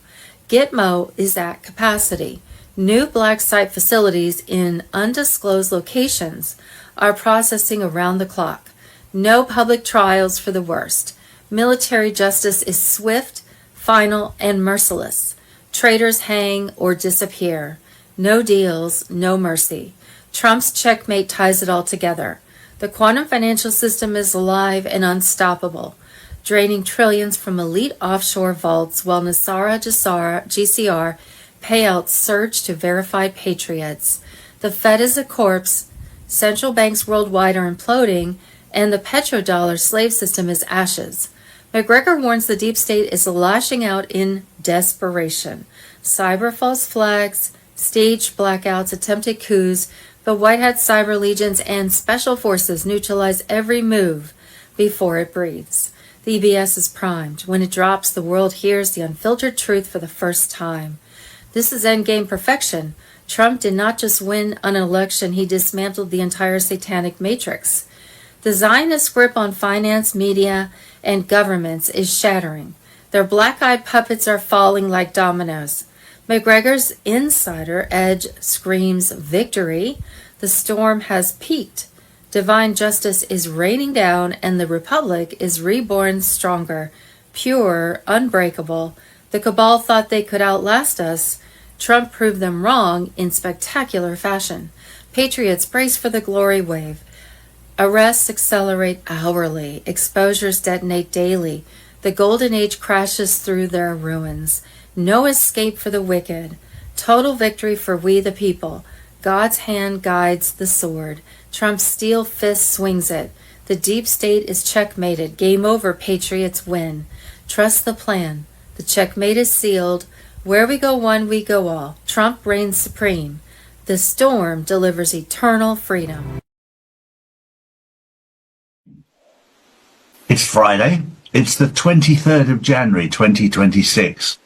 Gitmo is at capacity. New black site facilities in undisclosed locations are processing around the clock. No public trials for the worst. Military justice is swift, final, and merciless. Traitors hang or disappear. No deals, no mercy. Trump's checkmate ties it all together. The quantum financial system is alive and unstoppable, draining trillions from elite offshore vaults while Nasara GCR payouts surge to verified patriots. The Fed is a corpse, central banks worldwide are imploding, and the petrodollar slave system is ashes. McGregor warns the deep state is lashing out in desperation. Cyber false flags, staged blackouts, attempted coups, but White Hat cyber legions and special forces neutralize every move before it breathes. The EBS is primed. When it drops, the world hears the unfiltered truth for the first time. This is endgame perfection. Trump did not just win an election, he dismantled the entire satanic matrix. The Zionist grip on finance, media, and governments is shattering. Their black-eyed puppets are falling like dominoes. McGregor's insider edge screams victory. The storm has peaked. Divine justice is raining down, and the Republic is reborn stronger, pure, unbreakable. The cabal thought they could outlast us. Trump proved them wrong in spectacular fashion. Patriots brace for the glory wave. Arrests accelerate hourly. Exposures detonate daily. The golden age crashes through their ruins. No escape for the wicked. Total victory for we the people. God's hand guides the sword. Trump's steel fist swings it. The deep state is checkmated. Game over, patriots win. Trust the plan. The checkmate is sealed. Where we go one, we go all. Trump reigns supreme. The storm delivers eternal freedom. It's Friday. It's the 23rd of January, 2026.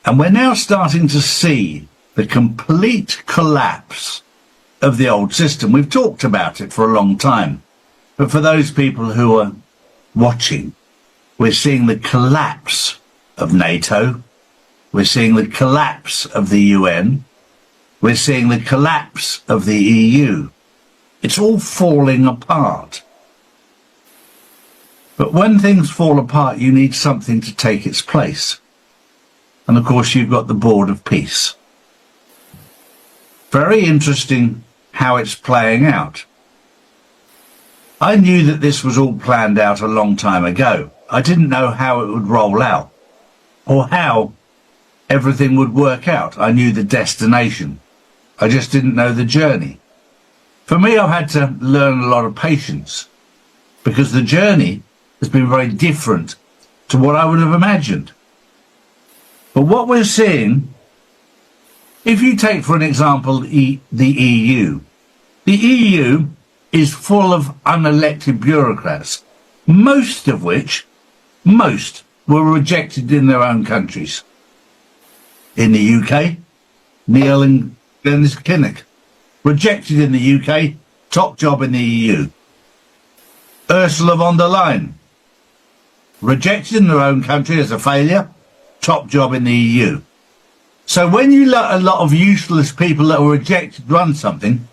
And we're now starting to see the complete collapse of the old system. We've talked about it for a long time. But for those people who are watching, we're seeing the collapse of NATO. We're seeing the collapse of the UN. We're seeing the collapse of the EU. It's all falling apart. But when things fall apart, you need something to take its place. And of course, you've got the Board of Peace. Very interesting how it's playing out. I knew that this was all planned out a long time ago. I didn't know how it would roll out or how everything would work out. I knew the destination. I just didn't know the journey. For me, I've had to learn a lot of patience because the journey has been very different to what I would have imagined. But what we're seeing, if you take, for an example, the EU is full of unelected bureaucrats, most were rejected in their own countries. In the UK, Neil and Dennis Kinnock, rejected in the UK, top job in the EU. Ursula von der Leyen, rejected in their own country as a failure, top job in the EU. So when you let a lot of useless people that were rejected run something,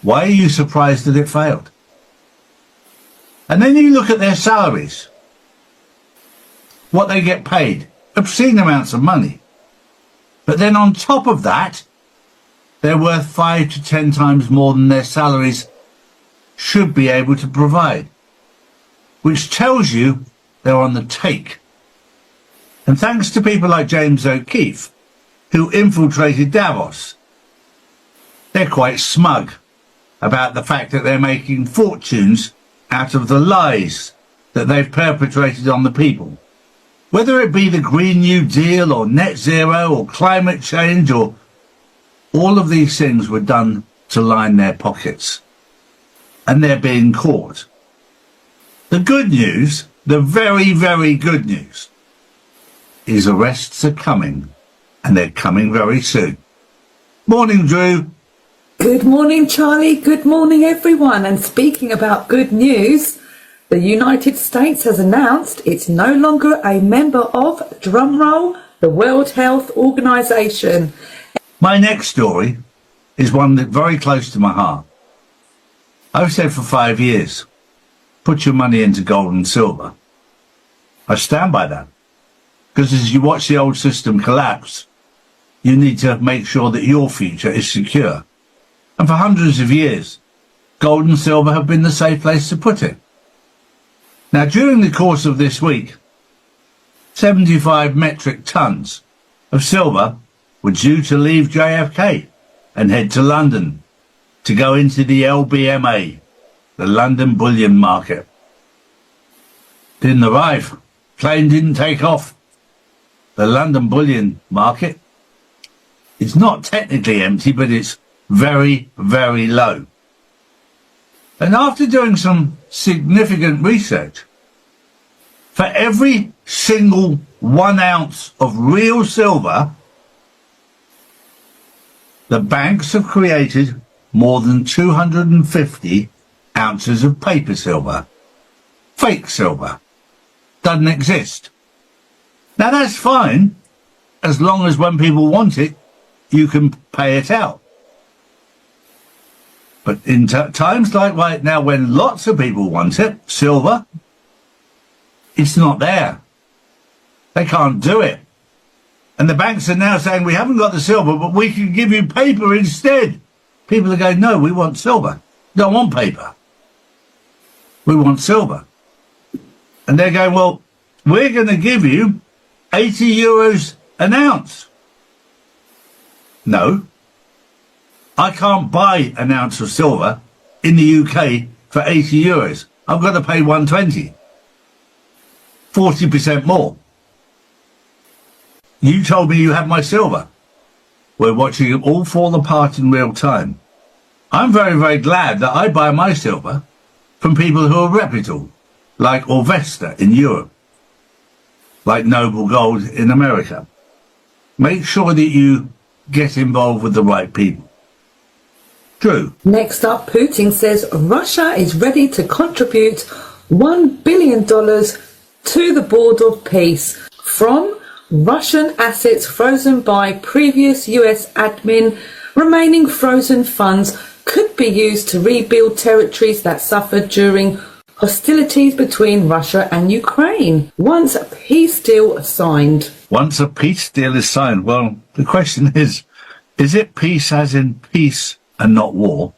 why are you surprised that it failed? And then you look at their salaries, what they get paid, obscene amounts of money. But then on top of that, they're worth 5 to 10 times more than their salaries should be able to provide, which tells you they're on the take. And thanks to people like James O'Keefe, who infiltrated Davos, they're quite smug about the fact that they're making fortunes out of the lies that they've perpetrated on the people. Whether it be the Green New Deal or net zero or climate change, or all of these things were done to line their pockets. And they're being caught. The good news, the very, very good news, is arrests are coming, and they're coming very soon. Morning, Drew. Good morning, Charlie. Good morning, everyone. And speaking about good news, the United States has announced it's no longer a member of, drumroll, the World Health Organization. My next story is one that's very close to my heart. I've said for 5 years, put your money into gold and silver. I stand by that. Because as you watch the old system collapse, you need to make sure that your future is secure. And for hundreds of years, gold and silver have been the safe place to put it. Now, during the course of this week, 75 metric tons of silver were due to leave JFK and head to London to go into the LBMA, the London Bullion Market. Didn't arrive. Plane didn't take off. The London Bullion Market is not technically empty, but it's very, very low. And after doing some significant research, for every single 1 ounce of real silver, the banks have created more than 250 ounces of paper silver. Fake silver. Doesn't exist. Now that's fine, as long as when people want it, you can pay it out. But in times like right now, when lots of people want it, silver, it's not there. They can't do it. And the banks are now saying, we haven't got the silver, but we can give you paper instead. People are going, no, we want silver. Don't want paper. We want silver. And they're going, well, we're going to give you 80 euros an ounce. No. I can't buy an ounce of silver in the UK for 80 euros. I've got to pay 120. 40% more. You told me you had my silver. We're watching it all fall apart in real time. I'm very, very glad that I buy my silver from people who are reputable, like Orvesta in Europe, like Noble Gold in America. Make sure that you get involved with the right people. Drew. Next up, Putin says Russia is ready to contribute $1 billion to the Board of Peace from Russian assets frozen by previous US admin. Remaining frozen funds could be used to rebuild territories that suffered during hostilities between Russia and Ukraine once a peace deal signed. Once a peace deal is signed, well, the question is it peace as in peace and not war?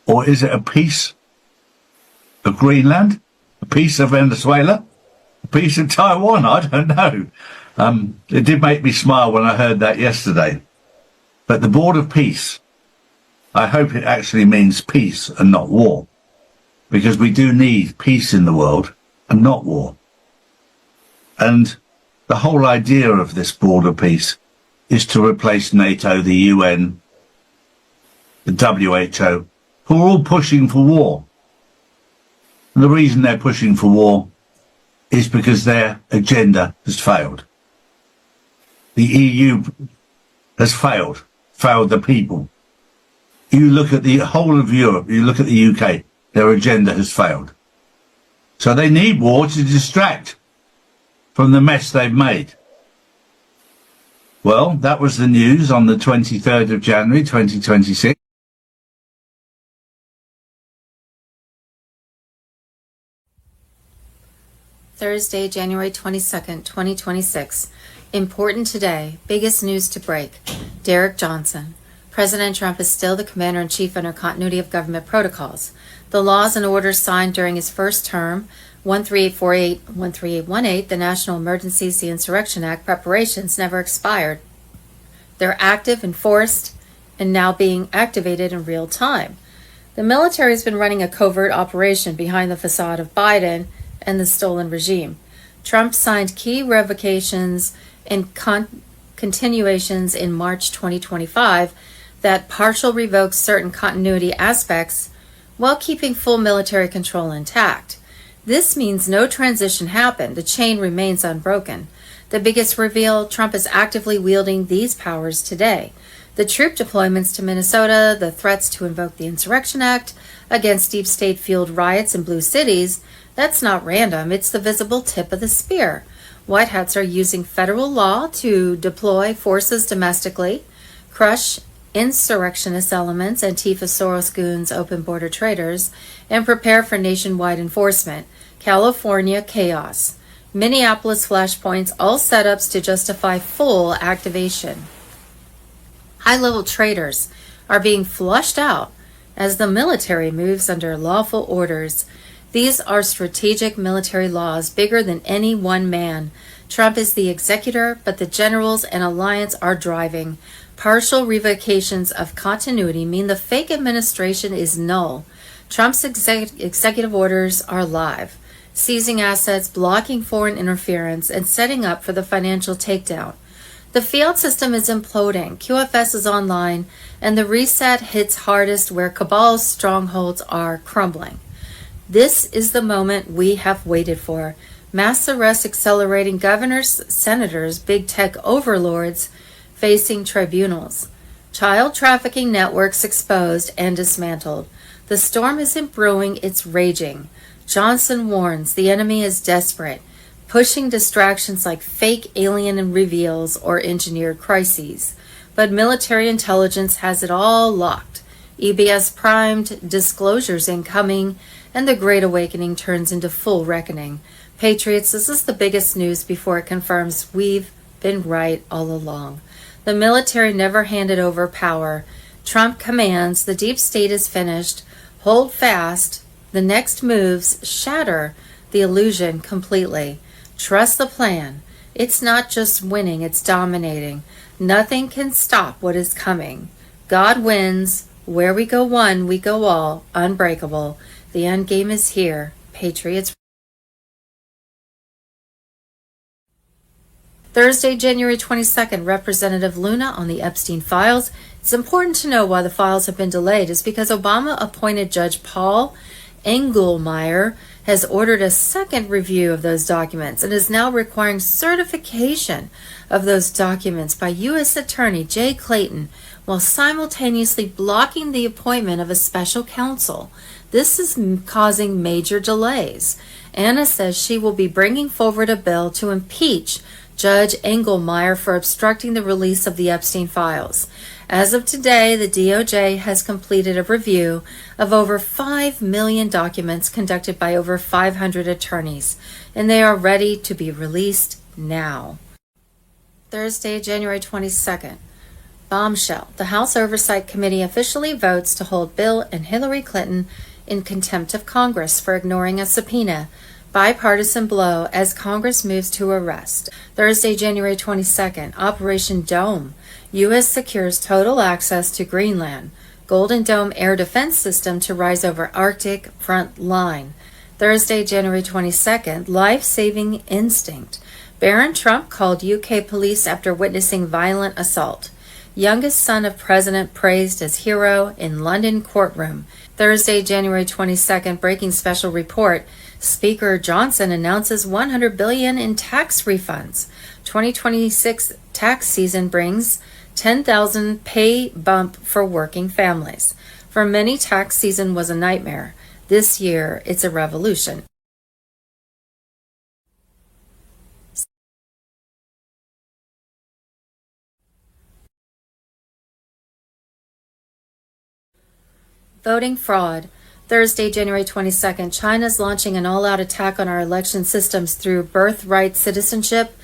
Or is it a peace of Greenland? A peace of Venezuela? A peace of Taiwan? I don't know. It did make me smile when I heard that yesterday. But the Board of Peace, I hope it actually means peace and not war. Because we do need peace in the world and not war. And the whole idea of this Board of Peace is to replace NATO, the UN, the WHO, who are all pushing for war. And the reason they're pushing for war is because their agenda has failed. The EU has failed the people. You look at the whole of Europe, you look at the UK, their agenda has failed. So they need war to distract from the mess they've made. Well, that was the news on the 23rd of January, 2026. Thursday, January 22nd, 2026. Important today. Biggest news to break. Derek Johnson. President Trump is still the commander-in-chief under continuity of government protocols. The laws and orders signed during his first term, 13848, 13818, the National Emergencies, the Insurrection Act preparations never expired. They're active, enforced, and now being activated in real time. The military has been running a covert operation behind the facade of Biden and the stolen regime. Trump signed key revocations and continuations in March 2025 that partial revokes certain continuity aspects while keeping full military control intact. This means no transition happened. The chain remains unbroken. The biggest reveal, Trump is actively wielding these powers today. The troop deployments to Minnesota, the threats to invoke the Insurrection Act against deep state-fueled riots in blue cities, that's not random. It's the visible tip of the spear. White hats are using federal law to deploy forces domestically, crush insurrectionist elements, Antifa, Soros goons, open border traitors, and prepare for nationwide enforcement. California chaos. Minneapolis flashpoints, all setups to justify full activation. High-level traitors are being flushed out as the military moves under lawful orders. These are strategic military laws bigger than any one man. Trump is the executor, but the generals and alliance are driving. Partial revocations of continuity mean the fake administration is null. Trump's executive orders are live, seizing assets, blocking foreign interference, and setting up for the financial takedown. The fiat system is imploding, QFS is online, and the reset hits hardest where cabal's strongholds are crumbling. This is the moment we have waited for. Mass arrests accelerating, governors, senators, big tech overlords facing tribunals. Child trafficking networks exposed and dismantled. The storm isn't brewing, it's raging. Johnson warns the enemy is desperate, pushing distractions like fake alien reveals or engineered crises. But military intelligence has it all locked. EBS primed, disclosures incoming, and the Great Awakening turns into full reckoning. Patriots, this is the biggest news before it confirms we've been right all along. The military never handed over power. Trump commands, the deep state is finished. Hold fast. The next moves shatter the illusion completely. Trust the plan. It's not just winning, it's dominating. Nothing can stop what is coming. God wins. Where we go one, we go all. Unbreakable. The end game is here. Patriots. Thursday, January 22nd, Representative Luna on the Epstein files. It's important to know why the files have been delayed is because Obama appointed Judge Paul Engelmeyer has ordered a second review of those documents and is now requiring certification of those documents by U.S. Attorney Jay Clayton while simultaneously blocking the appointment of a special counsel. This is causing major delays. Anna says she will be bringing forward a bill to impeach Judge Engelmeyer for obstructing the release of the Epstein files. As of today, the DOJ has completed a review of over 5 million documents conducted by over 500 attorneys, and they are ready to be released now. Thursday, January 22nd. Bombshell. The House Oversight Committee officially votes to hold Bill and Hillary Clinton in contempt of Congress for ignoring a subpoena. Bipartisan blow as Congress moves to arrest. Thursday, January 22nd, Operation Dome. U.S. secures total access to Greenland. Golden Dome air defense system to rise over Arctic front line. Thursday, January 22nd, life-saving instinct. Barron Trump called UK police after witnessing violent assault. Youngest son of president praised as hero in London courtroom. Thursday, January 22nd, breaking special report. Speaker Johnson announces $100 billion in tax refunds. 2026 tax season brings 10,000 pay bump for working families. For many, tax season was a nightmare. This year, it's a revolution. Voting fraud. Thursday, January 22nd, China's launching an all-out attack on our election systems through birthright citizenship.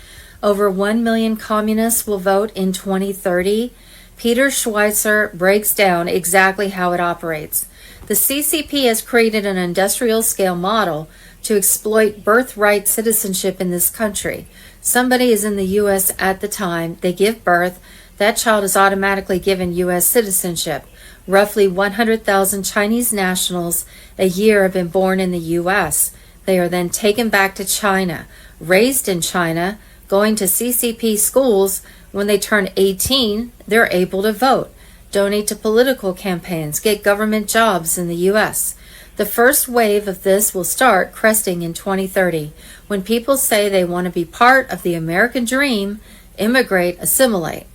Over 1 million communists will vote in 2030. Peter Schweitzer breaks down exactly how it operates. The CCP has created an industrial-scale model to exploit birthright citizenship in this country. Somebody is in the U.S. at the time they give birth. That child is automatically given U.S. citizenship. Roughly 100,000 Chinese nationals a year have been born in the U.S. They are then taken back to China, raised in China, going to CCP schools. When they turn 18, they're able to vote, donate to political campaigns, get government jobs in the U.S. The first wave of this will start cresting in 2030, when people say they want to be part of the American dream, immigrate, assimilate.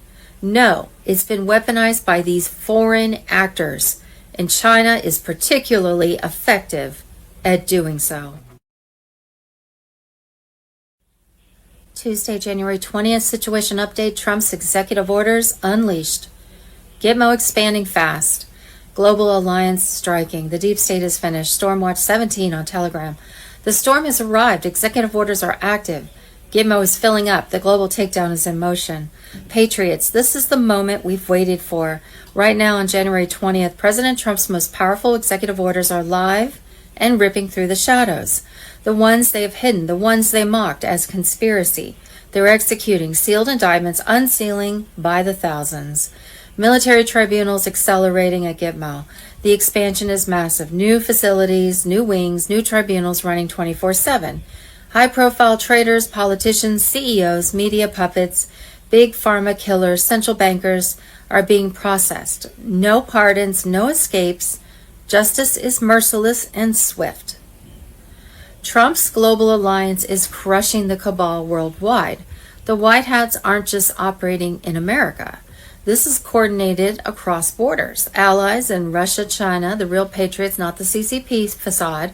No, it's been weaponized by these foreign actors, and China is particularly effective at doing so. Tuesday, January 20th, situation update, Trump's executive orders unleashed. Gitmo expanding fast. Global Alliance striking. The deep state is finished. Stormwatch 17 on Telegram. The storm has arrived. Executive orders are active. Gitmo is filling up. The global takedown is in motion. Patriots, this is the moment we've waited for. Right now on January 20th, President Trump's most powerful executive orders are live and ripping through the shadows. The ones they have hidden, the ones they mocked as conspiracy. They're executing sealed indictments, unsealing by the thousands. Military tribunals accelerating at Gitmo. The expansion is massive. New facilities, new wings, new tribunals running 24/7. High-profile traders, politicians, CEOs, media puppets, big pharma killers, central bankers are being processed. No pardons, no escapes. Justice is merciless and swift. Trump's global alliance is crushing the cabal worldwide. The White Hats aren't just operating in America. This is coordinated across borders. Allies in Russia, China, the real patriots, not the CCP facade,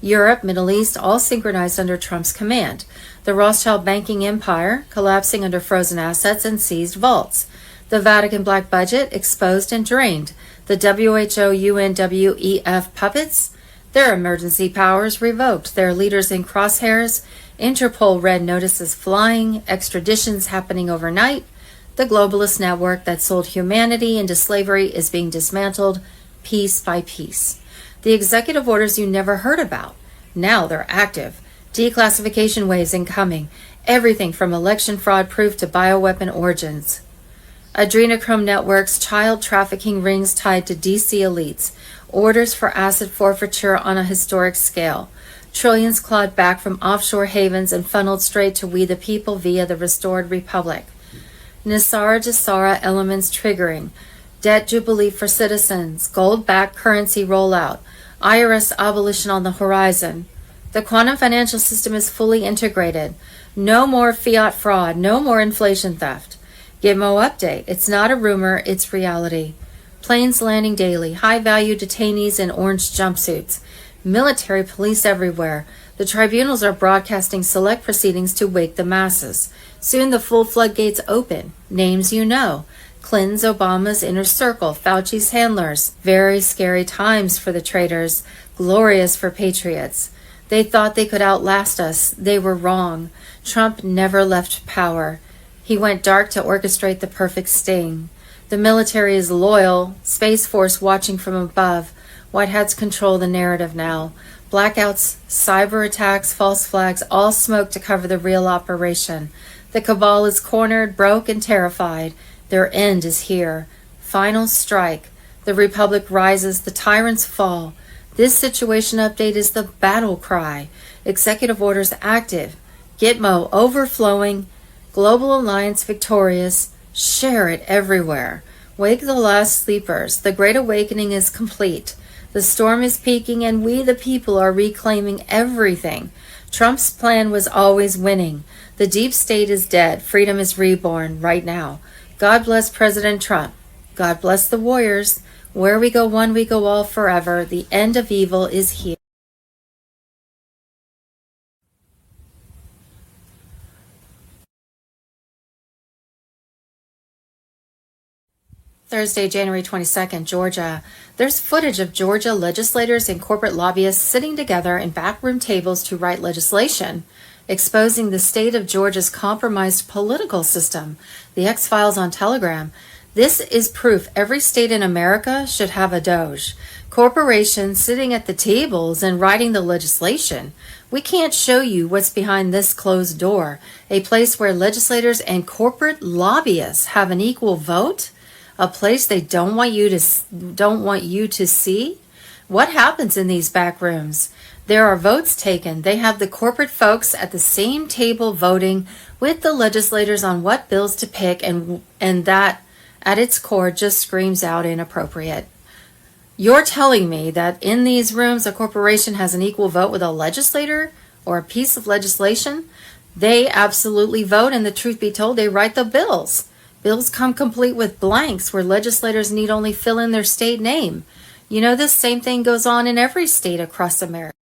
Europe, Middle East, all synchronized under Trump's command. The Rothschild banking empire collapsing under frozen assets and seized vaults. The Vatican black budget exposed and drained. The WHO, UN, WEF puppets, their emergency powers revoked. Their leaders in crosshairs. Interpol red notices flying. Extraditions happening overnight. The globalist network that sold humanity into slavery is being dismantled piece by piece. The executive orders you never heard about, now they're active. Declassification waves incoming. Everything from election fraud proof to bioweapon origins. Adrenochrome networks, child trafficking rings tied to DC elites. Orders for asset forfeiture on a historic scale. Trillions clawed back from offshore havens and funneled straight to we the people via the restored republic. Nisara Jasara elements triggering. Debt jubilee for citizens. Gold-backed currency rollout. IRS abolition on the horizon. The quantum financial system is fully integrated. No more fiat fraud. No more inflation theft. Gitmo update. It's not a rumor, it's reality. Planes landing daily. High-value detainees in orange jumpsuits. Military police everywhere. The tribunals are broadcasting select proceedings to wake the masses. Soon the full floodgates open. Names you know. Clinton's, Obama's inner circle, Fauci's handlers. Very scary times for the traitors. Glorious for patriots. They thought they could outlast us. They were wrong. Trump never left power. He went dark to orchestrate the perfect sting. The military is loyal. Space Force watching from above. White Hats control the narrative now. Blackouts, cyber attacks, false flags, all smoke to cover the real operation. The cabal is cornered, broke, and terrified. Their end is here. Final strike. The republic rises, the tyrants fall. This situation update is the battle cry. Executive orders active. Gitmo overflowing. Global Alliance victorious. Share it everywhere. Wake the last sleepers. The Great Awakening is complete. The storm is peaking and we the people are reclaiming everything. Trump's plan was always winning. The deep state is dead. Freedom is reborn right now. God bless President Trump. God bless the warriors. Where we go one, we go all forever. The end of evil is here. Thursday, January 22nd, Georgia. There's footage of Georgia legislators and corporate lobbyists sitting together in backroom tables to write legislation, exposing the state of Georgia's compromised political system. The X-Files on Telegram. This is proof every state in America should have a Doge. Corporations sitting at the tables and writing the legislation. We can't show you what's behind this closed door, a place where legislators and corporate lobbyists have an equal vote. a place they don't want you to see? What happens in these back rooms? There are votes taken. They have the corporate folks at the same table voting with the legislators on what bills to pick, and that at its core just screams out inappropriate. You're telling me that in these rooms a corporation has an equal vote with a legislator or a piece of legislation? They absolutely vote, and the truth be told, they write the bills. Bills come complete with blanks where legislators need only fill in their state name. You know, this same thing goes on in every state across America.